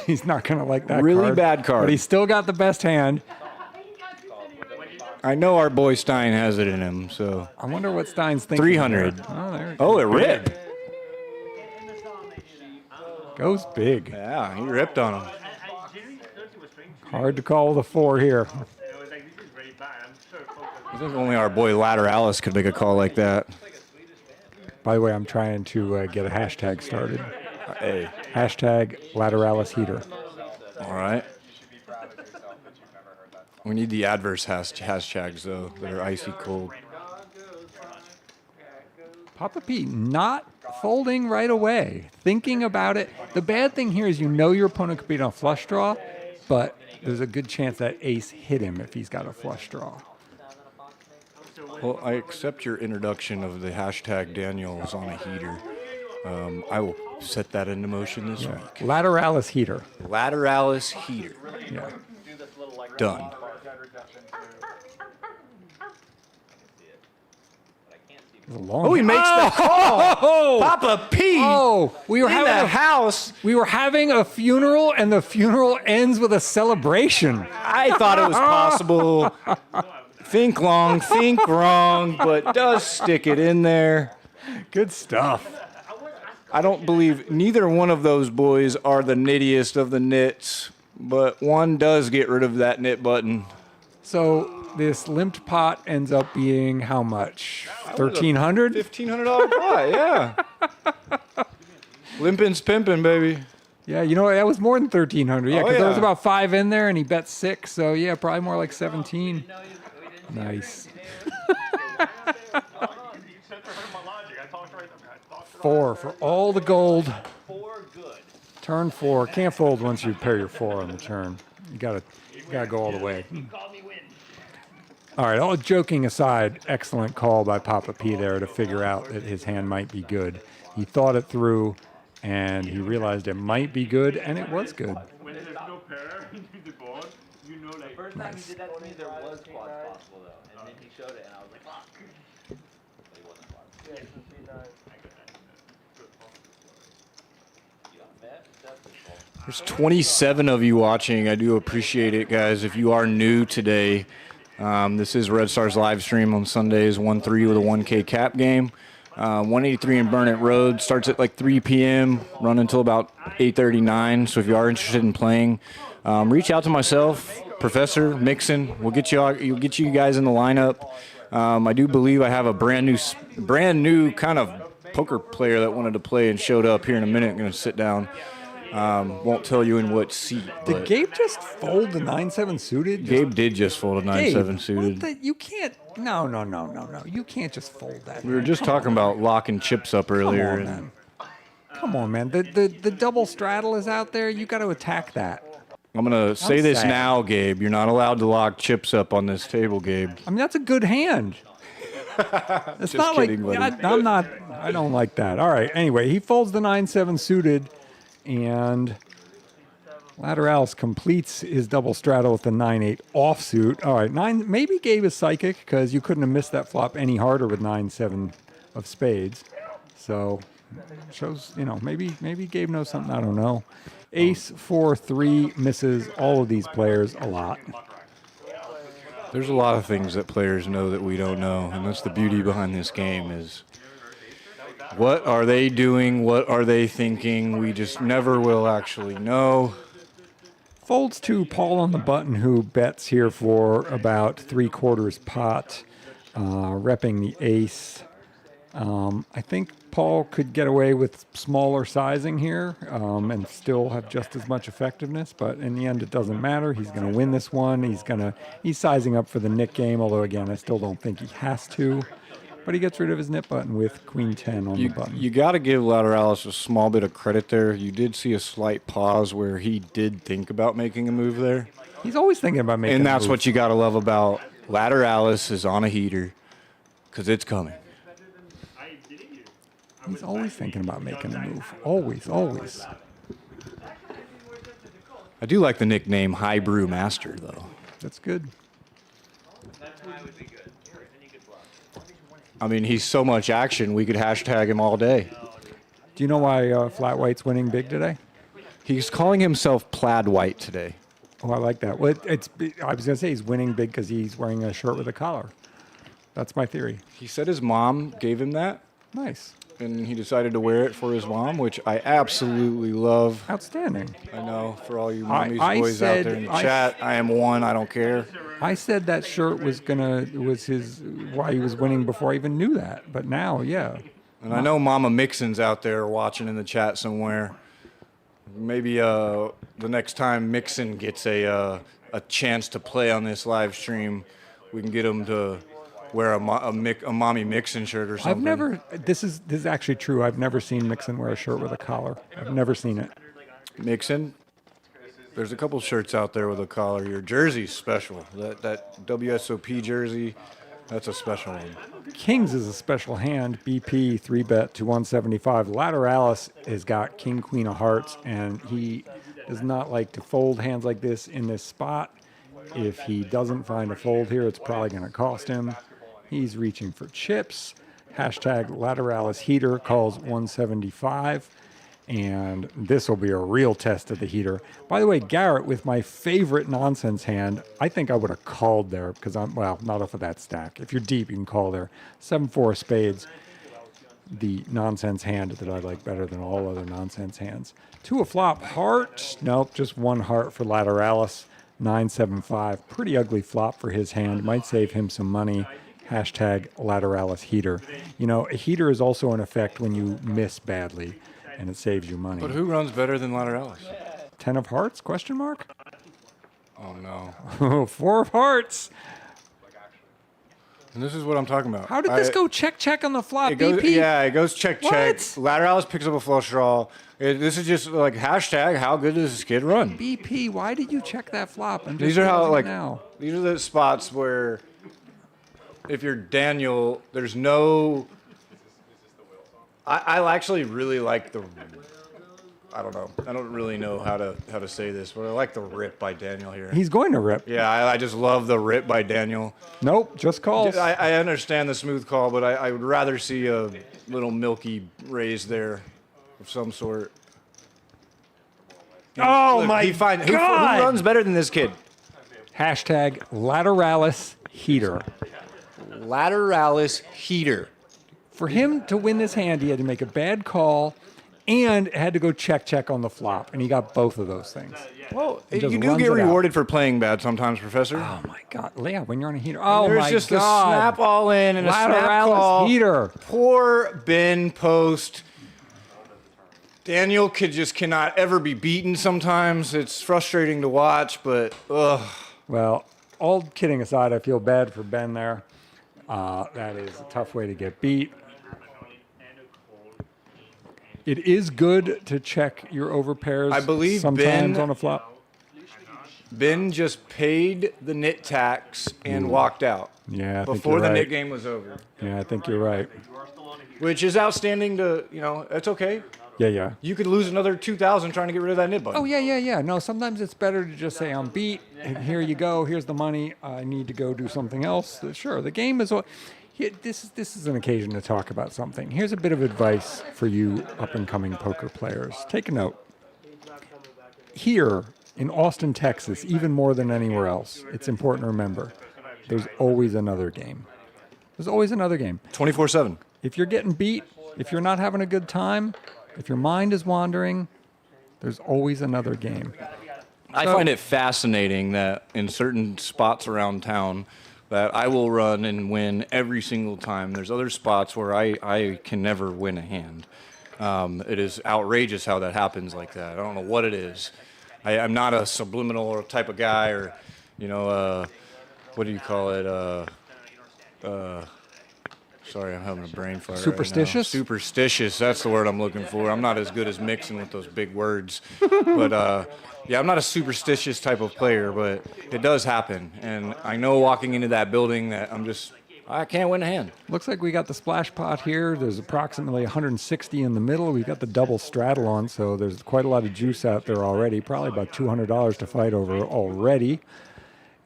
He's not going to like that really card. Bad card. But he's still got the best hand. I know our boy Stein has it in him, so. I wonder what Stein's thinking. 300. Oh, it ripped. Goes big. Yeah, he ripped on him. Hard to call the 4 here. I think only our boy Lateralus could make a call like that. By the way, I'm trying to get a hashtag started. Hey. Hashtag Lateralis Heater. All right. We need the adverse hashtags, though, that are icy cold. Papa P not folding right away. Thinking about it. The bad thing here is your opponent could be on a flush draw, but there's a good chance that ace hit him if he's got a flush draw. Well, I accept your introduction of the hashtag Daniels on a heater. I will set that into motion this week. Lateralis Heater. Lateralis Heater. Yeah. Done. Oh, he makes the call. Papa P. Oh, we were having a house. We were having a funeral, and the funeral ends with a celebration. I thought it was possible. Think long, think wrong, but does stick it in there. Good stuff. I don't believe neither one of those boys are the knittiest of the knits, but one does get rid of that knit button. So this limped pot ends up being how much? $1,300? $1,500 pot, yeah. Limpin's pimpin', baby. Yeah, that was more than $1,300. Yeah, because there was about 5 in there, and he bet 6. So yeah, probably more like 17. Nice. You said to hurt my logic. I talked right. I talked it 4 for all the gold. 4 good. Turn 4. Can't fold once you pair your 4 on the turn. You gotta go all the way. All right, all joking aside, excellent call by Papa P there to figure out that his hand might be good. He thought it through, and he realized it might be good, and it was good. When there's no pair in the board, you know like. First time he did that to me, there was quads possible though, and then he showed it, and I was like, fuck. But he wasn't quads. Yeah, it's a C9. You got bet? That's his fault. There's 27 of you watching. I do appreciate it, guys. If you are new today, this is Red Stars live stream on Sundays, 1-3 with a 1K cap game. 183 in Burnett Road starts at like 3 p.m. run until about 8:39. So if you are interested in playing, reach out to myself, Professor Mixon. We'll get you guys in the lineup. I do believe I have a brand new kind of poker player that wanted to play and showed up here in a minute. I'm going to sit down. Won't tell you in what seat. Did Gabe just fold the 9-7 suited? Gabe did just fold a 9-7 suited. You can't. No. You can't just fold that. We were just talking about locking chips up earlier. Come on, man. The double straddle is out there. You got to attack that. I'm going to say this now, Gabe. You're not allowed to lock chips up on this table, Gabe. I mean, that's a good hand. It's Just not kidding, like buddy. I'm not. I don't like that. All right. Anyway, he folds the 9-7 suited, and Lateralus completes his double straddle with the 9-8 offsuit. All right, maybe Gabe is psychic because you couldn't have missed that flop any harder with 9-7 of spades. So shows, maybe Gabe knows something I don't know. Ace 4-3 misses all of these players a lot. There's a lot of things that players know that we don't know, and that's the beauty behind this game is what are they doing, what are they thinking, we just never will actually know. Folds to Paul on the button, who bets here for about 3/4 pot, repping the ace. I think Paul could get away with smaller sizing here and still have just as much effectiveness, but in the end it doesn't matter. He's going to win this one. He's sizing up for the Nick game, although again I still don't think he has to. But he gets rid of his nip button with Queen 10 on the button. You got to give Lateralus a small bit of credit there. You did see a slight pause where he did think about making a move there. He's always thinking about making a move. And that's what you got to love about Lateralus is on a heater because it's coming. He's always thinking about making a move. Always. I do like the nickname High Brew Master, though. That's good. That's why it would be good. Then you could bluff. I mean, he's so much action, we could hashtag him all day. Do you know why Flat White's winning big today? He's calling himself Plaid White today. Oh, I like that. Well, I was going to say he's winning big because he's wearing a shirt with a collar. That's my theory. He said his mom gave him that. Nice. And he decided to wear it for his mom, which I absolutely love. Outstanding. I know, for all you mommy's I boys said- out there in the chat, I am one, I don't care. I said that shirt was his why he was winning before I even knew that. But now, yeah. And I know Mama Mixon's out there watching in the chat somewhere. Maybe the next time Mixon gets a chance to play on this live stream, we can get him to wear a Mommy Mixon shirt or something. This is actually true. I've never seen Mixon wear a shirt with a collar. I've never seen it. Mixon? There's a couple shirts out there with a collar. Your jersey's special. That WSOP jersey, that's a special one. Kings is a special hand. BP 3-bet to 175. Lateralus has got King, Queen of Hearts, and he does not like to fold hands like this in this spot. If he doesn't find a fold here, it's probably going to cost him. He's reaching for chips. Hashtag Lateralus heater calls 175. And this will be a real test of the heater. By the way, Garrett, with my favorite nonsense hand, I think I would have called there because not off of that stack. If you're deep, you can call there. 7-4 spades, the nonsense hand that I like better than all other nonsense hands. 2 a flop, heart. Nope, just 1 heart for Lateralus. 9-7-5, pretty ugly flop for his hand. Might save him some money. Hashtag Lateralus heater. A heater is also in effect when you miss badly, and it saves you money. But who runs better than Lateralus? 10 of hearts? Question mark? Oh no. 4 of hearts. And this is what I'm talking about. How did this go check on the flop, It goes, BP? yeah, it goes check. What? Lateralus picks up a flush draw. This is just like hashtag how good does this kid run? BP, why did you check that flop? I'm just These are how realizing like now. these are the spots where if you're Daniel, there's no. I actually really like the. I don't know. I don't really know how to say this, but I like the rip by Daniel here. He's going to rip. Yeah, I just love the rip by Daniel. Nope, just calls. I understand the smooth call, but I would rather see a little milky raise there of some sort. Oh Look, my who God! runs better than this kid? Hashtag Lateralus heater. Lateralus heater. For him to win this hand, he had to make a bad call and had to go check on the flop, and he got both of those things. Well, He just you do runs get it out. rewarded for playing bad sometimes, Professor. Oh my God, yeah, when you're on a heater. Oh There's my just God. a snap all in and a snap Lateralus call. heater. Poor Ben Post. Daniel cannot ever be beaten sometimes. It's frustrating to watch, but ugh. Well, all kidding aside, I feel bad for Ben there. That is a tough way to get beat. It is good to check your overpairs. I believe sometimes Ben- on a flop. Ben just paid the nit tax and walked out Yeah, I think before you're the right. nit game was over, Yeah, I think you're right. which is outstanding to, it's okay. Yeah. You could lose another 2,000 trying to get rid of that nit button. Oh, yeah. No, sometimes it's better to just say, I'm beat. And here you go. Here's the money. I need to go do something else. Sure, the game is... This is an occasion to talk about something. Here's a bit of advice for you up-and-coming poker players. Take a note. Here in Austin, Texas, even more than anywhere else, it's important to remember, there's always another game. There's always another game. 24/7. If you're getting beat, if you're not having a good time, if your mind is wandering, there's always another game. I find it fascinating that in certain spots around town that I will run and win every single time. There's other spots where I can never win a hand. It is outrageous how that happens like that. I don't know what it is. I'm not a subliminal type of guy or, what do you call it? Sorry, I'm having a brain fart. Superstitious? Right now. Superstitious. That's the word I'm looking for. I'm not as good as mixing with those big words. But, yeah, I'm not a superstitious type of player, but it does happen. And I know walking into that building that I can't win a hand. Looks like we got the splash pot here. There's approximately 160 in the middle. We got the double straddle on, so there's quite a lot of juice out there already. Probably about $200 to fight over already.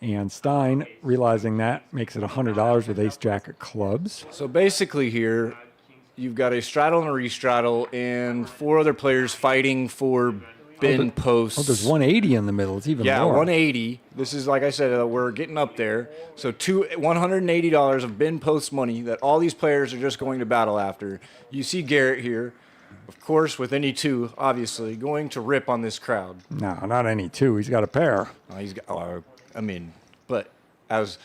And Stein, realizing that, makes it $100 with ace-jack of clubs. So basically here, you've got a straddle and a restraddle and 4 other players fighting for Ben Post. Oh, there's 180 in the middle. It's even more. Yeah, 180. This is, like I said, we're getting up there. So $180 of Ben Post's money that all these players are just going to battle after. You see Garrett here, of course, with any 2, obviously, going to rip on this crowd. No, not any 2. He's got a pair. He's got, but as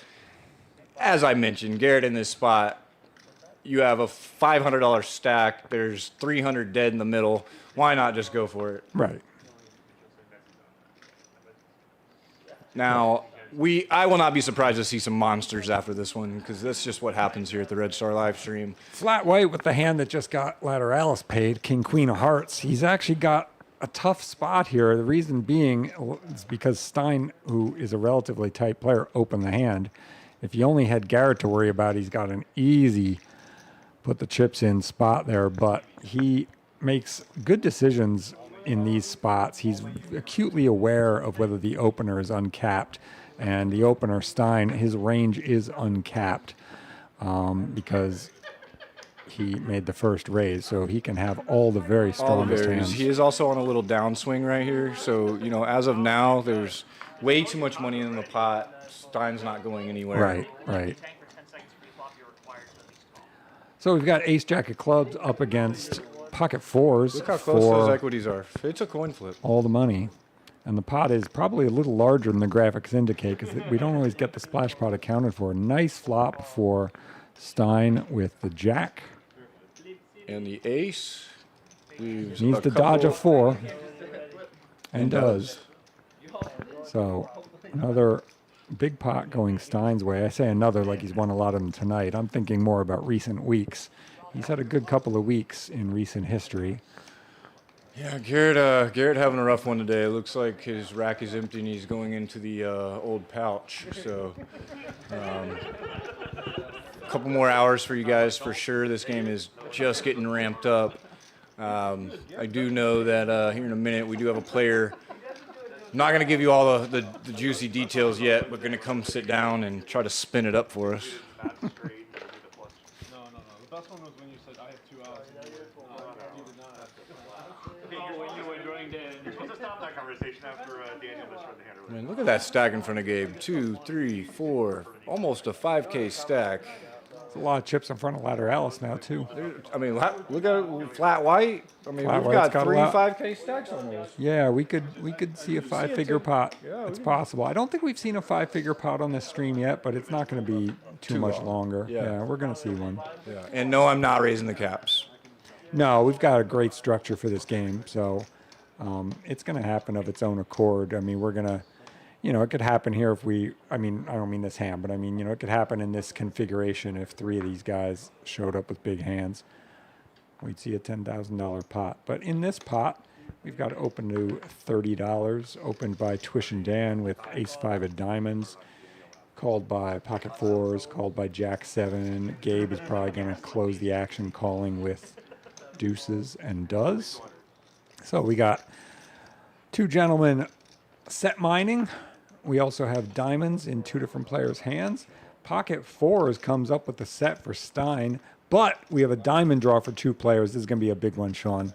I mentioned, Garrett in this spot, you have a $500 stack. There's 300 dead in the middle. Why not just go for it? Right. Now, I will not be surprised to see some monsters after this one because that's just what happens here at the Red Star live stream. Flat white with the hand that just got Lateralis paid, King, Queen of Hearts. He's actually got a tough spot here. The reason being is because Stein, who is a relatively tight player, opened the hand. If you only had Garrett to worry about, he's got an easy put the chips in spot there, but he makes good decisions in these spots. He's acutely aware of whether the opener is uncapped, and the opener, Stein, his range is uncapped because he made the first raise, so he can have all the very strongest hands. He is also on a little downswing right here, so as of now, there's way too much money in the pot. Stein's not going anywhere. Right. So we've got ace-jack of clubs up against pocket 4s. Look how close those equities are. It's a coin flip. All the money. And the pot is probably a little larger than the graphics indicate because we don't always get the splash pot accounted for. Nice flop for Stein with the jack. And the ace leaves Needs to dodge a 4. And does. So another big pot going Stein's way. I say another like he's won a lot of them tonight. I'm thinking more about recent weeks. He's had a good couple of weeks in recent history. Yeah, Garrett having a rough one today. It looks like his rack is empty and he's going into the old pouch. So, a couple more hours for you guys for sure. This game is just getting ramped up. I do know that here in a minute we do have a player. I'm not going to give you all the juicy details yet, but going to come sit down and try to spin it up for us. No. The best one was when you said, I have 2 outs. You did not have You were enjoying Dan. You're supposed to stop that conversation after Daniel misread the hand. I mean, look at that stack in front of Gabe. 2, 3, 4, almost a 5K stack. There's a lot of chips in front of Lateralus now, too. Look at it, flat white. I mean, Flat we've white's got got a 3 lot. 5K stacks almost. Yeah, we could see a 5-figure pot. Yeah, It's we- possible. I don't think we've seen a 5-figure pot on this stream yet, but it's not going to be too much long. longer. Yeah. We're going to see one. Yeah. And no, I'm not raising the caps. No, we've got a great structure for this game, so it's going to happen of its own accord. I mean, we're going to, it could happen here if I don't mean this hand, but I mean, it could happen in this configuration if 3 of these guys showed up with big hands. We'd see a $10,000 pot. But in this pot, we've got open to $30, opened by Twish and Dan with ace-5 of diamonds, called by pocket 4s, called by jack 7. Gabe is probably going to close the action calling with deuces and does. So we got 2 gentlemen set mining. We also have diamonds in 2 different players' hands. Pocket 4s comes up with the set for Stein, but we have a diamond draw for 2 players. This is going to be a big one, Sean.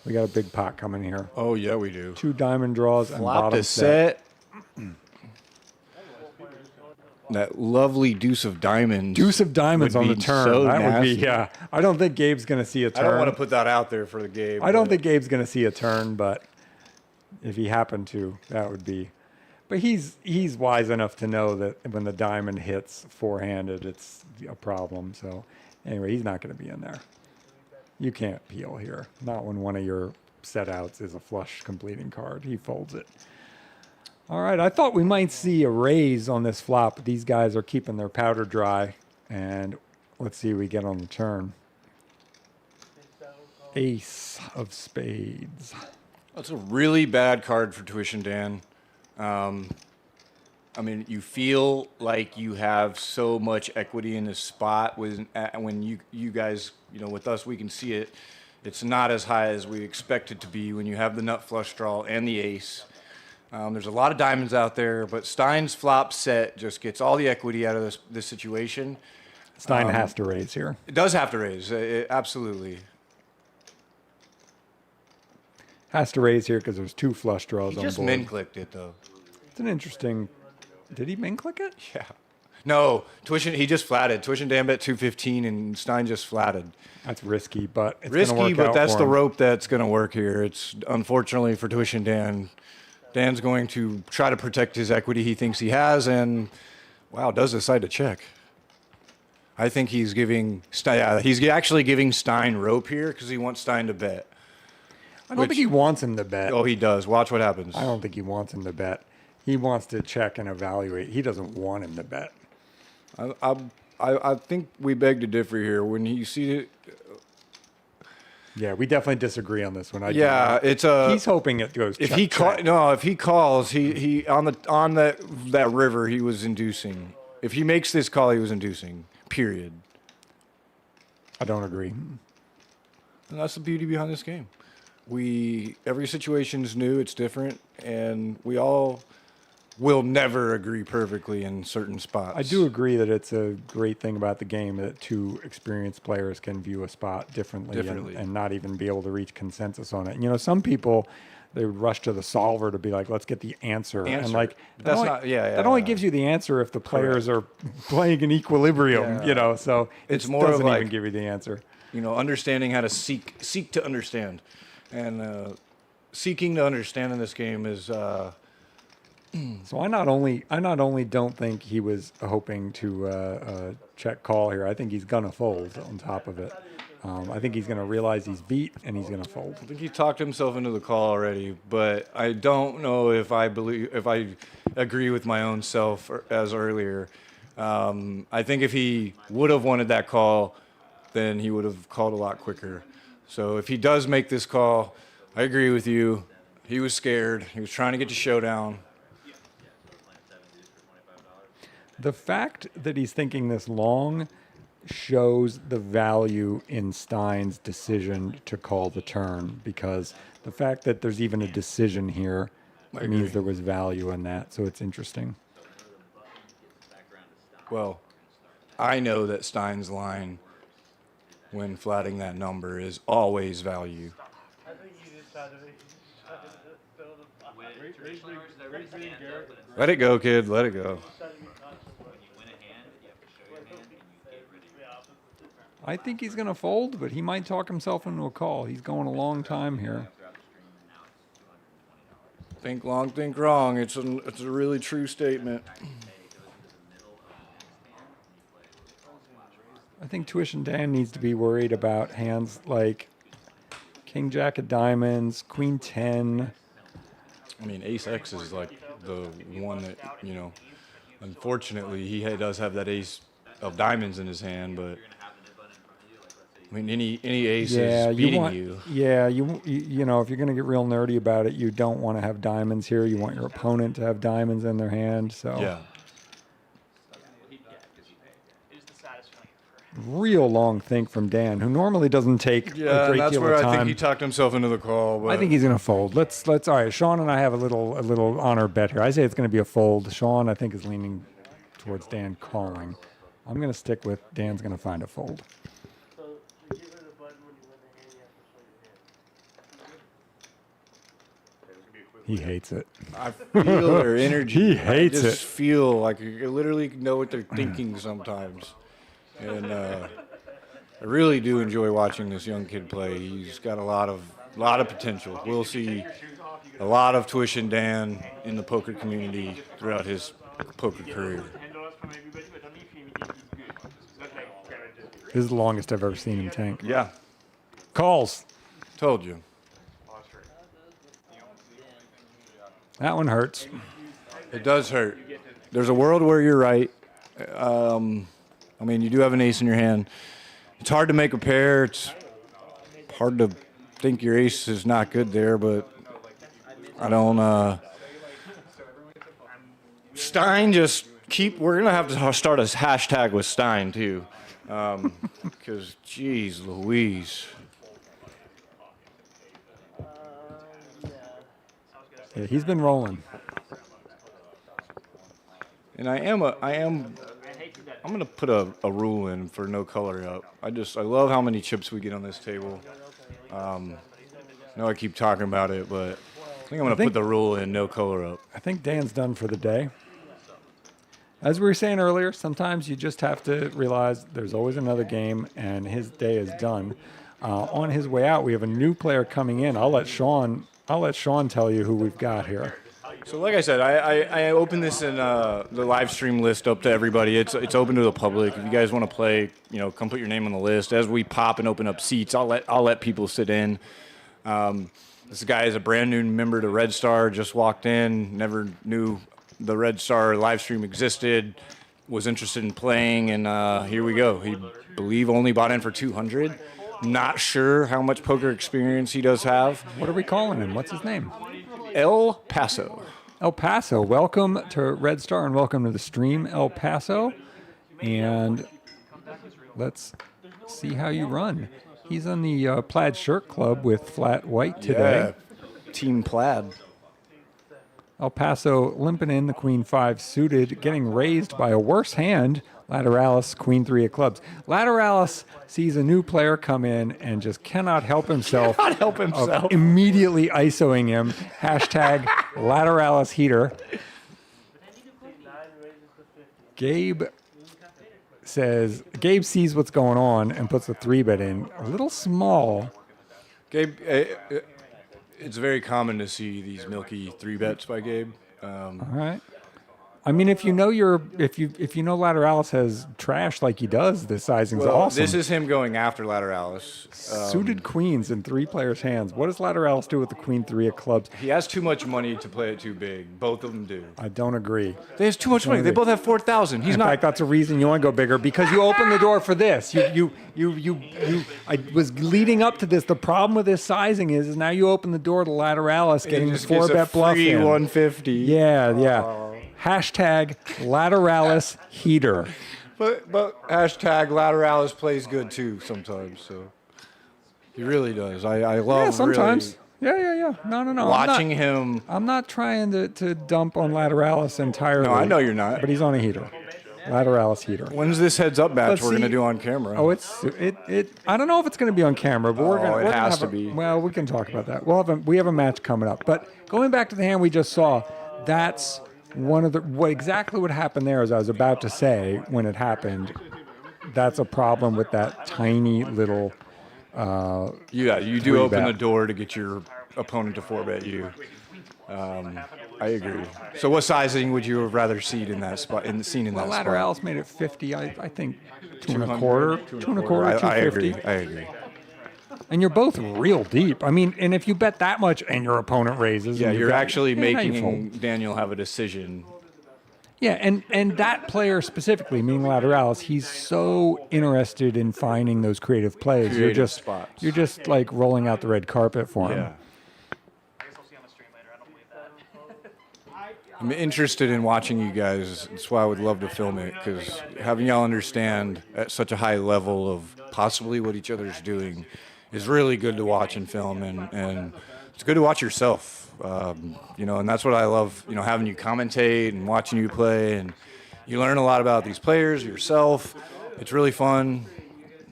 We got a big pot coming here. Oh, yeah, we do. 2 diamond draws and Flop bottom the set. That lovely deuce of diamonds. Deuce of diamonds would on the be turn. so That would be, nasty. yeah. I don't think Gabe's going to see a turn. I don't want to put that out there for the Gabe. I don't but- think Gabe's going to see a turn, but if he happened to, that would be. But he's wise enough to know that when the diamond hits four-handed, it's a problem. So anyway, he's not going to be in there. You can't peel here. Not when one of your set outs is a flush completing card. He folds it. All right, I thought we might see a raise on this flop, but these guys are keeping their powder dry. And let's see what we get on the turn. Ace of spades. That's a really bad card for Twish and Dan. I mean, you feel like you have so much equity in this spot when you guys, with us, we can see it. It's not as high as we expect it to be when you have the nut flush draw and the ace. There's a lot of diamonds out there, but Stein's flop set just gets all the equity out of this situation. Stein has to raise here. It does have to raise, absolutely. Has to raise here because there's 2 flush draws He on just board. min-clicked it, though. It's an interesting. Did he min click it? Yeah. No, he just flatted. Twish and Dan bet 215, and Stein just flatted. That's risky, but it's Risky, gonna work but out that's for the him. rope that's going to work here. It's unfortunately for Twish and Dan. Dan's going to try to protect his equity he thinks he has, and wow, does decide to check. I think he's giving he's actually giving Stein rope here because he wants Stein to bet. I don't think he wants him to bet. Oh, he does. Watch what happens. I don't think he wants him to bet. He wants to check and evaluate. He doesn't want him to bet. I think we beg to differ here. When you see it, Yeah, we definitely disagree on this one. He's hoping it goes. If check, he check. if he calls, he on that river he was inducing. If he makes this call, he was inducing. Period. I don't agree. And that's the beauty behind this game. Every situation is new, it's different, and we all will never agree perfectly in certain spots. I do agree that it's a great thing about the game that 2 experienced players can view a spot differently. And not even be able to reach consensus on it. Some people, they would rush to the solver to be like, let's get the answer. And like, that only gives you the answer if the players are playing in equilibrium, so It's it more of doesn't like, even give you the answer. Understanding how to seek to understand. And seeking to understand in this game is... So I not only don't think he was hoping to check call here. I think he's gonna fold on top of it. I think he's gonna realize he's beat and he's gonna fold. I think he talked himself into the call already, but I don't know if I agree with my own self as earlier. I think if he would have wanted that call, then he would have called a lot quicker. So if he does make this call, I agree with you. He was scared. He was trying to get to showdown. The fact that he's thinking this long shows the value in Stein's decision to call the turn, because the fact that there's even a decision here means there was value in that. So it's interesting. Well, I know that Stein's line when flatting that number is always value. I think you just tried to build a Let it go, kid. Let it go. I think he's going to fold, but he might talk himself into a call. He's going a long time here. Think long, think wrong. It's a really true statement. I think Tuition Dan needs to be worried about hands like King Jack of Diamonds, Queen 10. I mean, Ace X is like the one that, unfortunately, he does have that Ace of Diamonds in his hand, but I mean, any ace is beating you. Yeah, you know, if you're going to get real nerdy about it, you don't want to have diamonds here. You want your opponent to have diamonds in their hand. So yeah. Real long think from Dan, who normally doesn't take a great that's deal of time. where I think he talked himself into the call. But I think he's going to fold. Let's. All right, Sean and I have a little honor bet here. I say it's going to be a fold. Sean, I think, is leaning towards Dan calling. I'm going to stick with Dan's going to find a fold. So to give it a button when you win the hand, you have to show your hand. He hates it. I feel their energy. He hates I just it. feel like you literally know what they're thinking sometimes. And I really do enjoy watching this young kid play. He's got a lot of potential. We'll see a lot of Tuition Dan in the poker community throughout his poker career. This is the longest I've ever seen him tank. Yeah. Calls. Told you. That one hurts. It does hurt. There's a world where you're right. I mean, you do have an ace in your hand. It's hard to make a pair. It's hard to think your ace is not good there, but I don't. Stein just we're going to have to start a hashtag with Stein, too. Because, geez Louise. Yeah, he's been rolling. And I'm going to put a rule in for no color up. I love how many chips we get on this table. I know I keep talking about it, but I think I'm going to put the rule in no color up. I think Dan's done for the day. As we were saying earlier, sometimes you just have to realize there's always another game, and his day is done. On his way out, we have a new player coming in. I'll let Sean tell you who we've got here. So like I said, I opened this in the live stream list up to everybody. It's open to the public. If you guys want to play, come put your name on the list. As we pop and open up seats, I'll let people sit in. This guy is a brand new member to Red Star. Just walked in, never knew the Red Star live stream existed. Was interested in playing, and here we go. He believe only bought in for 200. Not sure how much poker experience he does have. What are we calling him? What's his name? El Paso. El Paso, welcome to Red Star and welcome to the stream, El Paso. And let's see how you run. He's on the plaid shirt club with flat white today. Yeah, Team Plaid. El Paso limping in the Queen 5 suited, getting raised by a worse hand, Lateralus, Queen 3 of clubs. Lateralus sees a new player come in and just cannot help himself. Of immediately ISOing him. Hashtag Lateralus heater. Gabe sees what's going on and puts a 3-bet in. A little small. Gabe, it's very common to see these milky 3-bets by Gabe. All right. I mean, if you know Lateralis has trash like he does, this sizing's Well, awesome. this is him going after Lateralis. Suited queens in 3 players' hands. What does Lateralis do with the queen 3 of clubs? He has too much money to play it too big. Both of them do. I don't agree. They have too much money. They both have 4,000. He's in not. fact, that's a reason you want to go bigger, because you open the door for this. I was leading up to this. The problem with this sizing is now you open the door to Lateralis getting the 4-bet bluff free in. 150. Yeah. Hashtag Lateralis heater. But hashtag Lateralis plays good too sometimes. So he really does. I love. Yeah, sometimes. Really Yeah. No. watching him. I'm not trying to dump on Lateralis entirely. No, I know you're not. But he's on a heater. Lateralis heater. When's this heads up match But we're see- gonna do on camera? Oh, I don't know if it's going to be on camera, but we're going it has to be. Well, we can talk about that. We have a match coming up. But going back to the hand we just saw, that's one of exactly what happened there, as I was about to say when it happened. That's a problem with that tiny little. You do open 3-bet. the door to get your opponent to 4-bet you. I agree. So what sizing would you have rather seen in that spot? That spot? Lateralis made it 50. I think 2 and a 200, quarter, 2 and a quarter, 250. I agree. And you're both real deep. I mean, and if you bet that much and your opponent raises, Yeah, and you're actually now you making fold. Daniel have a decision. Yeah, and that player specifically, meaning Lateralis, he's so interested in finding those creative plays. Creative spots. You're just like rolling out the red carpet for him. Yeah. I'm interested in watching you guys. That's why I would love to film it, because having y'all understand at such a high level of possibly what each other's doing is really good to watch and film, and it's good to watch yourself. And that's what I love, having you commentate and watching you play, and you learn a lot about these players, yourself. It's really fun.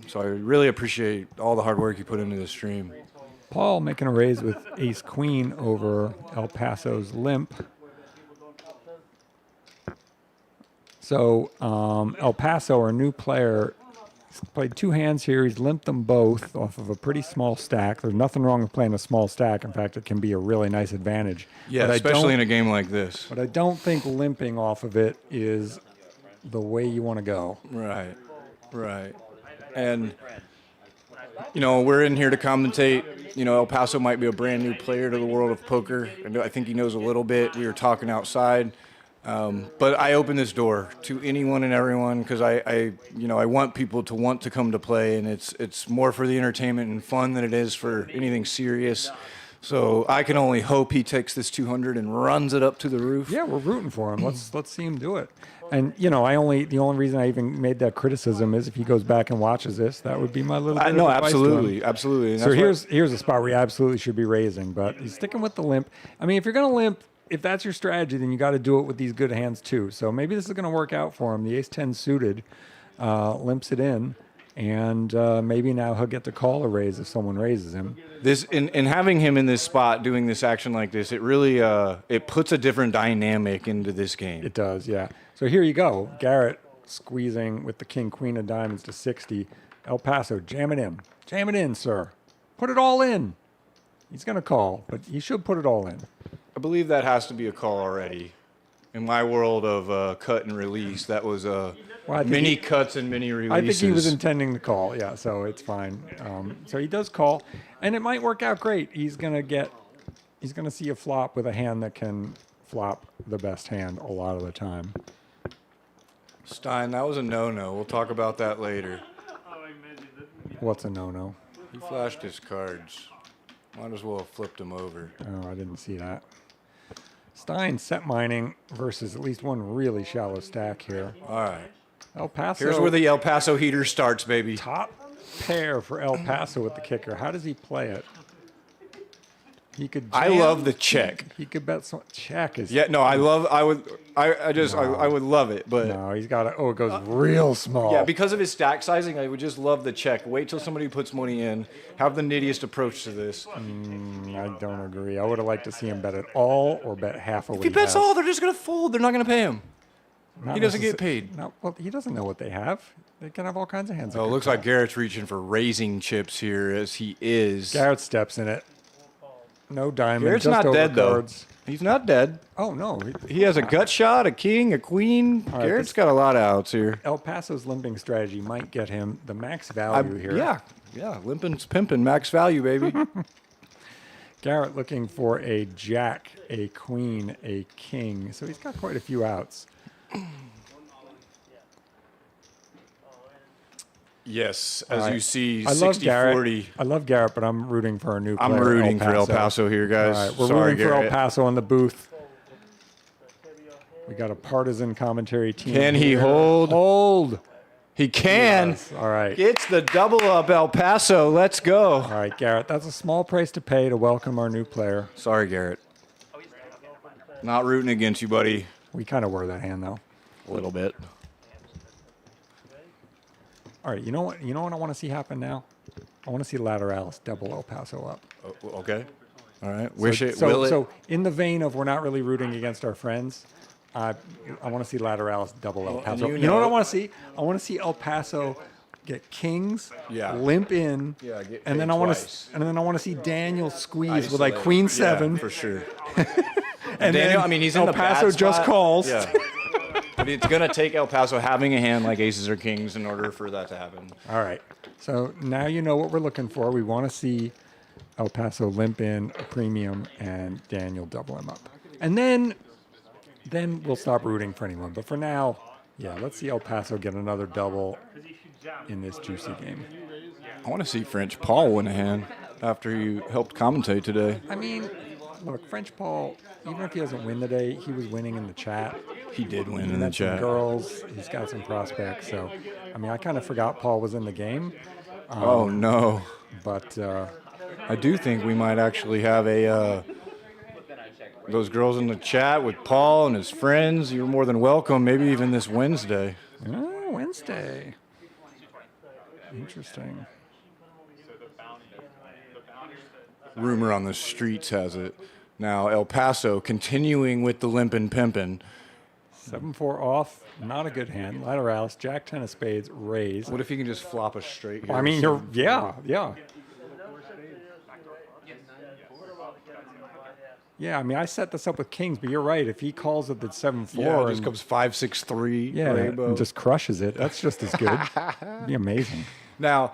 So I really appreciate all the hard work you put into this stream. Paul making a raise with ace queen over El Paso's limp. So El Paso, our new player, he's played 2 hands here. He's limped them both off of a pretty small stack. There's nothing wrong with playing a small stack. In fact, it can be a really nice advantage. Yeah, But especially in a game like this. But I don't think limping off of it is the way you want to go. Right. And, we're in here to commentate. El Paso might be a brand new player to the world of poker. I think he knows a little bit. We were talking outside. But I open this door to anyone and everyone, because I want people to want to come to play, and it's more for the entertainment and fun than it is for anything serious. So I can only hope he takes this 200 and runs it up to the roof. Yeah, we're rooting for him. Let's see him do it. And the only reason I even made that criticism is if he goes back and watches this, that would be my little. I bit know, of advice to him. absolutely. And So that's here's a spot where he absolutely should be raising, but he's sticking with the limp. I mean, if you're gonna limp, if that's your strategy, then you got to do it with these good hands too. So maybe this is gonna work out for him. The ace-10 suited limps it in, and maybe now he'll get to call a raise if someone raises him. This in having him in this spot doing this action like this, it really it puts a different dynamic into this game. It does, yeah. So here you go, Garrett squeezing with the king-queen of diamonds to 60. El Paso, jam it in, sir. Put it all in. He's gonna call, but he should put it all in. I believe that has to be a call already. In my world of cut and release, that was mini cuts and mini releases. I think he was intending to call, yeah, so it's fine. So he does call, and it might work out great. He's gonna see a flop with a hand that can flop the best hand a lot of the time. Stein, that was a no-no. We'll talk about that later. What's a no-no? He flashed his cards. Might as well have flipped him over. Oh, I didn't see that. Stein set mining versus at least one really shallow stack here. All right. El Paso. Here's where the El Paso heater starts, baby. Top pair for El Paso with the kicker. How does he play it? He could. I love the check. He could bet some check is. Yeah, no, I would love it, but No, he's got to. Oh, it goes real small. yeah, because of his stack sizing, I would just love the check. Wait till somebody puts money in. Have the nittiest approach to this. I don't agree. I would have liked to see him bet it all or bet half of what If he bets has. all, they're just gonna fold. They're not gonna pay him. Not He doesn't get necessar- paid. No, well, he doesn't know what they have. They can have all kinds of hands. that Oh, it could looks call. like Garrett's reaching for raising chips here, as he is. Garrett steps in it. No diamond. Garrett's just not dead though. overcards. He's not dead. Oh, no. He has a gut shot, a king, a queen. All right, Garrett's this- got a lot of outs here. El Paso's limping strategy might get him the max value here. Yeah. Limpin's pimping, max value, baby. Garrett looking for a jack, a queen, a king. So he's got quite a few outs. Yes, All as right. you see, I love 60-40. Garrett. I love Garrett, but I'm rooting for a new player. I'm rooting for El Paso. Paso here, guys. All right, we're Sorry, rooting for El Garrett. Paso in the booth. We got a partisan commentary team. Can he here. hold? Hold. He can. Yes. All right. Gets the double up, El Paso. Let's go. All right, Garrett. That's a small price to pay to welcome our new player. Sorry, Garrett. Not rooting against you, buddy. We kind of were that hand, though. A little bit. All right, you know what? You know what I want to see happen now? I want to see Lateralus double El Paso up. Oh, okay. All right. Wish it. So, Will it? so in the vein of we're not really rooting against our friends, I want to see Lateralis double El Paso. you You know what I know- want to see? I want to see El Paso get kings, Yeah. limp in, Yeah, get and then paid I want twice. to, and then I want to see Daniel squeeze with like Isolate. Queen Yeah, 7, for sure. and Daniel, then I mean, he's in El the bad Paso just spot. calls. Yeah. But it's gonna take El Paso having a hand like aces or kings in order for that to happen. All right. So now you know what we're looking for. We want to see El Paso limp in a premium and Daniel double him up. And then we'll stop rooting for anyone. But for now, yeah, let's see El Paso get another double in this juicy game. I want to see French Paul win a hand after you helped commentate today. I mean, look, French Paul, even if he doesn't win the day, he was winning in the chat. He did win He in the met some chat. girls. He's got some prospects. So, I mean, I kind of forgot Paul was in the game. Oh no! But I do think we might actually have a those girls in the chat with Paul and his friends. You're more than welcome. Maybe even this Wednesday. oh, Wednesday. Interesting. Rumor on the streets has it. Now El Paso continuing with the limpin' pimpin'. 7-4 off, not a good hand. Lateralis, Jack 10 of spades, raise. What if he can just flop a straight here? I mean, yeah. Yeah, I mean, I set this up with kings, but you're right. If he calls it the 7-4, Yeah, it just and- comes 5-6-3. yeah, rainbow. and just crushes it, that's just as good. Be amazing. Now,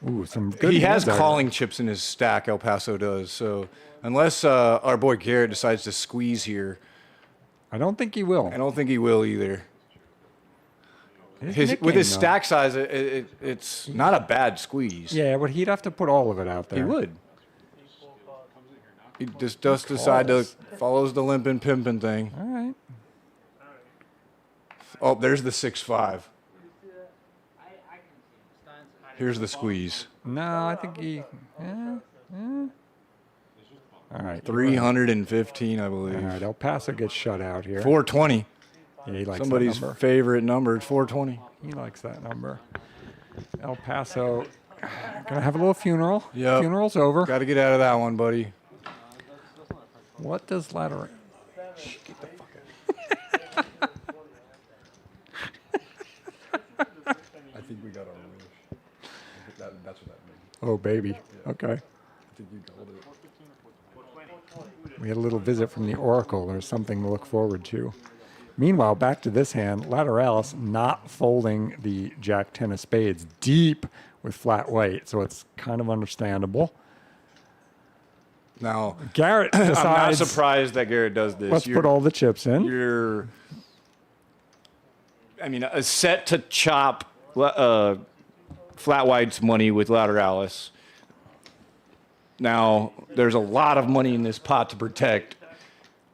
Ooh, some good. he has hands out. calling chips in his stack, El Paso does. So unless our boy Garrett decides to squeeze here, I don't think he will. I don't think he will either. His With his nickname, though. stack size, it's not a bad squeeze. Yeah, but he'd have to put all of it out there. He would. He just does decide to follows the limpin' pimpin' thing. All right. Oh, there's the 6-5. Here's the squeeze. No, I think he. All right. 315, I believe. All right, El Paso gets shut out here. 420. Yeah, he likes Somebody's that number. favorite number is 420. He likes that number. El Paso, gonna have a little funeral. Yep. Funeral's over. Got to get out of that one, buddy. What does Lateral? I think we got our wish. That's what that means. Oh, baby. Okay. I think you called it. We had a little visit from the Oracle. There's something to look forward to. Meanwhile, back to this hand. Lateralis not folding the Jack 10 of spades deep with flat white, so it's kind of understandable. Now, Garrett I'm not decides, surprised that Garrett does this. let's put all the chips in. You're, I mean, a set to chop flat white's money with Lateralis. Now, there's a lot of money in this pot to protect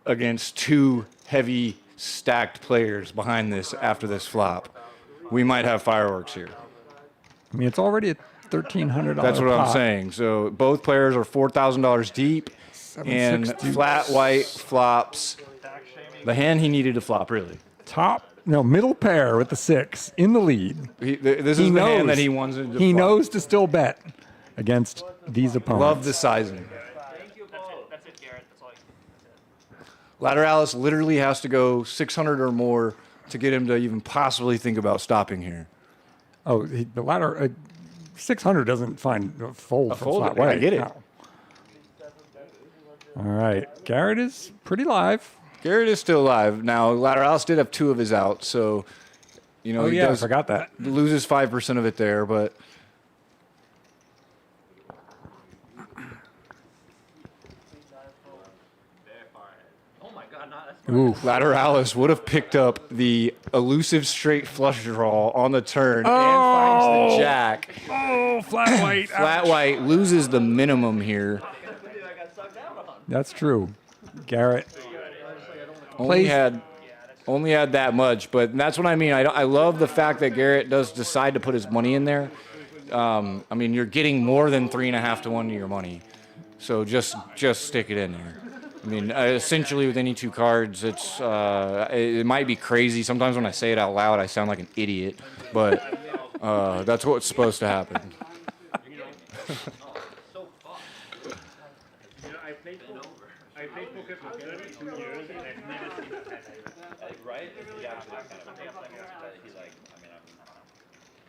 against two heavy stacked players behind this after this flop. We might have fireworks here. I mean, it's already a $1,300 That's what I'm pot. saying. So both players are $4,000 deep, and 760. flat white flops the hand he needed to flop, really. Middle pair with the 6 in the lead. This is the hand that he wanted to He flop. knows to still bet against these opponents. Love the sizing. That's it, Garrett. That's all you Lateralis literally has to go 600 or more to get him to even possibly think about stopping here. Oh, the ladder 600 doesn't find a fold A for fold, flat I white. get it. No. All right. Garrett is pretty live. Garrett is still alive. Now, Lateralus did have 2 of his outs, so, you know, he I does forgot that. loses 5% of it there, but Oh my god, not that's Ooh. Lateralus would have picked up the elusive straight flush draw on the turn and finds the jack. Oh, flat white. Flat white loses the minimum here. That's true. Garrett Only plays. had that much, but that's what I mean. I love the fact that Garrett does decide to put his money in there. I mean, you're getting more than 3.5 to 1 to your money, so just stick it in there. I mean, essentially with any 2 cards, it's it might be crazy. Sometimes when I say it out loud, I sound like an idiot, but that's what's supposed to happen. I played poker for 32 years and I've never seen a pen right? Yeah, that kind of he's like, I mean,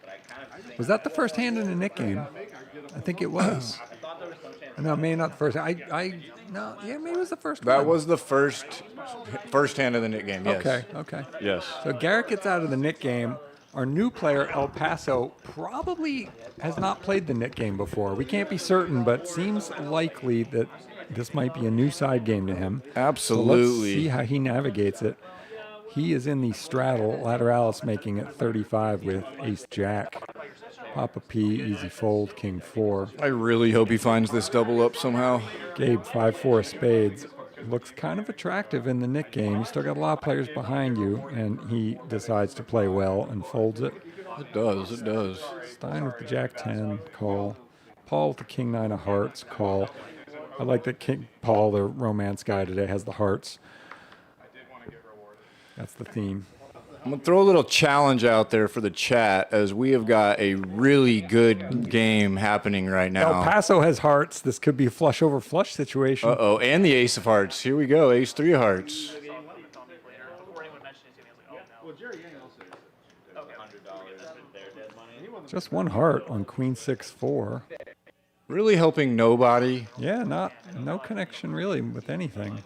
but I kind of Was that the first hand in the Nick game? I think it was. I thought there was some chance. No, maybe not the first. No, yeah, maybe it was the first That one. was the first hand of the Nick game. Yes. Okay. Yes. So Garrett gets out of the Nick game. Our new player, El Paso, probably has not played the Nick game before. We can't be certain, but seems likely that this might be a new side game to him. Absolutely. So let's see how he navigates it. He is in the straddle. Lateralis making it 35 with Ace Jack. Papa P, easy fold, King 4. I really hope he finds this double up somehow. Gabe, 5-4 spades. Looks kind of attractive in the Nick game. You still got a lot of players behind you, and he decides to play well and folds it. It does, it does. Stein with the Jack 10, call. Paul with the King 9 of hearts, call. I like that Paul, the romance guy today, has the hearts. That's the theme. I'm going to throw a little challenge out there for the chat as we have got a really good game happening right now. El Paso has hearts. This could be a flush over flush situation. Uh-oh, and the Ace of Hearts. Here we go, Ace 3 of Hearts. Just one heart on Queen 6-4. Really helping nobody. Yeah, no connection really with anything.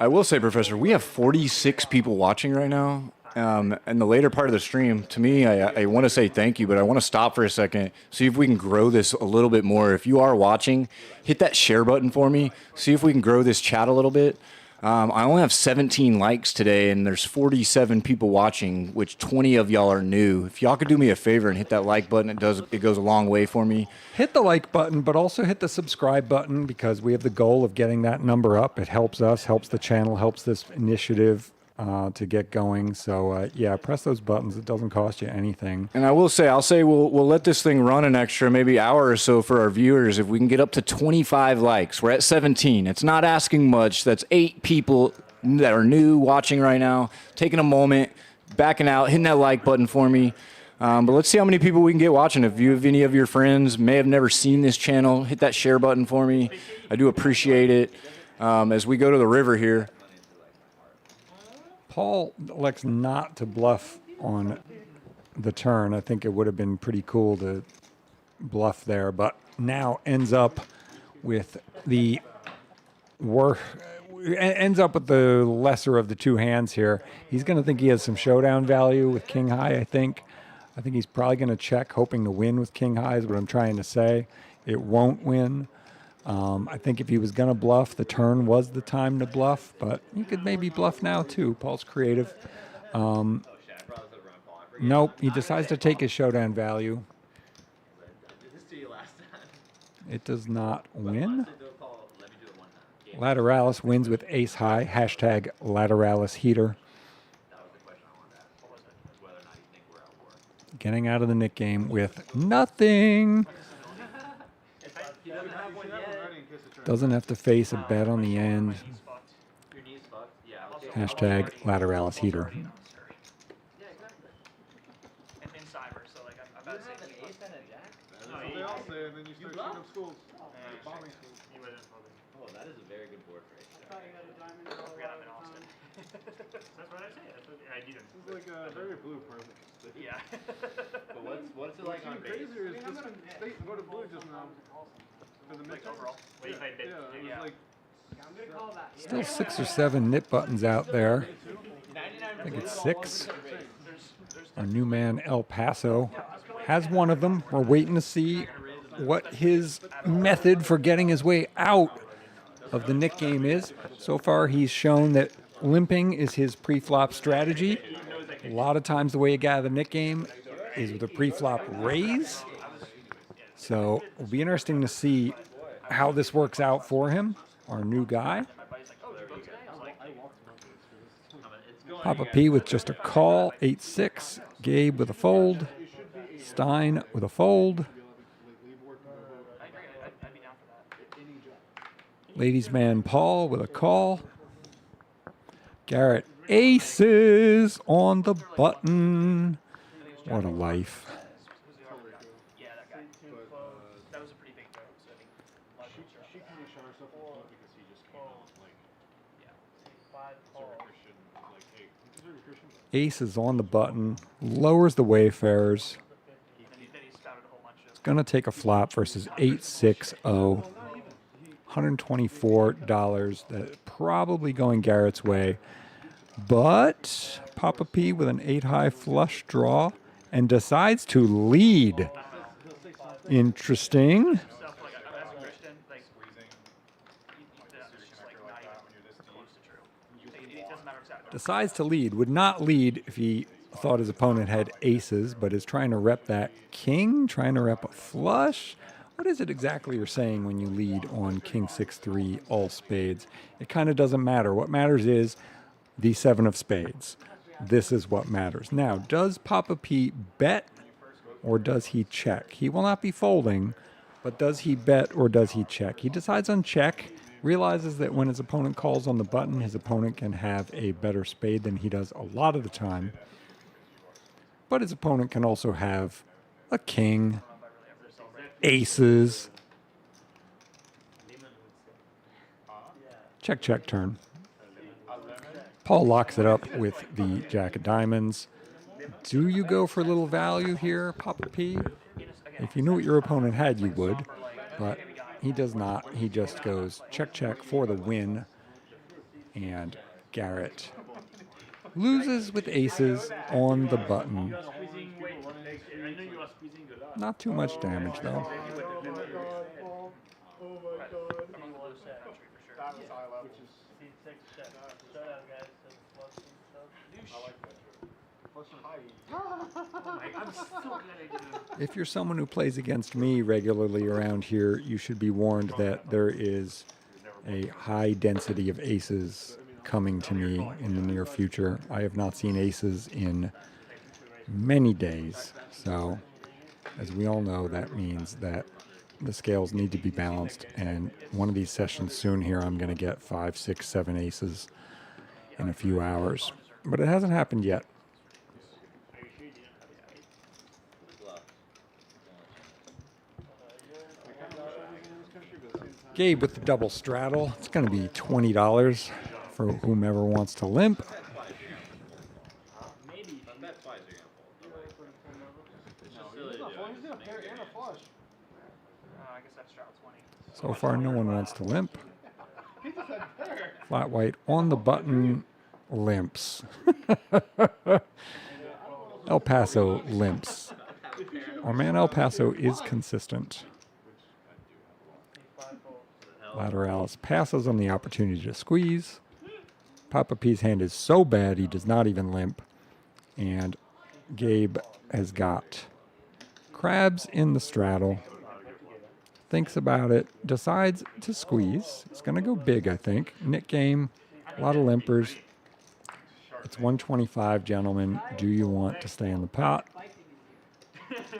I will say, Professor, we have 46 people watching right now. In the later part of the stream, to me, I want to say thank you, but I want to stop for a second, see if we can grow this a little bit more. If you are watching, hit that share button for me. See if we can grow this chat a little bit. I only have 17 likes today, and there's 47 people watching, which 20 of y'all are new. If y'all could do me a favor and hit that like button, it goes a long way for me. Hit the like button, but also hit the subscribe button because we have the goal of getting that number up. It helps us, helps the channel, helps this initiative to get going. So, yeah, press those buttons. It doesn't cost you anything. And I will say, we'll let this thing run an extra maybe hour or so for our viewers if we can get up to 25 likes. We're at 17. It's not asking much. That's 8 people that are new watching right now, taking a moment, backing out, hitting that like button for me. But let's see how many people we can get watching. If you have any of your friends may have never seen this channel, hit that share button for me. I do appreciate it. As we go to the river here. Paul elects not to bluff on the turn. I think it would have been pretty cool to bluff there, but now ends up with the lesser of the 2 hands here. He's going to think he has some showdown value with King High, I think. I think he's probably going to check, hoping to win with King High is what I'm trying to say. It won't win. I think if he was going to bluff, the turn was the time to bluff, but he could maybe bluff now too. Paul's creative. Nope, he decides to take his showdown value. It does not win. Lateralis wins with ace high, hashtag Lateralis heater. Getting out of the Nick game with nothing. Doesn't have to face a bet on the end. Hashtag Lateralis heater. That is a very good board race. That's what I say. I didn't. This is like a very blue person. Yeah. But what's it like on base? Crazier is just go to blue just now. For the Like midterm? overall. Well, you played big. Yeah, it was Yeah. like. Yeah, I'm gonna call that. Still 6 or 7 nip buttons out there. I think it's 6. Our new man El Paso has one of them. We're waiting to see what his method for getting his way out of the Nick game is. So far, he's shown that limping is his pre-flop strategy. A lot of times, the way you get out of the Nick game is with a pre-flop raise. So it'll be interesting to see how this works out for him, our new guy. Papa P with just a call, 8-6. Gabe with a fold. Stein with a fold. Ladies man Paul with a call. Garrett aces on the button. What a life. Yeah, that guy. That was a pretty big throw. So I think a lot of people She kind of shot herself in the foot because he just came out like. five Christian, like, hey, you deserve a Christian. Aces on the button. Lowers the Wayfarers. It's going to take a flop versus 8-6-0. $124. That's probably going Garrett's way. But Papa P with an 8-high flush draw and decides to lead. Interesting. Decides to lead. Would not lead if he thought his opponent had aces, but is trying to rep that king, trying to rep a flush. What is it exactly you're saying when you lead on king 6-3 all spades? It kind of doesn't matter. What matters is the 7 of spades. This is what matters. Now, does Papa P bet or does he check? He will not be folding, but does he bet or does he check? He decides on check, realizes that when his opponent calls on the button, his opponent can have a better spade than he does a lot of the time. But his opponent can also have a king, aces. Check, check, turn. Paul locks it up with the jack of diamonds. Do you go for a little value here, Papa P? If you knew what your opponent had, you would. But he does not. He just goes check, check for the win. And Garrett loses with aces on the button. Not too much damage, though. If you're someone who plays against me regularly around here, you should be warned that there is a high density of aces coming to me in the near future. I have not seen aces in many days. So, as we all know, that means that the scales need to be balanced. And one of these sessions soon here, I'm going to get 5, 6, 7 aces in a few hours. But it hasn't happened yet. Gabe with the double straddle. It's going to be $20 for whomever wants to limp. So far, no one wants to limp. Flat white on the button limps. El Paso limps. Our man El Paso is consistent. Lateralus passes on the opportunity to squeeze. Papa P's hand is so bad he does not even limp. And Gabe has got crabs in the straddle. Thinks about it, decides to squeeze. It's going to go big, I think. Nick game, a lot of limpers. It's 125, gentlemen. Do you want to stay in the pot?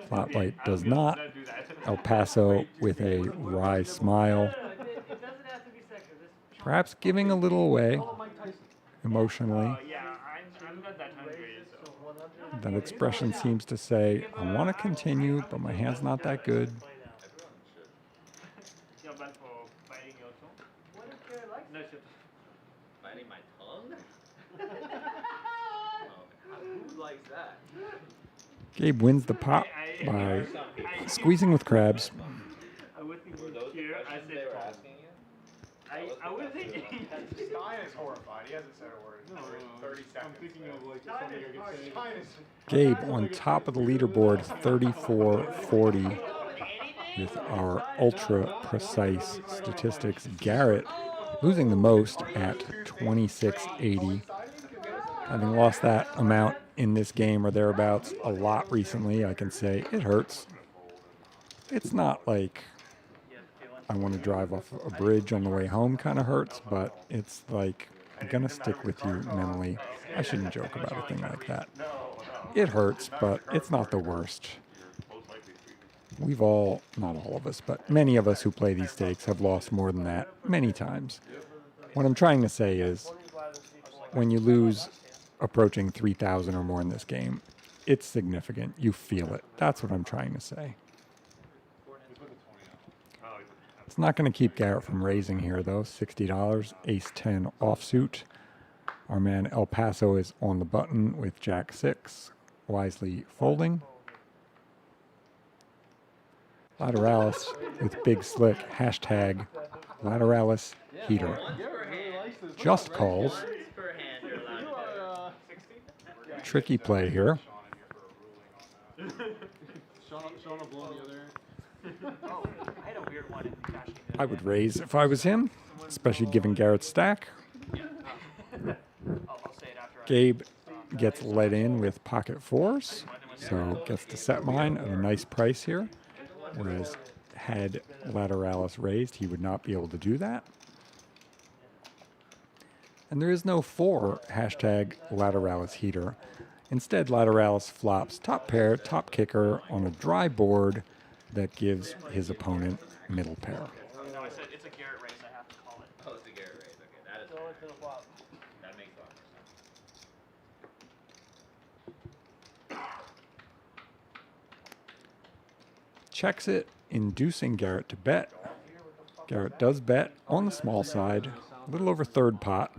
Flat white does not. El Paso with a wry smile. Perhaps giving a little away emotionally. That expression seems to say, I want to continue, but my hand's not that good. Biting my tongue? Who likes that? Gabe wins the pot by squeezing with crabs. question they were asking you? I was thinking. Stein is horrified. He hasn't said a word for 30 seconds. I'm thinking of like something I could say. Stein is... Gabe on top of the leaderboard, 34-40 with our ultra precise statistics. Garrett losing the most at 26-80. Having lost that amount in this game or thereabouts a lot recently, I can say it hurts. It's not like I want to drive off a bridge on the way home kind of hurts, but it's like going to stick with you mentally. I shouldn't joke about a thing like that. It hurts, but it's not the worst. We've all, not all of us, but many of us who play these stakes have lost more than that many times. What I'm trying to say is, when you lose approaching 3,000 or more in this game, it's significant. You feel it. That's what I'm trying to say. It's not going to keep Garrett from raising here, though. $60, ace-10 offsuit. Our man El Paso is on the button with jack-6, wisely folding. Lateralis with big slick, hashtag Lateralis heater. Just calls. Tricky play here. I would raise if I was him, especially given Garrett's stack. Gabe gets let in with pocket fours, so gets to set mine at a nice price here. Whereas had Lateralis raised, he would not be able to do that. And there is no 4 hashtag Lateralis heater. Instead, Lateralis flops top pair, top kicker on a dry board that gives his opponent middle pair. No, it's a Garrett raise. I have to call it. Oh, it's a Garrett raise. Okay, that is fair. That makes a lot more sense. Checks it, inducing Garrett to bet. Garrett does bet on the small side, a little over third pot.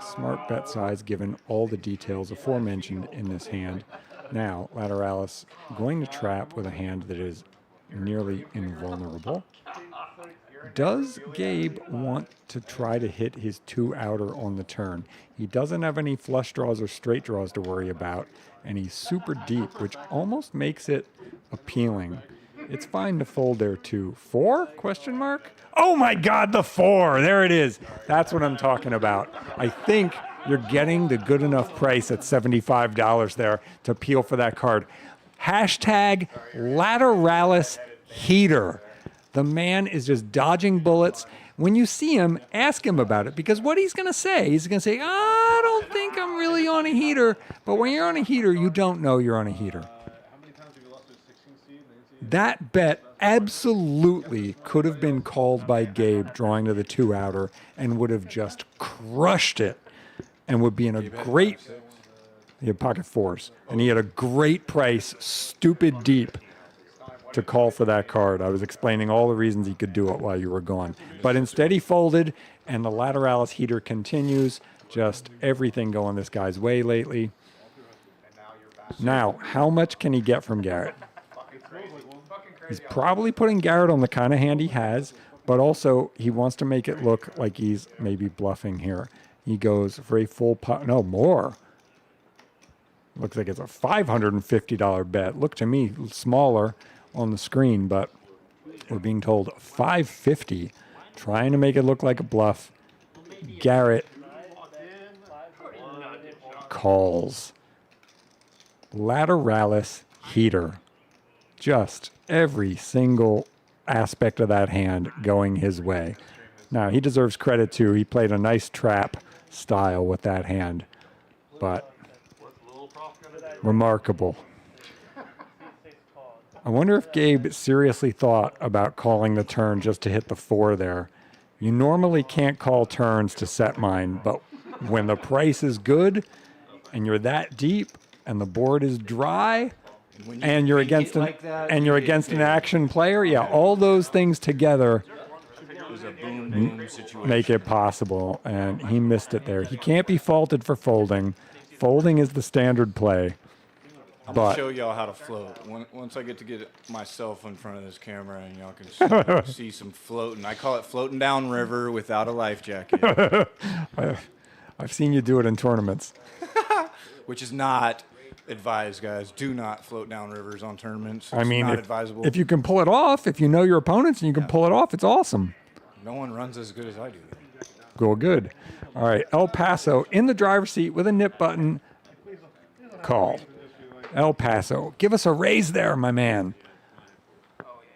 Smart bet size given all the details aforementioned in this hand. Now, Lateralis going to trap with a hand that is nearly invulnerable. Does Gabe want to try to hit his 2-outer on the turn? He doesn't have any flush draws or straight draws to worry about, and he's super deep, which almost makes it appealing. It's fine to fold there too. 4? Question mark? Oh my God, the 4! There it is. That's what I'm talking about. I think you're getting the good enough price at $75 there to peel for that card. Hashtag Lateralis heater. The man is just dodging bullets. When you see him, ask him about it, because what he's going to say, I don't think I'm really on a heater. But when you're on a heater, you don't know you're on a heater. That bet absolutely could have been called by Gabe drawing to the 2-outer and would have just crushed it and would be in a great... He had pocket fours, and he had a great price, stupid deep, to call for that card. I was explaining all the reasons he could do it while you were gone. But instead he folded, and the Lateralis heater continues. Just everything going this guy's way lately. Now, how much can he get from Garrett? He's probably putting Garrett on the kind of hand he has, but also he wants to make it look like he's maybe bluffing here. He goes for a full pot, no, more. Looks like it's a $550 bet. Look to me smaller on the screen, but we're being told $550, trying to make it look like a bluff. Garrett calls. Lateralis heater. Just every single aspect of that hand going his way. Now, he deserves credit too. He played a nice trap style with that hand, but remarkable. I wonder if Gabe seriously thought about calling the turn just to hit the 4 there. You normally can't call turns to set mine, but when the price is good and you're that deep and the board is dry and you're against an action player, yeah, all those things together make it possible, and he missed it there. He can't be faulted for folding. Folding is the standard play. I'm gonna But show y'all how to float. Once I get to get myself in front of this camera and y'all can see some floating. I call it floating down river without a life jacket, I've seen you do it in tournaments. which is not advised, guys. Do not float down rivers on tournaments. It's I mean, not advisable. if you can pull it off, if you know your opponents and you can pull it off, it's awesome. No one runs as good as I do. Go good. All right, El Paso in the driver's seat with a nip button. Call. El Paso, give us a raise there, my man.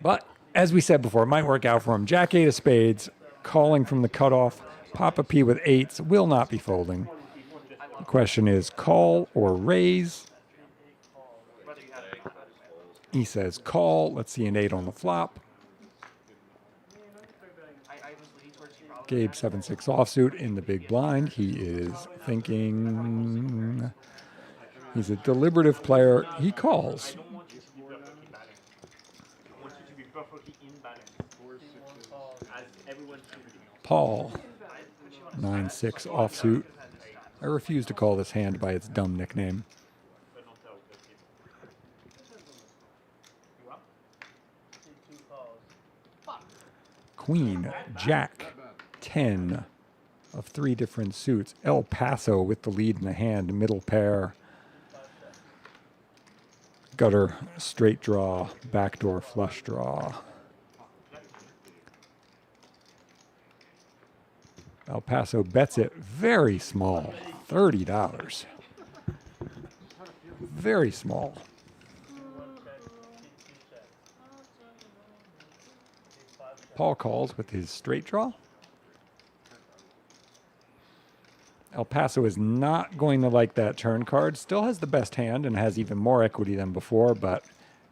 But as we said before, it might work out for him. Jack 8 of spades, calling from the cutoff. Papa P with 8s will not be folding. The question is call or raise. He says call. Let's see an 8 on the flop. Gabe 7-6 offsuit in the big blind. He is thinking. He's a deliberative player. He calls. Paul 9-6 offsuit. I refuse to call this hand by its dumb nickname. Queen, Jack, 10 of 3 different suits. El Paso with the lead in the hand, middle pair. Gutter, straight draw, backdoor flush draw. El Paso bets it very small, $30. Very small. Paul calls with his straight draw. El Paso is not going to like that turn card. Still has the best hand and has even more equity than before, but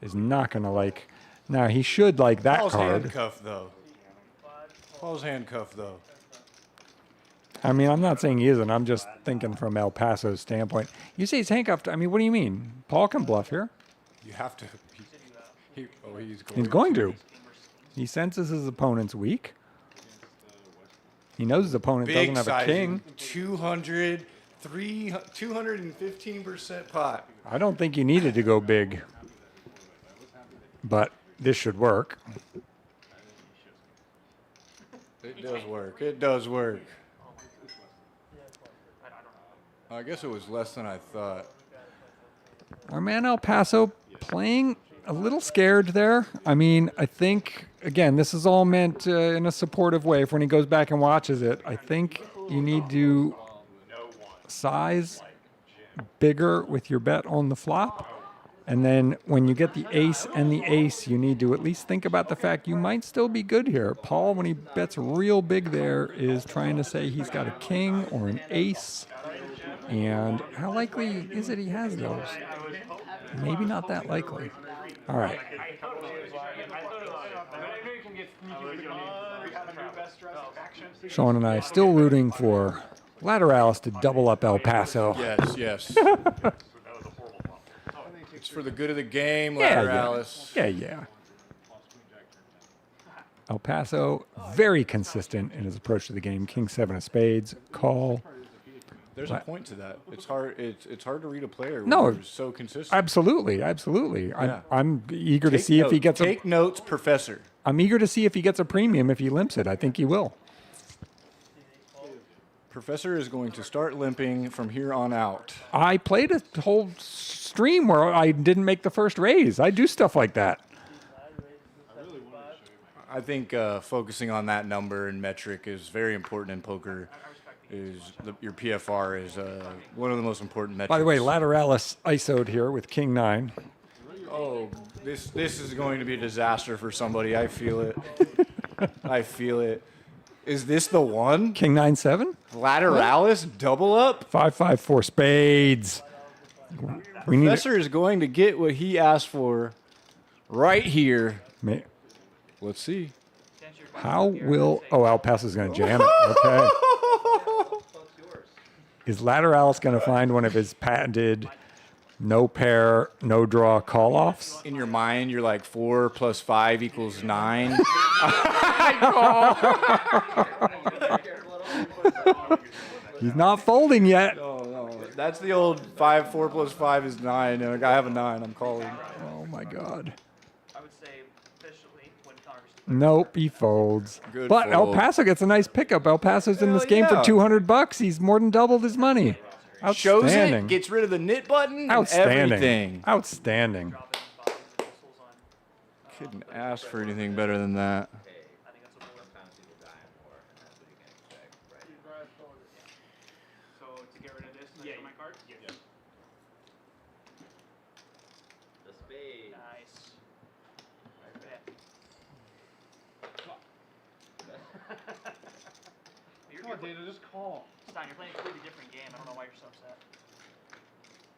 is not going to like. Now, he should like that Paul's card. handcuffed, though. Paul's handcuffed, though. I mean, I'm not saying he isn't. I'm just thinking from El Paso's standpoint. You say he's handcuffed. I mean, what do you mean? Paul can bluff here. You have to. He's going to. He senses his opponent's weak. He knows his opponent Big doesn't have a king. 215% pot. I don't think you needed to go big. But this should work. It does work. It does work. I guess it was less than I thought. Our man El Paso playing a little scared there. I mean, I think, again, this is all meant in a supportive way. For when he goes back and watches it, I think you need to size bigger with your bet on the flop. And then when you get the ace and the ace, you need to at least think about the fact you might still be good here. Paul, when he bets real big there, is trying to say he's got a king or an ace. And how likely is it he has those? Maybe not that likely. All right. Sean and I still rooting for Lateralus to double up El Paso. Yes, yes. It's for the good of the game, Yeah, Lateralus. Yeah. El Paso, very consistent in his approach to the game. King 7 of spades, call. There's a point to that. It's hard. It's hard to read a player when No, they're so consistent. Absolutely. Yeah. I'm eager to see if he gets Take notes, Professor. I'm eager to see if he gets a premium if he limps it. I think he will. Professor is going to start limping from here on out. I played a whole stream where I didn't make the first raise. I do stuff like that. I think focusing on that number and metric is very important in poker. Your PFR is one of the most important metrics. By the way, Lateralis ISO'd here with King 9. Oh, this is going to be a disaster for somebody. I feel it. I feel it. Is this the one? King 9-7? Lateralis double up? 5-5-4 spades. Professor is going to get what he asked for right here. Let's see. How will... Oh, El Paso's going to jam it. Okay. Is Lateralis going to find one of his patented no pair, no draw call-offs? In your mind, you're like 4 + 5 = 9. He's not folding yet. No. That's the old 5, 4 plus 5 is 9. And I have a 9. I'm calling. Oh my God. I would say officially when Congress. Nope, he folds. Good But El fold. Paso gets a nice pickup. El Paso's in this Hell game yeah. for $200. He's more than doubled his money. Shows Outstanding. it, gets rid of the knit button, and Outstanding. everything. Outstanding. Couldn't ask for anything better than that. Sometimes people die more, and that's what you can expect, right? So to get rid of this, show my card. Yeah. The spade. Nice. Come on, Dana, just call. Stein, you're playing a completely different game. I don't know why you're so upset.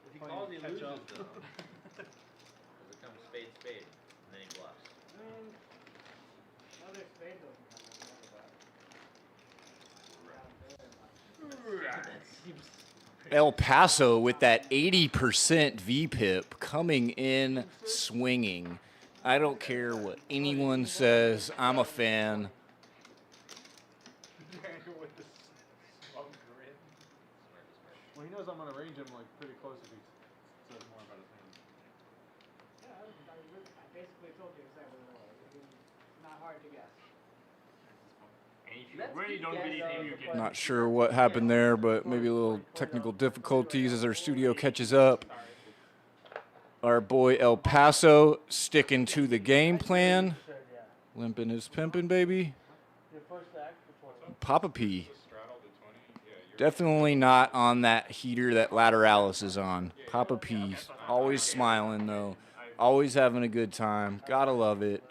If he calls, he loses, though. It becomes spade, spade, and then he bluffs. Another spade doesn't come El Paso with that 80% VPIP coming in swinging. I don't care what anyone says. I'm a fan. With the smug grin. Well, he knows I'm gonna range him like pretty close if he says more about his hand. Yeah, I basically told you exactly what it was. It's not hard to guess. And if you really don't believe him, you get. Not sure what happened there, but maybe a little technical difficulties as our studio catches up. Our boy El Paso sticking to the game plan. Limping is pimping, baby. Papa P. Definitely not on that heater that Lateralus is on. Papa P. Always smiling, though. Always having a good time. Gotta love it.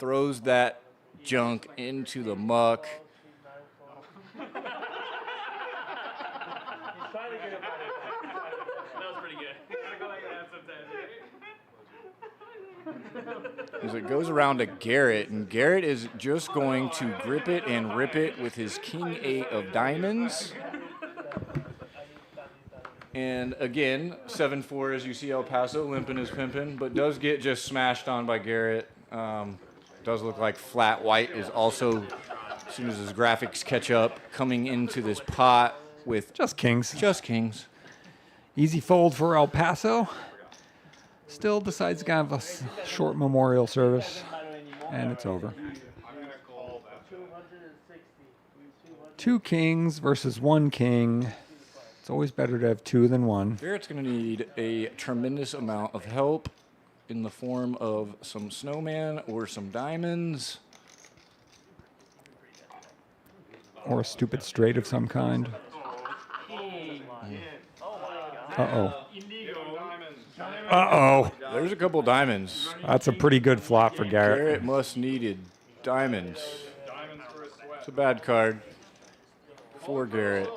Throws that junk into the muck. That was pretty good. Gotta go like that sometimes. As it goes around to Garrett, and Garrett is just going to grip it and rip it with his King 8 of diamonds. And again, 7-4 as you see El Paso limping is pimping, but does get just smashed on by Garrett. Does look like flat white is also, as soon as his graphics catch up, coming into this pot with Just kings. just kings. Easy fold for El Paso. Still decides to have a short memorial service, and it's over. Two kings versus one king. It's always better to have two than one. Garrett's going to need a tremendous amount of help in the form of some snowman or some diamonds. Or a stupid straight of some kind. Uh-oh. Uh-oh. There's a couple diamonds. That's a pretty good flop for Garrett. Garrett must needed diamonds. It's a bad card for Garrett.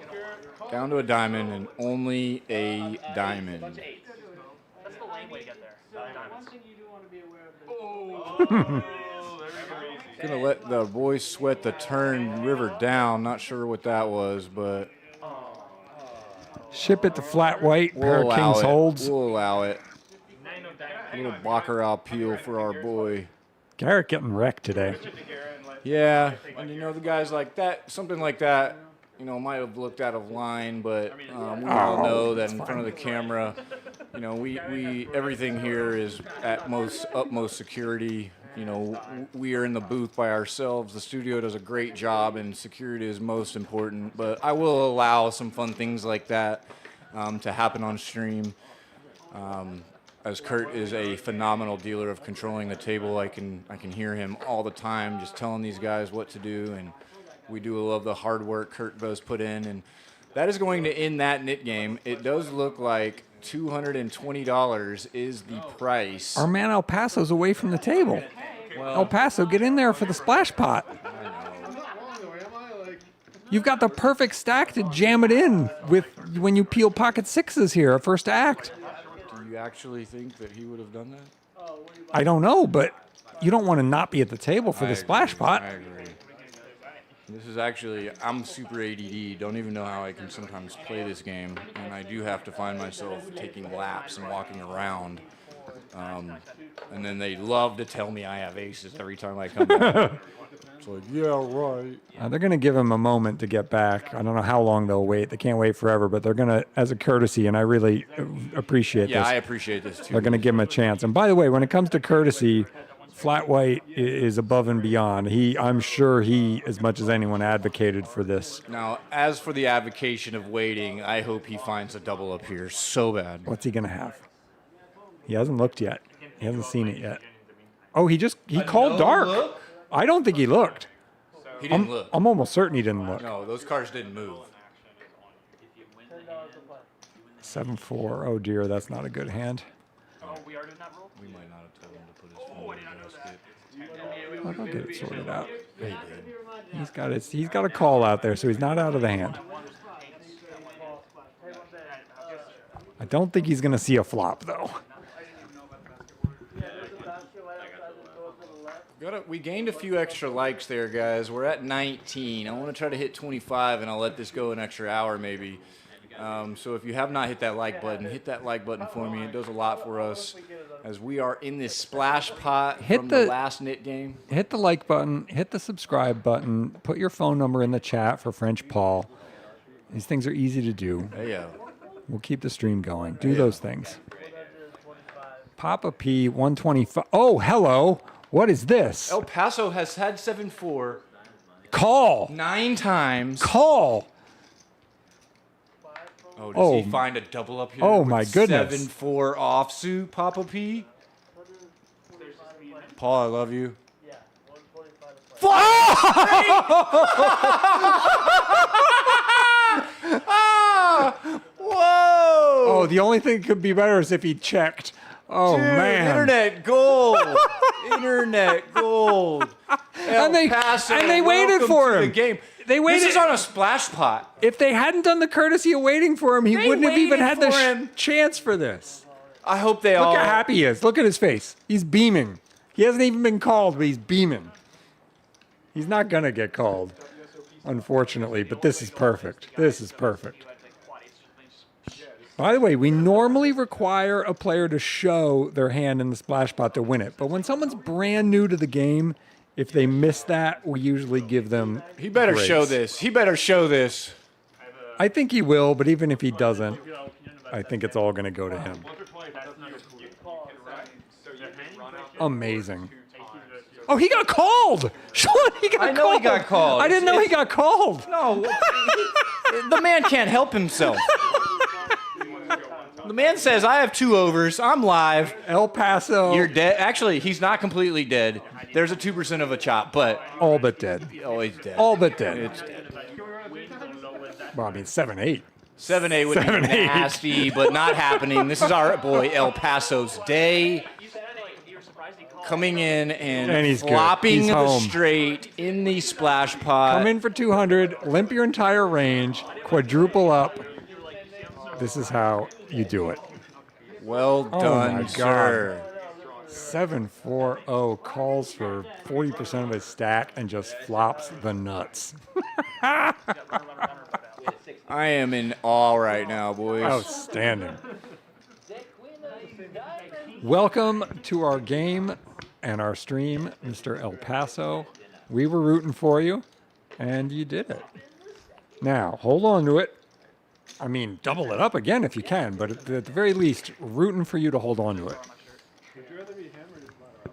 Down to a diamond and only a diamond. That's the lame way to get there. One thing you do want to be aware of is Gonna let the boys sweat the turn river down. Not sure what that was, but Ship it to flat white. Pair we'll of allow kings it. holds. We'll allow it. A little baccarat peel for our boy. Garrett getting wrecked today. Yeah, and you know the guys like that, something like that, you know, might have looked out of line, but we all know that in front of the camera, you know, we everything here is at utmost security. You know, we are in the booth by ourselves. The studio does a great job, and security is most important. But I will allow some fun things like that to happen on stream. As Kurt is a phenomenal dealer of controlling the table, I can hear him all the time just telling these guys what to do, and we do love the hard work Kurt does put in, and that is going to end that knit game. It does look like $220 is the price. Our man El Paso's away from the table. El Paso, get in there for the splash pot. You've got the perfect stack to jam it in with when you peel pocket sixes here, first act. Do you actually think that he would have done that? I don't know, but you don't want to not be at the table for the splash pot. I agree. This is actually, I'm super ADD, don't even know how I can sometimes play this game, and I do have to find myself taking laps and walking around. And then they love to tell me I have aces every time I come back. It's like, yeah, right. They're going to give him a moment to get back. I don't know how long they'll wait. They can't wait forever, but they're going to, as a courtesy, and I really appreciate this. Yeah, I appreciate this too. They're going to give him a chance. And by the way, when it comes to courtesy, Flat White is above and beyond. I'm sure he, as much as anyone, advocated for this. Now, as for the advocation of waiting, I hope he finds a double up here so bad. What's he going to have? He hasn't looked yet. He hasn't seen it yet. Oh, he called dark. Look? I don't think he looked. He didn't look. I'm almost certain he didn't look. No, those cards didn't move. 7-4. Oh dear, that's not a good hand. Oh, we already did that roll? We might not have told him to put his phone in the basket. I'll get it sorted out. He's got a call out there, so he's not out of the hand. I don't think he's going to see a flop, though. We gained a few extra likes there, guys. We're at 19. I want to try to hit 25, and I'll let this go an extra hour maybe. So if you have not hit that like button, hit that like button for me. It does a lot for us as we are in this splash pot from the last knit game. Hit the like button. Hit the subscribe button. Put your phone number in the chat for French Paul. These things are easy to do. Yeah. We'll keep the stream going. Do those things. Papa P 125. Oh, hello. What is this? El Paso has had 7-4. Call. 9 times. Call. Oh, does he find a double up here? Oh, my goodness. 7-4 offsuit, Papa P. Paul, I love you. Yeah, 125. Whoa! Oh, the only thing that could be better is if he checked. Oh, dude, man. Internet gold. Internet gold. And they waited for him. The game. They waited. This is on a splash pot. If they hadn't done the courtesy of waiting for him, he wouldn't have even had the chance for this. I hope they all. Look how happy he is. Look at his face. He's beaming. He hasn't even been called, but he's beaming. He's not going to get called, unfortunately, but this is perfect. This is perfect. By the way, we normally require a player to show their hand in the splash pot to win it. But when someone's brand new to the game, if they miss that, we usually give them He better grace. show this. He better show this. I think he will, but even if he doesn't, I think it's all going to go to him. Amazing. Oh, he got called! Sean, he got called! I know he got called. I didn't know he got called! No, the man can't help himself. The man says, I have 2 overs. I'm live. El Paso. You're dead. Actually, he's not completely dead. There's a 2% of a chop, but. All but dead. Oh, he's dead. All but dead. It's dead. Well, I mean, 7-8. 7-8 would be 7-8. nasty, but not happening. This is our boy El Paso's day. Coming in and he's good. flopping He's the home. straight in the splash pot. Come in for 200, limp your entire range, quadruple up. This is how you do it. Well done, my God. sir. 7-4-0 calls for 40% of his stack and just flops the nuts. I am in awe right now, boys. Outstanding. Welcome to our game and our stream, Mr. El Paso. We were rooting for you, and you did it. Now, hold on to it. I mean, double it up again if you can, but at the very least, rooting for you to hold on to it. Would you rather be him or just Lateralus?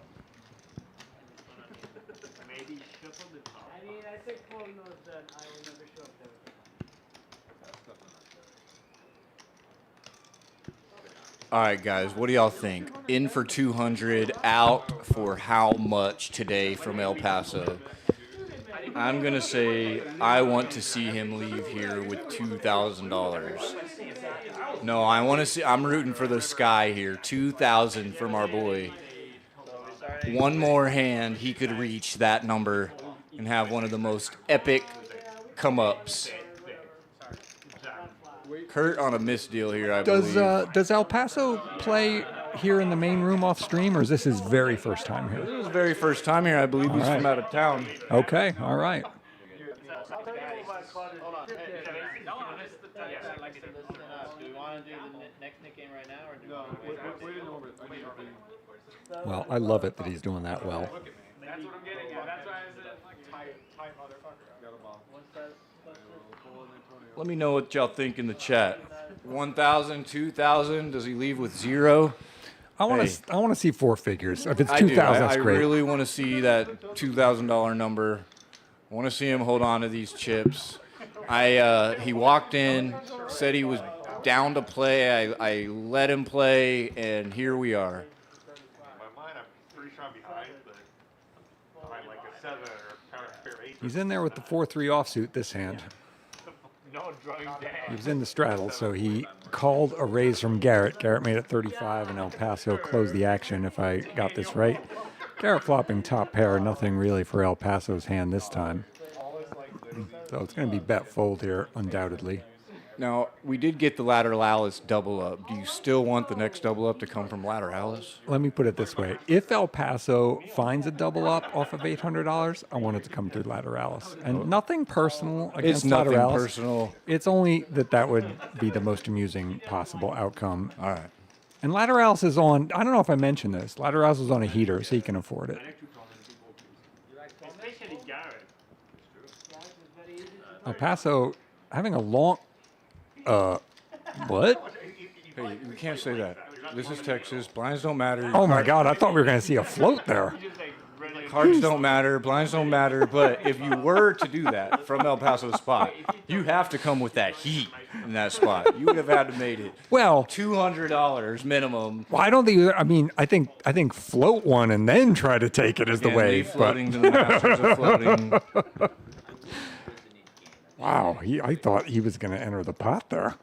Maybe shuffle the top. I mean, I think Paul knows that I will never show up there. All right, guys, what do y'all think? In for 200, out for how much today from El Paso? I'm going to say I want to see him leave here with $2,000. No, I want to see, I'm rooting for the sky here. 2,000 from our boy. One more hand, he could reach that number and have one of the most epic come-ups. Kurt on a missed deal here, I believe. Does El Paso play here in the main room off stream, or is this his very first time here? This is his very first time here. I believe he's from out of town. Okay, all right. Do we want to do the next Nick game right now, or do we want to wait? Wait a moment. I need to Well, I love it that he's doing that well. Look at me. That's what I'm getting at. That's why I said tight motherfucker. Got a bomb. Let me know what y'all think in the chat. 1,000, 2,000. Does he leave with 0? I want Hey. to. I want to see 4 figures. If it's I do. 2,000, that's I great. really want to see that $2,000 number. I want to see him hold on to these chips. He walked in, said he was down to play. I let him play, and here we are. In my mind, I'm pretty sure I'm behind, but behind like a 7 or kind of fair 8. He's in there with the 4-3 offsuit this hand. No drawing down. He was in the straddle, so he called a raise from Garrett. Garrett made it 35, and El Paso closed the action, if I got this right. Garrett flopping top pair, nothing really for El Paso's hand this time. So it's going to be bet fold here, undoubtedly. Now, we did get the Lateralus double up. Do you still want the next double up to come from Lateralus? Let me put it this way. If El Paso finds a double up off of $800, I want it to come through Lateralis. And nothing personal against It's nothing Lateralis. personal. It's only that would be the most amusing possible outcome. All right. And Lateralis is on, I don't know if I mentioned this, Lateralis is on a heater, so he can afford it. Especially Garrett. El Paso having a long, what? Hey, we can't say that. This is Texas. Blinds don't matter. Oh my God, I thought we were going to see a float there. Cards don't matter. Blinds don't matter. But if you were to do that from El Paso's spot, you have to come with that heat in that spot. You would have had to made it Well, $200 minimum. well, I don't think, I mean, I think float one and then try to take it is the And way. leave floating to the masters of floating. Wow, I thought he was going to enter the pot there.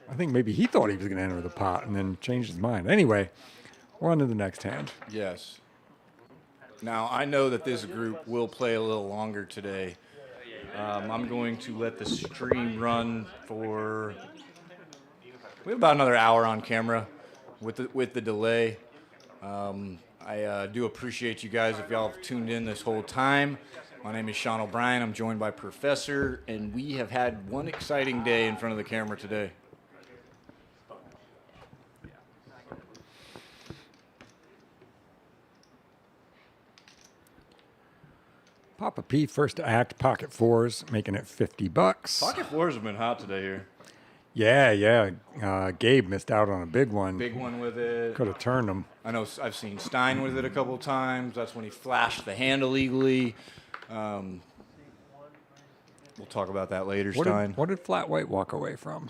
I think maybe he thought he was going to enter the pot and then changed his mind. Anyway, we're on to the next hand. Yes. Now, I know that this group will play a little longer today. I'm going to let the stream run for... We have about another hour on camera with the delay. I do appreciate you guys if y'all have tuned in this whole time. My name is Sean O'Brien. I'm joined by Professor, and we have had one exciting day in front of the camera today. Papa P, first to act, pocket fours, making it $50. Pocket fours have been hot today here. Yeah. Gabe missed out on a big one. Big one with it. Could have turned him. I know I've seen Stein with it a couple times. That's when he flashed the hand illegally. We'll talk about that later, Stein. What did Flat White walk away from?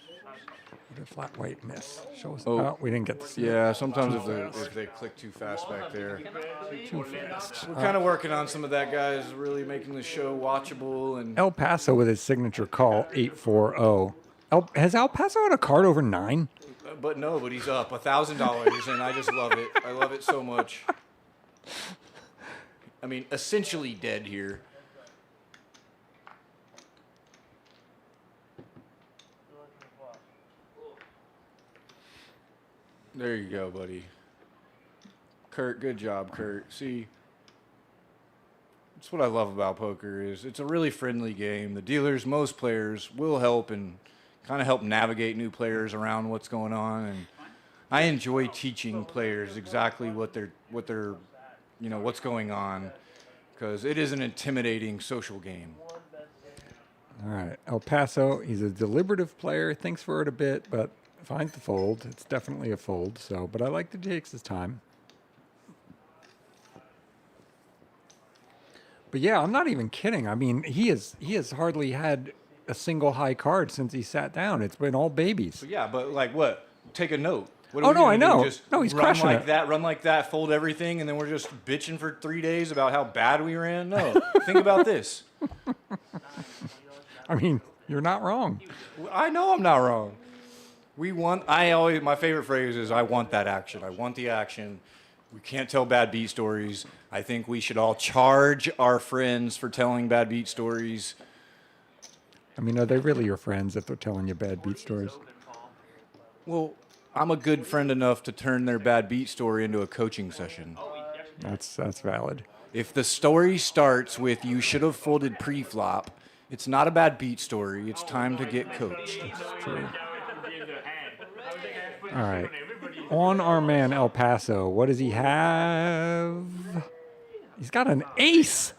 What did Flat White miss? Show us. Oh, we didn't get to see it. Yeah, sometimes if they click too fast back there. Too fast. We're kind of working on some of that, guys, really making the show watchable. And El Paso with his signature call, 8-4-0. Has El Paso had a card over 9? But he's up $1,000, and I just love it. I love it so much. I mean, essentially dead here. There you go, buddy. Kurt, good job, Kurt. See, that's what I love about poker is it's a really friendly game. The dealers, most players, will help and kind of help navigate new players around what's going on. And I enjoy teaching players exactly what they're what's going on, because it is an intimidating social game. All right, El Paso, he's a deliberative player, thinks for it a bit, but finds the fold. It's definitely a fold, but I like that he takes his time. But yeah, I'm not even kidding. I mean, he has hardly had a single high card since he sat down. It's been all babies. So yeah, but like what? Take a note. What Oh, are we no, gonna I do? know. Just No, he's run crushing like it. that, run like that, fold everything, and then we're just bitching for 3 days about how bad we ran? No, think about this. I mean, you're not wrong. I know I'm not wrong. My favorite phrase is, I want that action. I want the action. We can't tell bad beat stories. I think we should all charge our friends for telling bad beat stories. I mean, are they really your friends if they're telling you bad beat stories? Well, I'm a good friend enough to turn their bad beat story into a coaching session. That's valid. If the story starts with, you should have folded pre-flop, it's not a bad beat story. It's time to get coached. True. All right. On our man El Paso, what does he have? He's got an ace.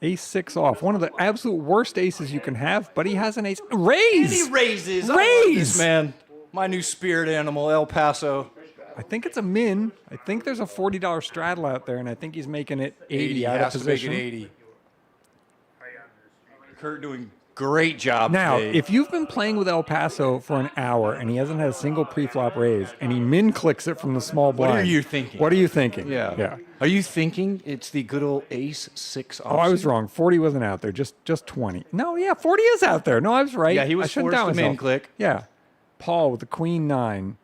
Ace 6 off. One of the absolute worst aces you can have, but he has an ace. Raise! And he raises. I Raise! love this, man. My new spirit animal, El Paso. I think it's a min. I think there's a $40 straddle out there, and I think he's making it 80 out of has to make position. it 80. Kurt doing great job Now, today. if you've been playing with El Paso for an hour and he hasn't had a single pre-flop raise, and he min clicks it from the small blind, What are you thinking? What are you thinking? Yeah. Are you thinking it's the good old ace 6 offsuit? Oh, I was wrong. 40 wasn't out there. Just 20. No, yeah, 40 is out there. No, I was right. Yeah, he was I shouldn't forced doubt to min myself. click. Yeah. Paul with the queen 9.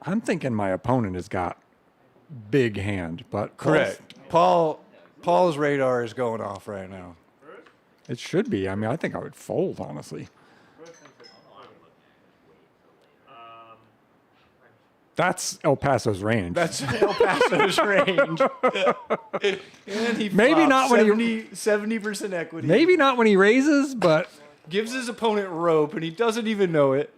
I'm thinking my opponent has got big hand, but Correct. Paul's radar is going off right now. It should be. I mean, I think I would fold, honestly. That's El Paso's range. That's El Paso's range. And he Maybe not when he 70% equity. Maybe not when he raises, but Gives his opponent rope, and he doesn't even know it.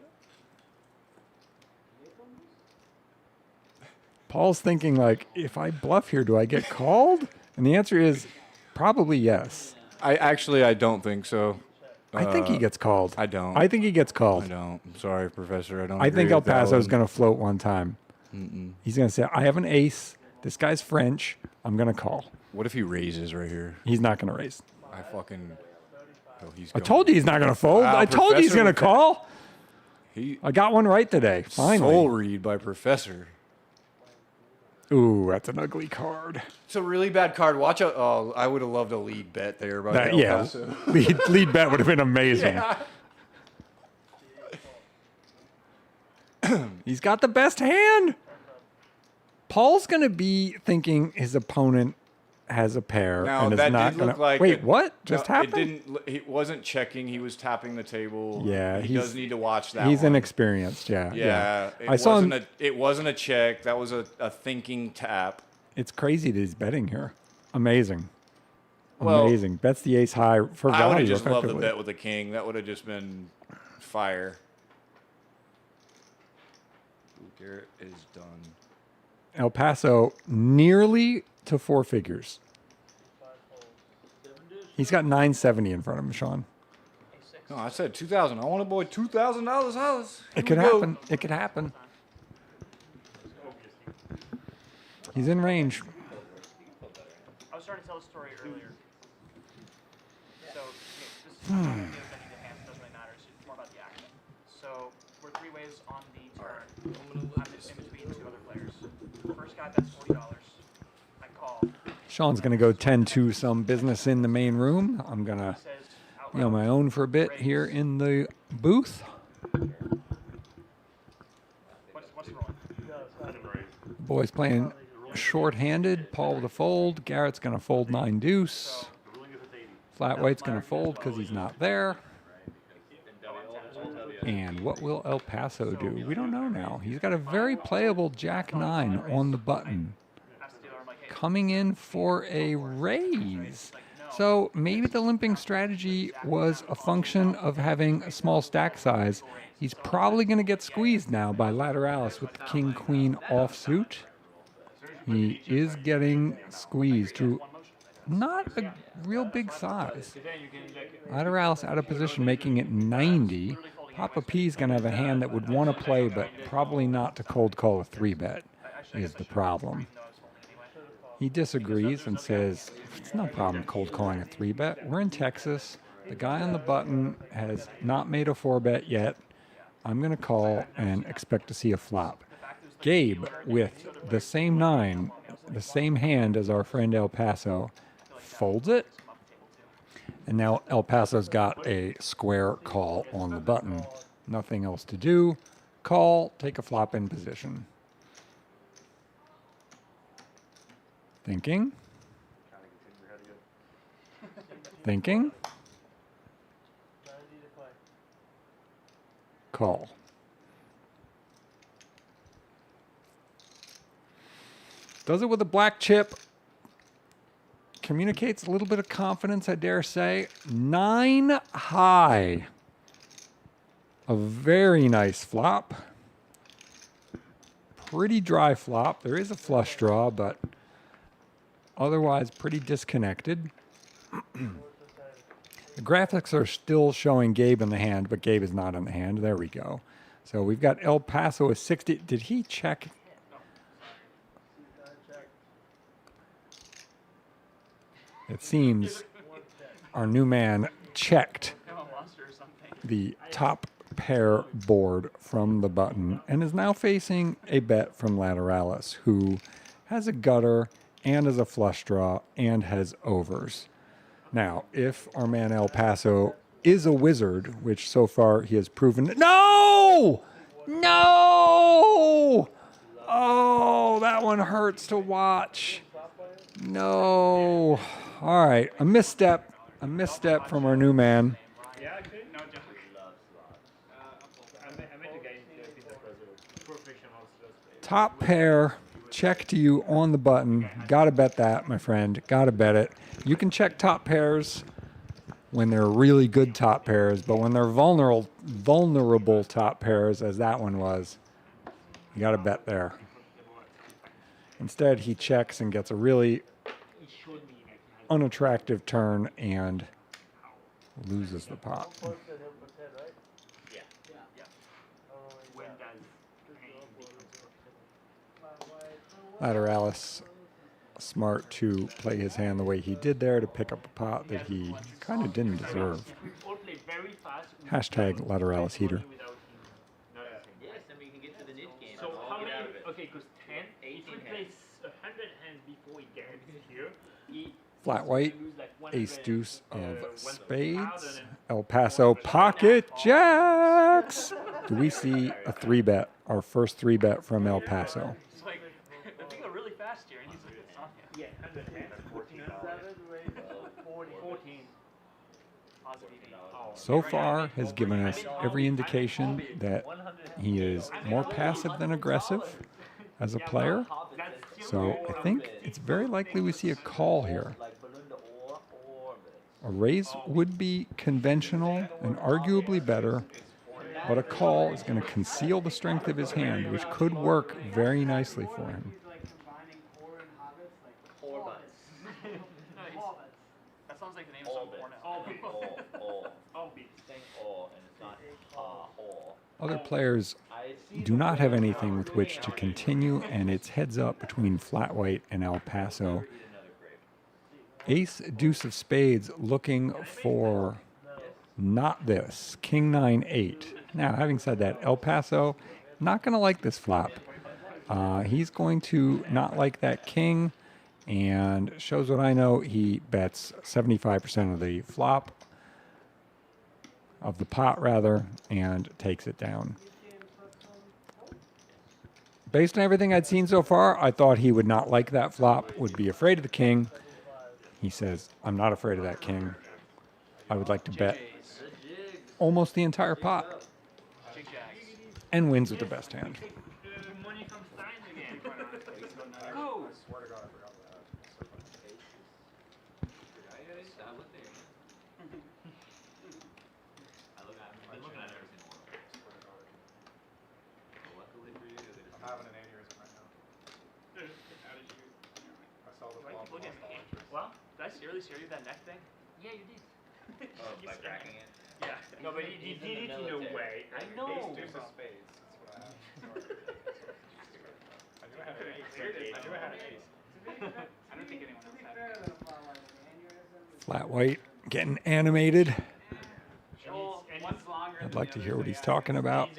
Paul's thinking, like, if I bluff here, do I get called? And the answer is probably yes. I don't think so. I think he gets called. I don't. I think he gets called. I don't. I'm sorry, Professor. I don't. I think agree El with that Paso's one. going to float one time. He's going to say, I have an ace. This guy's French. I'm going to call. What if he raises right here? He's not going to raise. I fucking. Oh, he's. I told you he's not going to fold. Wow, I told you he's Professor going to with that- call. He I got one right today. Finally. soul read by Professor. Ooh, that's an ugly card. It's a really bad card. Watch out. Oh, I would have loved a lead bet there by That, El yeah, Paso. lead bet would have been amazing. He's got the best hand. Paul's going to be thinking his opponent has a pair Now and is that not did going look to. like Wait, what just no, happened? It didn't. He wasn't checking. He was tapping the table. Yeah, he does need to watch that. He's one. inexperienced. Yeah, Yeah, I saw him. It wasn't a check. That was a thinking tap. It's crazy that he's betting here. Amazing. Well, Amazing. Bets the ace high for value. I would have just loved the effectively. bet with the king. That would have just been fire. Ooh, Garrett is done. El Paso nearly to 4 figures. He's got 970 in front of him, Sean. No, I said 2,000. I want a boy $2,000 house. It could happen. It could happen. He's in range. I was starting to tell the story earlier. So, this is not any of the hands, it doesn't really matter. It's more about the action. So, we're 3 ways on the turn. I'm in between 2 other players. The first guy bets $40. I call. Sean's going to go tend to some business in the main room. I'm going to be on my own for a bit here in the booth. What's rolling? Boys playing short-handed. Paul with a fold. Garrett's going to fold 9 deuce. Flat white's going to fold because he's not there. And what will El Paso do? We don't know now. He's got a very playable Jack 9 on the button. Coming in for a raise. So maybe the limping strategy was a function of having a small stack size. He's probably going to get squeezed now by Lateralus with the king-queen offsuit. He is getting squeezed to not a real big size. Lateralus out of position, making it 90. Papa P's going to have a hand that would want to play, but probably not to cold call a 3-bet is the problem. He disagrees and says, it's no problem cold calling a 3-bet. We're in Texas. The guy on the button has not made a 4-bet yet. I'm going to call and expect to see a flop. Gabe with the same 9, the same hand as our friend El Paso, folds it. And now El Paso's got a square call on the button. Nothing else to do. Call, take a flop in position. Thinking. Thinking. Call. Does it with a black chip. Communicates a little bit of confidence, I dare say. 9 high. a very nice flop. Pretty dry flop. There is a flush draw, but otherwise pretty disconnected. The graphics are still showing Gabe in the hand, but Gabe is not in the hand. There we go. So we've got El Paso at 60. Did he check? It seems our new man checked the top pair board from the button and is now facing a bet from Lateralus, who has a gutter and has a flush draw and has overs. Now, if our man El Paso is a wizard, which so far he has proven... No! No! Oh, that one hurts to watch. No. All right, a misstep. A misstep from our new man. Yeah, I could. No joke. I made the game to be the professional. Top pair. Check to you on the button. Gotta bet that, my friend. Gotta bet it. You can check top pairs when they're really good top pairs, but when they're vulnerable top pairs, as that one was, you gotta bet there. Instead, he checks and gets a really unattractive turn and loses the pot. Lateralus, smart to play his hand the way he did there to pick up a pot that he kind of didn't deserve. Hashtag Lateralus heater. So how many? Okay, because 10. If we play 100 hands before he gets here, he Flat white, ace deuce of spades, El Paso pocket jacks. Do we see a 3-bet, our first 3-bet from El Paso? It's like, they go really fast here, and he's like, it's not him. yeah, 100 hands. 14. So far has given us every indication that he is more passive than aggressive as a player. So I think it's very likely we see a call here. A raise would be conventional and arguably better, but a call is going to conceal the strength of his hand, which could work very nicely for him. That sounds like the name of some porno. Other players do not have anything with which to continue, and it's heads up between flat white and El Paso. Ace deuce of spades looking for not this. King 9-8. Now, having said that, El Paso not going to like this flop. He's going to not like that king, and shows what I know. He bets 75% of the flop, of the pot rather, and takes it down. Based on everything I'd seen so far, I thought he would not like that flop, would be afraid of the king. He says, I'm not afraid of that king. I would like to bet almost the entire pot and wins with the best hand. Well, did I seriously show you that neck thing? Yeah, you did. Oh, by cracking it? Yeah. No, but he did it in a way. I know. Ace deuce of spades. That's what I knew I had an ace. I knew I had an ace. I don't think anyone else had it. Flat white getting animated. One's longer I'd like to hear what he's talking about. It's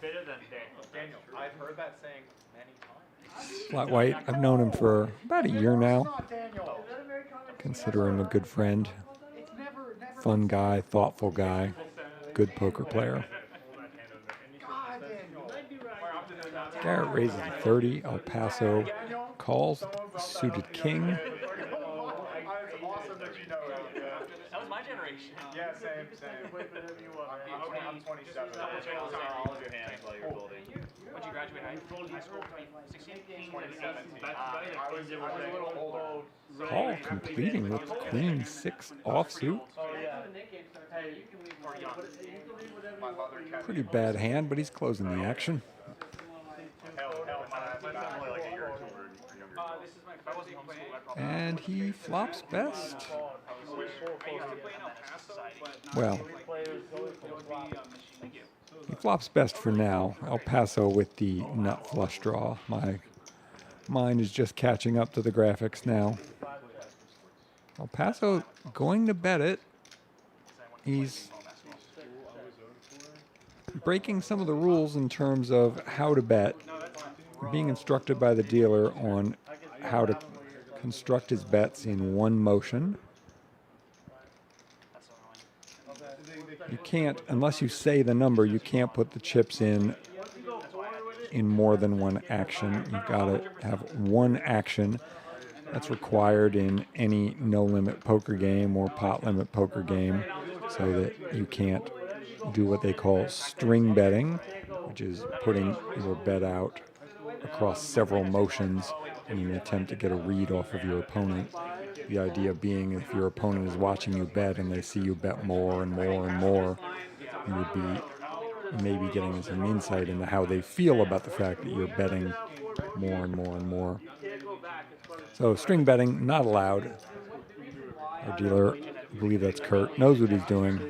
better than that. Daniel, I've heard that saying many times. Flat white, I've known him for about a year now. Consider him a good friend. Fun guy, thoughtful guy, good poker player. Garrett raises a 30. El Paso calls suited king. It's awesome that you know that. That was my generation. Yeah, same. I'm 27. All of your hands while you're building. What'd you graduate high school? 16? 2017. I was a little older. Call completing with queen 6 offsuit. Oh, yeah. Or young. my mother kept Pretty bad hand, but he's closing the action. And he flops best. Well, he flops best for now. El Paso with the nut flush draw. My mind is just catching up to the graphics now. El Paso going to bet it. He's breaking some of the rules in terms of how to bet, being instructed by the dealer on how to construct his bets in one motion. You can't, unless you say the number, you can't put the chips in more than one action. You've got to have one action. That's required in any no-limit poker game or pot-limit poker game, so that you can't do what they call string betting, which is putting your bet out across several motions in an attempt to get a read off of your opponent. The idea being, if your opponent is watching you bet and they see you bet more and more and more, you would be maybe getting some insight into how they feel about the fact that you're betting more and more and more. So string betting, not allowed. Our dealer, I believe that's Kurt, knows what he's doing.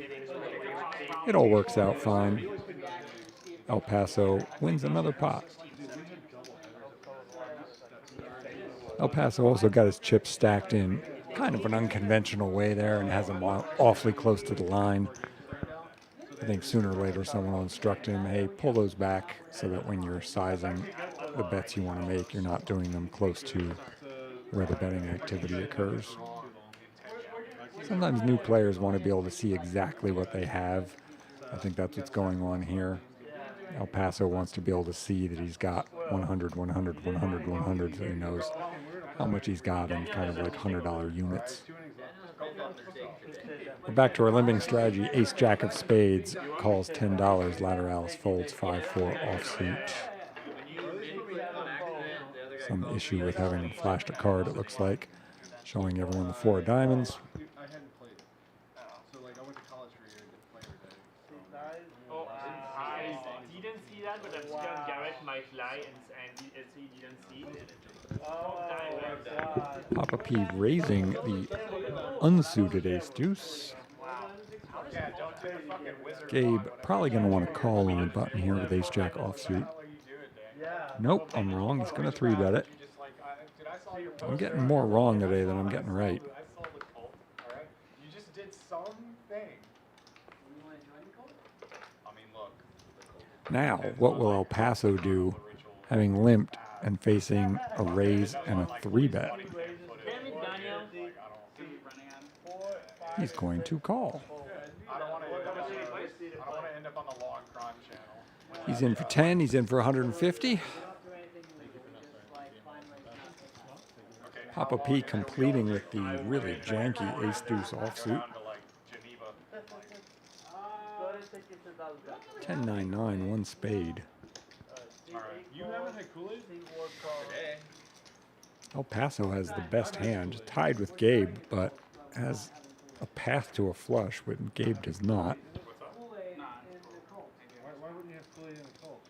It all works out fine. El Paso wins another pot. El Paso also got his chips stacked in kind of an unconventional way there and has them awfully close to the line. I think sooner or later someone will instruct him, hey, pull those back so that when you're sizing the bets you want to make, you're not doing them close to where the betting activity occurs. Sometimes new players want to be able to see exactly what they have. I think that's what's going on here. El Paso wants to be able to see that he's got 100, 100, 100, 100, so he knows how much he's got in kind of like $100 units. We're back to our limping strategy. Ace Jack of Spades calls $10. Lateralus folds 5-4 offsuit. Some issue with having flashed a card, it looks like, showing everyone the 4 diamonds. I hadn't played it. So like I went to college for a year and didn't play every day. I didn't see that, but I'm scared Garrett might lie and say he didn't see it. Papa P raising the unsuited ace deuce. Gabe probably going to want to call on the button here with ace jack offsuit. Nope, I'm wrong. He's going to 3-bet it. I'm getting more wrong today than I'm getting right. You just did something. I mean, look. Now, what will El Paso do, having limped and facing a raise and a 3-bet? He's going to call. I don't want to end up on the long crime channel. He's in for 10. He's in for 150. Papa P completing with the really janky ace-deuce offsuit. 10-9-9, 1 spade. You haven't had Kool-Aid? El Paso has the best hand, tied with Gabe, but has a path to a flush when Gabe does not. Why wouldn't you have Kool-Aid in the cold?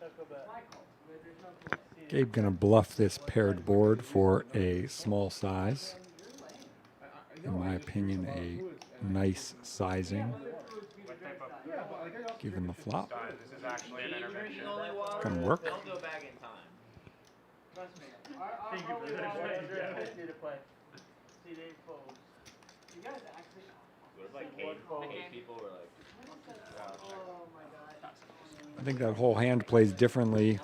Gabe gonna bluff this paired board for a small size. In my opinion, a nice sizing. Given the flop. Gonna work. I think that whole hand plays differently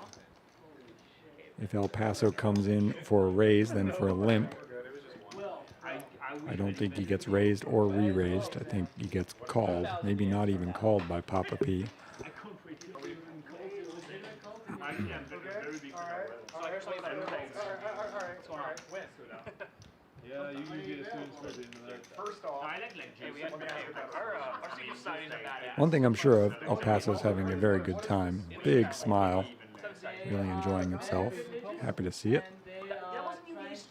if El Paso comes in for a raise than for a limp. I don't think he gets raised or re-raised. I think he gets called, maybe not even called by Papa P. Yeah, you get a student's credit into that. First off, One thing I'm sure of, El Paso's having a very good time. Big smile. Really enjoying himself. Happy to see it.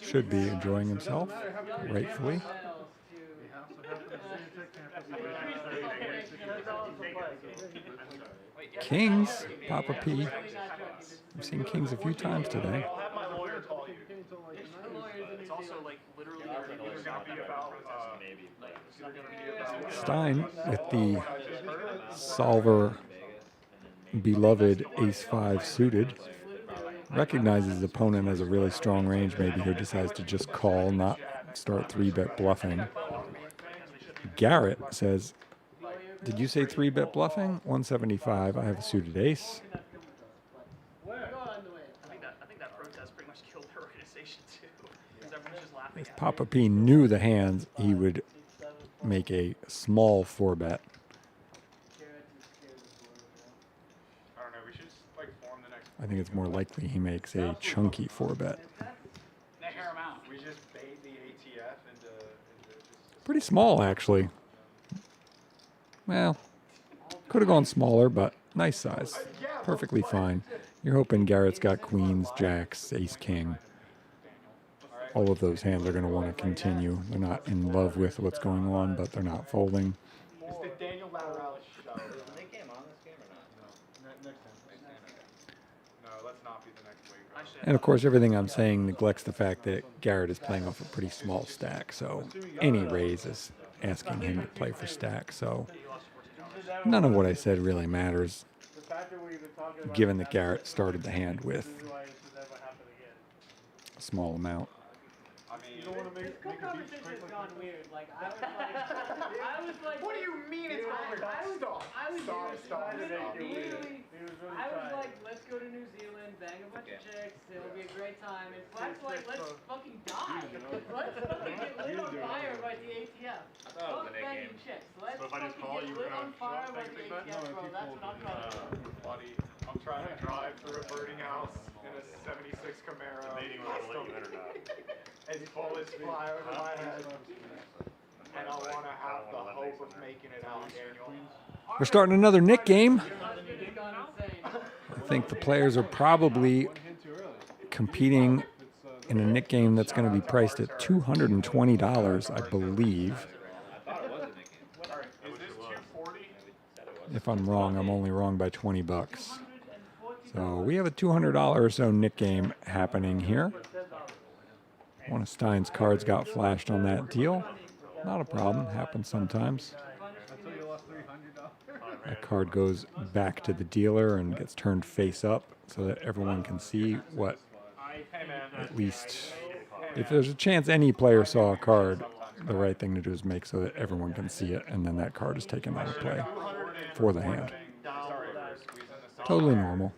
Should be enjoying himself, rightfully. Kings, Papa P. I've seen Kings a few times today. I'll have my lawyer call you. It's also like literally It's not be about, Maybe. it's not gonna be about, Stein with the solver beloved ace-5 suited. Recognizes his opponent as a really strong range. Maybe he decides to just call, not start 3-bet bluffing. Garrett says, did you say 3-bet bluffing? 175. I have a suited ace. I think that protest pretty much killed their organization too. Because everyone's just laughing If at Papa P knew the hands, he would make a small 4-bet. I don't know, we should just like form the next. I think it's more likely he makes a chunky 4-bet. We just bait the ATF into just. Pretty small, actually. Well, could have gone smaller, but nice size. Perfectly fine. You're hoping Garrett's got queens, jacks, ace, king. All of those hands are going to want to continue. They're not in love with what's going on, but they're not folding. It's the Daniel Lateralus show. They came on this game or not? Next time. No, let's not be the next week. And of course, everything I'm saying neglects the fact that Garrett is playing off a pretty small stack. So any raise is asking him to play for stack. So none of what I said really matters, given that Garrett started the hand with a small amount. This whole conversation has gone weird. Like I was like, What do you mean it's I was like, let's go to New Zealand, bang a bunch of chicks, it'll be a great time. And Flack's like, let's fucking die. Let's fucking get lit on fire by the ATF. Fuck banging chicks. Let's fucking get lit on fire by the ATF, bro. That's what I'm trying to do. Buddy, I'm trying to drive through a burning house in a 76 Camaro. As bullets fly over my head. And I want to have the hope of making it out, Daniel. We're starting another Nick game. I think the players are probably competing in a Nick game that's going to be priced at $220, I believe. If I'm wrong, I'm only wrong by 20 bucks. So we have a $200 or so Nick game happening here. One of Stein's cards got flashed on that deal. Not a problem, happens sometimes. That card goes back to the dealer and gets turned face up so that everyone can see what, at least, if there's a chance any player saw a card, the right thing to do is make so that everyone can see it, and then that card is taken out of play for the hand. Totally normal.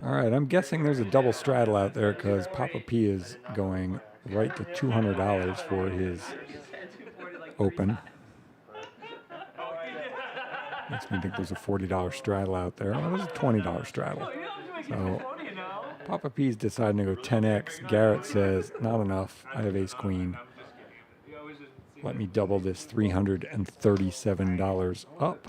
All right, I'm guessing there's a double straddle out there because Papa P is going right to $200 for his open. Makes me think there's a $40 straddle out there. Oh, there's a $20 straddle. So Papa P's deciding to go 10x. Garrett says, not enough. I have ace queen. Let me double this $337 up.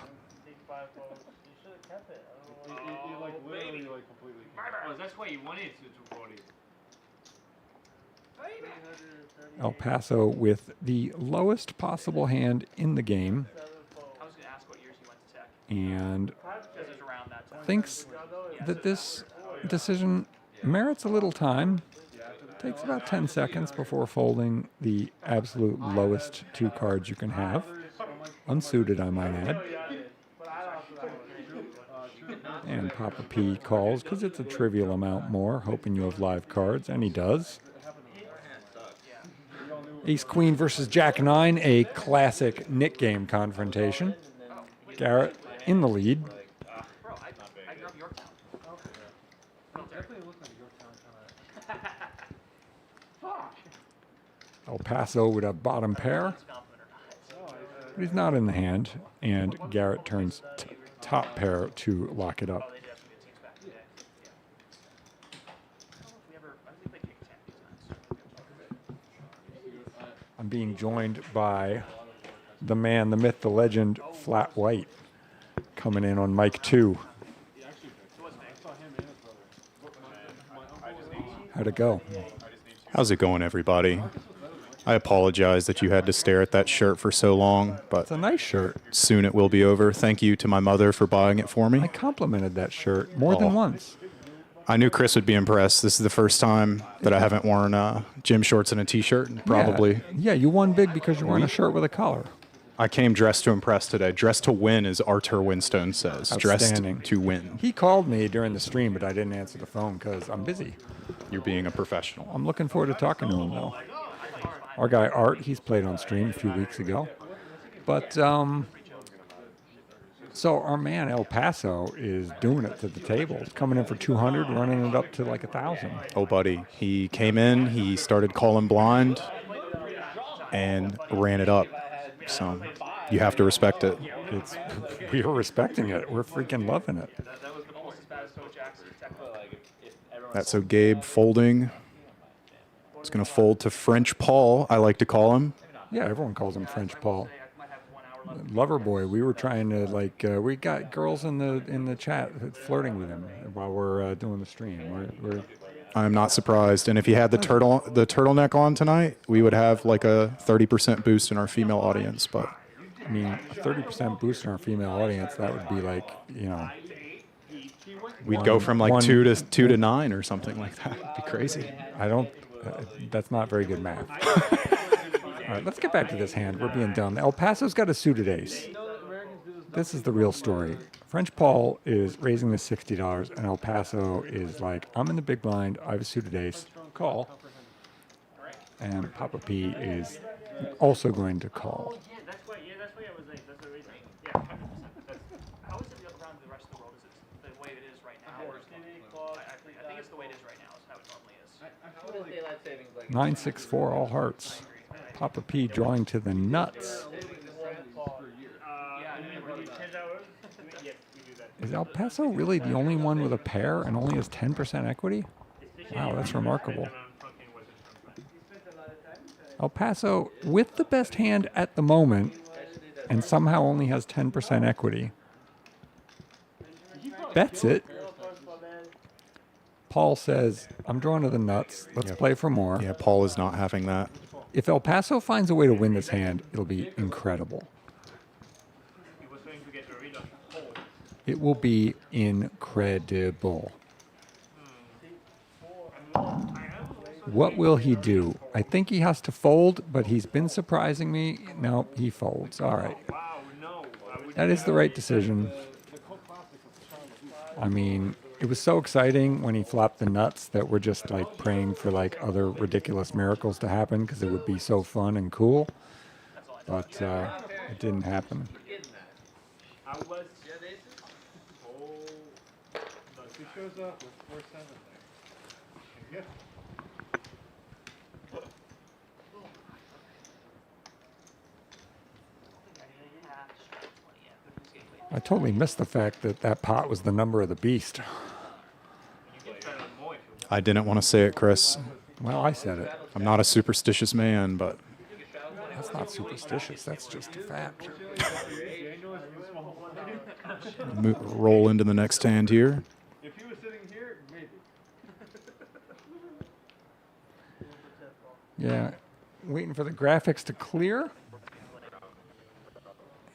That's why you wanted to 240. El Paso with the lowest possible hand in the game. I was going to ask what years he went to Tech. And Because it was around that time. thinks that this decision merits a little time. Takes about 10 seconds before folding the absolute lowest two cards you can have. Unsuited, I might add. And Papa P calls because it's a trivial amount more, hoping you have live cards, and he does. Ace Queen versus Jack 9, a classic Nick game confrontation. Garrett in the lead. Bro, I grew up Yorktown. Definitely looks like Yorktown kind of. El Paso with a bottom pair. But he's not in the hand, and Garrett turns top pair to lock it up. I'm being joined by the man, the myth, the legend, Flat White, coming in on mic 2. How'd it go? How's it going, everybody? I apologize that you had to stare at that shirt for so long, but It's a nice shirt. soon it will be over. Thank you to my mother for buying it for me. I complimented that shirt more than once. I knew Chris would be impressed. This is the first time that I haven't worn gym shorts and a t-shirt, and probably. Yeah, you won big because you're wearing a shirt with a collar. I came dressed to impress today. Dressed to win, as Arthur Winstone says. Dressed to win. He called me during the stream, but I didn't answer the phone because I'm busy. You're being a professional. I'm looking forward to talking to him, though. Our guy Art, he's played on stream a few weeks ago. But, so our man El Paso is doing it to the table. Coming in for 200, running it up to like 1,000. Oh, buddy. He came in, he started calling blind, and ran it up. So you have to respect it. We are respecting it. We're freaking loving it. That's so Gabe folding. It's going to fold to French Paul, I like to call him. Yeah, everyone calls him French Paul. Lover boy. We were trying to we got girls in the chat flirting with him while we're doing the stream. I'm not surprised. And if he had the turtleneck on tonight, we would have like a 30% boost in our female audience. But I mean, a 30% boost in our female audience, that would be like, we'd go from like 2 to 9 or something like that. It'd be crazy. That's not very good math. All right, let's get back to this hand. We're being dumb. El Paso's got a suited ace. This is the real story. French Paul is raising the $60, and El Paso is like, I'm in the big blind. I have a suited ace. Call. And Papa P is also going to call. That's why I was like, that's the reason. Yeah, 100%. How is it around the rest of the world? Is it the way it is right now? Or is I think it's the way it is right now. It's how it normally is. What is daylight savings like? 964 all hearts. Papa P drawing to the nuts. Is El Paso really the only one with a pair and only has 10% equity? Wow, that's remarkable. El Paso with the best hand at the moment and somehow only has 10% equity. Bets it. Paul says, I'm drawing to the nuts. Let's play for more. Yeah, Paul is not having that. If El Paso finds a way to win this hand, it'll be incredible. It will be incredible. What will he do? I think he has to fold, but he's been surprising me. No, he folds. All right. That is the right decision. I mean, it was so exciting when he flopped the nuts that we're just like praying for like other ridiculous miracles to happen because it would be so fun and cool. But it didn't happen. Shows up with 4-7 there. I totally missed the fact that that pot was the number of the beast. I didn't want to say it, Chris. Well, I said it. I'm not a superstitious man, but... That's not superstitious. That's just a fact. Roll into the next hand here. If he was sitting here, maybe. Yeah, waiting for the graphics to clear.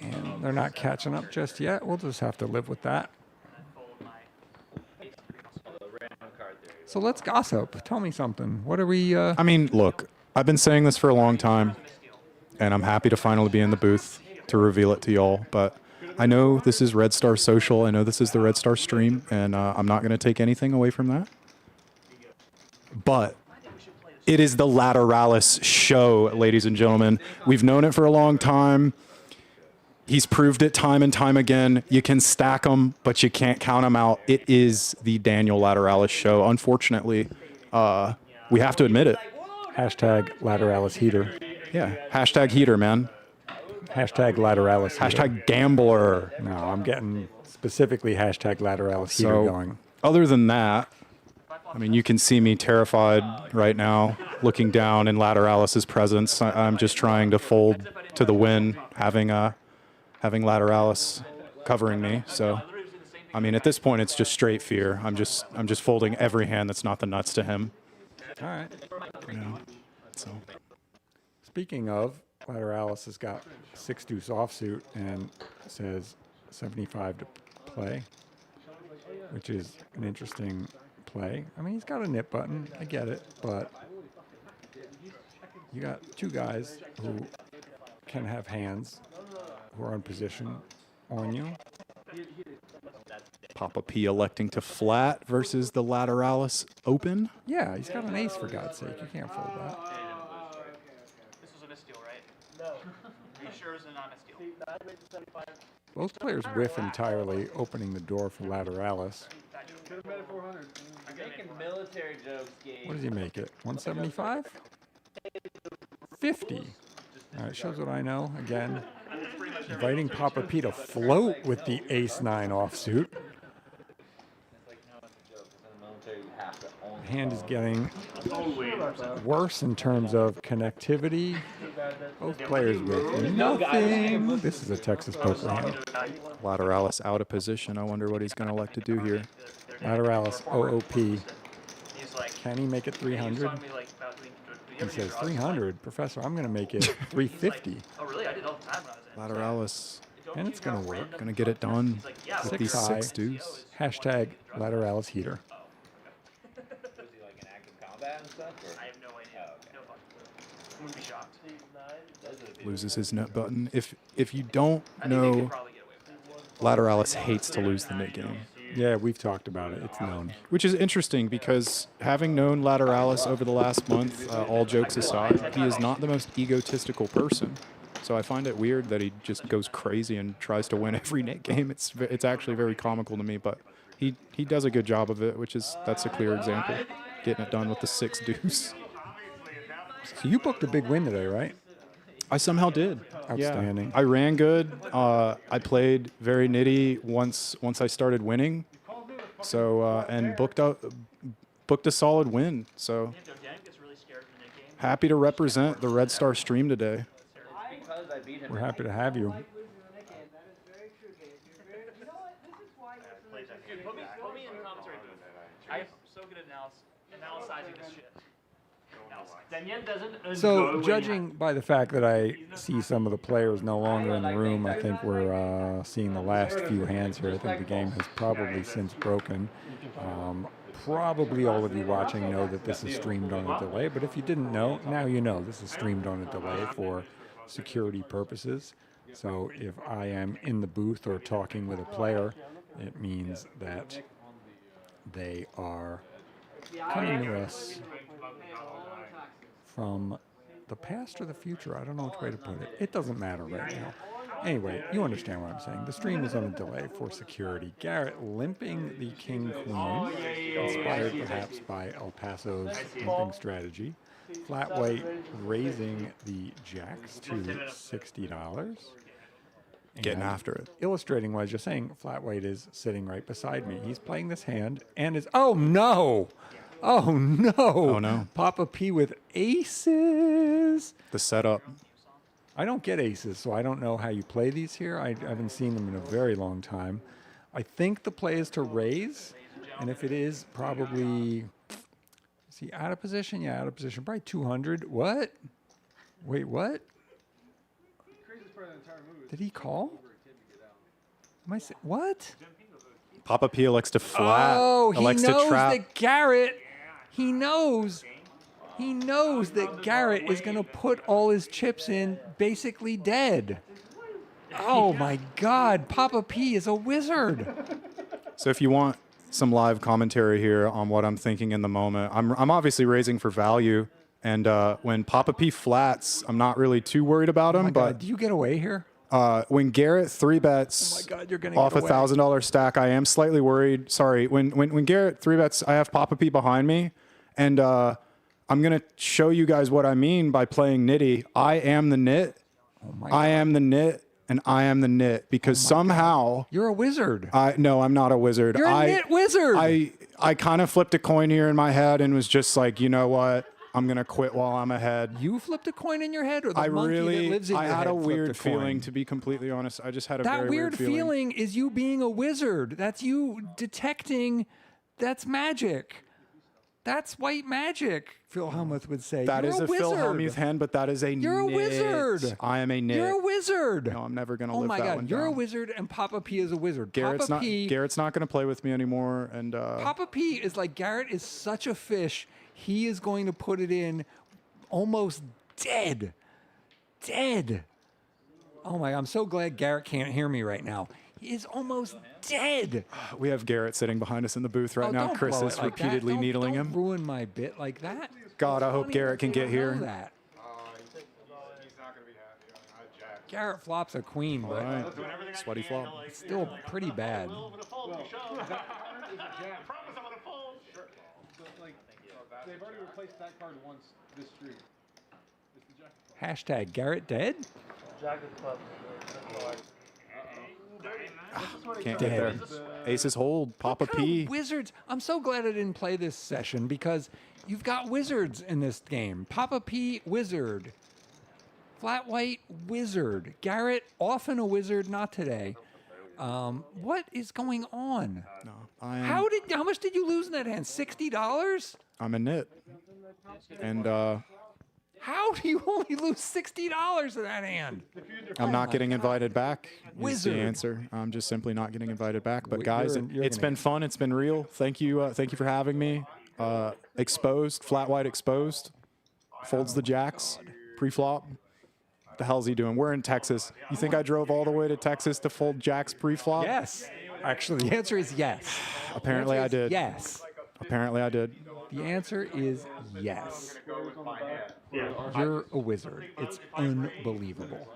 And they're not catching up just yet. We'll just have to live with that. So let's gossip. Tell me something. What are we... I mean, look, I've been saying this for a long time, and I'm happy to finally be in the booth to reveal it to y'all, but I know this is Red Star Social. I know this is the Red Star stream, and I'm not going to take anything away from that. But it is the Lateralus show, ladies and gentlemen. We've known it for a long time. He's proved it time and time again. You can stack them, but you can't count them out. It is the Daniel Lateralus show. Unfortunately, we have to admit it. Hashtag Lateralis heater. Yeah, hashtag heater, man. Hashtag Lateralis heater. Hashtag gambler. No, I'm getting specifically hashtag Lateralis heater going. Other than that, I mean, you can see me terrified right now, looking down in Lateralis's presence. I'm just trying to fold to the win, having Lateralus covering me. So, I mean, at this point, it's just straight fear. I'm just folding every hand that's not the nuts to him. All right. You know, so. Speaking of, Lateralus has got 6-deuce offsuit and says 75 to play, which is an interesting play. I mean, he's got a nip button. I get it, but you got two guys who can have hands who are in position on you. Papa P electing to flat versus the Lateralis open. Yeah, he's got an ace, for God's sake. You can't fold that. This was a misdeal, right? No. Are you sure it was a non-misdeal? Both players whiff entirely, opening the door for Lateralis. Could have bet at 400. I'm making military jokes, Gabe. What does he make it? 175? 50. All right, shows what I know. Again, inviting Papa P to float with the ace-9 offsuit. Hand is getting worse in terms of connectivity. Both players with nothing. This is a Texas poker hand. Lateralis out of position. I wonder what he's going to elect to do here. Lateralis OOP. Can he make it 300? He says 300. Professor, I'm going to make it 350. Oh, really? I did all the time when I was in. Lateralis. And it's going to work. Going to get it done with these 6 deuce. Hashtag Lateralis heater. And stuff, or? I have no idea. Oh, okay. No fucking. Wouldn't be shocked. Loses his nut button. If you don't know, Lateralis hates to lose the nit game. Yeah, we've talked about it. It's known. Which is interesting because having known Lateralis over the last month, all jokes aside, he is not the most egotistical person. So I find it weird that he just goes crazy and tries to win every nit game. It's actually very comical to me, but he does a good job of it, that's a clear example. Getting it done with the 6 deuce. So you booked a big win today, right? I somehow did. Outstanding. Yeah. I ran good. I played very nitty once I started winning. So and booked a solid win. So happy to represent the Red Star stream today. We're happy to have you. Put me in the commentary booth. I am so good at analyzing this shit. Daniel doesn't. So, judging by the fact that I see some of the players no longer in the room, I think we're seeing the last few hands here. I think the game has probably since broken. Probably all of you watching know that this is streamed on a delay, but if you didn't know, now you know this is streamed on a delay for security purposes. So if I am in the booth or talking with a player, it means that they are coming to us from the past or the future. I don't know which way to put it. It doesn't matter right now. Anyway, you understand what I'm saying. The stream is on a delay for security. Garrett limping the king-queen, inspired perhaps by El Paso's limping strategy. Flat white raising the jacks to $60. Getting after it. Illustrating what I was just saying, flat white is sitting right beside me. He's playing this hand and is, oh no! Oh no! Oh no. Papa P with aces. The setup. I don't get aces, so I don't know how you play these here. I haven't seen them in a very long time. I think the play is to raise, and if it is, probably, is he out of position? Yeah, out of position. Probably 200. What? Wait, what? Did he call? Am I saying, what? Papa P elects to flat. Oh, he elects knows to trap. that Garrett, he knows that Garrett is going to put all his chips in basically dead. Oh my God, Papa P is a wizard. So if you want some live commentary here on what I'm thinking in the moment, I'm obviously raising for value. And when Papa P flats, I'm not really too worried about him. Oh my but God, do you get away here? When Garrett 3-bets Oh my God, you're gonna off get away. $1,000 stack, I am slightly worried. Sorry, when Garrett 3-bets, I have Papa P behind me, and I'm gonna show you guys what I mean by playing nitty. I am the nit. Oh my I am the nit, and I am the nit because somehow you're a wizard. No, I'm not a wizard. You're a nit wizard. I kind of flipped a coin here in my head and was just like, you know what? I'm gonna quit while I'm ahead. You flipped a coin in your head, or the monkey that lives in your head had a flipped weird coin? feeling, to be completely honest. I just had a That very weird feeling is you being a wizard. That's you detecting. That's magic. That's white magic, Phil Hellmuth would say. That You're is a Phil wizard. Hellmuth hand, but that is a You're a nit. wizard. I am a nit. You're a wizard. No, I'm never gonna Oh live my that God, one you're a down. wizard, and Papa P is a wizard. Garrett's Papa P, not gonna play with me anymore, and Papa P is like, Garrett is such a fish. He is going to put it in almost dead. Dead. Oh my God, I'm so glad Garrett can't hear me right now. He is almost dead. we have Garrett sitting behind us in the booth right now. Don't Chris blow is it like that. repeatedly Don't needling him. ruin my bit like that. God, I hope Funny Garrett that can they get don't here. know that. He's not going to be happy. I jacked. Garrett flops a queen, but All right. Sweaty flop. it's still pretty bad. They've already replaced that card once this stream. It's the jack. Hashtag Garrett dead? Jack of clubs. Can't get there. Aces hold. Papa What kind P. of wizards. I'm so glad I didn't play this session because you've got wizards in this game. Papa P, wizard. Flat white, wizard. Garrett, often a wizard, not today. What is going on? No, I am. How much did you lose in that hand? $60? I'm a nit. And How do you only lose $60 in that hand? I'm not getting invited back. Is Wizard. the answer. I'm just simply not getting invited back. But You're guys, you're it's gonna been fun. It's been real. Thank you for having me. Exposed, flat white exposed. Folds the jacks. Pre-flop. What the hell's he doing? We're in Texas. You think I drove all the way to Texas to fold jacks pre-flop? Yes. Actually, the answer is yes. Apparently I did. Yes. Apparently I did. The answer is yes. You're a wizard. It's unbelievable.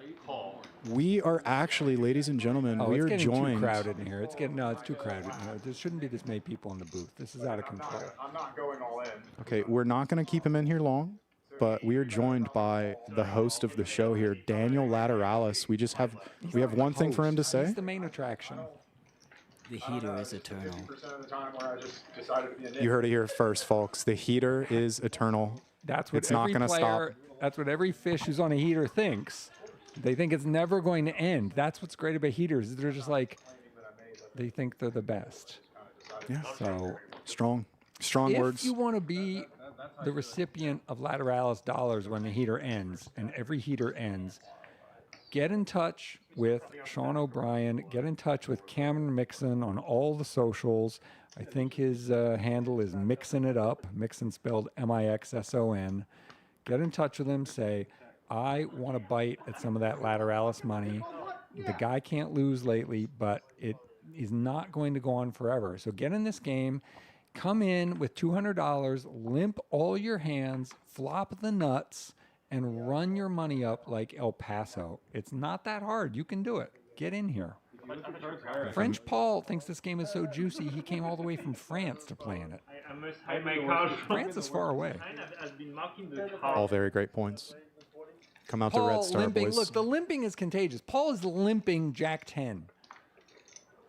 We are actually, ladies and gentlemen, Oh, we it's are getting joined. too crowded in here. It's too crowded in here. There shouldn't be this many people in the booth. This is out of control. I'm not going all in. Okay, we're not going to keep him in here long, but we are joined by the host of the show here, Daniel Lateralus. We have one thing for him to say. He's the main attraction. The heater is eternal. 50% of the time where I just decided to be a nit. You heard it here first, folks. The heater is eternal. That's what It's not every gonna stop. player, that's what every fish who's on a heater thinks. They think it's never going to end. That's what's great about heaters. They're just like, they think they're the best. Yeah. So Strong if words. you want to be the recipient of Lateralis dollars when the heater ends, and every heater ends, get in touch with Sean O'Brien. Get in touch with Cameron Mixon on all the socials. I think his handle is Mixin' It Up. Mixon spelled Mixson. Get in touch with him. Say, I want to bite at some of that Lateralis money. The guy can't lose lately, but it is not going to go on forever. So get in this game. Come in with $200, limp all your hands, flop the nuts, and run your money up like El Paso. It's not that hard. You can do it. Get in here. French Paul thinks this game is so juicy, he came all the way from France to play in it. France is far away. All very great points. Come out to Paul Red Star, limping. boys. Look, the limping is contagious. Paul is limping Jack 10.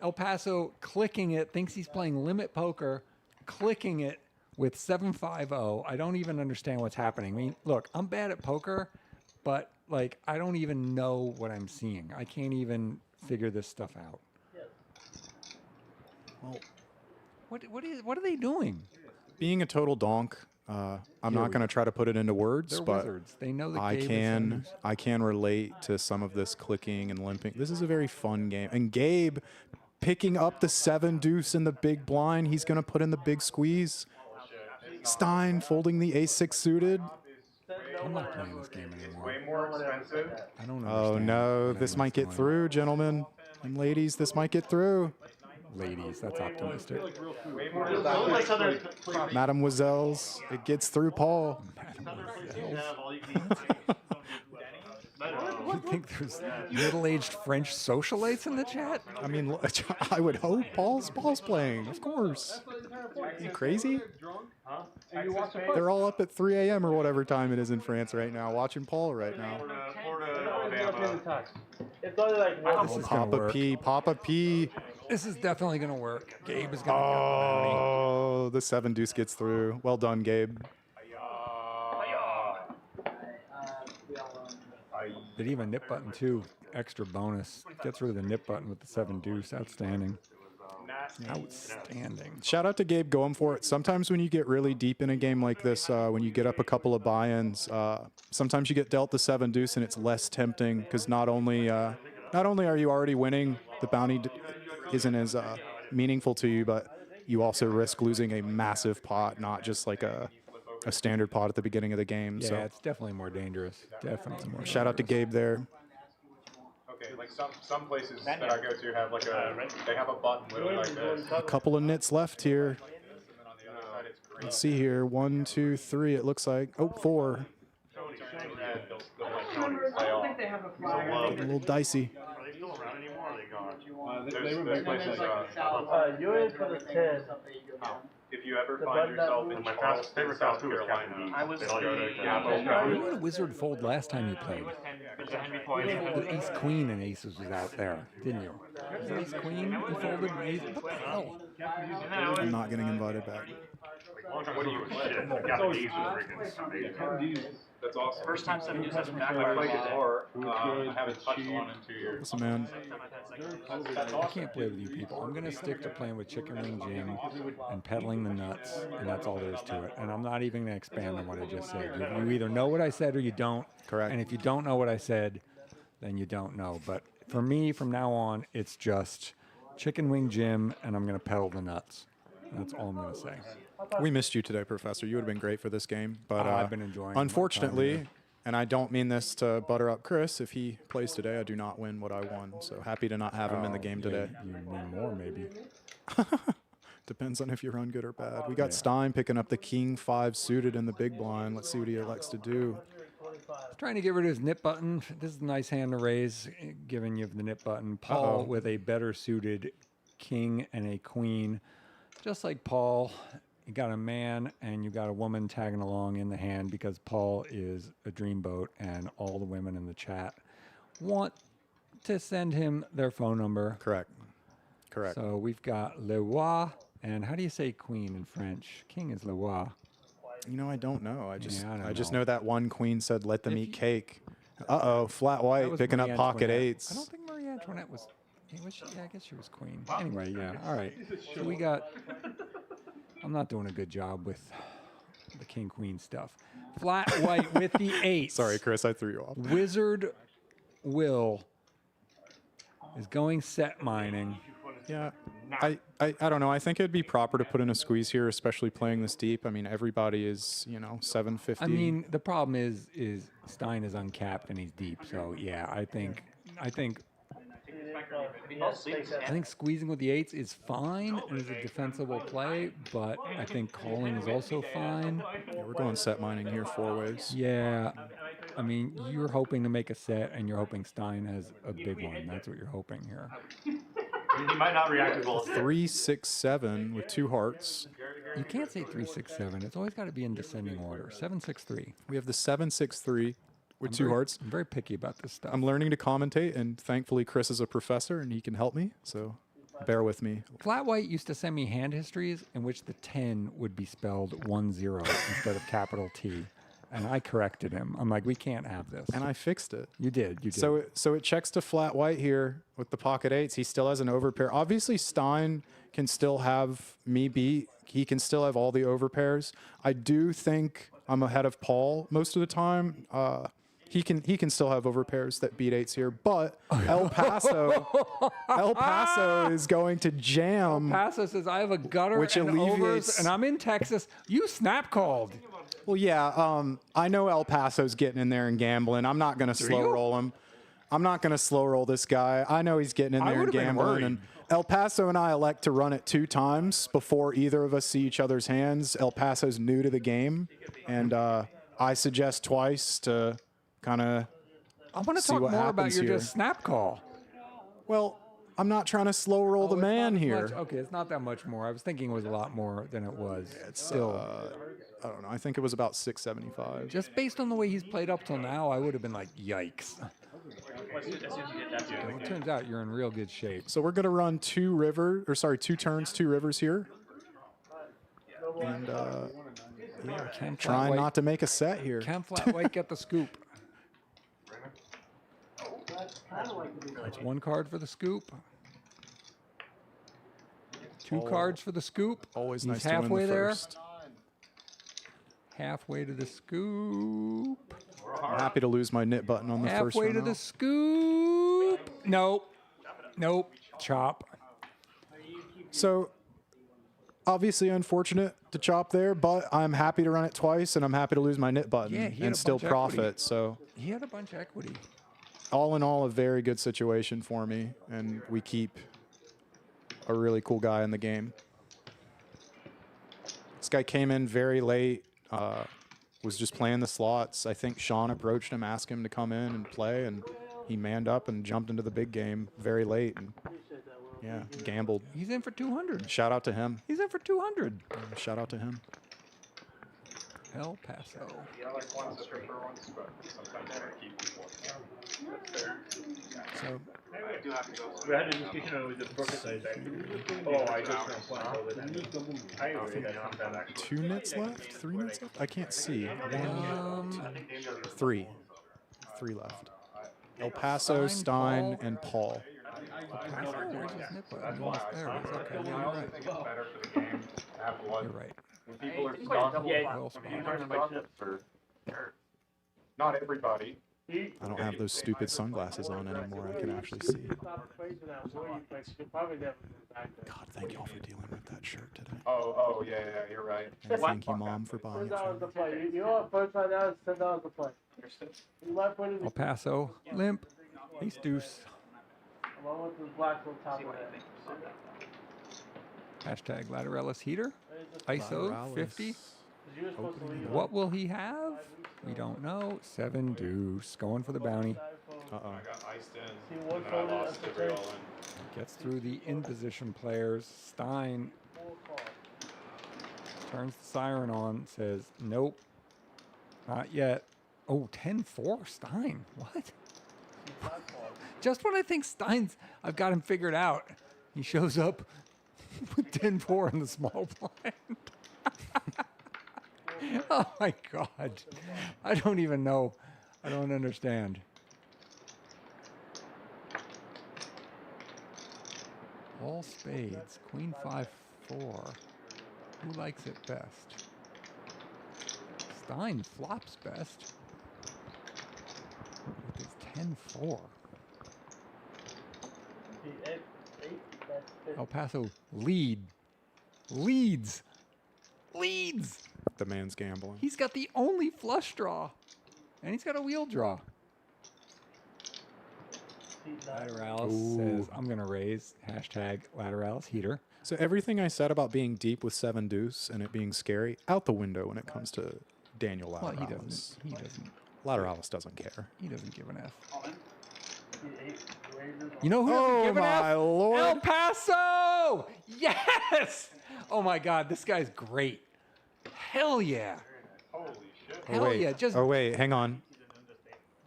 El Paso clicking it, thinks he's playing limit poker, clicking it with 7-5-0. I don't even understand what's happening. I mean, look, I'm bad at poker, but like I don't even know what I'm seeing. I can't even figure this stuff out. Well, what are they doing? being a total donk, I'm not going to try to put it into words, They're but wizards. They know that I Gabe is can wizards. I can relate to some of this clicking and limping. This is a very fun game. And Gabe picking up the 7 deuce in the big blind. He's going to put in the big squeeze. Stein folding the ace-6 suited. I'm not playing this game anymore. Way more expensive. I don't Oh understand no, what this I'm might get doing. through, gentlemen and ladies. This might get through. Ladies, that's optimistic. Way more Mademoiselles, it gets through Paul. You think there's middle-aged French socialites in the chat? I mean, I would hope Paul's playing, of course. You crazy? They're all up at 3 a.m. or whatever time it is in France right now, watching Paul right now. It's only like one. This is gonna Papa work. P, Papa P. This is definitely gonna work. Gabe is gonna go. Oh, the 7 deuce gets through. Well done, Gabe. Did even nip button too. Extra bonus. Gets rid of the nip button with the 7 deuce. Outstanding. Outstanding. Shout out to Gabe going for it. Sometimes when you get really deep in a game like this, when you get up a couple of buy-ins, sometimes you get dealt the 7 deuce and it's less tempting because not only are you already winning, the bounty isn't as meaningful to you, but you also risk losing a massive pot, not just like a standard pot at the beginning of the game. Yeah, So it's definitely more dangerous. Definitely more. shout out to Gabe there. Okay, like some places that I go to have like they have a button literally like this. A couple of nits left here. And then on the other side it's green. Let's see here. 1, 2, 3. It looks like. Oh, 4. They'll like play off. They have a flyer. A little dicey. Are they still around anymore? Or are they gone? They were back by You in for the 10. If you ever find yourself in My Charleston, favorite South tattoo was Captain Carolina, D. I was They all go to You had a wizard fold last time you played. The ace queen and aces was out there, didn't you? Was it ace queen you folded? And ace, what the hell? I'm not getting invited back. What do you shit? Captain D's was freaking that's awesome. First time 7 deuce hasn't I backfired. played guitar. I haven't touched one in 2 years. Listen, man. I can't play with you people. I'm gonna stick to playing with Chicken Wing Jim and peddling the nuts, and that's all there is to it. And I'm not even gonna expand on what I just said. You either know what I said or you don't. Correct. And if you don't know what I said, then you don't know. But for me, from now on, it's just Chicken Wing Jim, and I'm gonna peddle the nuts. That's all I'm gonna say. We missed you today, Professor. You would have been great for this game. But I've been enjoying my unfortunately, time here. and I don't mean this to butter up Chris, if he plays today, I do not win what I won. So happy to not have him in the game today. You win more, maybe. Depends on if you run good or bad. We got Stein picking up the King 5 suited in the big blind. Let's see what he elects to do. Trying to get rid of his nip button. This is a nice hand to raise, giving you the nip button. Paul with a better suited king and a queen. Just like Paul, you got a man and you got a woman tagging along in the hand because Paul is a dreamboat and all the women in the chat want to send him their phone number. Correct. Correct. So we've got Le Roi, and how do you say queen in French? King is Le Roi. You know, I don't know. I just I just know. know that one queen said, "Let them eat cake." Flat white was picking up Marie pocket Antoinette. eights. I don't think Marie Antoinette was. Was she? Yeah, I guess she was queen. Anyway, yeah. All right. So we got. I'm not doing a good job with the king queen stuff. Flat white with the 8. Sorry, Chris, I threw you off. Wizard Will is going set mining. Yeah, I don't know. I think it'd be proper to put in a squeeze here, especially playing this deep. I mean, everybody is, 750. I mean, the problem is Stein is uncapped and he's deep. So yeah, I think squeezing with the 8s is fine and is a defensible play, but I think calling is also fine. Yeah, we're going set mining here 4 ways. Yeah, I mean, you're hoping to make a set, and you're hoping Stein has a big one. That's what you're hoping here. He might not react as well as 3, 6, 7 with 2 hearts. You can't say 3, 6, 7. It's always got to be in descending order. 7, 6, 3. We have the 7, 6, 3 with 2 hearts. I'm very picky about this stuff. I'm learning to commentate, and thankfully Chris is a professor, and he can help me. So bear with me. Flat White used to send me hand histories in which the 10 would be spelled 10 instead of capital T. And I corrected him. I'm like, we can't have this. And I fixed it. You did. You did. So it checks to flat white here with the pocket 8s. He still has an overpair. Obviously, Stein can still have me beat. He can still have all the overpairs. I do think I'm ahead of Paul most of the time. He can still have overpairs that beat 8s here, but El Paso is going to jam. El Paso says I have a gutter which and alleviates, overs, and I'm in Texas. You snap called. Well, yeah, I know El Paso's getting in there and gambling. I'm not going to slow roll him. I'm not going to slow roll this guy. I know he's getting in there and gambling. And El Paso and I elect to run it 2 times before either of us see each other's hands. El Paso's new to the game, and I suggest twice to kind of I want to talk more about your just snap call. Well, I'm not trying to slow roll the man here. Okay, it's not that much more. I was thinking it was a lot more than it was. It's still. I don't know. I think it was about 675. Just based on the way he's played up till now, I would have been like, yikes. Well, it turns out you're in real good shape. So we're going to run 2 turns, 2 rivers here. And trying not to make a set here. Can Flat White get the scoop? That's 1 card for the scoop. 2 cards for the scoop. Always He's nice to win halfway the there. first. Halfway to the scoop. I'm happy to lose my knit button on the first Halfway one to out. the scoop. Nope. Nope. Chop. So, obviously unfortunate to chop there, but I'm happy to run it twice, and I'm happy to lose my knit button Yeah, he had and a still bunch of equity. profit. So, He had a bunch of equity. all in all, a very good situation for me, and we keep a really cool guy in the game. This guy came in very late, was just playing the slots. I think Sean approached him, asked him to come in and play, and he manned up and jumped into the big game very late. And yeah, gambled. He's in for 200. Shout out to him. He's in for 200. Shout out to him. El Paso. Yeah, I like ones that prefer ones, but sometimes I keep people. That's fair. So, I do have to go. We had a discussion with the professor. Oh, I just I agree. 2 nits left? 3 nits left? I can't see. 1, 2, 3. 3 left. El Paso, Stein, and Paul. Where's his nip button? There it is. Okay, yeah, I you're also right. think it's better for the game to have one. You're right. When people are Hey, quite a stuck, double Well flop. spotted. or not everybody. I don't have those stupid sunglasses on anymore. I can actually see. God, thank y'all for dealing with that shirt today. Oh, yeah, you're right. And thank you, Mom, for buying it for me. $10 to play. You know what? First time now it's $10 to play. You might put it El Paso. Limp. Ace deuce. along with the black on top See of what you that. think. Hashtag Lateralus heater. ISO 50. You were supposed to leave. What will he have? We don't know. 7 deuce. Going for the bounty. Uh-oh. I got iced in, See, one and then I folded lost at the every turn. all in. Gets through the in-position players. Stein turns the siren on. Says, nope. Not yet. Oh, 10-4 Stein. What? Just when I think Stein's, I've got him figured out, he shows up with 10-4 in the small blind. Oh my God. I don't even know. I don't understand. All spades. Queen 5-4. Who likes it best? Stein flops best. With his 10-4. El Paso leads. The man's gambling. He's got the only flush draw. And he's got a wheel draw. Lateralus says, I'm going to raise. Hashtag Lateralus heater. So everything I said about being deep with 7 deuce and it being scary, out the window when it comes to Daniel Well, Lateralus. he doesn't. Lateralus doesn't care. He doesn't give an F. You know who Oh doesn't give an F? my Lord. El Paso! Yes! Oh my God, this guy's great. Hell yeah. Holy shit. Hell wait. yeah. Just Oh, wait, hang on.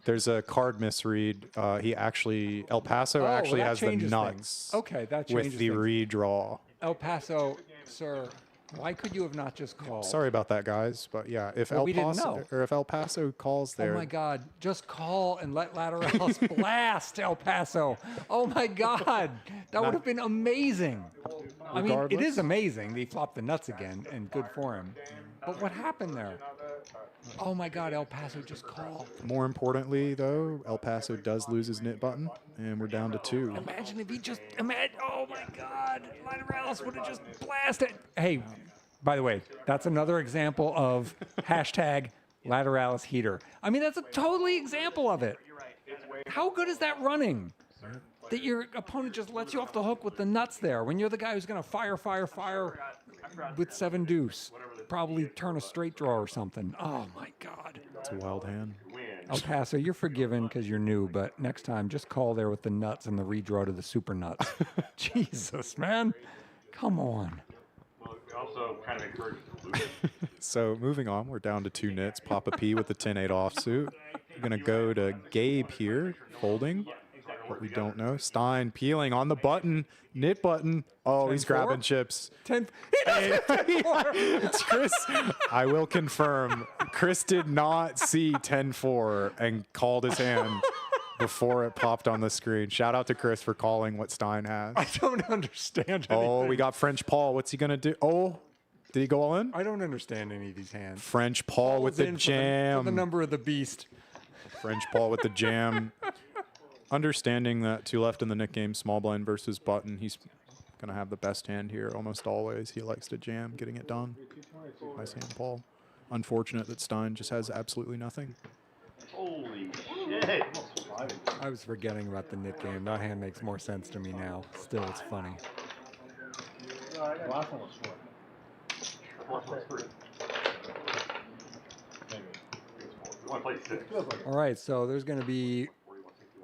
There's a card misread. He actually, El Paso well, actually that has the changes nuts things. Okay, that changes with the things. redraw. El Paso, sir, why could you have not just called? Sorry about that, guys, but yeah, if Well, El we didn't Paso know. or if El Paso calls there, Oh my God, just call and let Lateralus blast El Paso. Oh my God, that would have been amazing. I mean, it Regardless. is amazing. He flopped the nuts again, and good for him. But what happened there? Oh my God, El Paso just called. more importantly though, El Paso does lose his knit button, and we're down to 2. Imagine if he just, oh my God, Lateralus would have just blasted. Hey, by the way, that's another example of hashtag Lateralus heater. I mean, that's a totally example of it. How good is that running? That your opponent just lets you off the hook with the nuts there when you're the guy who's going to fire with 7 deuce. Probably turn a straight draw or something. Oh my God. It's a wild hand. El Paso, you're forgiven because you're new, but next time just call there with the nuts and the redraw to the super nuts. Jesus, man. Come on. Well, we also kind of encourage the loot. So moving on, we're down to 2 nits. Papa P with the 10-8 offsuit. We're gonna go to Gabe here, folding. What we don't know. Stein peeling on the button, knit button. Oh, he's 10-4? grabbing chips. 10. He does It's Chris. I will confirm. Chris did not see 10-4 and called his hand before it popped on the screen. Shout out to Chris for calling what Stein has. I don't understand Oh, anything. we got French Paul. What's he going to do? Oh, did he go all in? I don't understand any of these hands. French Paul with the in jam. For the number of the beast. French Paul with the jam. Understanding that two left in the Nick game, small blind versus button, he's going to have the best hand here almost always. He likes to jam, getting it done. Nice hand, Paul. Unfortunate that Stein just has absolutely nothing. Holy shit. I was forgetting about the Nick game. That hand makes more sense to me now. Still, it's funny. Last one was short. Last one's free. Maybe. We want to play 6. All right, so there's going to be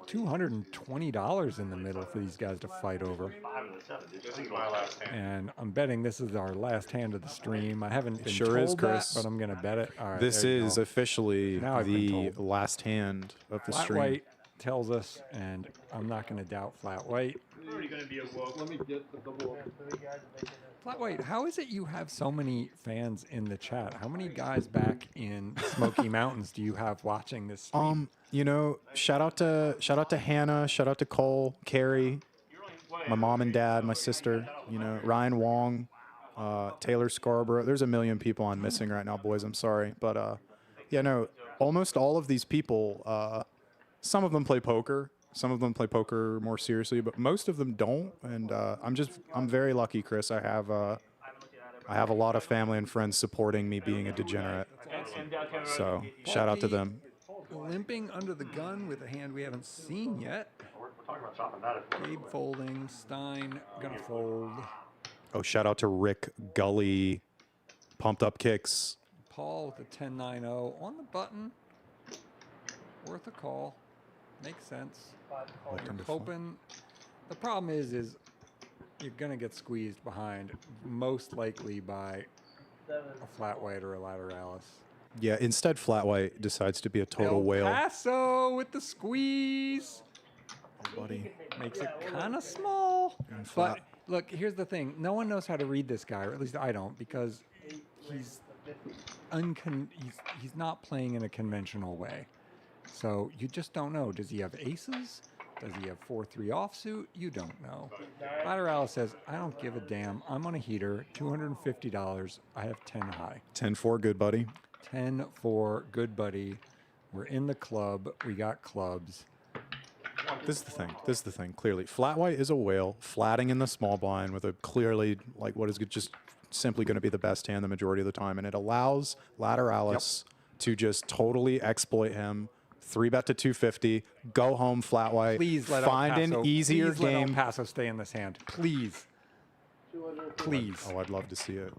$220 in the middle for these guys to fight over. 5 of the 7. This is my last hand. And I'm betting this is our last hand of the stream. I haven't been Sure told is, Chris. that, but I'm going to bet it. All right, This there you is go. officially Now I've been the told. last hand of the Flat stream. white tells us, and I'm not going to doubt flat white. Already gonna be a woke. Let me get the double. Flat white, how is it you have so many fans in the chat? How many guys back in Smoky Mountains do you have watching this stream? You know, shout out to Hannah, shout out to Cole, Carrie, my mom and dad, my sister, you know, Ryan Wong, Taylor Scarborough. There's a million people I'm missing right now, boys. I'm sorry. But yeah, no, almost all of these people, some of them play poker. Some of them play poker more seriously, but most of them don't. And I'm very lucky, Chris. I have a lot of family and friends supporting me being a degenerate. So shout out to them. Limping under the gun with a hand we haven't seen yet. We're talking about chopping that. Gabe folding, Stein gonna fold. Oh, shout out to Rick Gully, pumped up kicks. Paul with a 10-9-0 on the button. Worth a call. Makes sense. You're hoping. The problem is you're gonna get squeezed behind, most likely by a flat white or a Lateralus. Yeah, instead flat white decides to be a total whale. Paso with the squeeze. Oh, buddy. Makes it kind of small. And But flat. look, here's the thing. No one knows how to read this guy, or at least I don't, because he's not playing in a conventional way. So you just don't know. Does he have aces? Does he have 4-3 offsuit? You don't know. Lateralus says, I don't give a damn. I'm on a heater, $250. I have 10 high. 10-4, good buddy. 10-4, good buddy. We're in the club. We got clubs. This is the thing. Clearly, flat white is a whale, flatting in the small blind with a clearly, like, what is just simply going to be the best hand the majority of the time. And it allows Lateralus to just totally exploit him. 3-bet to 250, go home flat white. Please let find El Paso, an easier please let El game. Paso stay in this hand. Please. Please. Oh, I'd love to see it.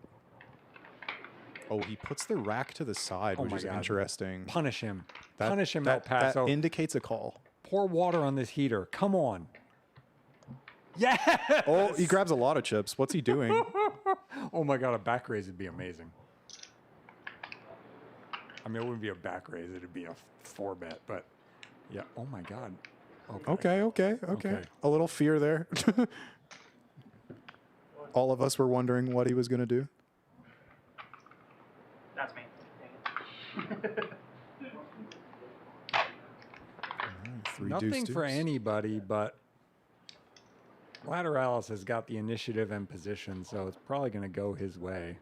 Oh, he puts the rack to the side, Oh which my is God. interesting. Punish him. That- Punish him, that- El Paso. That indicates a call. Pour water on this heater. Come on. Yes! Oh, he grabs a lot of chips. What's he doing? Oh my God, a back raise would be amazing. I mean, it wouldn't be a back raise. It'd be a 4-bet, but yeah. Oh my God. Okay. A little fear there. All of us were wondering what he was going to do. That's me. Three Nothing deuce for deuce. anybody, but Lateralus has got the initiative and position, so it's probably going to go his way.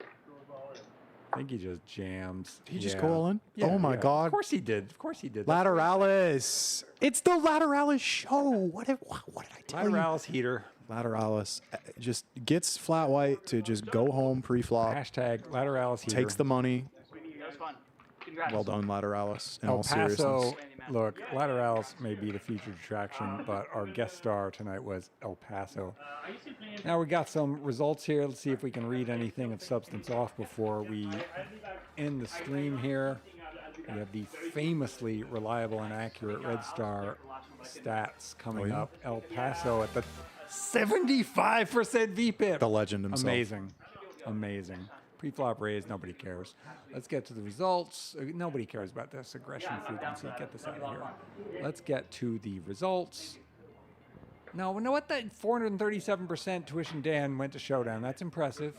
I think he just jams. Did he just go all in? Oh my Of God. course he did. Of course he did. Lateralis. It's the Lateralis show. What did I tell you? Lateralis heater. Lateralis just gets flat white to just go home pre-flop. Hashtag Lateralis heater. Takes the money. That was fun. Congrats. Well done, Lateralis. In El all Paso, seriousness. look, Lateralis may be the featured attraction, but our guest star tonight was El Paso. Now we got some results here. Let's see if we can read anything of substance off before we end the stream here. We have the famously reliable and accurate Red Star stats coming up. El Paso at the 75% VPIP. The legend himself. Amazing. Amazing. Pre-flop raise, nobody cares. Let's get to the results. Nobody cares about this aggression frequency. Get this out of here. Let's get to the results. No, you know what? That 437% tuition Dan went to showdown. That's impressive.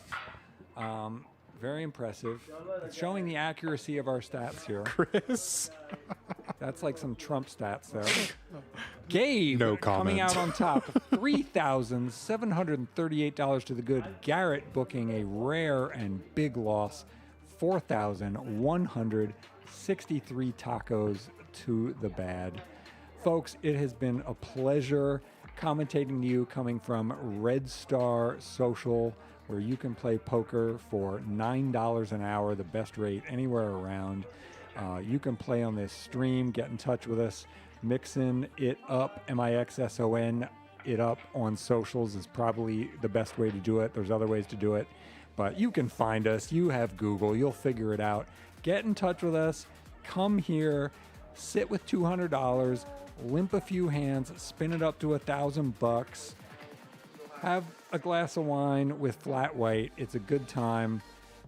Very impressive. It's showing the accuracy of our stats here. Chris. That's like some Trump stats there. Gabe No coming out comment. on top, $3,738 to the good. Garrett booking a rare and big loss, 4,163 tacos to the bad. Folks, it has been a pleasure commentating to you coming from Red Star Social, where you can play poker for $9 an hour, the best rate anywhere around. You can play on this stream, get in touch with us. Mixin it up, MIXSON it up on socials is probably the best way to do it. There's other ways to do it, but you can find us. You have Google, you'll figure it out. Get in touch with us, come here, sit with $200, limp a few hands, spin it up to $1,000, have a glass of wine with flat white. It's a good time.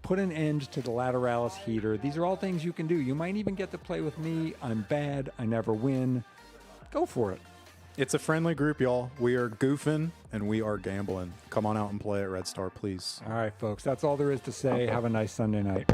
Put an end to the Lateralus heater. These are all things you can do. You might even get to play with me. I'm bad. I never win. Go for it. It's a friendly group, y'all. We are goofing and we are gambling. Come on out and play at Red Star, please. All right, folks. That's all there is to say. Have a nice Sunday night.